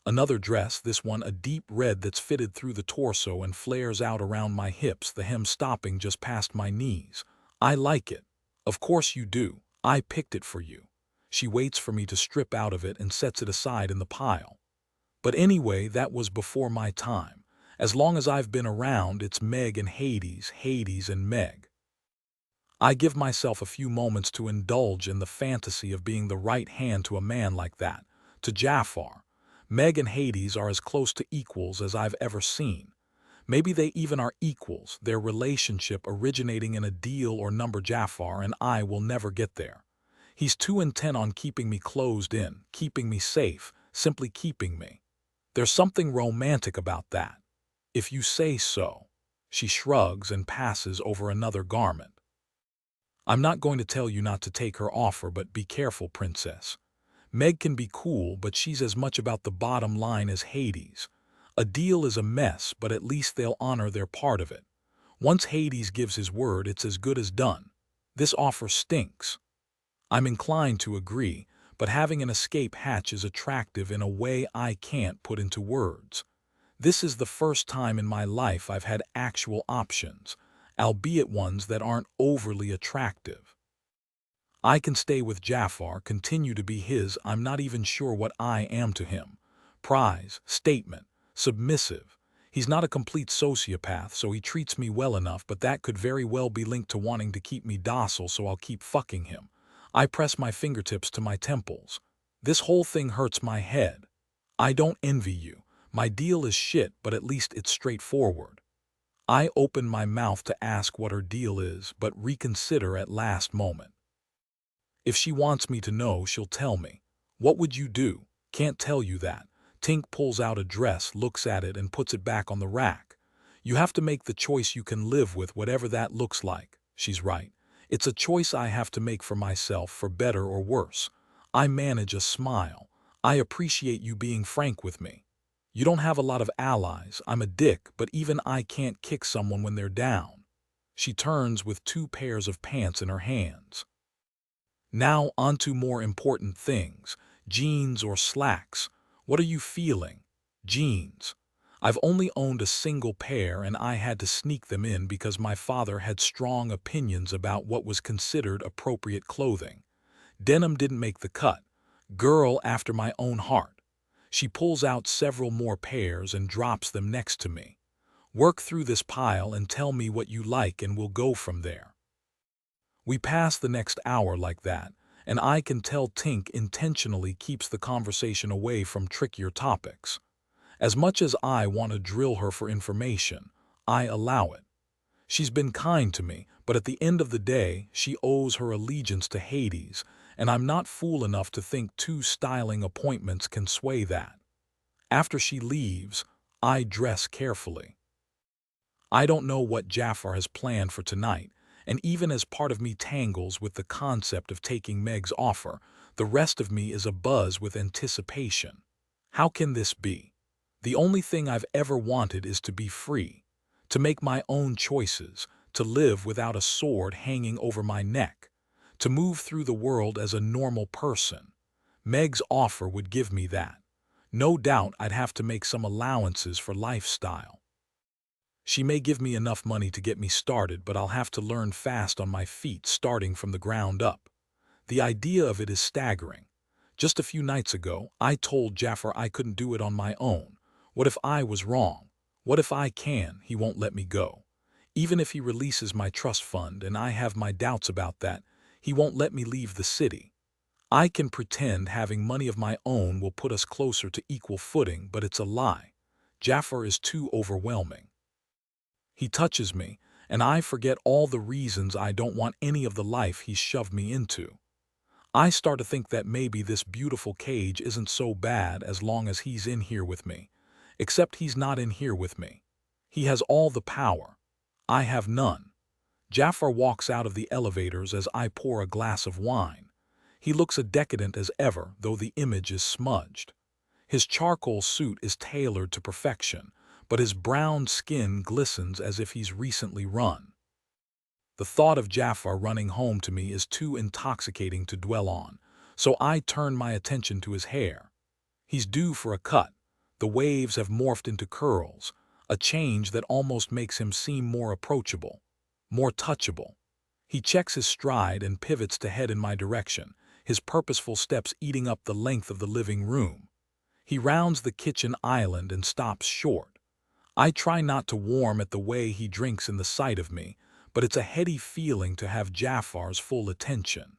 Another dress, this one a deep red that's fitted through the torso and flares out around my hips, the hem stopping just past my knees. I like it. Of course you do. I picked it for you. She waits for me to strip out of it and sets it aside in the pile. But anyway, that was before my time. As long as I've been around, it's Meg and Hades, Hades and Meg. I give myself a few moments to indulge in the fantasy of being the right hand to a man like that, to Jafar. Meg and Hades are as close to equals as I've ever seen. Maybe they even are equals, their relationship originating in a deal or number. Jafar and I will never get there. He's too intent on keeping me closed in, keeping me safe, simply keeping me. There's something romantic about that. If you say so. She shrugs and passes over another garment. I'm not going to tell you not to take her offer, but be careful, princess. Meg can be cool, but she's as much about the bottom line as Hades. A deal is a mess, but at least they'll honor their part of it. Once Hades gives his word, it's as good as done. This offer stinks. I'm inclined to agree, but having an escape hatch is attractive in a way I can't put into words. This is the first time in my life I've had actual options, albeit ones that aren't overly attractive. I can stay with Jafar, continue to be his. I'm not even sure what I am to him. Prize, statement, submissive. He's not a complete sociopath, so he treats me well enough, but that could very well be linked to wanting to keep me docile, so I'll keep fucking him. I press my fingertips to my temples. This whole thing hurts my head. I don't envy you. My deal is shit, but at least it's straightforward. I open my mouth to ask what her deal is, but reconsider at last moment. If she wants me to know, she'll tell me. What would you do? Can't tell you that. Tink pulls out a dress, looks at it, and puts it back on the rack. You have to make the choice you can live with, whatever that looks like. She's right. It's a choice I have to make for myself, for better or worse. I manage a smile. I appreciate you being frank with me. You don't have a lot of allies. I'm a dick, but even I can't kick someone when they're down. She turns with 2 pairs of pants in her hands. Now onto more important things. Jeans or slacks? What are you feeling? Jeans. I've only owned a single pair, and I had to sneak them in because my father had strong opinions about what was considered appropriate clothing. Denim didn't make the cut. Girl after my own heart. She pulls out several more pairs and drops them next to me. Work through this pile and tell me what you like, and we'll go from there. We pass the next hour like that, and I can tell Tink intentionally keeps the conversation away from trickier topics. As much as I want to drill her for information, I allow it. She's been kind to me, but at the end of the day, she owes her allegiance to Hades, and I'm not fool enough to think 2 styling appointments can sway that. After she leaves, I dress carefully. I don't know what Jafar has planned for tonight, and even as part of me tangles with the concept of taking Meg's offer, the rest of me is abuzz with anticipation. How can this be? The only thing I've ever wanted is to be free, to make my own choices, to live without a sword hanging over my neck, to move through the world as a normal person. Meg's offer would give me that. No doubt I'd have to make some allowances for lifestyle. She may give me enough money to get me started, but I'll have to learn fast on my feet, starting from the ground up. The idea of it is staggering. Just a few nights ago, I told Jafar I couldn't do it on my own. What if I was wrong? What if I can? He won't let me go. Even if he releases my trust fund, and I have my doubts about that, he won't let me leave the city. I can pretend having money of my own will put us closer to equal footing, but it's a lie. Jafar is too overwhelming. He touches me, and I forget all the reasons I don't want any of the life he's shoved me into. I start to think that maybe this beautiful cage isn't so bad as long as he's in here with me. Except he's not in here with me. He has all the power. I have none. Jafar walks out of the elevators as I pour a glass of wine. He looks as decadent as ever, though the image is smudged. His charcoal suit is tailored to perfection, but his brown skin glistens as if he's recently run. The thought of Jafar running home to me is too intoxicating to dwell on, so I turn my attention to his hair. He's due for a cut. The waves have morphed into curls, a change that almost makes him seem more approachable, more touchable. He checks his stride and pivots to head in my direction, his purposeful steps eating up the length of the living room. He rounds the kitchen island and stops short. I try not to warm at the way he drinks in the sight of me, but it's a heady feeling to have Jafar's full attention.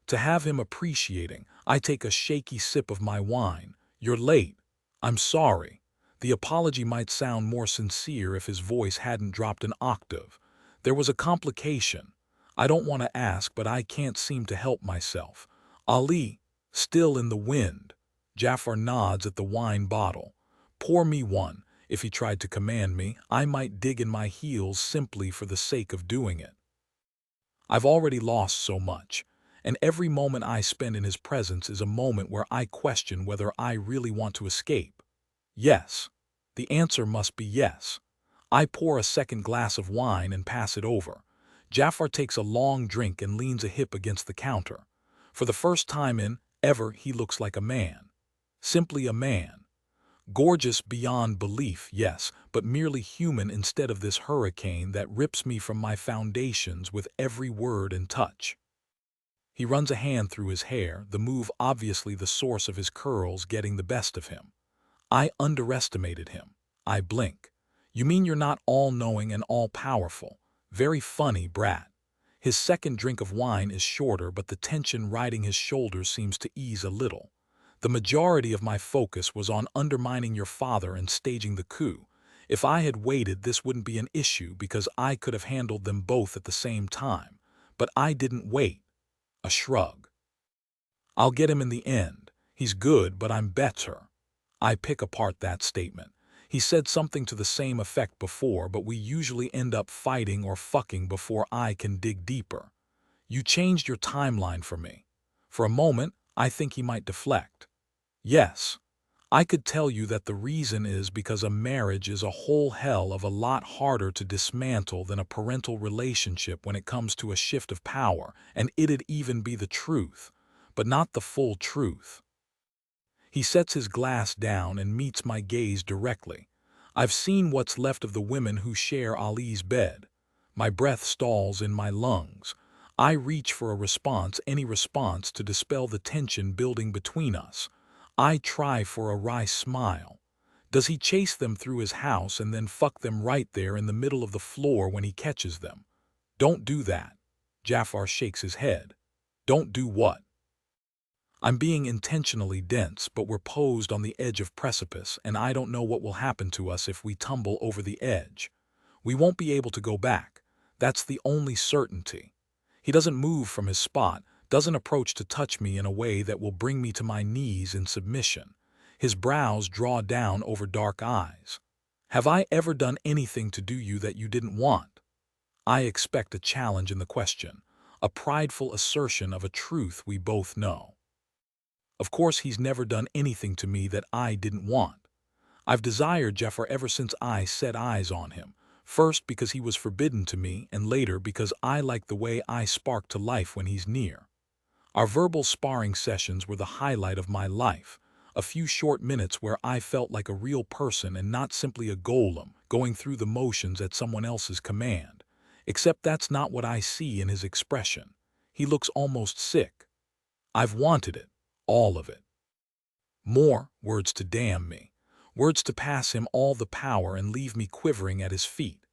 To have him appreciating, I take a shaky sip of my wine. "You're late. I'm sorry." The apology might sound more sincere if his voice hadn't dropped an octave. There was a complication. I don't want to ask, but I can't seem to help myself. "Ali, still in the wind." Jafar nods at the wine bottle. "Pour me one." If he tried to command me, I might dig in my heels simply for the sake of doing it. I've already lost so much, and every moment I spend in his presence is a moment where I question whether I really want to escape. Yes. The answer must be yes. I pour a second glass of wine and pass it over. Jafar takes a long drink and leans a hip against the counter. For the first time in ever, he looks like a man. Simply a man. Gorgeous beyond belief, yes, but merely human instead of this hurricane that rips me from my foundations with every word and touch. He runs a hand through his hair, the move obviously the source of his curls getting the best of him. I underestimated him. I blink. "You mean you're not all-knowing and all-powerful?" Very funny, brat. His second drink of wine is shorter, but the tension riding his shoulders seems to ease a little. "The majority of my focus was on undermining your father and staging the coup. If I had waited, this wouldn't be an issue because I could have handled them both at the same time. But I didn't wait." A shrug. "I'll get him in the end. He's good, but I'm better." I pick apart that statement. He said something to the same effect before, but we usually end up fighting or fucking before I can dig deeper. "You changed your timeline for me." For a moment, I think he might deflect. "Yes. I could tell you that the reason is because a marriage is a whole hell of a lot harder to dismantle than a parental relationship when it comes to a shift of power, and it'd even be the truth, but not the full truth." He sets his glass down and meets my gaze directly. I've seen what's left of the women who share Ali's bed. My breath stalls in my lungs. I reach for a response, any response to dispel the tension building between us. I try for a wry smile. Does he chase them through his house and then fuck them right there in the middle of the floor when he catches them? "Don't do that." Jafar shakes his head. "Don't do what?" I'm being intentionally dense, but we're posed on the edge of precipice, and I don't know what will happen to us if we tumble over the edge. We won't be able to go back. That's the only certainty. He doesn't move from his spot, doesn't approach to touch me in a way that will bring me to my knees in submission. His brows draw down over dark eyes. "Have I ever done anything to do you that you didn't want?" I expect a challenge in the question, a prideful assertion of a truth we both know. Of course, he's never done anything to me that I didn't want. I've desired Jafar ever since I set eyes on him, first because he was forbidden to me, and later because I like the way I spark to life when he's near. Our verbal sparring sessions were the highlight of my life, a few short minutes where I felt like a real person and not simply a golem going through the motions at someone else's command. Except that's not what I see in his expression. He looks almost sick. I've wanted it. All of it. More words to damn me. Words to pass him all the power and leave me quivering at his feet.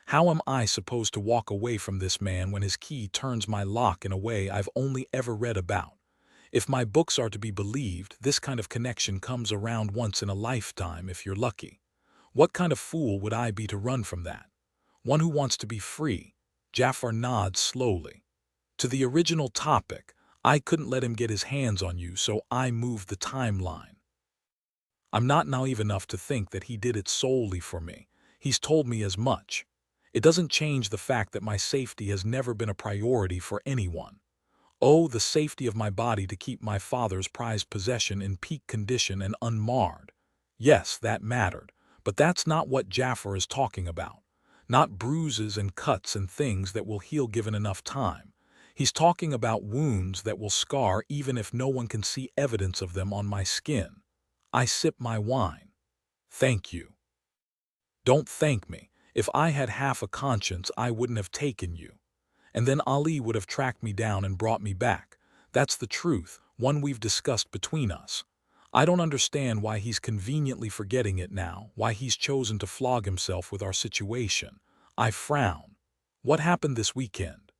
How am I supposed to walk away from this man when his key turns my lock in a way I've only ever read about? If my books are to be believed, this kind of connection comes around once in a lifetime if you're lucky. What kind of fool would I be to run from that? One who wants to be free. Jafar nods slowly. To the original topic, I couldn't let him get his hands on you, so I moved the timeline. I'm not naive enough to think that he did it solely for me. He's told me as much. It doesn't change the fact that my safety has never been a priority for anyone. Oh, the safety of my body to keep my father's prized possession in peak condition and unmarred. Yes, that mattered, but that's not what Jafar is talking about. Not bruises and cuts and things that will heal given enough time. He's talking about wounds that will scar even if no one can see evidence of them on my skin. I sip my wine. "Thank you." "Don't thank me. If I had half a conscience, I wouldn't have taken you. And then Ali would have tracked me down and brought me back. That's the truth, one we've discussed between us. I don't understand why he's conveniently forgetting it now, why he's chosen to flog himself with our situation. I frown. What happened this weekend?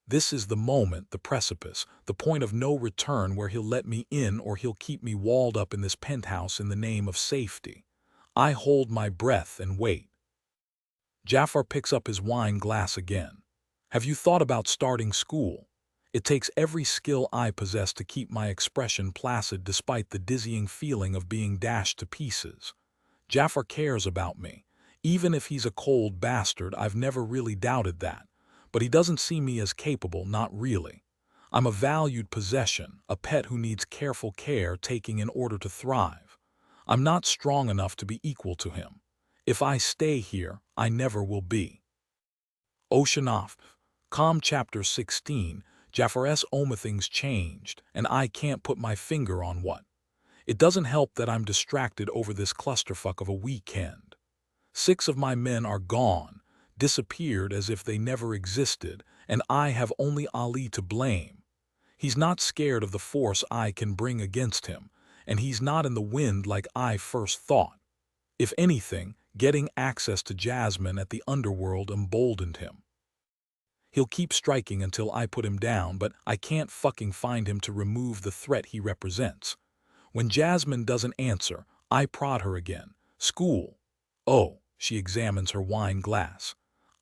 This is the moment, the precipice, the point of no return where he'll let me in or he'll keep me walled up in this penthouse in the name of safety. I hold my breath and wait. Jafar picks up his wine glass again. Have you thought about starting school? It takes every skill I possess to keep my expression placid despite the dizzying feeling of being dashed to pieces. Jafar cares about me. Even if he's a cold bastard, I've never really doubted that. But he doesn't see me as capable, not really. I'm a valued possession, a pet who needs careful care taking in order to thrive. I'm not strong enough to be equal to him. If I stay here, I never will be. Oceanoff. Calm Chapter 16. Jafar's things changed, and I can't put my finger on what. It doesn't help that I'm distracted over this clusterfuck of a weekend. 6 of my men are gone, disappeared as if they never existed, and I have only Ali to blame. He's not scared of the force I can bring against him, and he's not in the wind like I first thought. If anything, getting access to Jasmine at the underworld emboldened him. He'll keep striking until I put him down, but I can't fucking find him to remove the threat he represents. When Jasmine doesn't answer, I prod her again. School. Oh, she examines her wine glass.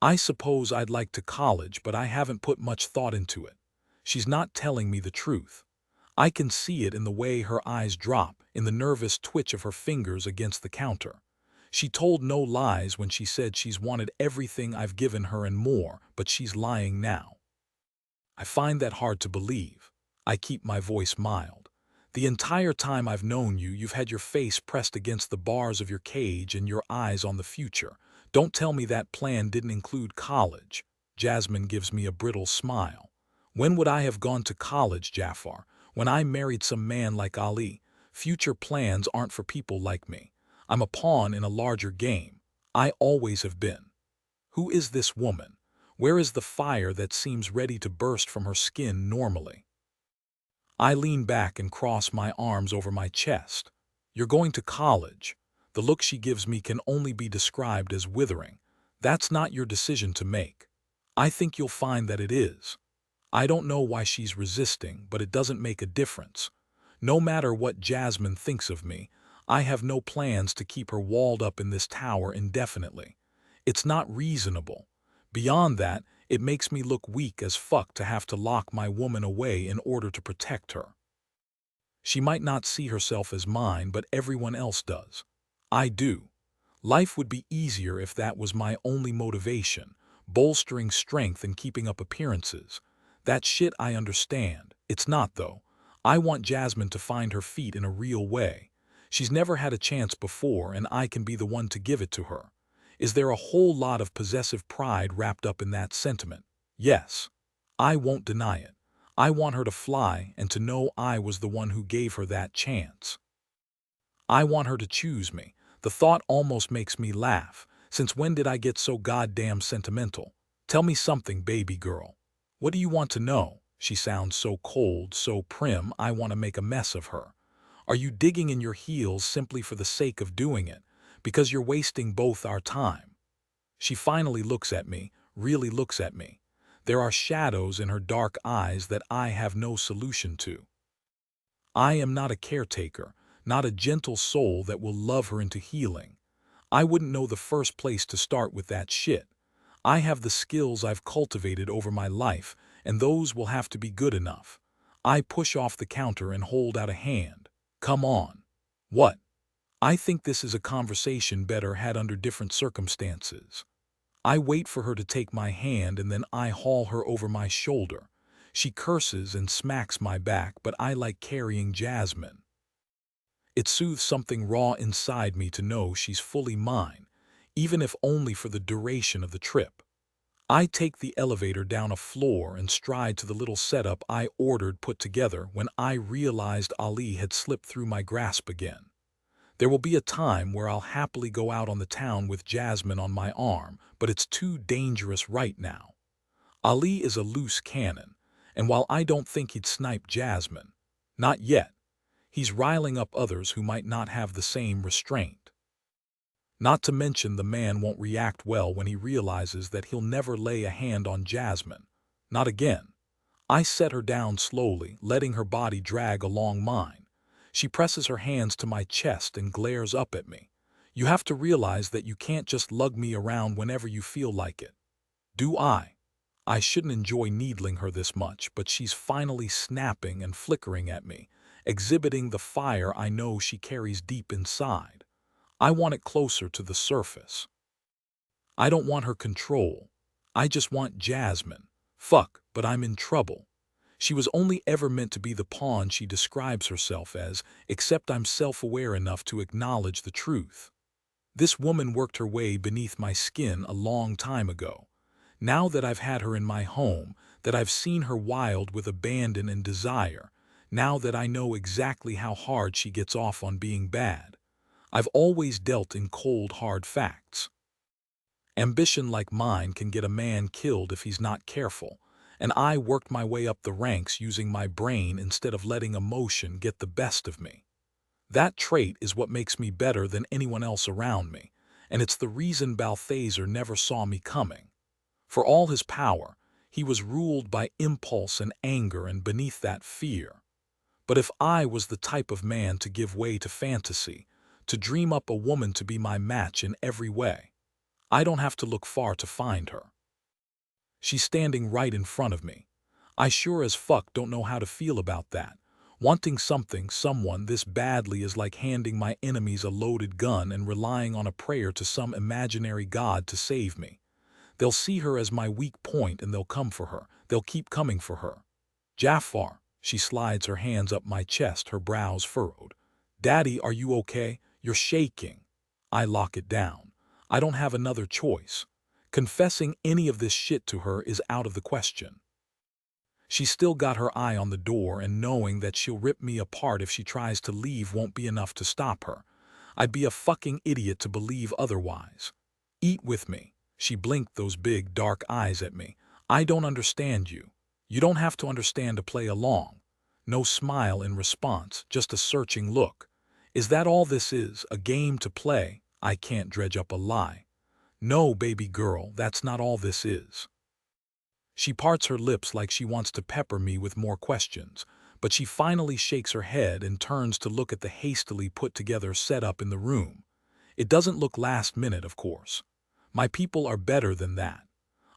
I suppose I'd like to college, but I haven't put much thought into it. She's not telling me the truth. I can see it in the way her eyes drop, in the nervous twitch of her fingers against the counter. She told no lies when she said she's wanted everything I've given her and more, but she's lying now. I find that hard to believe. I keep my voice mild. The entire time I've known you, you've had your face pressed against the bars of your cage and your eyes on the future. Don't tell me that plan didn't include college. Jasmine gives me a brittle smile. When would I have gone to college, Jafar? When I married some man like Ali. Future plans aren't for people like me. I'm a pawn in a larger game. I always have been. Who is this woman? Where is the fire that seems ready to burst from her skin normally? I lean back and cross my arms over my chest. You're going to college. The look she gives me can only be described as withering. That's not your decision to make. I think you'll find that it is. I don't know why she's resisting, but it doesn't make a difference. No matter what Jasmine thinks of me, I have no plans to keep her walled up in this tower indefinitely. It's not reasonable. Beyond that, it makes me look weak as fuck to have to lock my woman away in order to protect her. She might not see herself as mine, but everyone else does. I do. Life would be easier if that was my only motivation, bolstering strength and keeping up appearances. That shit I understand. It's not, though. I want Jasmine to find her feet in a real way. She's never had a chance before, and I can be the one to give it to her. Is there a whole lot of possessive pride wrapped up in that sentiment? Yes. I won't deny it. I want her to fly and to know I was the one who gave her that chance. I want her to choose me. The thought almost makes me laugh. Since when did I get so goddamn sentimental? Tell me something, baby girl. What do you want to know? She sounds so cold, so prim, I want to make a mess of her. Are you digging in your heels simply for the sake of doing it? Because you're wasting both our time. She finally looks at me, really looks at me. There are shadows in her dark eyes that I have no solution to. I am not a caretaker, not a gentle soul that will love her into healing. I wouldn't know the first place to start with that shit. I have the skills I've cultivated over my life, and those will have to be good enough. I push off the counter and hold out a hand. Come on. What? I think this is a conversation better had under different circumstances. I wait for her to take my hand and then I haul her over my shoulder. She curses and smacks my back, but I like carrying Jasmine. It soothes something raw inside me to know she's fully mine, even if only for the duration of the trip. I take the elevator down a floor and stride to the little setup I ordered put together when I realized Ali had slipped through my grasp again. There will be a time where I'll happily go out on the town with Jasmine on my arm, but it's too dangerous right now. Ali is a loose cannon, and while I don't think he'd snipe Jasmine, not yet, He's riling up others who might not have the same restraint. Not to mention the man won't react well when he realizes that he'll never lay a hand on Jasmine. Not again. I set her down slowly, letting her body drag along mine. She presses her hands to my chest and glares up at me. You have to realize that you can't just lug me around whenever you feel like it. Do I? I shouldn't enjoy needling her this much, but she's finally snapping and flickering at me, exhibiting the fire I know she carries deep inside. I want it closer to the surface. I don't want her control. I just want Jasmine. Fuck, but I'm in trouble. She was only ever meant to be the pawn she describes herself as, except I'm self-aware enough to acknowledge the truth. This woman worked her way beneath my skin a long time ago. Now that I've had her in my home, that I've seen her wild with abandon and desire, now that I know exactly how hard she gets off on being bad, I've always dealt in cold, hard facts. Ambition like mine can get a man killed if he's not careful, and I worked my way up the ranks using my brain instead of letting emotion get the best of me. That trait is what makes me better than anyone else around me, and it's the reason Balthazar never saw me coming. For all his power, he was ruled by impulse and anger, and beneath that, fear. But if I was the type of man to give way to fantasy, to dream up a woman to be my match in every way, I don't have to look far to find her. She's standing right in front of me. I sure as fuck don't know how to feel about that. Wanting something, someone this badly is like handing my enemies a loaded gun and relying on a prayer to some imaginary god to save me. They'll see her as my weak point and they'll come for her. They'll keep coming for her. Jafar, she slides her hands up my chest, her brows furrowed. Daddy, are you okay? You're shaking. I lock it down. I don't have another choice. Confessing any of this shit to her is out of the question. She's still got her eye on the door, and knowing that she'll rip me apart if she tries to leave won't be enough to stop her. I'd be a fucking idiot to believe otherwise. Eat with me. She blinked those big, dark eyes at me. I don't understand you. You don't have to understand to play along. No smile in response, just a searching look. Is that all this is, a game to play? I can't dredge up a lie. No, baby girl, that's not all this is. She parts her lips like she wants to pepper me with more questions, but she finally shakes her head and turns to look at the hastily put-together setup in the room. It doesn't look last minute, of course. My people are better than that.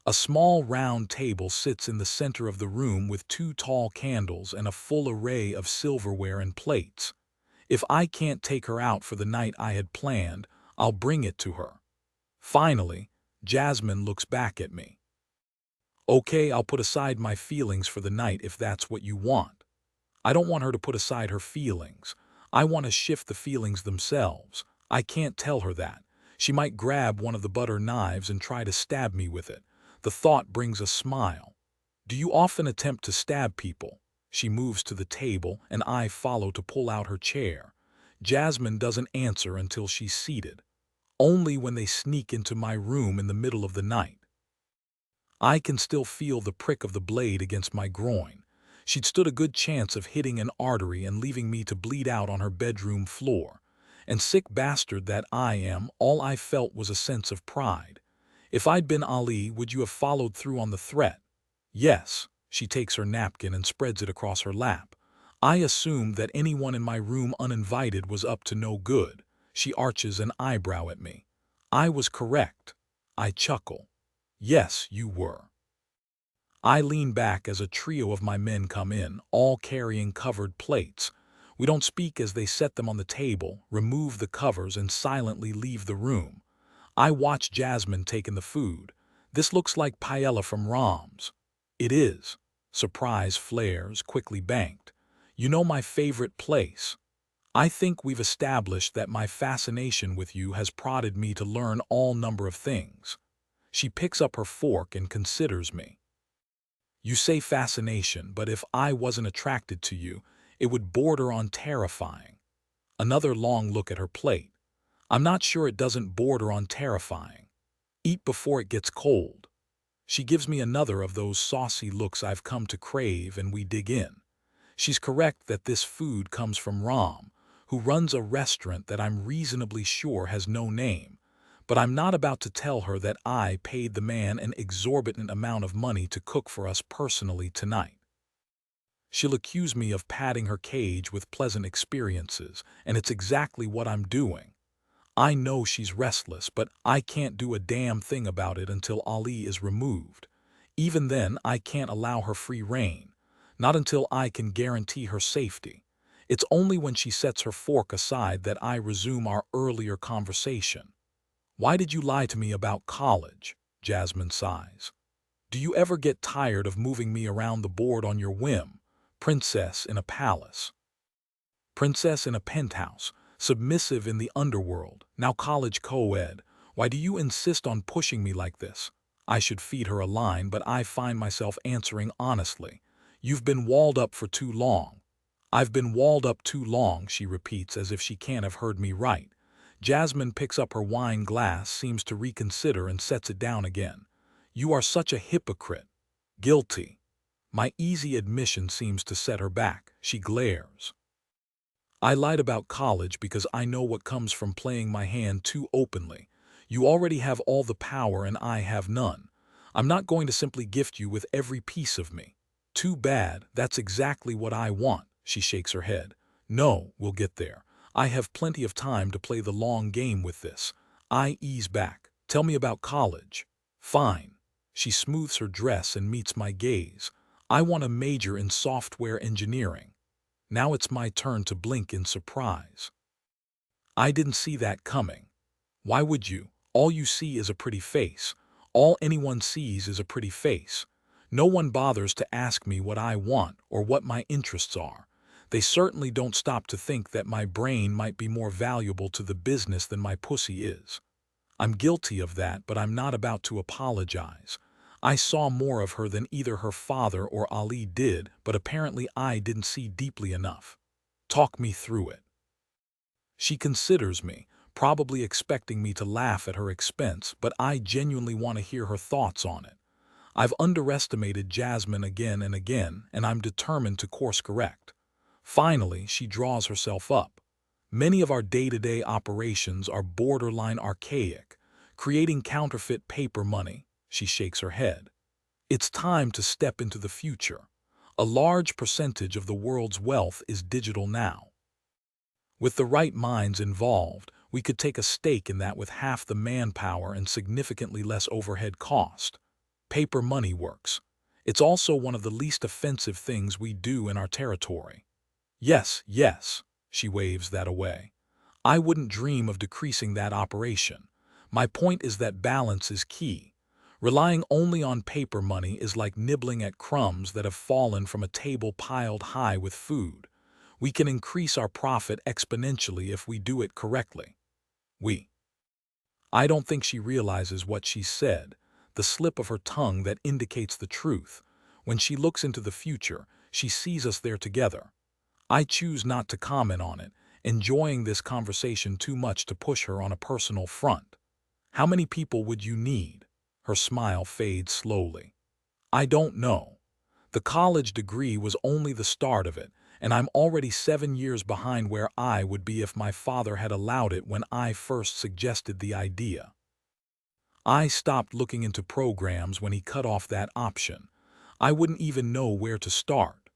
A small round table sits in the center of the room with 2 tall candles and a full array of silverware and plates. If I can't take her out for the night I had planned, I'll bring it to her. Finally, Jasmine looks back at me. Okay, I'll put aside my feelings for the night if that's what you want. I don't want her to put aside her feelings. I want to shift the feelings themselves. I can't tell her that. She might grab one of the butter knives and try to stab me with it. The thought brings a smile. Do you often attempt to stab people? She moves to the table, and I follow to pull out her chair. Jasmine doesn't answer until she's seated. Only when they sneak into my room in the middle of the night. I can still feel the prick of the blade against my groin. She'd stood a good chance of hitting an artery and leaving me to bleed out on her bedroom floor. And sick bastard that I am, all I felt was a sense of pride. If I'd been Ali, would you have followed through on the threat? Yes. She takes her napkin and spreads it across her lap. I assumed that anyone in my room uninvited was up to no good. She arches an eyebrow at me. I was correct. I chuckle. Yes, you were. I lean back as a trio of my men come in, all carrying covered plates. We don't speak as they set them on the table, remove the covers, and silently leave the room. I watch Jasmine taking the food. This looks like paella from Ram's. It is. Surprise flares, quickly banked. You know my favorite place. I think we've established that my fascination with you has prodded me to learn all number of things. She picks up her fork and considers me. You say fascination, but if I wasn't attracted to you, it would border on terrifying. Another long look at her plate. I'm not sure it doesn't border on terrifying. Eat before it gets cold. She gives me another of those saucy looks I've come to crave, and we dig in. She's correct that this food comes from Ram, who runs a restaurant that I'm reasonably sure has no name, but I'm not about to tell her that I paid the man an exorbitant amount of money to cook for us personally tonight. She'll accuse me of padding her cage with pleasant experiences, and it's exactly what I'm doing. I know she's restless, but I can't do a damn thing about it until Ali is removed. Even then, I can't allow her free rein. Not until I can guarantee her safety. It's only when she sets her fork aside that I resume our earlier conversation. Why did you lie to me about college? Jasmine sighs. Do you ever get tired of moving me around the board on your whim? Princess in a palace. Princess in a penthouse. Submissive in the underworld. Now college co-ed. Why do you insist on pushing me like this? I should feed her a line, but I find myself answering honestly. You've been walled up for too long. I've been walled up too long, she repeats as if she can't have heard me right. Jasmine picks up her wine glass, seems to reconsider, and sets it down again. You are such a hypocrite. Guilty. My easy admission seems to set her back. She glares. I lied about college because I know what comes from playing my hand too openly. You already have all the power and I have none. I'm not going to simply gift you with every piece of me. Too bad, that's exactly what I want, she shakes her head. No, we'll get there. I have plenty of time to play the long game with this. I ease back. Tell me about college. Fine. She smooths her dress and meets my gaze. I want to major in software engineering. Now it's my turn to blink in surprise. I didn't see that coming. Why would you? All you see is a pretty face. All anyone sees is a pretty face. No one bothers to ask me what I want or what my interests are. They certainly don't stop to think that my brain might be more valuable to the business than my pussy is. I'm guilty of that, but I'm not about to apologize. I saw more of her than either her father or Ali did, but apparently I didn't see deeply enough. Talk me through it. She considers me, probably expecting me to laugh at her expense, but I genuinely want to hear her thoughts on it. I've underestimated Jasmine again and again, and I'm determined to course correct. Finally, she draws herself up. Many of our day-to-day operations are borderline archaic, creating counterfeit paper money. She shakes her head. It's time to step into the future. A large percentage of the world's wealth is digital now. With the right minds involved, we could take a stake in that with half the manpower and significantly less overhead cost. Paper money works. It's also one of the least offensive things we do in our territory. Yes, yes, she waves that away. I wouldn't dream of decreasing that operation. My point is that balance is key. Relying only on paper money is like nibbling at crumbs that have fallen from a table piled high with food. We can increase our profit exponentially if we do it correctly. I don't think she realizes what she said, the slip of her tongue that indicates the truth. When she looks into the future, she sees us there together. I choose not to comment on it, enjoying this conversation too much to push her on a personal front. How many people would you need? Her smile fades slowly. I don't know. The college degree was only the start of it, and I'm already 7 years behind where I would be if my father had allowed it when I first suggested the idea. I stopped looking into programs when he cut off that option. I wouldn't even know where to start.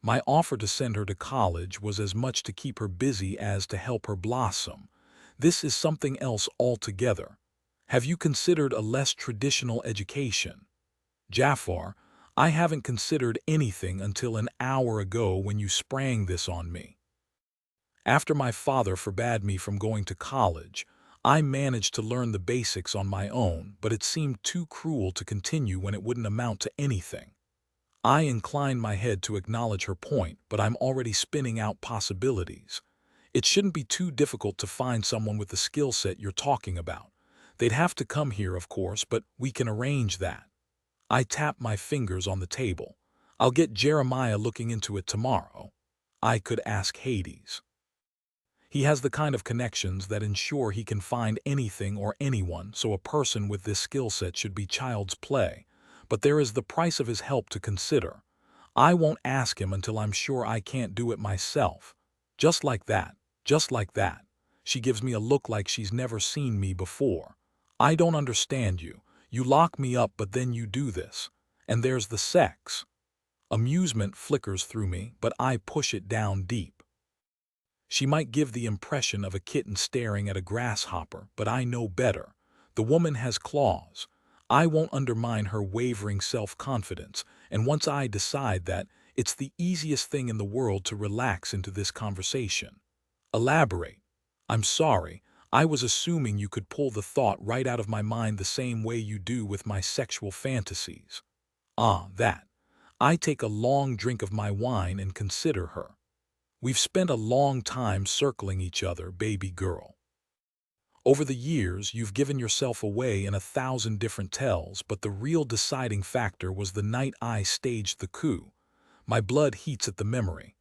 My offer to send her to college was as much to keep her busy as to help her blossom. This is something else altogether. Have you considered a less traditional education? Jafar, I haven't considered anything until an hour ago when you sprang this on me. After my father forbade me from going to college, I managed to learn the basics on my own, but it seemed too cruel to continue when it wouldn't amount to anything. I inclined my head to acknowledge her point, but I'm already spinning out possibilities. It shouldn't be too difficult to find someone with the skill set you're talking about. They'd have to come here, of course, but we can arrange that. I tap my fingers on the table. I'll get Jeremiah looking into it tomorrow. I could ask Hades. He has the kind of connections that ensure he can find anything or anyone, so a person with this skill set should be child's play. But there is the price of his help to consider. I won't ask him until I'm sure I can't do it myself. Just like that, just like that. She gives me a look like she's never seen me before. I don't understand you. You lock me up, but then you do this. And there's the sex. Amusement flickers through me, but I push it down deep. She might give the impression of a kitten staring at a grasshopper, but I know better. The woman has claws. I won't undermine her wavering self-confidence, and once I decide that, it's the easiest thing in the world to relax into this conversation. Elaborate. I'm sorry, I was assuming you could pull the thought right out of my mind the same way you do with my sexual fantasies. Ah, that. I take a long drink of my wine and consider her. We've spent a long time circling each other, baby girl. Over the years, you've given yourself away in 1,000 different tells, but the real deciding factor was the night I staged the coup. My blood heats at the memory.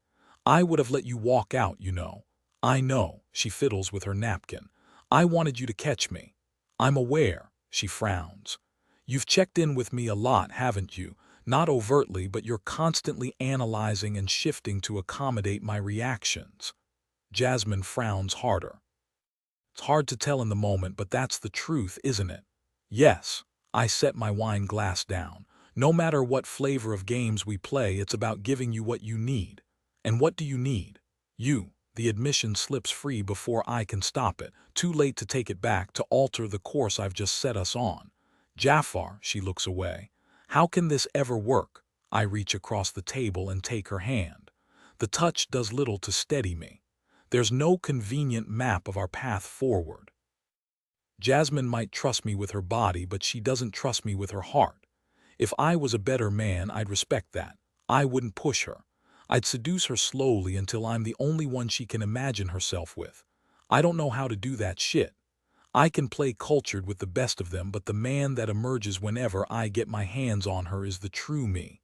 I would have let you walk out, you know. I know, she fiddles with her napkin. I wanted you to catch me. I'm aware, she frowns. You've checked in with me a lot, haven't you? Not overtly, but you're constantly analyzing and shifting to accommodate my reactions. Jasmine frowns harder. It's hard to tell in the moment, but that's the truth, isn't it? Yes. I set my wine glass down. No matter what flavor of games we play, it's about giving you what you need. And what do you need? You. The admission slips free before I can stop it, too late to take it back, to alter the course I've just set us on. Jafar, she looks away. How can this ever work? I reach across the table and take her hand. The touch does little to steady me. There's no convenient map of our path forward. Jasmine might trust me with her body, but she doesn't trust me with her heart. If I was a better man, I'd respect that. I wouldn't push her. I'd seduce her slowly until I'm the only one she can imagine herself with. I don't know how to do that shit. I can play cultured with the best of them, but the man that emerges whenever I get my hands on her is the true me.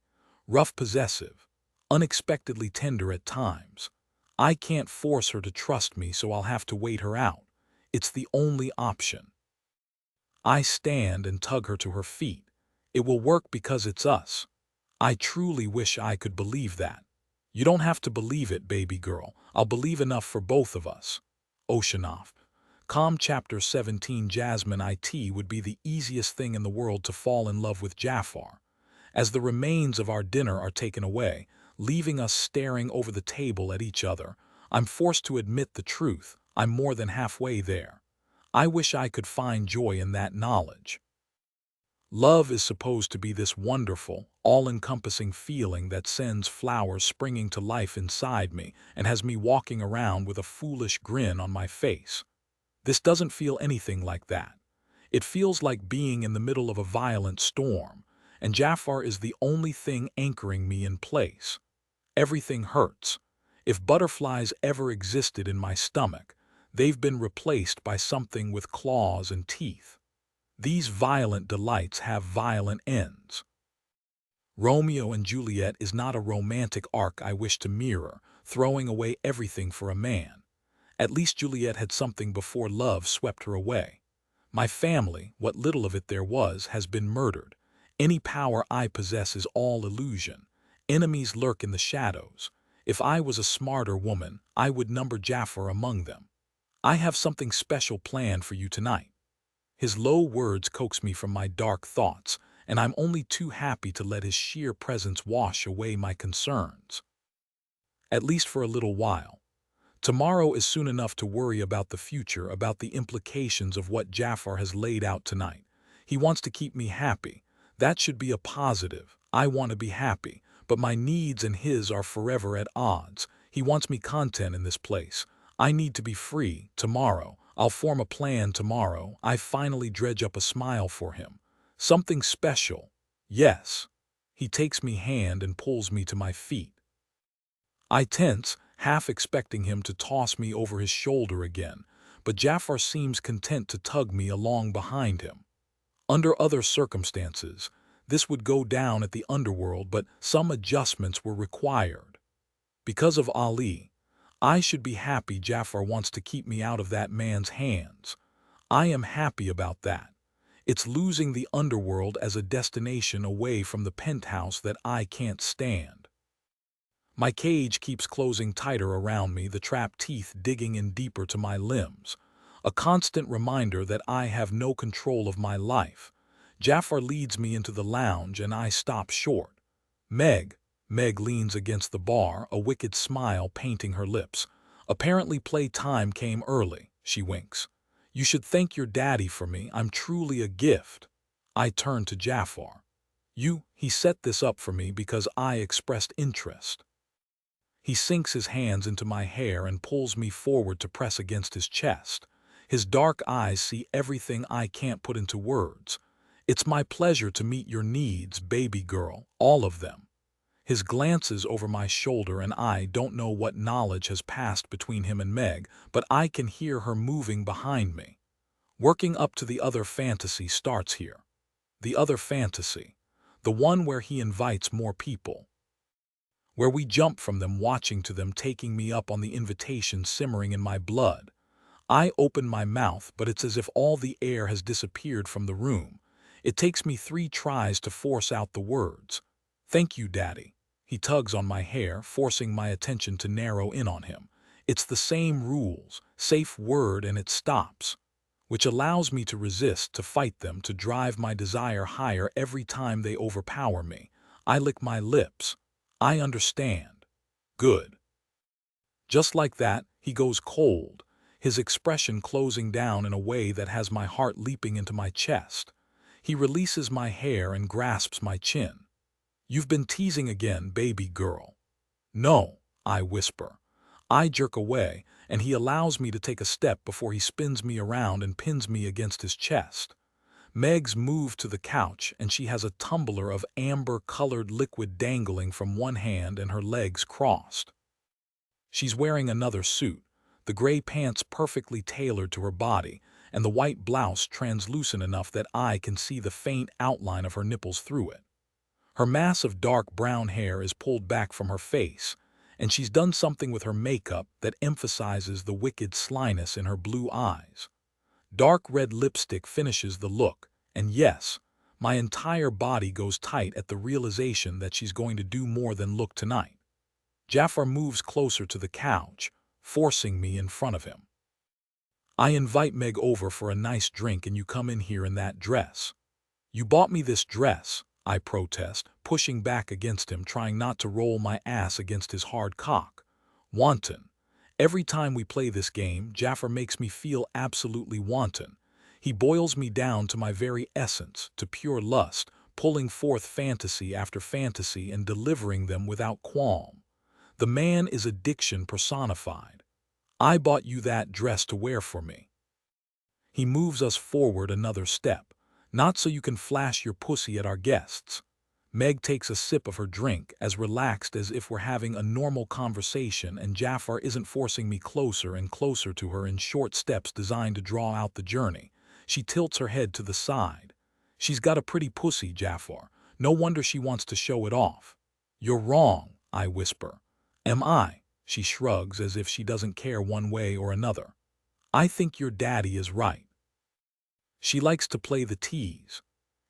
Rough, possessive, unexpectedly tender at times. I can't force her to trust me, so I'll have to wait her out. It's the only option. I stand and tug her to her feet. It will work because it's us. I truly wish I could believe that. You don't have to believe it, baby girl. I'll believe enough for both of us. Oceanoff. Calm Chapter 17. Jasmine. It would be the easiest thing in the world to fall in love with Jafar. As the remains of our dinner are taken away, leaving us staring over the table at each other, I'm forced to admit the truth. I'm more than halfway there. I wish I could find joy in that knowledge. Love is supposed to be this wonderful, all-encompassing feeling that sends flowers springing to life inside me and has me walking around with a foolish grin on my face. This doesn't feel anything like that. It feels like being in the middle of a violent storm, and Jafar is the only thing anchoring me in place. Everything hurts. If butterflies ever existed in my stomach, they've been replaced by something with claws and teeth. These violent delights have violent ends. Romeo and Juliet is not a romantic arc I wish to mirror, throwing away everything for a man. At least Juliet had something before love swept her away. My family, what little of it there was, has been murdered. Any power I possess is all illusion. Enemies lurk in the shadows. If I was a smarter woman, I would number Jafar among them. I have something special planned for you tonight. His low words coax me from my dark thoughts, and I'm only too happy to let his sheer presence wash away my concerns. At least for a little while. Tomorrow is soon enough to worry about the future, about the implications of what Jafar has laid out tonight. He wants to keep me happy. That should be a positive. I want to be happy, but my needs and his are forever at odds. He wants me content in this place. I need to be free. Tomorrow. I'll form a plan tomorrow. I finally dredge up a smile for him. Something special. Yes. He takes me hand and pulls me to my feet. I tense, half expecting him to toss me over his shoulder again, but Jafar seems content to tug me along behind him. Under other circumstances, this would go down at the underworld, but some adjustments were required. Because of Ali, I should be happy Jafar wants to keep me out of that man's hands. I am happy about that. It's losing the underworld as a destination away from the penthouse that I can't stand. My cage keeps closing tighter around me, the trapped teeth digging in deeper to my limbs. A constant reminder that I have no control of my life. Jafar leads me into the lounge and I stop short. Meg. Meg leans against the bar, a wicked smile painting her lips. Apparently playtime came early, she winks. You should thank your daddy for me, I'm truly a gift. I turn to Jafar. He set this up for me because I expressed interest. He sinks his hands into my hair and pulls me forward to press against his chest. His dark eyes see everything I can't put into words. It's my pleasure to meet your needs, baby girl, all of them. His glances over my shoulder and I don't know what knowledge has passed between him and Meg, but I can hear her moving behind me. Working up to the other fantasy starts here. The other fantasy. The one where he invites more people. Where we jump from them, watching to them, taking me up on the invitation simmering in my blood. I open my mouth, but it's as if all the air has disappeared from the room. It takes me 3 tries to force out the words. Thank you, Daddy. He tugs on my hair, forcing my attention to narrow in on him. It's the same rules, safe word, and it stops. Which allows me to resist, to fight them, to drive my desire higher every time they overpower me. I lick my lips. I understand. Good. Just like that, he goes cold, his expression closing down in a way that has my heart leaping into my chest. He releases my hair and grasps my chin. You've been teasing again, baby girl. No, I whisper. I jerk away, and he allows me to take a step before he spins me around and pins me against his chest. Meg's moved to the couch, and she has a tumbler of amber-colored liquid dangling from one hand and her legs crossed. She's wearing another suit, the gray pants perfectly tailored to her body, and the white blouse translucent enough that I can see the faint outline of her nipples through it. Her mass of dark brown hair is pulled back from her face, and she's done something with her makeup that emphasizes the wicked slyness in her blue eyes. Dark red lipstick finishes the look, and yes, my entire body goes tight at the realization that she's going to do more than look tonight. Jafar moves closer to the couch, forcing me in front of him. I invite Meg over for a nice drink and you come in here in that dress. You bought me this dress, I protest, pushing back against him, trying not to roll my ass against his hard cock. Wanton. Every time we play this game, Jafar makes me feel absolutely wanton. He boils me down to my very essence, to pure lust, pulling forth fantasy after fantasy and delivering them without qualm. The man is addiction personified. I bought you that dress to wear for me. He moves us forward another step. Not so you can flash your pussy at our guests. Meg takes a sip of her drink, as relaxed as if we're having a normal conversation, and Jafar isn't forcing me closer and closer to her in short steps designed to draw out the journey. She tilts her head to the side. She's got a pretty pussy, Jafar. No wonder she wants to show it off. You're wrong, I whisper. Am I? She shrugs as if she doesn't care one way or another. I think your daddy is right. She likes to play the tease.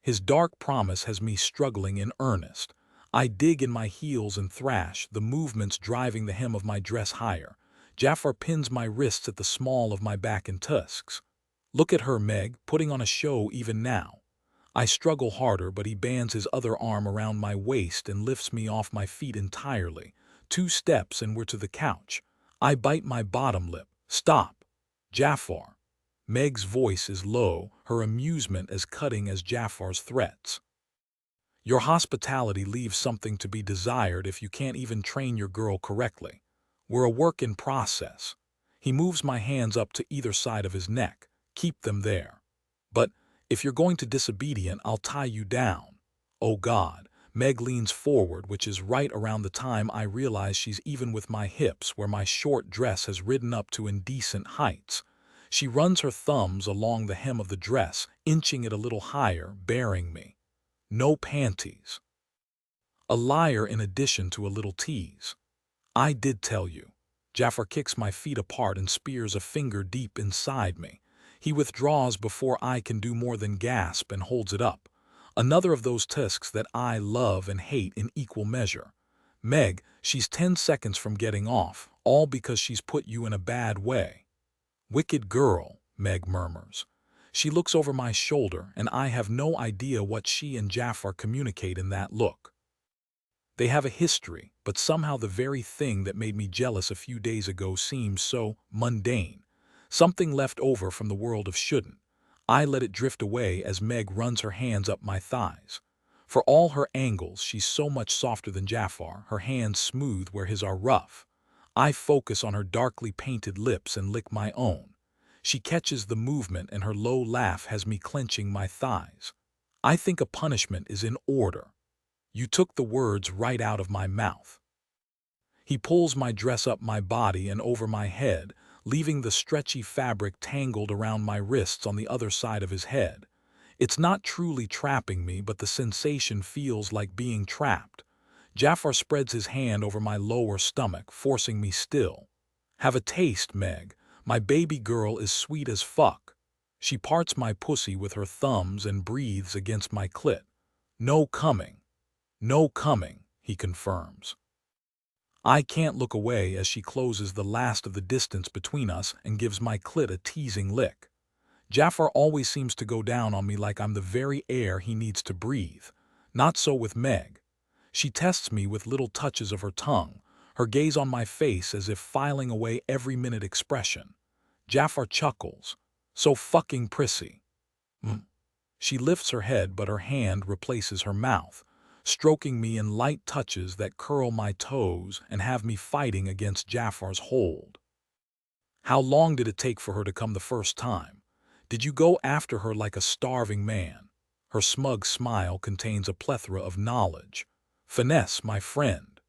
His dark promise has me struggling in earnest. I dig in my heels and thrash, the movements driving the hem of my dress higher. Jafar pins my wrists at the small of my back and tusks. Look at her, Meg, putting on a show even now. I struggle harder, but he bands his other arm around my waist and lifts me off my feet entirely. 2 steps and we're to the couch. I bite my bottom lip. Stop. Jafar. Meg's voice is low, her amusement as cutting as Jafar's threats. Your hospitality leaves something to be desired if you can't even train your girl correctly. We're a work in process. He moves my hands up to either side of his neck. Keep them there. But if you're going to disobedient, I'll tie you down. Oh God. Meg leans forward, which is right around the time I realize she's even with my hips, where my short dress has ridden up to indecent heights. She runs her thumbs along the hem of the dress, inching it a little higher, bearing me. No panties. A liar in addition to a little tease. I did tell you. Jafar kicks my feet apart and spears a finger deep inside me. He withdraws before I can do more than gasp and holds it up. Another of those tusks that I love and hate in equal measure. Meg, she's 10 seconds from getting off, all because she's put you in a bad way. Wicked girl, Meg murmurs. She looks over my shoulder, and I have no idea what she and Jafar communicate in that look. They have a history, but somehow the very thing that made me jealous a few days ago seems so mundane. Something left over from the world of shouldn't. I let it drift away as Meg runs her hands up my thighs. For all her angles, she's so much softer than Jafar, her hands smooth where his are rough. I focus on her darkly painted lips and lick my own. She catches the movement and her low laugh has me clenching my thighs. I think a punishment is in order. You took the words right out of my mouth. He pulls my dress up my body and over my head, leaving the stretchy fabric tangled around my wrists on the other side of his head. It's not truly trapping me, but the sensation feels like being trapped. Jafar spreads his hand over my lower stomach, forcing me still. Have a taste, Meg. My baby girl is sweet as fuck. She parts my pussy with her thumbs and breathes against my clit. No coming. No coming, he confirms. I can't look away as she closes the last of the distance between us and gives my clit a teasing lick. Jafar always seems to go down on me like I'm the very air he needs to breathe. Not so with Meg. She tests me with little touches of her tongue, her gaze on my face as if filing away every minute expression. Jafar chuckles. So fucking prissy. She lifts her head, but her hand replaces her mouth, stroking me in light touches that curl my toes and have me fighting against Jafar's hold. How long did it take for her to come the first time? Did you go after her like a starving man? Her smug smile contains a plethora of knowledge. Finesse, my friend.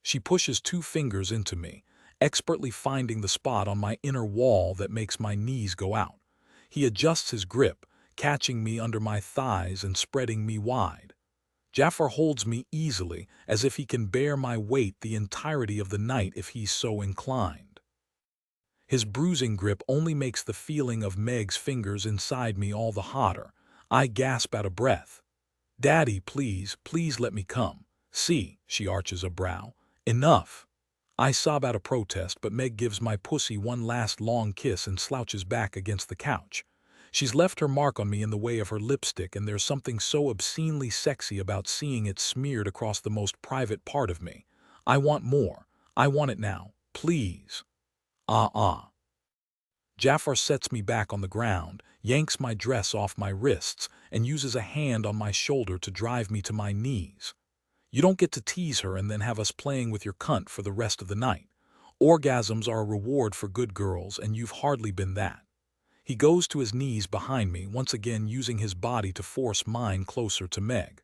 She pushes 2 fingers into me, expertly finding the spot on my inner wall that makes my knees go out. He adjusts his grip, catching me under my thighs and spreading me wide. Jafar holds me easily, as if he can bear my weight the entirety of the night if he's so inclined. His bruising grip only makes the feeling of Meg's fingers inside me all the hotter. I gasp out a breath. Daddy, please, please let me come. See, she arches a brow. Enough. I sob out a protest, but Meg gives my pussy one last long kiss and slouches back against the couch. She's left her mark on me in the way of her lipstick, and there's something so obscenely sexy about seeing it smeared across the most private part of me. I want more. I want it now. Please. Jafar sets me back on the ground, yanks my dress off my wrists, and uses a hand on my shoulder to drive me to my knees. You don't get to tease her and then have us playing with your cunt for the rest of the night. Orgasms are a reward for good girls, and you've hardly been that. He goes to his knees behind me, once again using his body to force mine closer to Meg.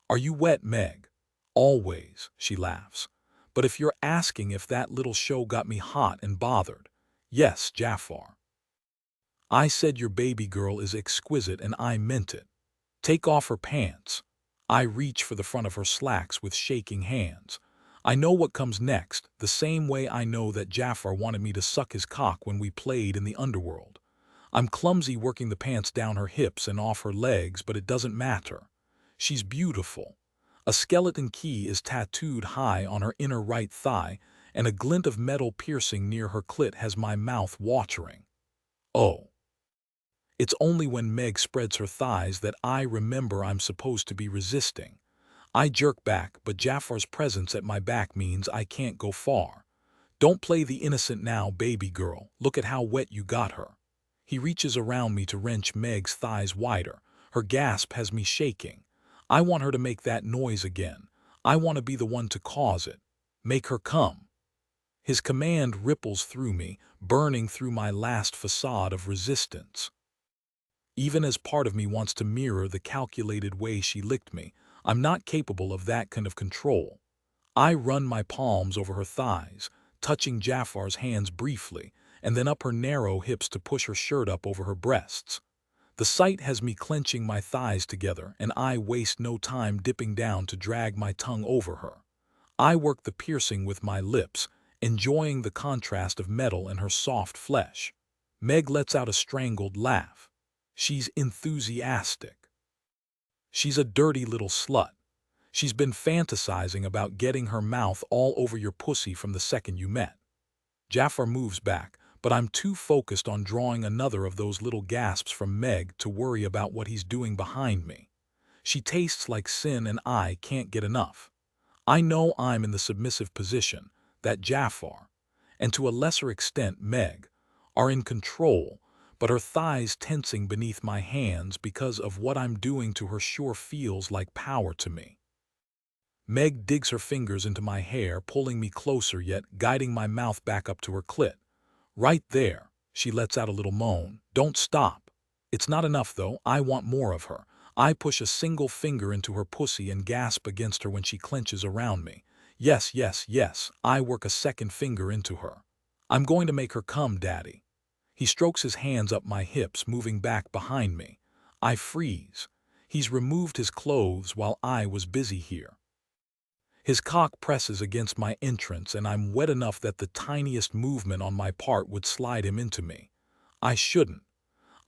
Are you wet, Meg? Always, she laughs. But if you're asking if that little show got me hot and bothered, yes, Jafar. I said your baby girl is exquisite, and I meant it. Take off her pants. I reach for the front of her slacks with shaking hands. I know what comes next, the same way I know that Jafar wanted me to suck his cock when we played in the underworld. I'm clumsy working the pants down her hips and off her legs, but it doesn't matter. She's beautiful. A skeleton key is tattooed high on her inner right thigh, and a glint of metal piercing near her clit has my mouth watering. Oh. It's only when Meg spreads her thighs that I remember I'm supposed to be resisting. I jerk back, but Jafar's presence at my back means I can't go far. Don't play the innocent now, baby girl. Look at how wet you got her. He reaches around me to wrench Meg's thighs wider. Her gasp has me shaking. I want her to make that noise again. I want to be the one to cause it. Make her come. His command ripples through me, burning through my last facade of resistance. Even as part of me wants to mirror the calculated way she licked me, I'm not capable of that kind of control. I run my palms over her thighs, touching Jafar's hands briefly, and then up her narrow hips to push her shirt up over her breasts. The sight has me clenching my thighs together, and I waste no time dipping down to drag my tongue over her. I work the piercing with my lips, enjoying the contrast of metal and her soft flesh. Meg lets out a strangled laugh. She's enthusiastic. She's a dirty little slut. She's been fantasizing about getting her mouth all over your pussy from the second you met. Jafar moves back, but I'm too focused on drawing another of those little gasps from Meg to worry about what he's doing behind me. She tastes like sin and I can't get enough. I know I'm in the submissive position, that Jafar, and to a lesser extent Meg, are in control, but her thighs tensing beneath my hands because of what I'm doing to her sure feels like power to me. Meg digs her fingers into my hair, pulling me closer yet guiding my mouth back up to her clit. Right there, she lets out a little moan. Don't stop. It's not enough though, I want more of her. I push a single finger into her pussy and gasp against her when she clenches around me. Yes, yes, yes, I work a second finger into her. I'm going to make her come, Daddy. He strokes his hands up my hips, moving back behind me. I freeze. He's removed his clothes while I was busy here. His cock presses against my entrance and I'm wet enough that the tiniest movement on my part would slide him into me. I shouldn't.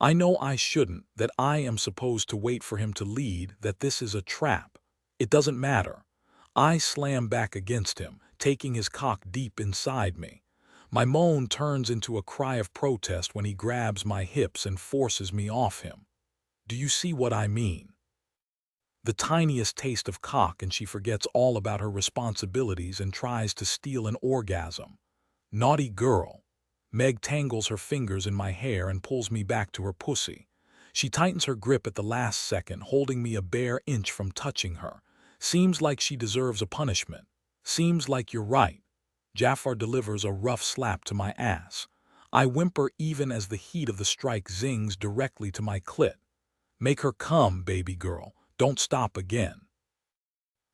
I know I shouldn't, that I am supposed to wait for him to lead, that this is a trap. It doesn't matter. I slam back against him, taking his cock deep inside me. My moan turns into a cry of protest when he grabs my hips and forces me off him. Do you see what I mean? The tiniest taste of cock and she forgets all about her responsibilities and tries to steal an orgasm. Naughty girl. Meg tangles her fingers in my hair and pulls me back to her pussy. She tightens her grip at the last second, holding me a bare inch from touching her. Seems like she deserves a punishment. Seems like you're right. Jafar delivers a rough slap to my ass. I whimper even as the heat of the strike zings directly to my clit. Make her come, baby girl. Don't stop again.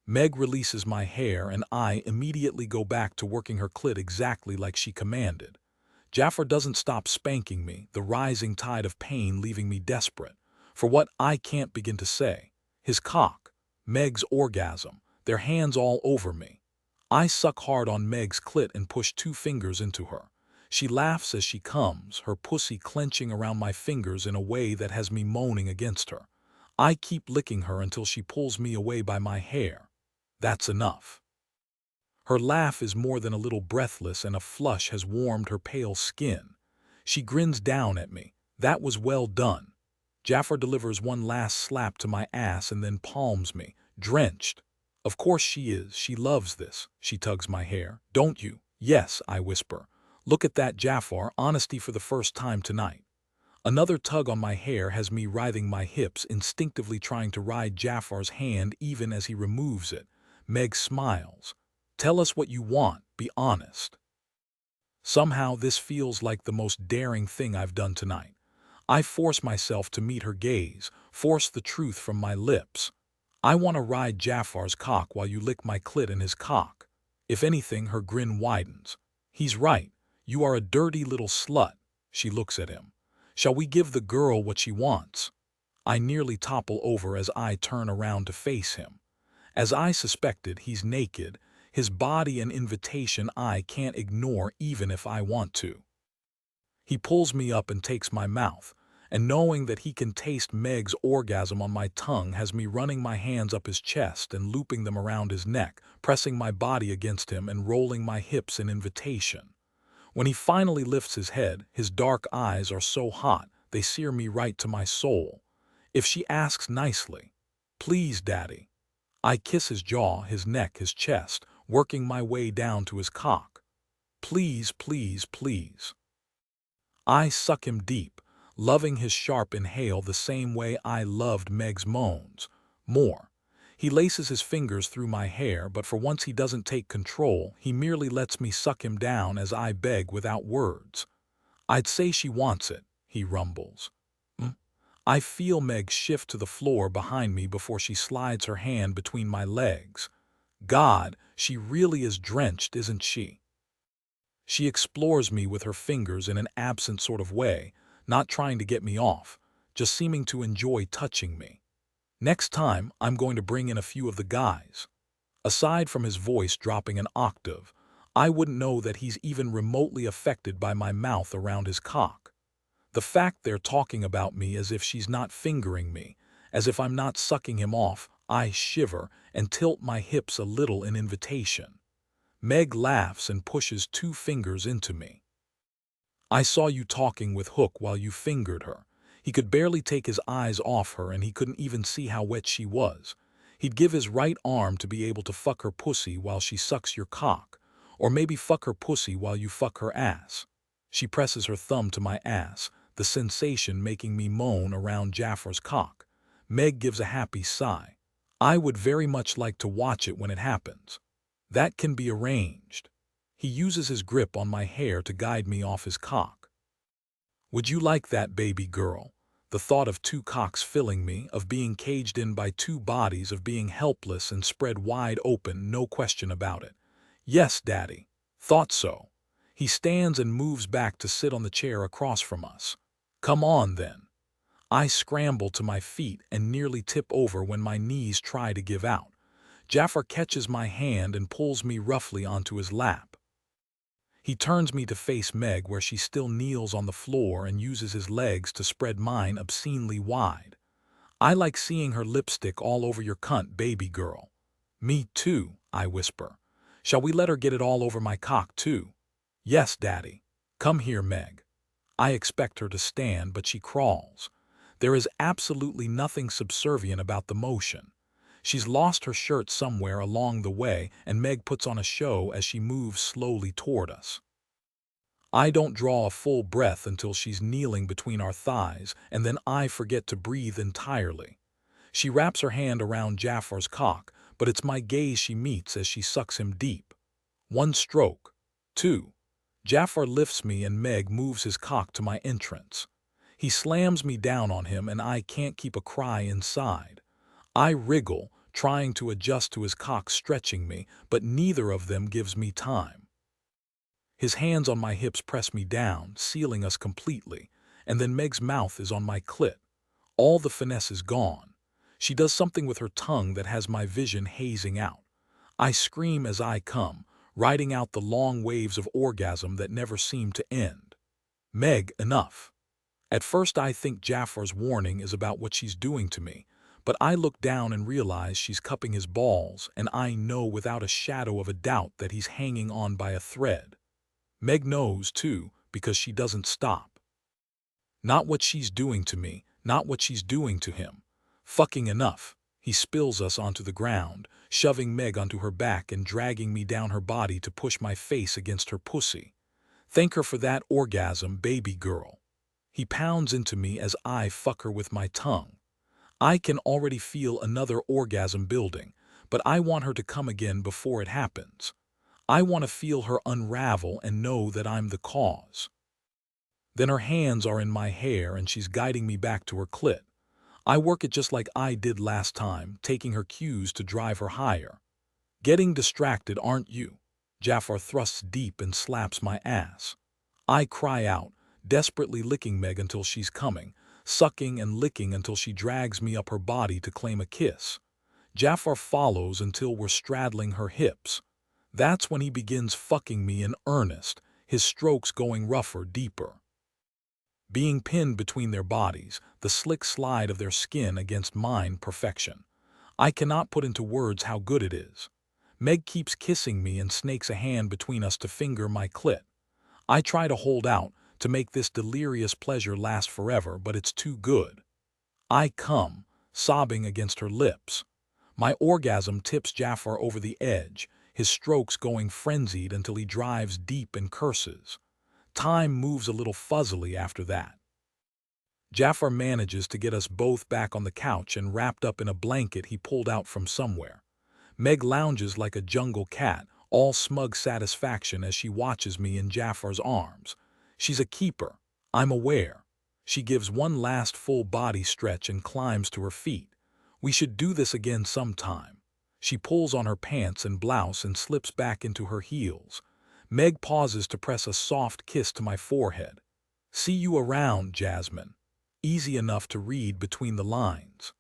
Meg releases my hair and I immediately go back to working her clit exactly like she commanded. Jafar doesn't stop spanking me, the rising tide of pain leaving me desperate. For what I can't begin to say. His cock, Meg's orgasm, their hands all over me. I suck hard on Meg's clit and push 2 fingers into her. She laughs as she comes, her pussy clenching around my fingers in a way that has me moaning against her. I keep licking her until she pulls me away by my hair. That's enough. Her laugh is more than a little breathless and a flush has warmed her pale skin. She grins down at me. That was well done. Jafar delivers one last slap to my ass and then palms me, drenched. Of course she is. She loves this. She tugs my hair. Don't you? Yes, I whisper. Look at that, Jafar, honesty for the first time tonight. Another tug on my hair has me writhing my hips, instinctively trying to ride Jafar's hand even as he removes it. Meg smiles. Tell us what you want, be honest. Somehow this feels like the most daring thing I've done tonight. I force myself to meet her gaze, force the truth from my lips. I want to ride Jafar's cock while you lick my clit in his cock. If anything, her grin widens. He's right. You are a dirty little slut. She looks at him. Shall we give the girl what she wants? I nearly topple over as I turn around to face him. As I suspected, he's naked, his body an invitation I can't ignore even if I want to. He pulls me up and takes my mouth, and knowing that he can taste Meg's orgasm on my tongue has me running my hands up his chest and looping them around his neck, pressing my body against him and rolling my hips in invitation. When he finally lifts his head, his dark eyes are so hot, they sear me right to my soul. If she asks nicely, "Please, Daddy," I kiss his jaw, his neck, his chest, working my way down to his cock. Please, please, please. I suck him deep, loving his sharp inhale the same way I loved Meg's moans. More. He laces his fingers through my hair, but for once he doesn't take control, he merely lets me suck him down as I beg without words. I'd say she wants it, he rumbles. I feel Meg shift to the floor behind me before she slides her hand between my legs. God, she really is drenched, isn't she? She explores me with her fingers in an absent sort of way, not trying to get me off, just seeming to enjoy touching me. Next time, I'm going to bring in a few of the guys. Aside from his voice dropping an octave, I wouldn't know that he's even remotely affected by my mouth around his cock. The fact they're talking about me as if she's not fingering me, as if I'm not sucking him off, I shiver and tilt my hips a little in invitation. Meg laughs and pushes 2 fingers into me. I saw you talking with Hook while you fingered her. He could barely take his eyes off her and he couldn't even see how wet she was. He'd give his right arm to be able to fuck her pussy while she sucks your cock, or maybe fuck her pussy while you fuck her ass. She presses her thumb to my ass, the sensation making me moan around Jafar's cock. Meg gives a happy sigh. I would very much like to watch it when it happens. That can be arranged. He uses his grip on my hair to guide me off his cock. Would you like that, baby girl? The thought of 2 cocks filling me, of being caged in by 2 bodies, of being helpless and spread wide open, no question about it. Yes, Daddy. Thought so. He stands and moves back to sit on the chair across from us. Come on, then. I scramble to my feet and nearly tip over when my knees try to give out. Jafar catches my hand and pulls me roughly onto his lap. He turns me to face Meg where she still kneels on the floor and uses his legs to spread mine obscenely wide. I like seeing her lipstick all over your cunt, baby girl. Me too, I whisper. Shall we let her get it all over my cock too? Yes, Daddy. Come here, Meg. I expect her to stand, but she crawls. There is absolutely nothing subservient about the motion. She's lost her shirt somewhere along the way, and Meg puts on a show as she moves slowly toward us. I don't draw a full breath until she's kneeling between our thighs, and then I forget to breathe entirely. She wraps her hand around Jafar's cock, but it's my gaze she meets as she sucks him deep. 1 stroke. 2. Jafar lifts me and Meg moves his cock to my entrance. He slams me down on him and I can't keep a cry inside. I wriggle, trying to adjust to his cock stretching me, but neither of them gives me time. His hands on my hips press me down, sealing us completely, and then Meg's mouth is on my clit. All the finesse is gone. She does something with her tongue that has my vision hazing out. I scream as I come, riding out the long waves of orgasm that never seem to end. Meg, enough. At first I think Jafar's warning is about what she's doing to me, but I look down and realize she's cupping his balls, and I know without a shadow of a doubt that he's hanging on by a thread. Meg knows, too, because she doesn't stop. Not what she's doing to me, not what she's doing to him. Fucking enough. He spills us onto the ground, shoving Meg onto her back and dragging me down her body to push my face against her pussy. Thank her for that orgasm, baby girl. He pounds into me as I fuck her with my tongue. I can already feel another orgasm building, but I want her to come again before it happens. I want to feel her unravel and know that I'm the cause. Then her hands are in my hair and she's guiding me back to her clit. I work it just like I did last time, taking her cues to drive her higher. Getting distracted, aren't you? Jafar thrusts deep and slaps my ass. I cry out, desperately licking Meg until she's coming, sucking and licking until she drags me up her body to claim a kiss. Jafar follows until we're straddling her hips. That's when he begins fucking me in earnest, his strokes going rougher, deeper. Being pinned between their bodies, the slick slide of their skin against mine, perfection. I cannot put into words how good it is. Meg keeps kissing me and snakes a hand between us to finger my clit. I try to hold out, to make this delirious pleasure last forever, but it's too good. I come, sobbing against her lips. My orgasm tips Jafar over the edge, his strokes going frenzied until he drives deep and curses. Time moves a little fuzzily after that. Jafar manages to get us both back on the couch and wrapped up in a blanket he pulled out from somewhere. Meg lounges like a jungle cat, all smug satisfaction as she watches me in Jafar's arms. She's a keeper, I'm aware. She gives one last full body stretch and climbs to her feet. We should do this again sometime. She pulls on her pants and blouse and slips back into her heels. Meg pauses to press a soft kiss to my forehead. See you around, Jasmine. Easy enough to read between the lines.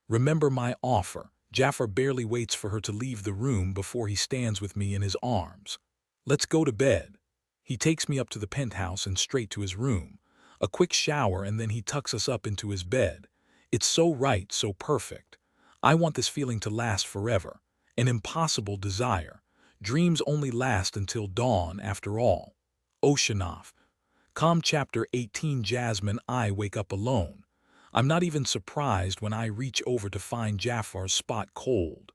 Remember my offer. Jafar barely waits for her to leave the room before he stands with me in his arms. Let's go to bed. He takes me up to the penthouse and straight to his room. A quick shower and then he tucks us up into his bed. It's so right, so perfect. I want this feeling to last forever. An impossible desire. Dreams only last until dawn, after all. Oceanoff. Calm Chapter 18. Jasmine. I wake up alone. I'm not even surprised when I reach over to find Jafar's spot cold.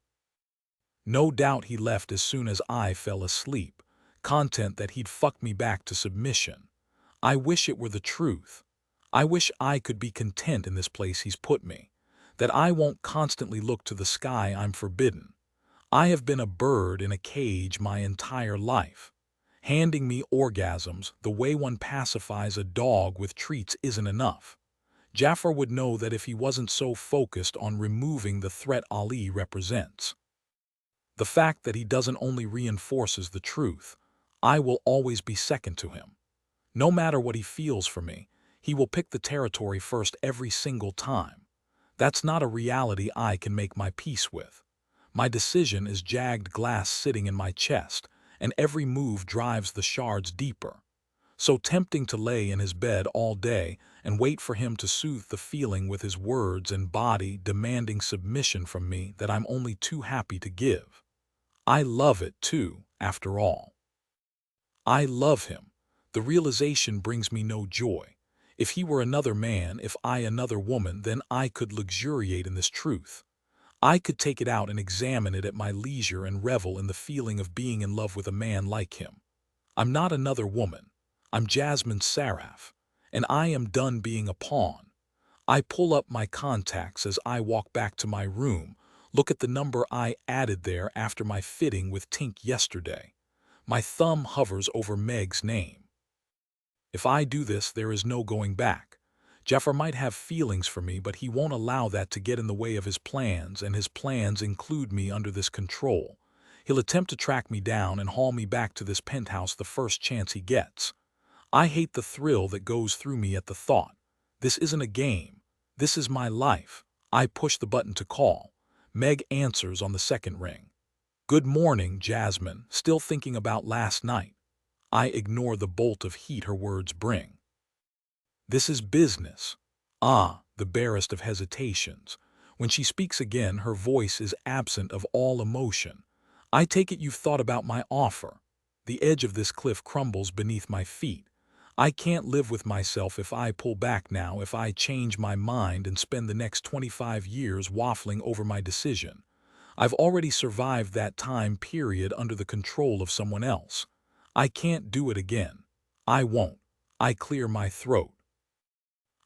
No doubt he left as soon as I fell asleep. Content that he'd fuck me back to submission. I wish it were the truth. I wish I could be content in this place he's put me. That I won't constantly look to the sky I'm forbidden. I have been a bird in a cage my entire life. Handing me orgasms the way one pacifies a dog with treats isn't enough. Jafar would know that if he wasn't so focused on removing the threat Ali represents. The fact that he doesn't only reinforces the truth. I will always be second to him. No matter what he feels for me, he will pick the territory first every single time. That's not a reality I can make my peace with. My decision is jagged glass sitting in my chest, and every move drives the shards deeper. So tempting to lay in his bed all day and wait for him to soothe the feeling with his words and body demanding submission from me that I'm only too happy to give. I love it too, after all. I love him. The realization brings me no joy. If he were another man, if I another woman, then I could luxuriate in this truth. I could take it out and examine it at my leisure and revel in the feeling of being in love with a man like him. I'm not another woman. I'm Jasmine Saraf, and I am done being a pawn. I pull up my contacts as I walk back to my room, look at the number I added there after my fitting with Tink yesterday. My thumb hovers over Meg's name. If I do this, there is no going back. Jafar might have feelings for me, but he won't allow that to get in the way of his plans, and his plans include me under this control. He'll attempt to track me down and haul me back to this penthouse the first chance he gets. I hate the thrill that goes through me at the thought. This isn't a game. This is my life. I push the button to call. Meg answers on the second ring. Good morning, Jasmine. Still thinking about last night. I ignore the bolt of heat her words bring. This is business. Ah, the barest of hesitations. When she speaks again, her voice is absent of all emotion. I take it you've thought about my offer. The edge of this cliff crumbles beneath my feet. I can't live with myself if I pull back now, if I change my mind and spend the next 25 years waffling over my decision. I've already survived that time period under the control of someone else. I can't do it again. I won't. I clear my throat.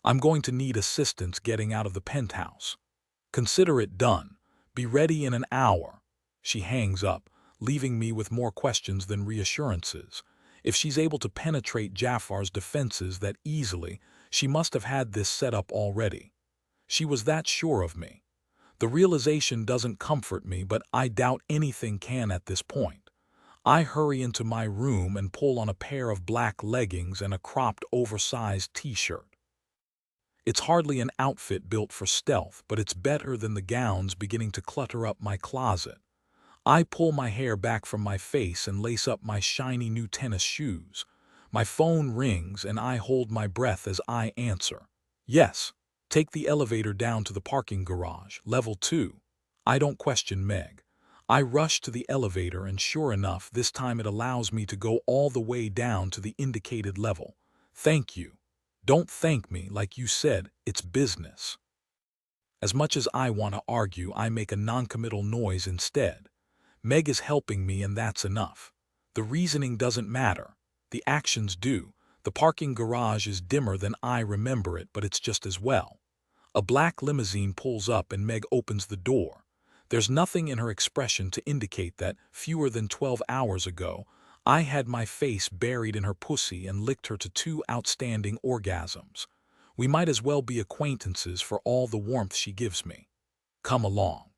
I'm going to need assistance getting out of the penthouse. Consider it done. Be ready in an hour. She hangs up, leaving me with more questions than reassurances. If she's able to penetrate Jafar's defenses that easily, she must have had this set up already. She was that sure of me. The realization doesn't comfort me, but I doubt anything can at this point. I hurry into my room and pull on a pair of black leggings and a cropped, oversized t-shirt. It's hardly an outfit built for stealth, but it's better than the gowns beginning to clutter up my closet. I pull my hair back from my face and lace up my shiny new tennis shoes. My phone rings and I hold my breath as I answer. Yes, take the elevator down to the parking garage, level 2. I don't question Meg. I rush to the elevator and sure enough, this time it allows me to go all the way down to the indicated level. Thank you. Don't thank me, like you said, it's business. As much as I want to argue, I make a non-committal noise instead. Meg is helping me and that's enough. The reasoning doesn't matter. The actions do. The parking garage is dimmer than I remember it, but it's just as well. A black limousine pulls up and Meg opens the door. There's nothing in her expression to indicate that, fewer than 12 hours ago, I had my face buried in her pussy and licked her to 2 outstanding orgasms. We might as well be acquaintances for all the warmth she gives me. Come along.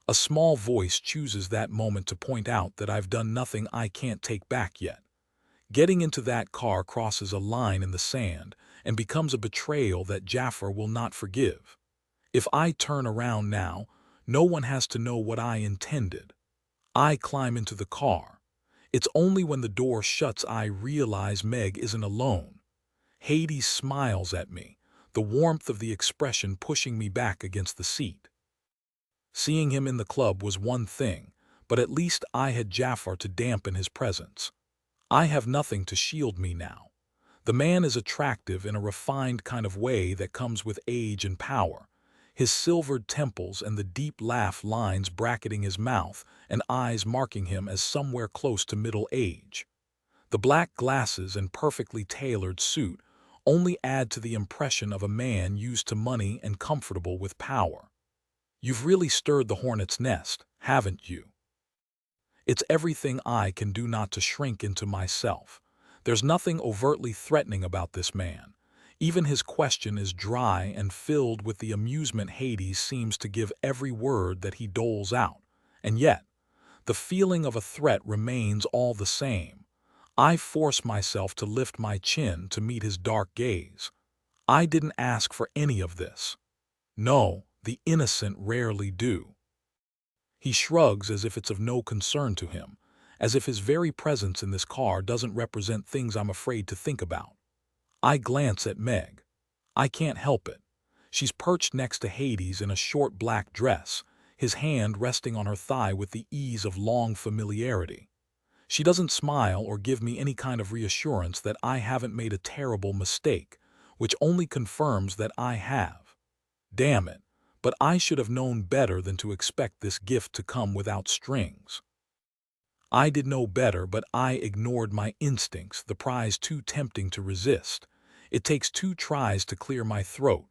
A small voice chooses that moment to point out that I've done nothing I can't take back yet. Getting into that car crosses a line in the sand and becomes a betrayal that Jafar will not forgive. If I turn around now, no one has to know what I intended. I climb into the car. It's only when the door shuts I realize Meg isn't alone. Hades smiles at me, the warmth of the expression pushing me back against the seat. Seeing him in the club was one thing, but at least I had Jafar to dampen his presence. I have nothing to shield me now. The man is attractive in a refined kind of way that comes with age and power. His silvered temples and the deep laugh lines bracketing his mouth and eyes marking him as somewhere close to middle age. The black glasses and perfectly tailored suit only add to the impression of a man used to money and comfortable with power. You've really stirred the hornet's nest, haven't you? It's everything I can do not to shrink into myself. There's nothing overtly threatening about this man. Even his question is dry and filled with the amusement Hades seems to give every word that he doles out. And yet, the feeling of a threat remains all the same. I force myself to lift my chin to meet his dark gaze. I didn't ask for any of this. No, the innocent rarely do. He shrugs as if it's of no concern to him, as if his very presence in this car doesn't represent things I'm afraid to think about. I glance at Meg. I can't help it. She's perched next to Hades in a short black dress, his hand resting on her thigh with the ease of long familiarity. She doesn't smile or give me any kind of reassurance that I haven't made a terrible mistake, which only confirms that I have. Damn it, but I should have known better than to expect this gift to come without strings. I did know better, but I ignored my instincts, the prize too tempting to resist. It takes 2 tries to clear my throat.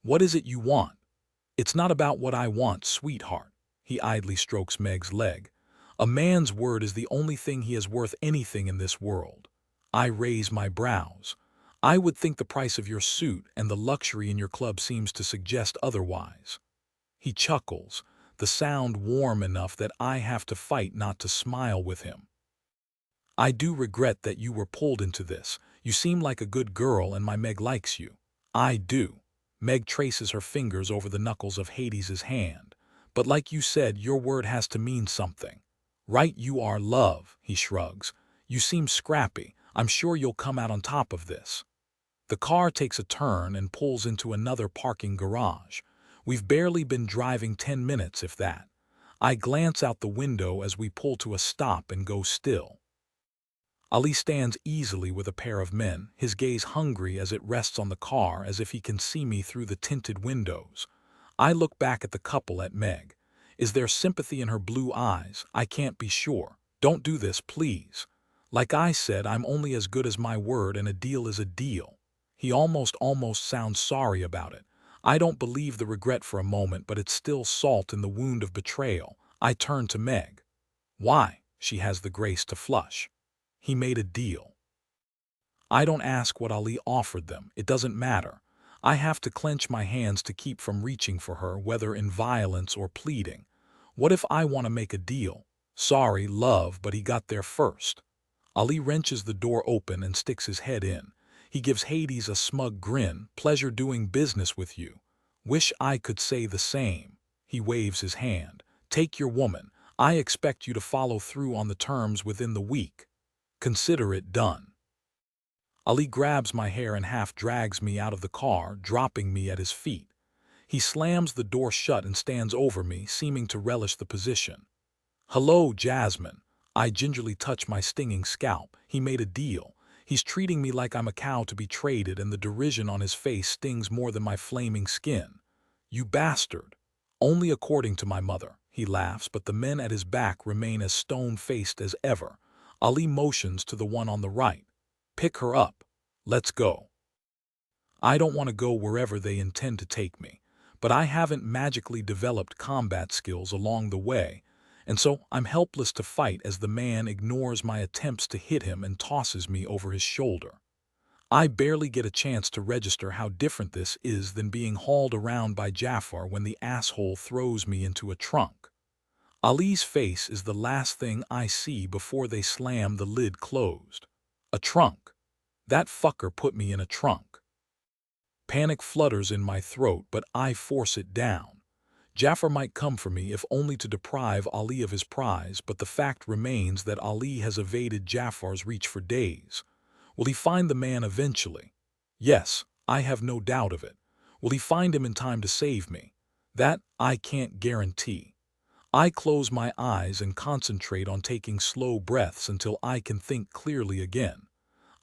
What is it you want? It's not about what I want, sweetheart. He idly strokes Meg's leg. A man's word is the only thing he is worth anything in this world. I raise my brows. I would think the price of your suit and the luxury in your club seems to suggest otherwise. He chuckles, the sound warm enough that I have to fight not to smile with him. I do regret that you were pulled into this. You seem like a good girl and my Meg likes you. I do. Meg traces her fingers over the knuckles of Hades's hand. But like you said, your word has to mean something. Right, you are, love, he shrugs. You seem scrappy. I'm sure you'll come out on top of this. The car takes a turn and pulls into another parking garage. We've barely been driving 10 minutes, if that. I glance out the window as we pull to a stop and go still. Ali stands easily with a pair of men, his gaze hungry as it rests on the car as if he can see me through the tinted windows. I look back at the couple, at Meg. Is there sympathy in her blue eyes? I can't be sure. Don't do this, please. Like I said, I'm only as good as my word, and a deal is a deal. He almost sounds sorry about it. I don't believe the regret for a moment, but it's still salt in the wound of betrayal. I turn to Meg. Why? She has the grace to flush. He made a deal. I don't ask what Ali offered them. It doesn't matter. I have to clench my hands to keep from reaching for her, whether in violence or pleading. What if I want to make a deal? Sorry, love, but he got there first. Ali wrenches the door open and sticks his head in. He gives Hades a smug grin. Pleasure doing business with you. Wish I could say the same. He waves his hand. Take your woman. I expect you to follow through on the terms within the week. Consider it done. Ali grabs my hair and half drags me out of the car, dropping me at his feet. He slams the door shut and stands over me, seeming to relish the position. Hello, Jasmine. I gingerly touch my stinging scalp. He made a deal. He's treating me like I'm a cow to be traded, and the derision on his face stings more than my flaming skin. You bastard. Only according to my mother. He laughs, but the men at his back remain as stone-faced as ever. Ali motions to the one on the right. Pick her up. Let's go. I don't want to go wherever they intend to take me, but I haven't magically developed combat skills along the way, and so I'm helpless to fight as the man ignores my attempts to hit him and tosses me over his shoulder. I barely get a chance to register how different this is than being hauled around by Jafar when the asshole throws me into a trunk. Ali's face is the last thing I see before they slam the lid closed. A trunk. That fucker put me in a trunk. Panic flutters in my throat, but I force it down. Jafar might come for me if only to deprive Ali of his prize, but the fact remains that Ali has evaded Jafar's reach for days. Will he find the man eventually? Yes, I have no doubt of it. Will he find him in time to save me? That I can't guarantee. I close my eyes and concentrate on taking slow breaths until I can think clearly again.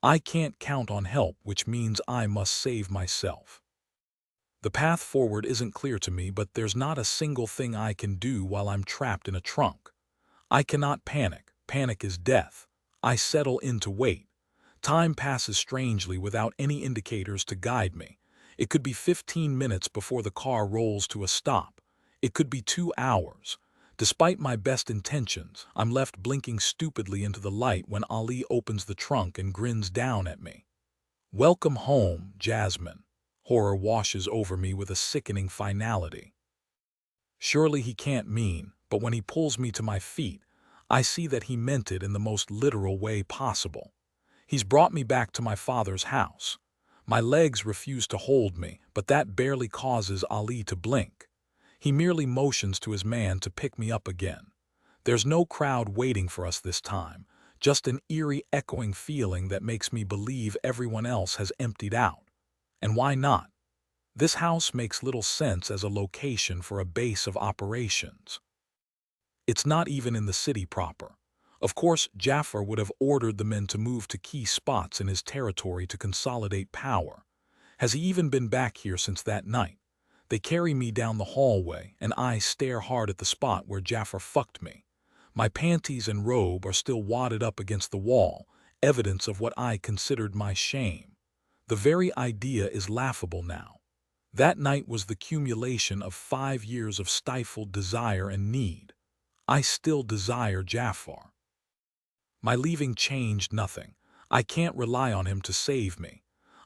I can't count on help, which means I must save myself. The path forward isn't clear to me, but there's not a single thing I can do while I'm trapped in a trunk. I cannot panic. Panic is death. I settle in to wait. Time passes strangely without any indicators to guide me. It could be 15 minutes before the car rolls to a stop. It could be 2 hours. Despite my best intentions, I'm left blinking stupidly into the light when Ali opens the trunk and grins down at me. "Welcome home, Jasmine." Horror washes over me with a sickening finality. Surely he can't mean, but when he pulls me to my feet, I see that he meant it in the most literal way possible. He's brought me back to my father's house. My legs refuse to hold me, but that barely causes Ali to blink. He merely motions to his man to pick me up again. There's no crowd waiting for us this time, just an eerie echoing feeling that makes me believe everyone else has emptied out. And why not? This house makes little sense as a location for a base of operations. It's not even in the city proper. Of course, Jafar would have ordered the men to move to key spots in his territory to consolidate power. Has he even been back here since that night? They carry me down the hallway, and I stare hard at the spot where Jafar fucked me. My panties and robe are still wadded up against the wall, evidence of what I considered my shame. The very idea is laughable now. That night was the accumulation of 5 years of stifled desire and need. I still desire Jafar. My leaving changed nothing. I can't rely on him to save me.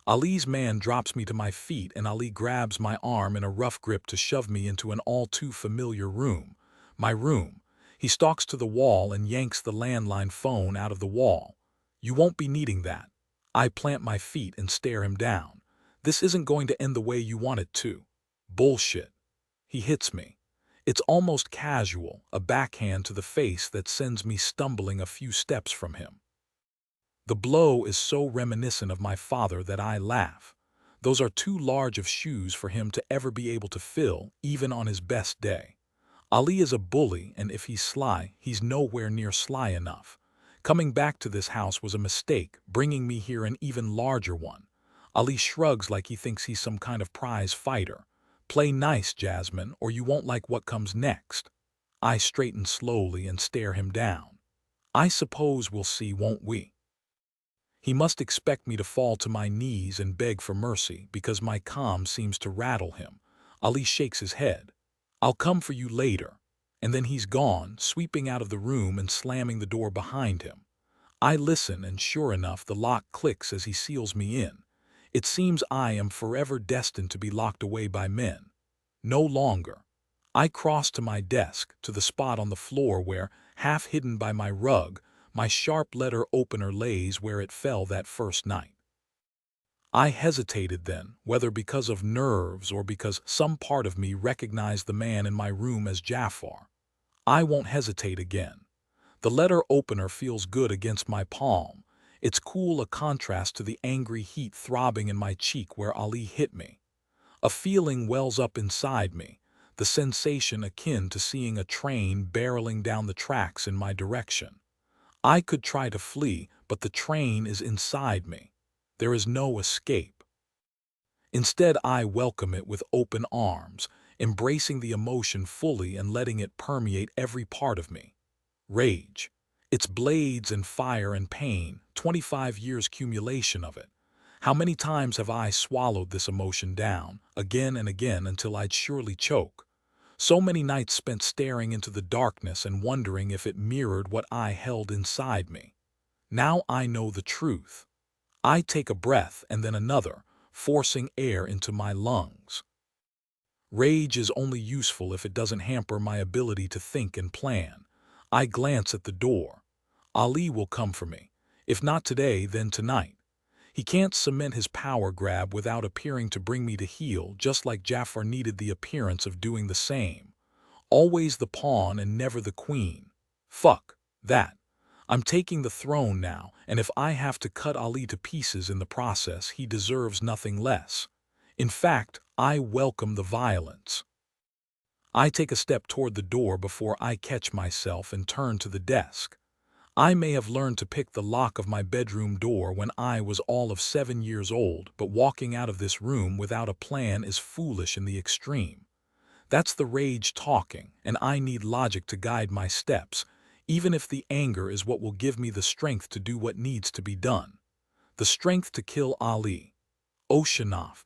Ali's man drops me to my feet, and Ali grabs my arm in a rough grip to shove me into an all-too-familiar room. My room. He stalks to the wall and yanks the landline phone out of the wall. "You won't be needing that." I plant my feet and stare him down. "This isn't going to end the way you want it to." "Bullshit." He hits me. It's almost casual, a backhand to the face that sends me stumbling a few steps from him. The blow is so reminiscent of my father that I laugh. Those are too large of shoes for him to ever be able to fill, even on his best day. Ali is a bully, and if he's sly, he's nowhere near sly enough. Coming back to this house was a mistake, bringing me here an even larger one. Ali shrugs like he thinks he's some kind of prize fighter. "Play nice, Jasmine, or you won't like what comes next." I straighten slowly and stare him down. "I suppose we'll see, won't we?" He must expect me to fall to my knees and beg for mercy because my calm seems to rattle him. Ali shakes his head. "I'll come for you later." And then he's gone, sweeping out of the room and slamming the door behind him. I listen, and sure enough, the lock clicks as he seals me in. It seems I am forever destined to be locked away by men. No longer. I cross to my desk, to the spot on the floor where, half hidden by my rug, my sharp letter opener lays where it fell that first night. I hesitated then, whether because of nerves or because some part of me recognized the man in my room as Jafar. I won't hesitate again. The letter opener feels good against my palm. It's cool, a contrast to the angry heat throbbing in my cheek where Ali hit me. A feeling wells up inside me, the sensation akin to seeing a train barreling down the tracks in my direction. I could try to flee, but the train is inside me. There is no escape. Instead, I welcome it with open arms, embracing the emotion fully and letting it permeate every part of me. Rage. It's blades and fire and pain, 25 years accumulation of it. How many times have I swallowed this emotion down, again and again, until I'd surely choke? So many nights spent staring into the darkness and wondering if it mirrored what I held inside me. Now I know the truth. I take a breath and then another, forcing air into my lungs. Rage is only useful if it doesn't hamper my ability to think and plan. I glance at the door. Ali will come for me. If not today, then tonight. He can't cement his power grab without appearing to bring me to heel, just like Jafar needed the appearance of doing the same. Always the pawn and never the queen. Fuck that. I'm taking the throne now, and if I have to cut Ali to pieces in the process, he deserves nothing less. In fact, I welcome the violence. I take a step toward the door before I catch myself and turn to the desk. I may have learned to pick the lock of my bedroom door when I was all of 7 years old, but walking out of this room without a plan is foolish in the extreme. That's the rage talking, and I need logic to guide my steps, even if the anger is what will give me the strength to do what needs to be done. The strength to kill Ali. Oceanoff.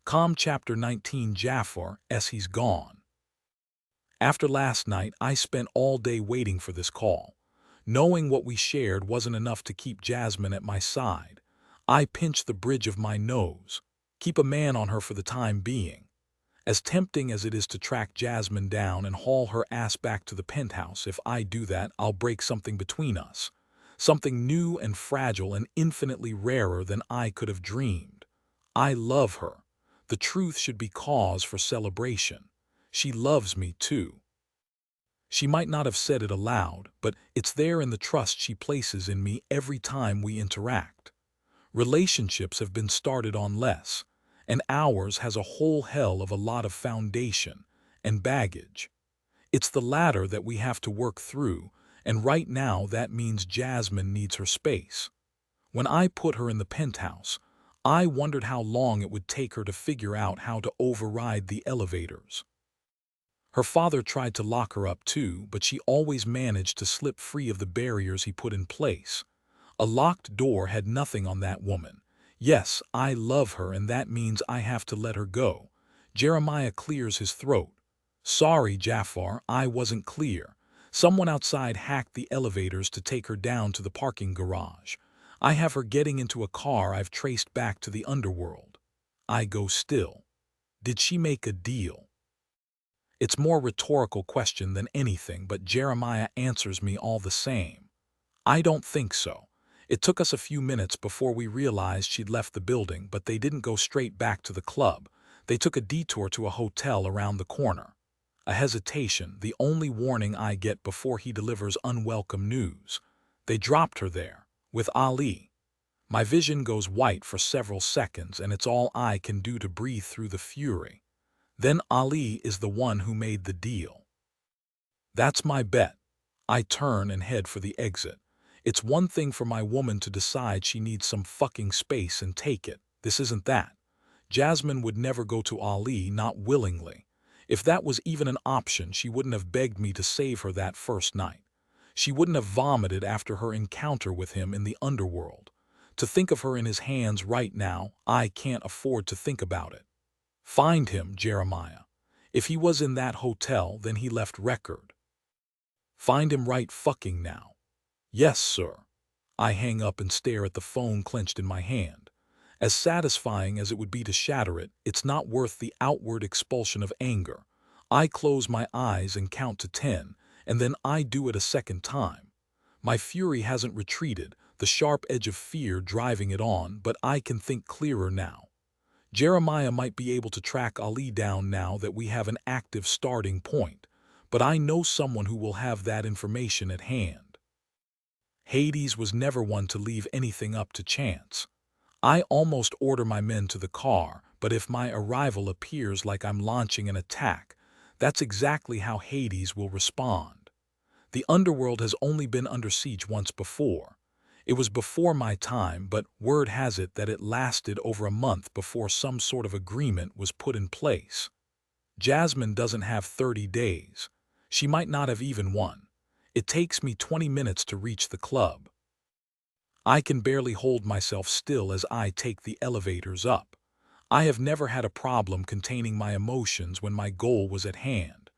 Calm Chapter 19. Jafar, as he's gone. After last night, I spent all day waiting for this call. Knowing what we shared wasn't enough to keep Jasmine at my side. I pinched the bridge of my nose. Keep a man on her for the time being. As tempting as it is to track Jasmine down and haul her ass back to the penthouse, if I do that, I'll break something between us. Something new and fragile and infinitely rarer than I could have dreamed. I love her. The truth should be cause for celebration. She loves me too. She might not have said it aloud, but it's there in the trust she places in me every time we interact. Relationships have been started on less, and ours has a whole hell of a lot of foundation and baggage. It's the latter that we have to work through, and right now that means Jasmine needs her space. When I put her in the penthouse, I wondered how long it would take her to figure out how to override the elevators. Her father tried to lock her up too, but she always managed to slip free of the barriers he put in place. A locked door had nothing on that woman. Yes, I love her, and that means I have to let her go. Jeremiah clears his throat. Sorry, Jafar, I wasn't clear. Someone outside hacked the elevators to take her down to the parking garage. I have her getting into a car I've traced back to the underworld. I go still. Did she make a deal? It's more rhetorical question than anything, but Jeremiah answers me all the same. I don't think so. It took us a few minutes before we realized she'd left the building, but they didn't go straight back to the club. They took a detour to a hotel around the corner. A hesitation, the only warning I get before he delivers unwelcome news. They dropped her there, with Ali. My vision goes white for several seconds, and it's all I can do to breathe through the fury. Then Ali is the one who made the deal. That's my bet. I turn and head for the exit. It's one thing for my woman to decide she needs some fucking space and take it. This isn't that. Jasmine would never go to Ali, not willingly. If that was even an option, she wouldn't have begged me to save her that first night. She wouldn't have vomited after her encounter with him in the underworld. To think of her in his hands right now, I can't afford to think about it. Find him, Jeremiah. If he was in that hotel, then he left record. Find him right fucking now. Yes, sir. I hang up and stare at the phone clenched in my hand. As satisfying as it would be to shatter it, it's not worth the outward expulsion of anger. I close my eyes and count to 10, and then I do it a second time. My fury hasn't retreated, the sharp edge of fear driving it on, but I can think clearer now. Jeremiah might be able to track Ali down now that we have an active starting point, but I know someone who will have that information at hand. Hades was never one to leave anything up to chance. I almost order my men to the car, but if my arrival appears like I'm launching an attack, that's exactly how Hades will respond. The underworld has only been under siege once before. It was before my time, but word has it that it lasted over a month before some sort of agreement was put in place. Jasmine doesn't have 30 days. She might not have even one. It takes me 20 minutes to reach the club. I can barely hold myself still as I take the elevators up. I have never had a problem containing my emotions when my goal was at hand.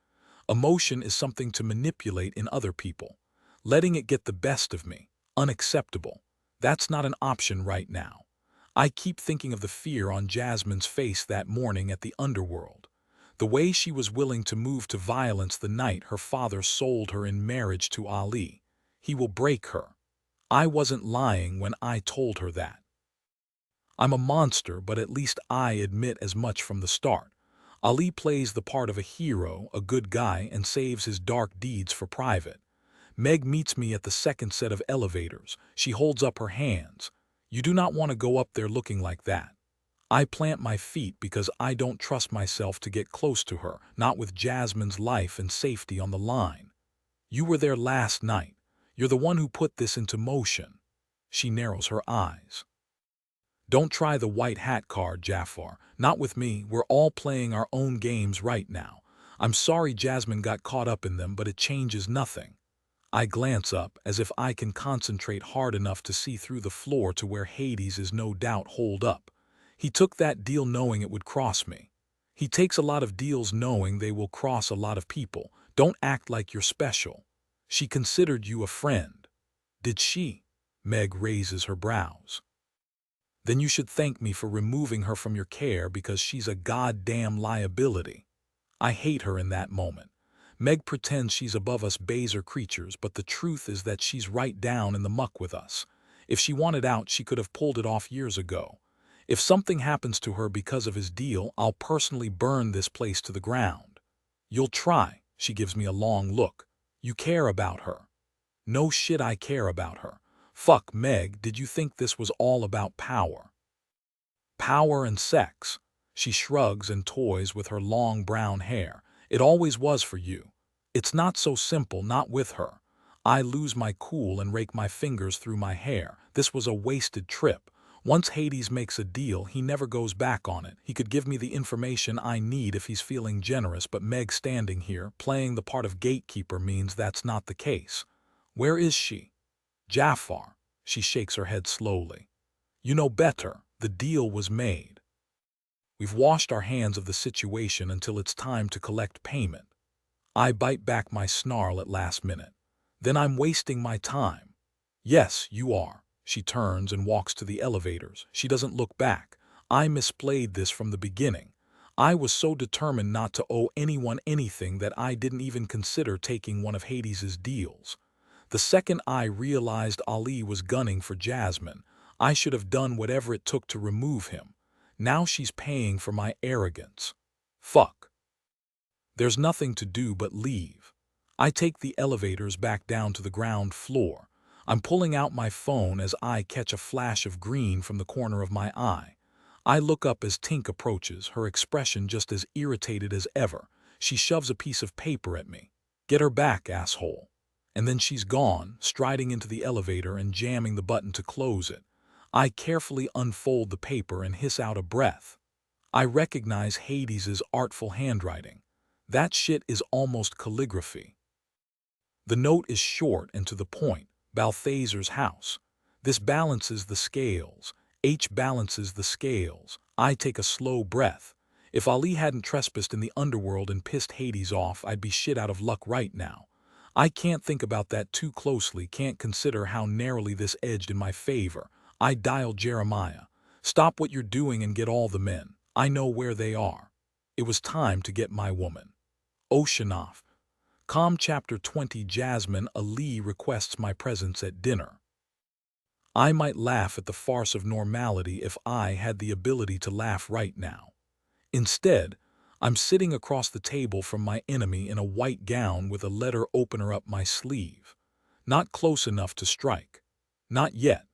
Emotion is something to manipulate in other people. Letting it get the best of me. Unacceptable. That's not an option right now. I keep thinking of the fear on Jasmine's face that morning at the underworld. The way she was willing to move to violence the night her father sold her in marriage to Ali. He will break her. I wasn't lying when I told her that. I'm a monster, but at least I admit as much from the start. Ali plays the part of a hero, a good guy, and saves his dark deeds for private. Meg meets me at the second set of elevators. She holds up her hands. You do not want to go up there looking like that. I plant my feet because I don't trust myself to get close to her, not with Jasmine's life and safety on the line. You were there last night. You're the one who put this into motion. She narrows her eyes. Don't try the white hat card, Jafar. Not with me. We're all playing our own games right now. I'm sorry Jasmine got caught up in them, but it changes nothing. I glance up, as if I can concentrate hard enough to see through the floor to where Hades is no doubt holed up. He took that deal knowing it would cross me. He takes a lot of deals knowing they will cross a lot of people. Don't act like you're special. She considered you a friend. Did she? Meg raises her brows. Then you should thank me for removing her from your care because she's a goddamn liability. I hate her in that moment. Meg pretends she's above us baser creatures, but the truth is that she's right down in the muck with us. If she wanted out, she could have pulled it off years ago. If something happens to her because of his deal, I'll personally burn this place to the ground. You'll try. She gives me a long look. You care about her. No shit, I care about her. Fuck, Meg, did you think this was all about power? Power and sex. She shrugs and toys with her long brown hair. It always was for you. It's not so simple, not with her. I lose my cool and rake my fingers through my hair. This was a wasted trip. Once Hades makes a deal, he never goes back on it. He could give me the information I need if he's feeling generous, but Meg standing here, playing the part of gatekeeper, means that's not the case. Where is she? Jafar. She shakes her head slowly. You know better. The deal was made. We've washed our hands of the situation until it's time to collect payment. I bite back my snarl at last minute. Then I'm wasting my time. Yes, you are. She turns and walks to the elevators. She doesn't look back. I misplayed this from the beginning. I was so determined not to owe anyone anything that I didn't even consider taking one of Hades's deals. The second I realized Ali was gunning for Jasmine, I should have done whatever it took to remove him. Now she's paying for my arrogance. Fuck. There's nothing to do but leave. I take the elevators back down to the ground floor. I'm pulling out my phone as I catch a flash of green from the corner of my eye. I look up as Tink approaches, her expression just as irritated as ever. She shoves a piece of paper at me. Get her back, asshole. And then she's gone, striding into the elevator and jamming the button to close it. I carefully unfold the paper and hiss out a breath. I recognize Hades's artful handwriting. That shit is almost calligraphy. The note is short and to the point. Balthazar's house. This balances the scales. H balances the scales. I take a slow breath. If Ali hadn't trespassed in the underworld and pissed Hades off, I'd be shit out of luck right now. I can't think about that too closely, can't consider how narrowly this edged in my favor. I dial Jeremiah. Stop what you're doing and get all the men. I know where they are. It was time to get my woman. Oceanoff. Com Chapter 20. Jasmine. Ali requests my presence at dinner. I might laugh at the farce of normality if I had the ability to laugh right now. Instead, I'm sitting across the table from my enemy in a white gown with a letter opener up my sleeve. Not close enough to strike. Not yet.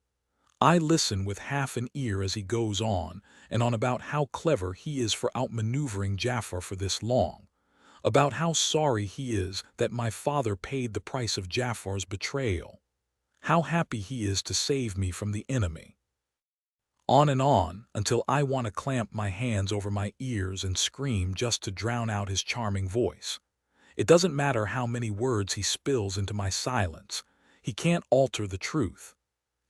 I listen with half an ear as he goes on and on about how clever he is for outmaneuvering Jafar for this long. About how sorry he is that my father paid the price of Jafar's betrayal. How happy he is to save me from the enemy. On and on, until I want to clamp my hands over my ears and scream just to drown out his charming voice. It doesn't matter how many words he spills into my silence. He can't alter the truth.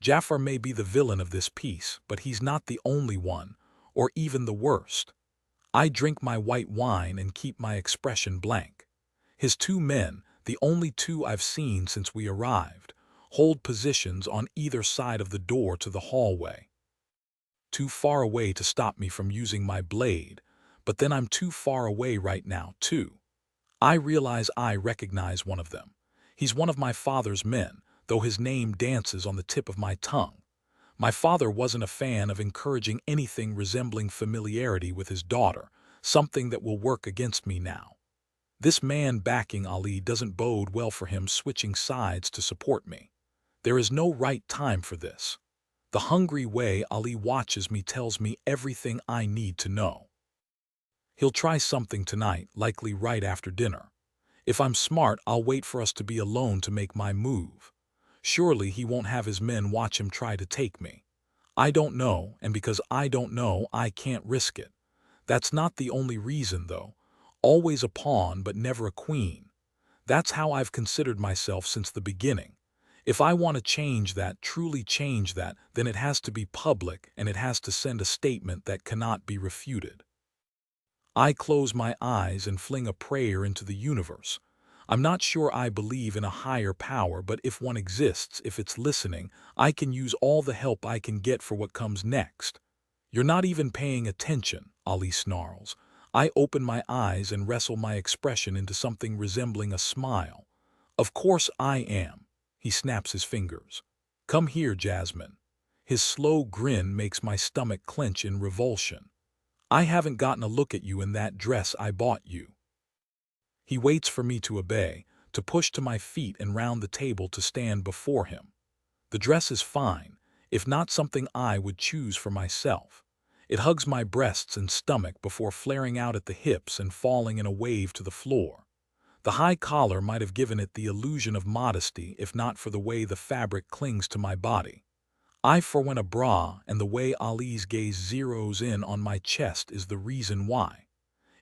Jafar may be the villain of this piece, but he's not the only one, or even the worst. I drink my white wine and keep my expression blank. His two men, the only two I've seen since we arrived, hold positions on either side of the door to the hallway. Too far away to stop me from using my blade, but then I'm too far away right now, too. I realize I recognize one of them. He's one of my father's men, though his name dances on the tip of my tongue. My father wasn't a fan of encouraging anything resembling familiarity with his daughter, something that will work against me now. This man backing Ali doesn't bode well for him switching sides to support me. There is no right time for this. The hungry way Ali watches me tells me everything I need to know. He'll try something tonight, likely right after dinner. If I'm smart, I'll wait for us to be alone to make my move. Surely he won't have his men watch him try to take me. I don't know, and because I don't know, I can't risk it. That's not the only reason, though. Always a pawn, but never a queen. That's how I've considered myself since the beginning. If I want to change that, truly change that, then it has to be public and it has to send a statement that cannot be refuted. I close my eyes and fling a prayer into the universe. I'm not sure I believe in a higher power, but if one exists, if it's listening, I can use all the help I can get for what comes next. You're not even paying attention, Ali snarls. I open my eyes and wrestle my expression into something resembling a smile. Of course I am. He snaps his fingers. Come here, Jasmine. His slow grin makes my stomach clench in revulsion. I haven't gotten a look at you in that dress I bought you. He waits for me to obey, to push to my feet and round the table to stand before him. The dress is fine, if not something I would choose for myself. It hugs my breasts and stomach before flaring out at the hips and falling in a wave to the floor. The high collar might have given it the illusion of modesty if not for the way the fabric clings to my body. I forwent a bra, and the way Ali's gaze zeroes in on my chest is the reason why.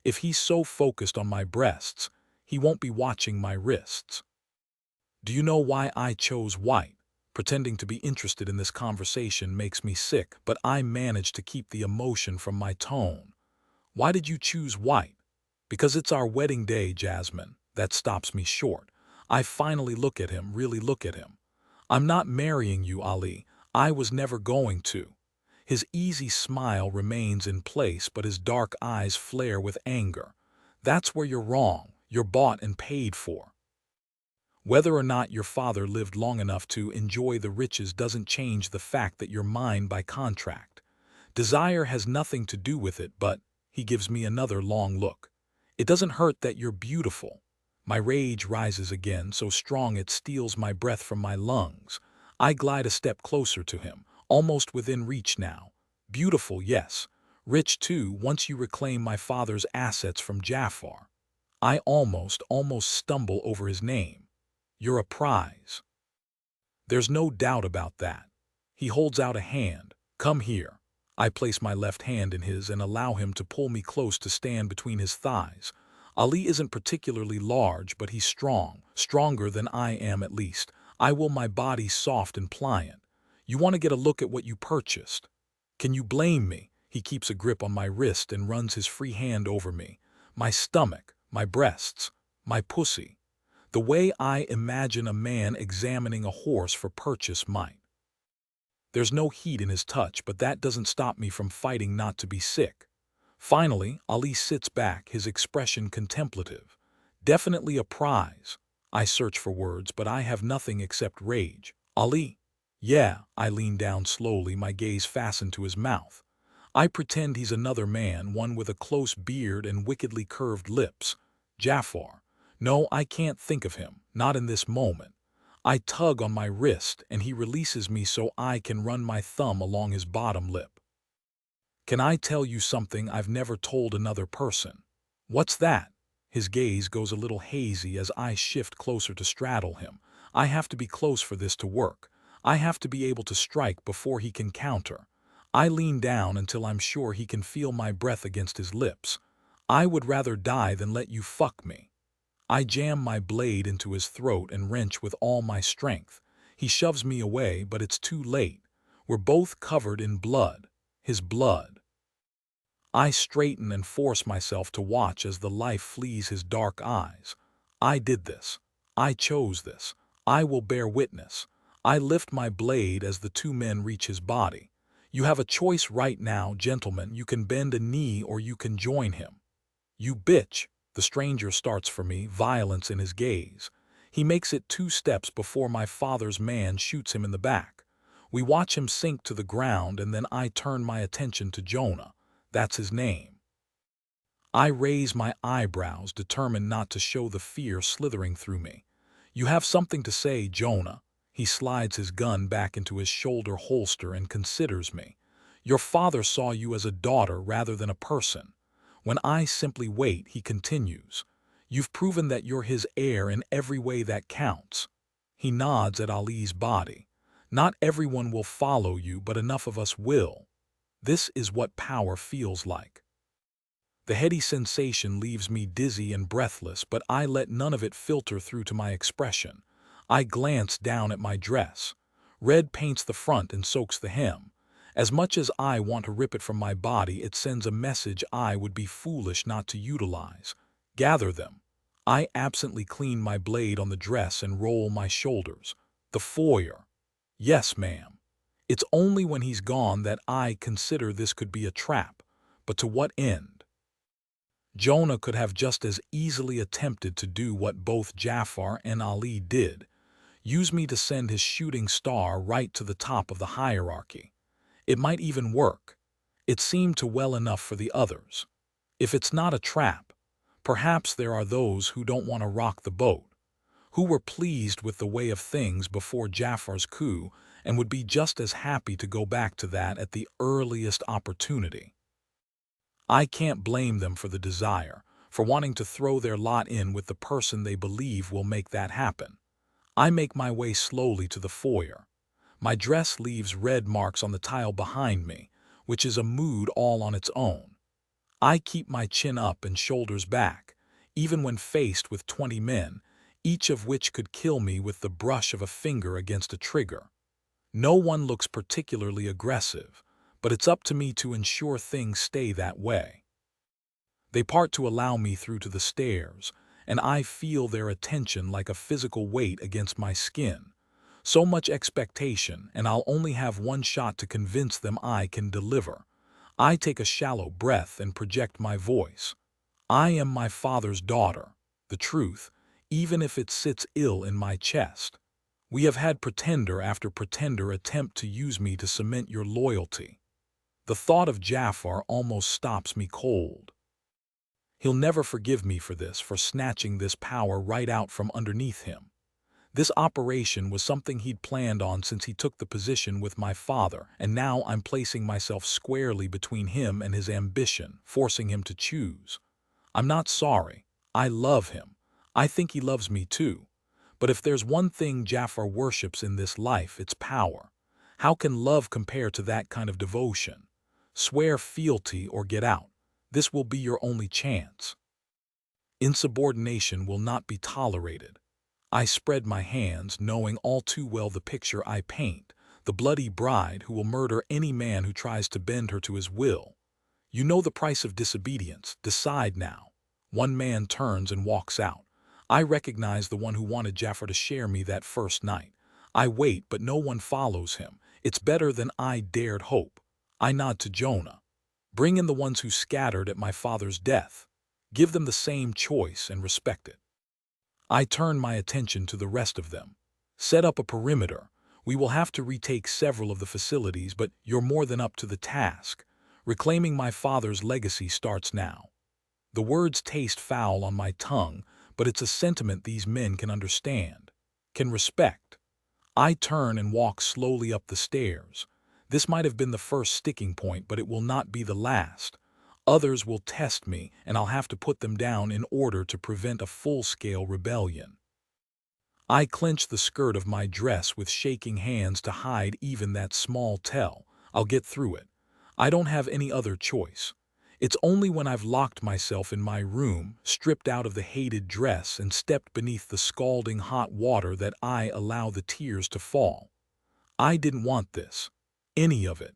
If he's so focused on my breasts, he won't be watching my wrists. Do you know why I chose white? Pretending to be interested in this conversation makes me sick, but I manage to keep the emotion from my tone. Why did you choose white? Because it's our wedding day, Jasmine. That stops me short. I finally look at him, really look at him. I'm not marrying you, Ali. I was never going to. His easy smile remains in place, but his dark eyes flare with anger. That's where you're wrong. You're bought and paid for. Whether or not your father lived long enough to enjoy the riches doesn't change the fact that you're mine by contract. Desire has nothing to do with it, but he gives me another long look. It doesn't hurt that you're beautiful. My rage rises again, so strong it steals my breath from my lungs. I glide a step closer to him, almost within reach now. Beautiful, yes. Rich, too, once you reclaim my father's assets from Jafar. I almost stumble over his name. You're a prize. There's no doubt about that. He holds out a hand. Come here. I place my left hand in his and allow him to pull me close to stand between his thighs. Ali isn't particularly large, but he's strong, stronger than I am at least. I will my body soft and pliant. You want to get a look at what you purchased. Can you blame me? He keeps a grip on my wrist and runs his free hand over me. My stomach, my breasts, my pussy. The way I imagine a man examining a horse for purchase might. There's no heat in his touch, but that doesn't stop me from fighting not to be sick. Finally, Ali sits back, his expression contemplative. Definitely a prize. I search for words, but I have nothing except rage. Ali? Yeah, I lean down slowly, my gaze fastened to his mouth. I pretend he's another man, one with a close beard and wickedly curved lips. Jafar. No, I can't think of him, not in this moment. I tug on my wrist, and he releases me so I can run my thumb along his bottom lip. Can I tell you something I've never told another person? What's that? His gaze goes a little hazy as I shift closer to straddle him. I have to be close for this to work. I have to be able to strike before he can counter. I lean down until I'm sure he can feel my breath against his lips. I would rather die than let you fuck me. I jam my blade into his throat and wrench with all my strength. He shoves me away, but it's too late. We're both covered in blood. His blood. I straighten and force myself to watch as the life flees his dark eyes. I did this. I chose this. I will bear witness. I lift my blade as the two men reach his body. You have a choice right now, gentlemen. You can bend a knee or you can join him. You bitch. The stranger starts for me, violence in his gaze. He makes it 2 steps before my father's man shoots him in the back. We watch him sink to the ground, and then I turn my attention to Jonah. That's his name. I raise my eyebrows, determined not to show the fear slithering through me. You have something to say, Jonah. He slides his gun back into his shoulder holster and considers me. Your father saw you as a daughter rather than a person. When I simply wait, he continues. You've proven that you're his heir in every way that counts. He nods at Ali's body. Not everyone will follow you, but enough of us will. This is what power feels like. The heady sensation leaves me dizzy and breathless, but I let none of it filter through to my expression. I glance down at my dress. Red paints the front and soaks the hem. As much as I want to rip it from my body, it sends a message I would be foolish not to utilize. Gather them. I absently clean my blade on the dress and roll my shoulders. The foyer. Yes, ma'am. It's only when he's gone that I consider this could be a trap. But to what end? Jonah could have just as easily attempted to do what both Jafar and Ali did. Use me to send his shooting star right to the top of the hierarchy. It might even work. It seemed to well enough for the others. If it's not a trap, perhaps there are those who don't want to rock the boat, who were pleased with the way of things before Jafar's coup and would be just as happy to go back to that at the earliest opportunity. I can't blame them for the desire, for wanting to throw their lot in with the person they believe will make that happen. I make my way slowly to the foyer. My dress leaves red marks on the tile behind me, which is a mood all on its own. I keep my chin up and shoulders back, even when faced with 20 men, each of which could kill me with the brush of a finger against a trigger. No one looks particularly aggressive, but it's up to me to ensure things stay that way. They part to allow me through to the stairs, and I feel their attention like a physical weight against my skin. So much expectation, and I'll only have one shot to convince them I can deliver. I take a shallow breath and project my voice. I am my father's daughter, the truth, even if it sits ill in my chest. We have had pretender after pretender attempt to use me to cement your loyalty. The thought of Jafar almost stops me cold. He'll never forgive me for this, for snatching this power right out from underneath him. This operation was something he'd planned on since he took the position with my father, and now I'm placing myself squarely between him and his ambition, forcing him to choose. I'm not sorry. I love him. I think he loves me too. But if there's one thing Jafar worships in this life, it's power. How can love compare to that kind of devotion? Swear fealty or get out. This will be your only chance. Insubordination will not be tolerated. I spread my hands, knowing all too well the picture I paint, the bloody bride who will murder any man who tries to bend her to his will. You know the price of disobedience. Decide now. One man turns and walks out. I recognize the one who wanted Jafar to share me that first night. I wait, but no one follows him. It's better than I dared hope. I nod to Jonah. Bring in the ones who scattered at my father's death. Give them the same choice and respect it. I turn my attention to the rest of them. Set up a perimeter. We will have to retake several of the facilities, but you're more than up to the task. Reclaiming my father's legacy starts now. The words taste foul on my tongue, but it's a sentiment these men can understand, can respect. I turn and walk slowly up the stairs. This might have been the first sticking point, but it will not be the last. Others will test me, and I'll have to put them down in order to prevent a full-scale rebellion. I clench the skirt of my dress with shaking hands to hide even that small tell. I'll get through it. I don't have any other choice. It's only when I've locked myself in my room, stripped out of the hated dress, and stepped beneath the scalding hot water that I allow the tears to fall. I didn't want this. Any of it.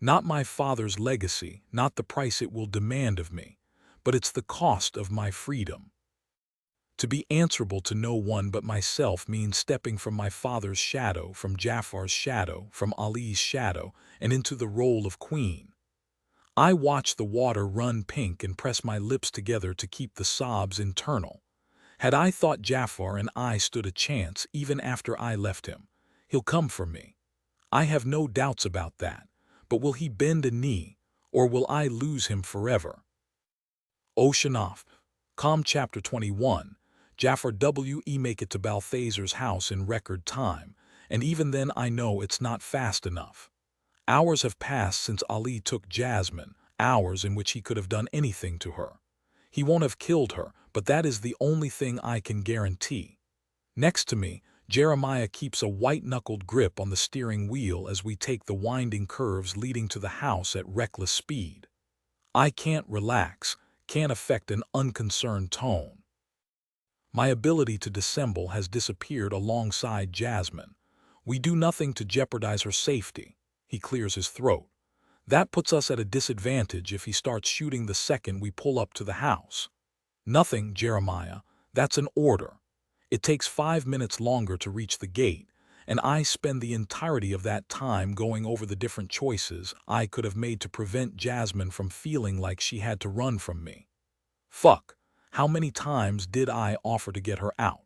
Not my father's legacy, not the price it will demand of me, but it's the cost of my freedom. To be answerable to no one but myself means stepping from my father's shadow, from Jafar's shadow, from Ali's shadow, and into the role of queen. I watch the water run pink and press my lips together to keep the sobs internal. Had I thought Jafar and I stood a chance even after I left him, he'll come for me. I have no doubts about that. But will he bend a knee, or will I lose him forever? Oceanoff. Calm Chapter 21. Jafar W.E. make it to Balthazar's house in record time, and even then I know it's not fast enough. Hours have passed since Ali took Jasmine, hours in which he could have done anything to her. He won't have killed her, but that is the only thing I can guarantee. Next to me, Jeremiah keeps a white-knuckled grip on the steering wheel as we take the winding curves leading to the house at reckless speed. I can't relax, can't affect an unconcerned tone. My ability to dissemble has disappeared alongside Jasmine. We do nothing to jeopardize her safety. He clears his throat. That puts us at a disadvantage if he starts shooting the second we pull up to the house. Nothing, Jeremiah. That's an order. It takes 5 minutes longer to reach the gate, and I spend the entirety of that time going over the different choices I could have made to prevent Jasmine from feeling like she had to run from me. Fuck, how many times did I offer to get her out?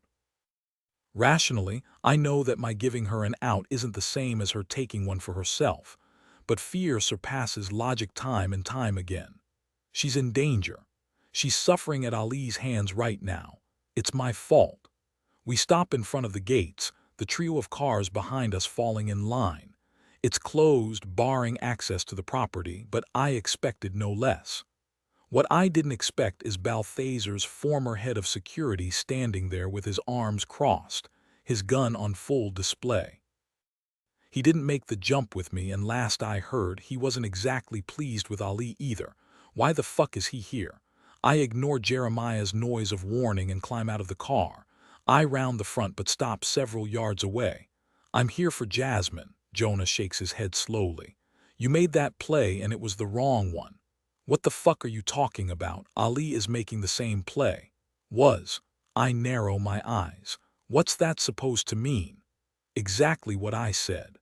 Rationally, I know that my giving her an out isn't the same as her taking one for herself, but fear surpasses logic time and time again. She's in danger. She's suffering at Ali's hands right now. It's my fault. We stop in front of the gates, the trio of cars behind us falling in line. It's closed, barring access to the property, but I expected no less. What I didn't expect is Balthazar's former head of security standing there with his arms crossed, his gun on full display. He didn't make the jump with me, and last I heard, he wasn't exactly pleased with Ali either. Why the fuck is he here? I ignore Jeremiah's noise of warning and climb out of the car. I round the front but stop several yards away. I'm here for Jasmine. Jonah shakes his head slowly. You made that play and it was the wrong one. What the fuck are you talking about? Ali is making the same play. Was. I narrow my eyes. What's that supposed to mean? Exactly what I said.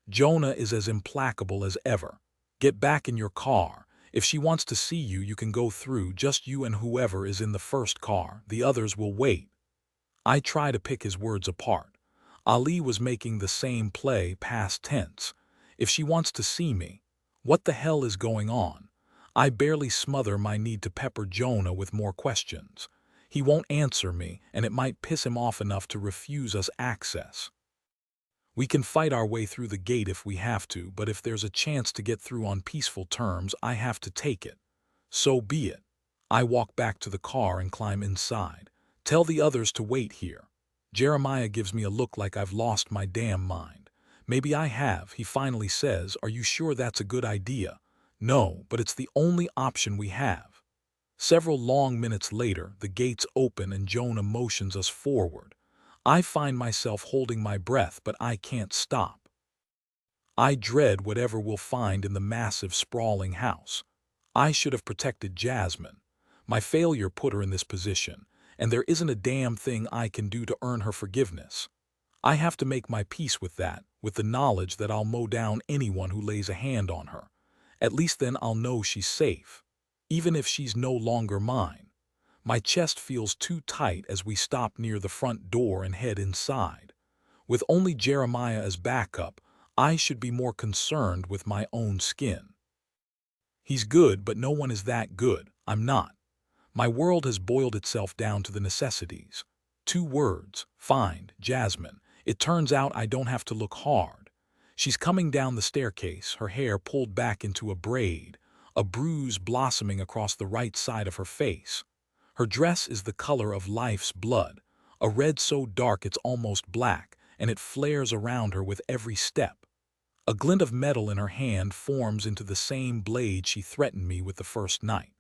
Jonah is as implacable as ever. Get back in your car. If she wants to see you, you can go through, just you and whoever is in the first car. The others will wait. I try to pick his words apart. Ali was making the same play, past tense. If she wants to see me, what the hell is going on? I barely smother my need to pepper Jonah with more questions. He won't answer me, and it might piss him off enough to refuse us access. We can fight our way through the gate if we have to, but if there's a chance to get through on peaceful terms, I have to take it. So be it. I walk back to the car and climb inside. Tell the others to wait here. Jeremiah gives me a look like I've lost my damn mind. Maybe I have, he finally says. Are you sure that's a good idea? No, but it's the only option we have. Several long minutes later, the gates open and Jonah motions us forward. I find myself holding my breath, but I can't stop. I dread whatever we'll find in the massive, sprawling house. I should have protected Jasmine. My failure put her in this position, and there isn't a damn thing I can do to earn her forgiveness. I have to make my peace with that, with the knowledge that I'll mow down anyone who lays a hand on her. At least then I'll know she's safe, even if she's no longer mine. My chest feels too tight as we stop near the front door and head inside. With only Jeremiah as backup, I should be more concerned with my own skin. He's good, but no one is that good. I'm not. My world has boiled itself down to the necessities. 2 words: find Jasmine. It turns out I don't have to look hard. She's coming down the staircase, her hair pulled back into a braid, a bruise blossoming across the right side of her face. Her dress is the color of life's blood, a red so dark it's almost black, and it flares around her with every step. A glint of metal in her hand forms into the same blade she threatened me with the first night.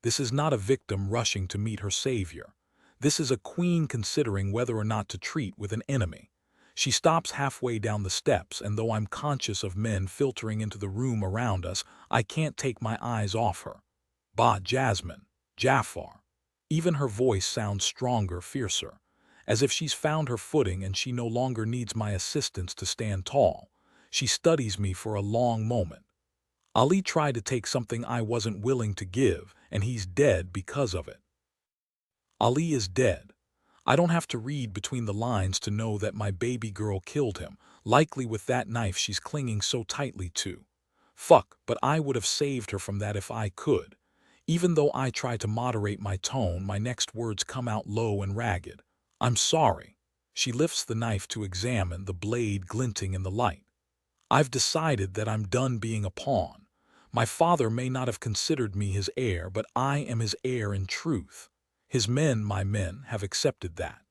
This is not a victim rushing to meet her savior. This is a queen considering whether or not to treat with an enemy. She stops halfway down the steps, and though I'm conscious of men filtering into the room around us, I can't take my eyes off her. Bah, Jasmine. Jafar. Even her voice sounds stronger, fiercer, as if she's found her footing and she no longer needs my assistance to stand tall. She studies me for a long moment. Ali tried to take something I wasn't willing to give, and he's dead because of it. Ali is dead. I don't have to read between the lines to know that my baby girl killed him, likely with that knife she's clinging so tightly to. Fuck, but I would have saved her from that if I could. Even though I try to moderate my tone, my next words come out low and ragged. I'm sorry. She lifts the knife to examine the blade glinting in the light. I've decided that I'm done being a pawn. My father may not have considered me his heir, but I am his heir in truth. His men, my men, have accepted that.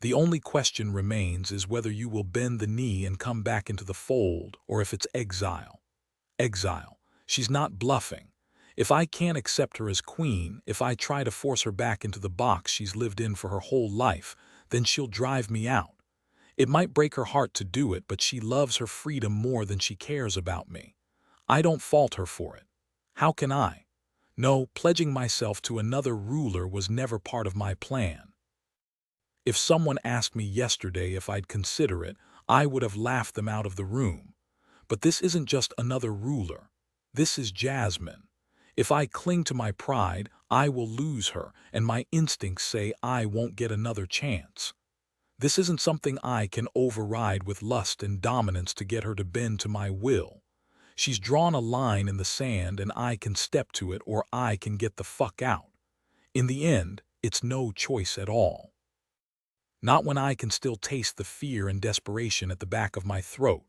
The only question remains is whether you will bend the knee and come back into the fold, or if it's exile. Exile. She's not bluffing. If I can't accept her as queen, if I try to force her back into the box she's lived in for her whole life, then she'll drive me out. It might break her heart to do it, but she loves her freedom more than she cares about me. I don't fault her for it. How can I? No, pledging myself to another ruler was never part of my plan. If someone asked me yesterday if I'd consider it, I would have laughed them out of the room. But this isn't just another ruler. This is Jasmine. If I cling to my pride, I will lose her, and my instincts say I won't get another chance. This isn't something I can override with lust and dominance to get her to bend to my will. She's drawn a line in the sand and I can step to it or I can get the fuck out. In the end, it's no choice at all. Not when I can still taste the fear and desperation at the back of my throat,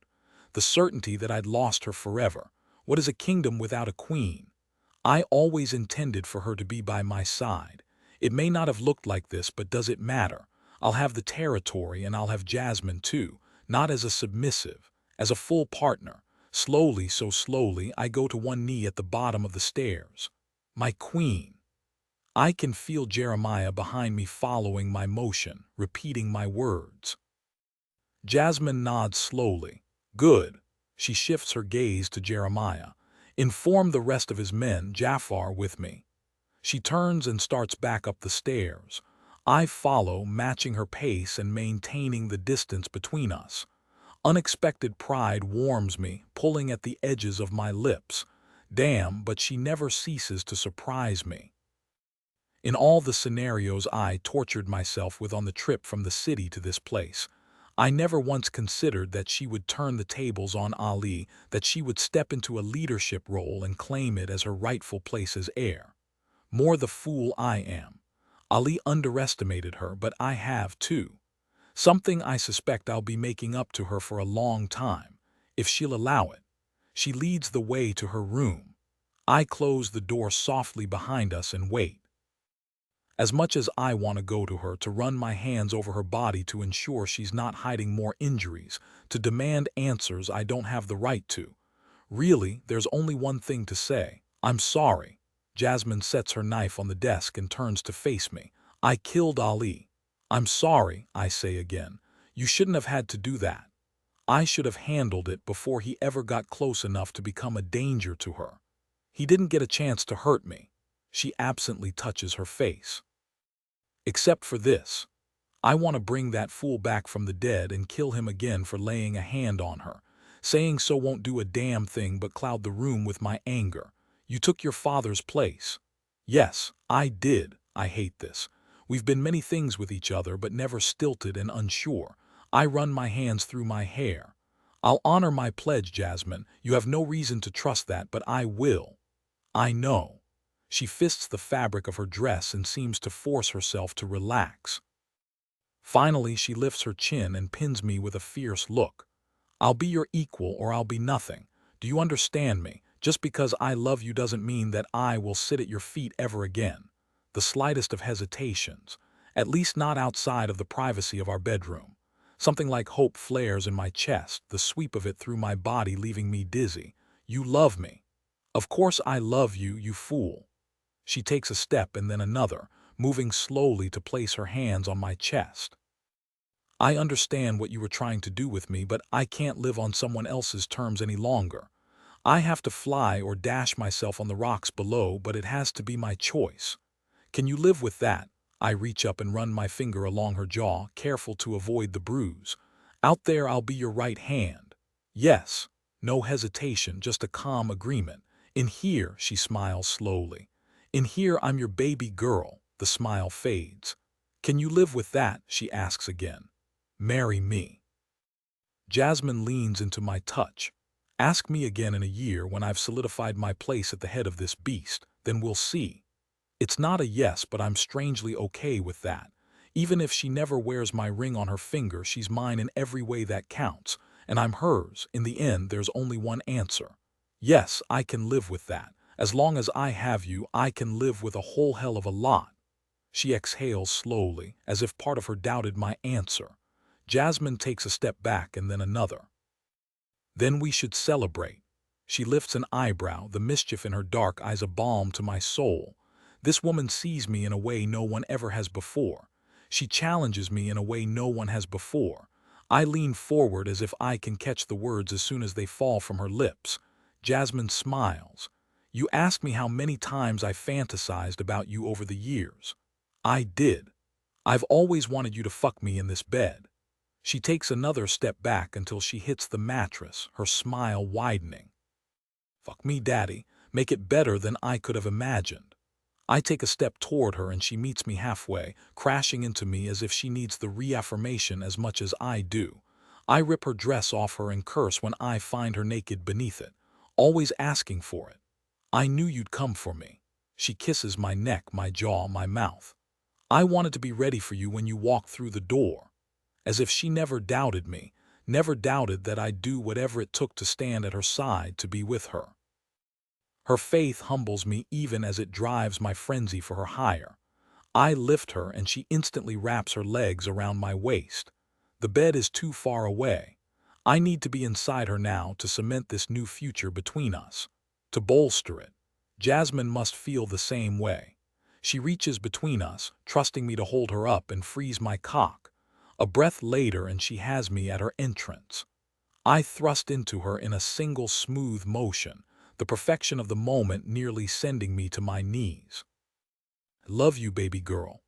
the certainty that I'd lost her forever. What is a kingdom without a queen? I always intended for her to be by my side. It may not have looked like this, but does it matter? I'll have the territory and I'll have Jasmine too, not as a submissive, as a full partner. Slowly, so slowly, I go to one knee at the bottom of the stairs. My queen. I can feel Jeremiah behind me following my motion, repeating my words. Jasmine nods slowly. Good. She shifts her gaze to Jeremiah. Inform the rest of his men, Jafar, with me. She turns and starts back up the stairs. I follow, matching her pace and maintaining the distance between us. Unexpected pride warms me, pulling at the edges of my lips. Damn, but she never ceases to surprise me. In all the scenarios I tortured myself with on the trip from the city to this place, I never once considered that she would turn the tables on Ali, that she would step into a leadership role and claim it as her rightful place as heir. More the fool I am. Ali underestimated her, but I have too. Something I suspect I'll be making up to her for a long time, if she'll allow it. She leads the way to her room. I close the door softly behind us and wait. As much as I want to go to her, to run my hands over her body to ensure she's not hiding more injuries, to demand answers I don't have the right to. Really, there's only one thing to say. I'm sorry. Jasmine sets her knife on the desk and turns to face me. I killed Ali. I'm sorry, I say again. You shouldn't have had to do that. I should have handled it before he ever got close enough to become a danger to her. He didn't get a chance to hurt me. She absently touches her face. Except for this. I want to bring that fool back from the dead and kill him again for laying a hand on her. Saying so won't do a damn thing but cloud the room with my anger. You took your father's place. Yes, I did. I hate this. We've been many things with each other, but never stilted and unsure. I run my hands through my hair. I'll honor my pledge, Jasmine. You have no reason to trust that, but I will. I know. She fists the fabric of her dress and seems to force herself to relax. Finally, she lifts her chin and pins me with a fierce look. I'll be your equal or I'll be nothing. Do you understand me? Just because I love you doesn't mean that I will sit at your feet ever again. The slightest of hesitations, at least not outside of the privacy of our bedroom. Something like hope flares in my chest, the sweep of it through my body leaving me dizzy. You love me. Of course I love you, you fool. She takes a step and then another, moving slowly to place her hands on my chest. I understand what you were trying to do with me, but I can't live on someone else's terms any longer. I have to fly or dash myself on the rocks below, but it has to be my choice. Can you live with that? I reach up and run my finger along her jaw, careful to avoid the bruise. Out there I'll be your right hand. Yes. No hesitation, just a calm agreement. In here, she smiles slowly. In here I'm your baby girl. The smile fades. Can you live with that? She asks again. Marry me. Jasmine leans into my touch. Ask me again in a year when I've solidified my place at the head of this beast, then we'll see. It's not a yes, but I'm strangely okay with that. Even if she never wears my ring on her finger, she's mine in every way that counts, and I'm hers. In the end, there's only one answer. Yes, I can live with that. As long as I have you, I can live with a whole hell of a lot. She exhales slowly, as if part of her doubted my answer. Jasmine takes a step back and then another. Then we should celebrate. She lifts an eyebrow, the mischief in her dark eyes a balm to my soul. This woman sees me in a way no one ever has before. She challenges me in a way no one has before. I lean forward as if I can catch the words as soon as they fall from her lips. Jasmine smiles. You asked me how many times I fantasized about you over the years. I did. I've always wanted you to fuck me in this bed. She takes another step back until she hits the mattress, her smile widening. Fuck me, daddy. Make it better than I could have imagined. I take a step toward her and she meets me halfway, crashing into me as if she needs the reaffirmation as much as I do. I rip her dress off her and curse when I find her naked beneath it, always asking for it. I knew you'd come for me. She kisses my neck, my jaw, my mouth. I wanted to be ready for you when you walked through the door. As if she never doubted me, never doubted that I'd do whatever it took to stand at her side to be with her. Her faith humbles me even as it drives my frenzy for her higher. I lift her and she instantly wraps her legs around my waist. The bed is too far away. I need to be inside her now to cement this new future between us, to bolster it. Jasmine must feel the same way. She reaches between us, trusting me to hold her up and freeze my cock. A breath later and she has me at her entrance. I thrust into her in a single smooth motion, the perfection of the moment nearly sending me to my knees. Love you, baby girl.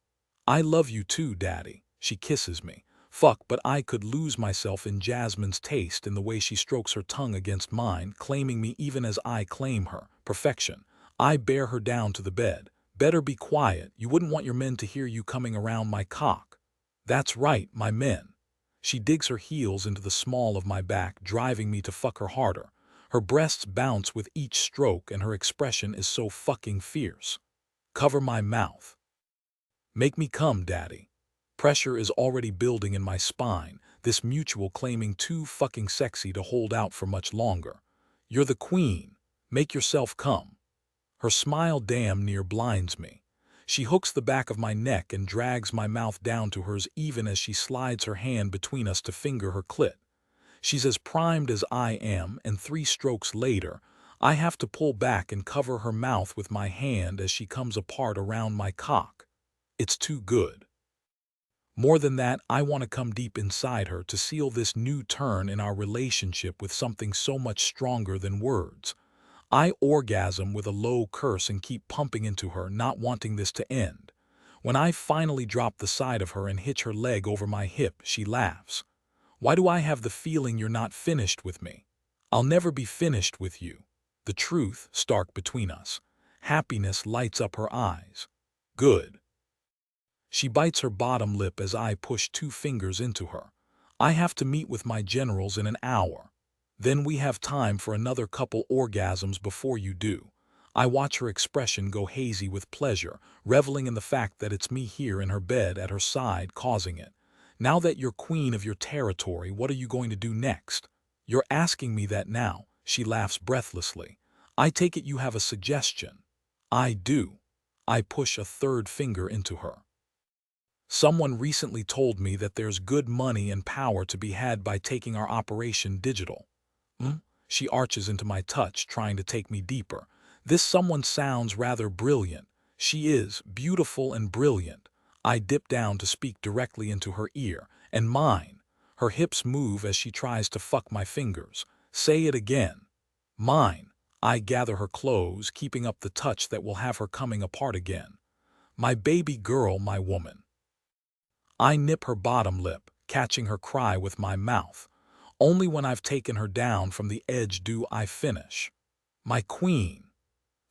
I love you too, daddy. She kisses me. Fuck, but I could lose myself in Jasmine's taste in the way she strokes her tongue against mine, claiming me even as I claim her. Perfection. I bear her down to the bed. Better be quiet. You wouldn't want your men to hear you coming around my cock. That's right, my men. She digs her heels into the small of my back, driving me to fuck her harder. Her breasts bounce with each stroke and her expression is so fucking fierce. Cover my mouth. Make me come, daddy. Pressure is already building in my spine, this mutual claiming too fucking sexy to hold out for much longer. You're the queen. Make yourself come. Her smile damn near blinds me. She hooks the back of my neck and drags my mouth down to hers even as she slides her hand between us to finger her clit. She's as primed as I am, and 3 strokes later, I have to pull back and cover her mouth with my hand as she comes apart around my cock. It's too good. More than that, I want to come deep inside her to seal this new turn in our relationship with something so much stronger than words. I orgasm with a low curse and keep pumping into her, not wanting this to end. When I finally drop the side of her and hitch her leg over my hip, she laughs. Why do I have the feeling you're not finished with me? I'll never be finished with you. The truth, stark between us. Happiness lights up her eyes. Good. She bites her bottom lip as I push 2 fingers into her. I have to meet with my generals in an hour. Then we have time for another couple orgasms before you do. I watch her expression go hazy with pleasure, reveling in the fact that it's me here in her bed at her side causing it. Now that you're queen of your territory, what are you going to do next? You're asking me that now, she laughs breathlessly. I take it you have a suggestion. I do. I push a 3rd finger into her. Someone recently told me that there's good money and power to be had by taking our operation digital. She arches into my touch, trying to take me deeper. This someone sounds rather brilliant. She is beautiful and brilliant. I dip down to speak directly into her ear, and mine. Her hips move as she tries to fuck my fingers. Say it again. Mine. I gather her close, keeping up the touch that will have her coming apart again. My baby girl, my woman. I nip her bottom lip, catching her cry with my mouth. Only when I've taken her down from the edge do I finish. My queen.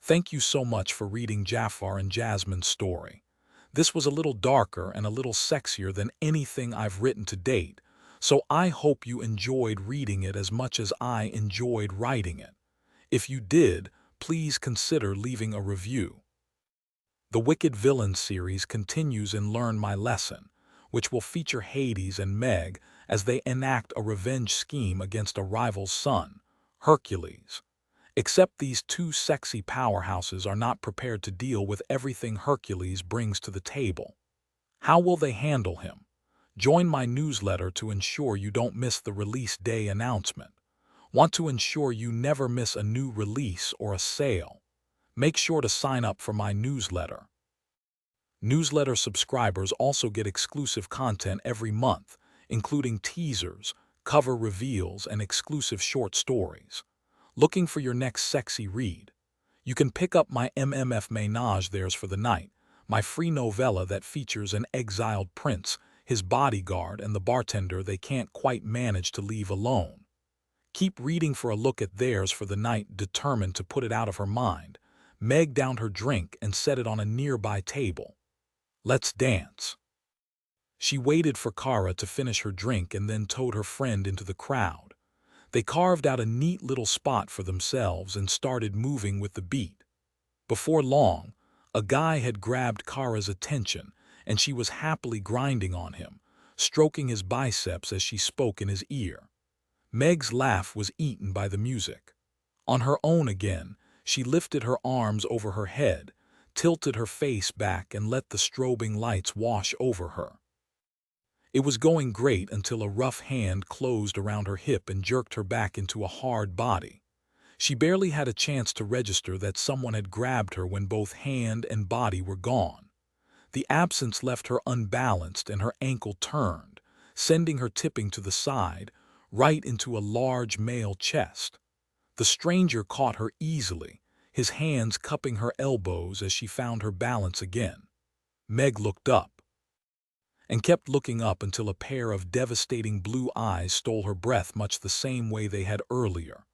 Thank you so much for reading Jafar and Jasmine's story. This was a little darker and a little sexier than anything I've written to date, so I hope you enjoyed reading it as much as I enjoyed writing it. If you did, please consider leaving a review. The Wicked Villains series continues in Learn My Lesson. which will feature Hades and Meg as they enact a revenge scheme against a rival's son, Hercules. Except these two sexy powerhouses are not prepared to deal with everything Hercules brings to the table. How will they handle him? Join my newsletter to ensure you don't miss the release day announcement. Want to ensure you never miss a new release or a sale? Make sure to sign up for my newsletter. Newsletter subscribers also get exclusive content every month, including teasers, cover reveals, and exclusive short stories. Looking for your next sexy read? You can pick up my MMF Ménage Theirs for the Night, my free novella that features an exiled prince, his bodyguard, and the bartender they can't quite manage to leave alone. Keep reading for a look at Theirs for the Night. Determined to put it out of her mind, Meg downed her drink and set it on a nearby table. Let's dance. She waited for Kara to finish her drink and then towed her friend into the crowd. They carved out a neat little spot for themselves and started moving with the beat. Before long, a guy had grabbed Kara's attention, and she was happily grinding on him, stroking his biceps as she spoke in his ear. Meg's laugh was eaten by the music. On her own again, she lifted her arms over her head, tilted her face back, and let the strobing lights wash over her. It was going great until a rough hand closed around her hip and jerked her back into a hard body. She barely had a chance to register that someone had grabbed her when both hand and body were gone. The absence left her unbalanced and her ankle turned, sending her tipping to the side, right into a large male chest. The stranger caught her easily, his hands cupping her elbows as she found her balance again. Meg looked up, and kept looking up until a pair of devastating blue eyes stole her breath much the same way they had earlier.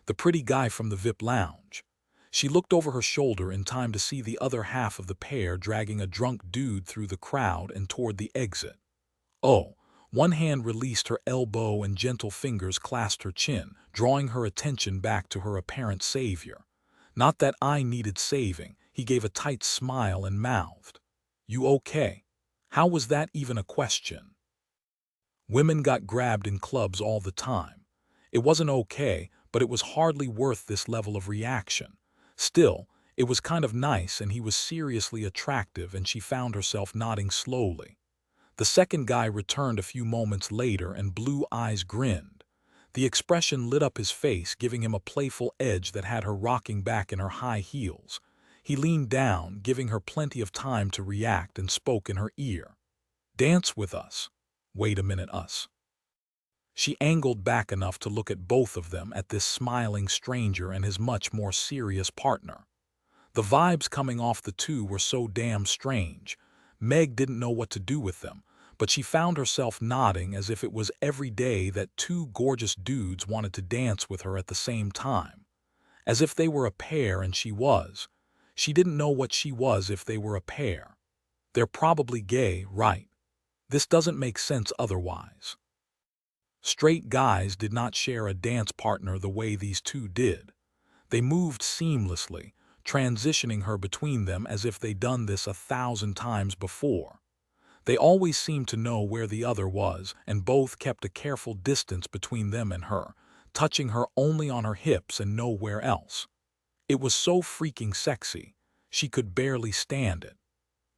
The pretty guy from the VIP lounge. She looked over her shoulder in time to see the other half of the pair dragging a drunk dude through the crowd and toward the exit. Oh, one hand released her elbow and gentle fingers clasped her chin, drawing her attention back to her apparent savior. Not that I needed saving, he gave a tight smile and mouthed. You okay? How was that even a question? Women got grabbed in clubs all the time. It wasn't okay, but it was hardly worth this level of reaction. Still, it was kind of nice and he was seriously attractive and she found herself nodding slowly. The second guy returned a few moments later and Blue Eyes grinned. The expression lit up his face, giving him a playful edge that had her rocking back in her high heels. He leaned down, giving her plenty of time to react, and spoke in her ear. Dance with us. Wait a minute, us. She angled back enough to look at both of them, at this smiling stranger and his much more serious partner. The vibes coming off the two were so damn strange. Meg didn't know what to do with them, but she found herself nodding as if it was every day that two gorgeous dudes wanted to dance with her at the same time. As if they were a pair and she was. She didn't know what she was if they were a pair. They're probably gay, right? This doesn't make sense otherwise. Straight guys did not share a dance partner the way these two did. They moved seamlessly, transitioning her between them as if they'd done this 1,000 times before. They always seemed to know where the other was, and both kept a careful distance between them and her, touching her only on her hips and nowhere else. It was so freaking sexy, she could barely stand it.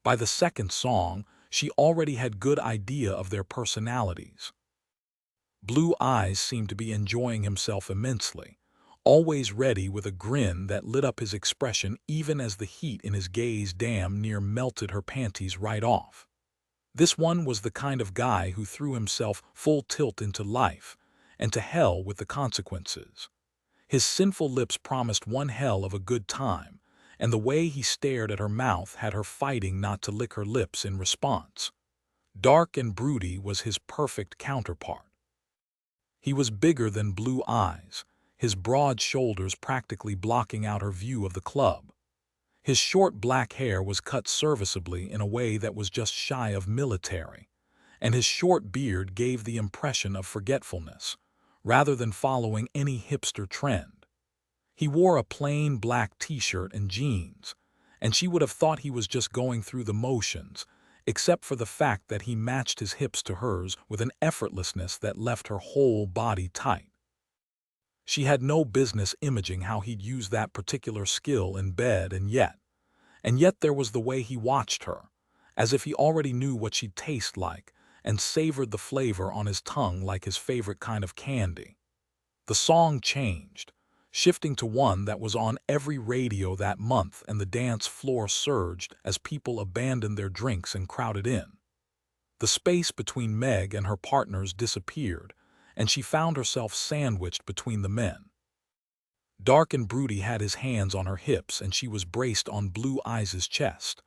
By the second song, she already had good idea of their personalities. Blue Eyes seemed to be enjoying himself immensely, always ready with a grin that lit up his expression even as the heat in his gaze damn near melted her panties right off. This one was the kind of guy who threw himself full tilt into life, and to hell with the consequences. His sinful lips promised one hell of a good time, and the way he stared at her mouth had her fighting not to lick her lips in response. Dark and broody was his perfect counterpart. He was bigger than Blue Eyes, his broad shoulders practically blocking out her view of the club. His short black hair was cut serviceably in a way that was just shy of military, and his short beard gave the impression of forgetfulness, rather than following any hipster trend. He wore a plain black t-shirt and jeans, and she would have thought he was just going through the motions, except for the fact that he matched his hips to hers with an effortlessness that left her whole body tight. She had no business imaging how he'd use that particular skill in bed, and yet there was the way he watched her, as if he already knew what she'd taste like and savored the flavor on his tongue like his favorite kind of candy. The song changed, shifting to one that was on every radio that month, and the dance floor surged as people abandoned their drinks and crowded in. The space between Meg and her partners disappeared, and she found herself sandwiched between the men. Dark and Broody had his hands on her hips, and she was braced on Blue Eyes' chest.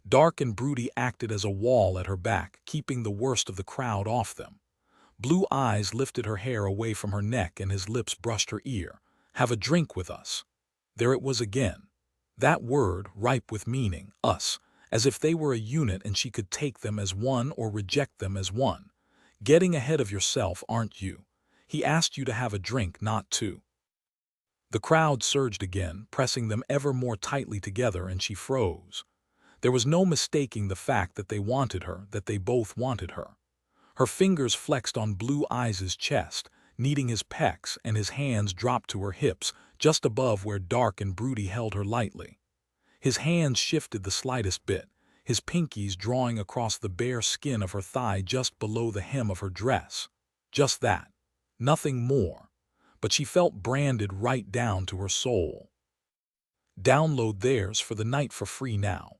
Dark and Broody acted as a wall at her back, keeping the worst of the crowd off them. Blue Eyes lifted her hair away from her neck, and his lips brushed her ear. "Have a drink with us." There it was again. That word, ripe with meaning, us, as if they were a unit and she could take them as one or reject them as one. Getting ahead of yourself, aren't you? He asked you to have a drink, not two. The crowd surged again, pressing them ever more tightly together, and she froze. There was no mistaking the fact that they wanted her, that they both wanted her. Her fingers flexed on Blue Eyes' chest, kneading his pecs, and his hands dropped to her hips, just above where Dark and Broody held her lightly. His hands shifted the slightest bit, his pinkies drawing across the bare skin of her thigh just below the hem of her dress. Just that. Nothing more. But she felt branded right down to her soul. Download theirs for the night for free now.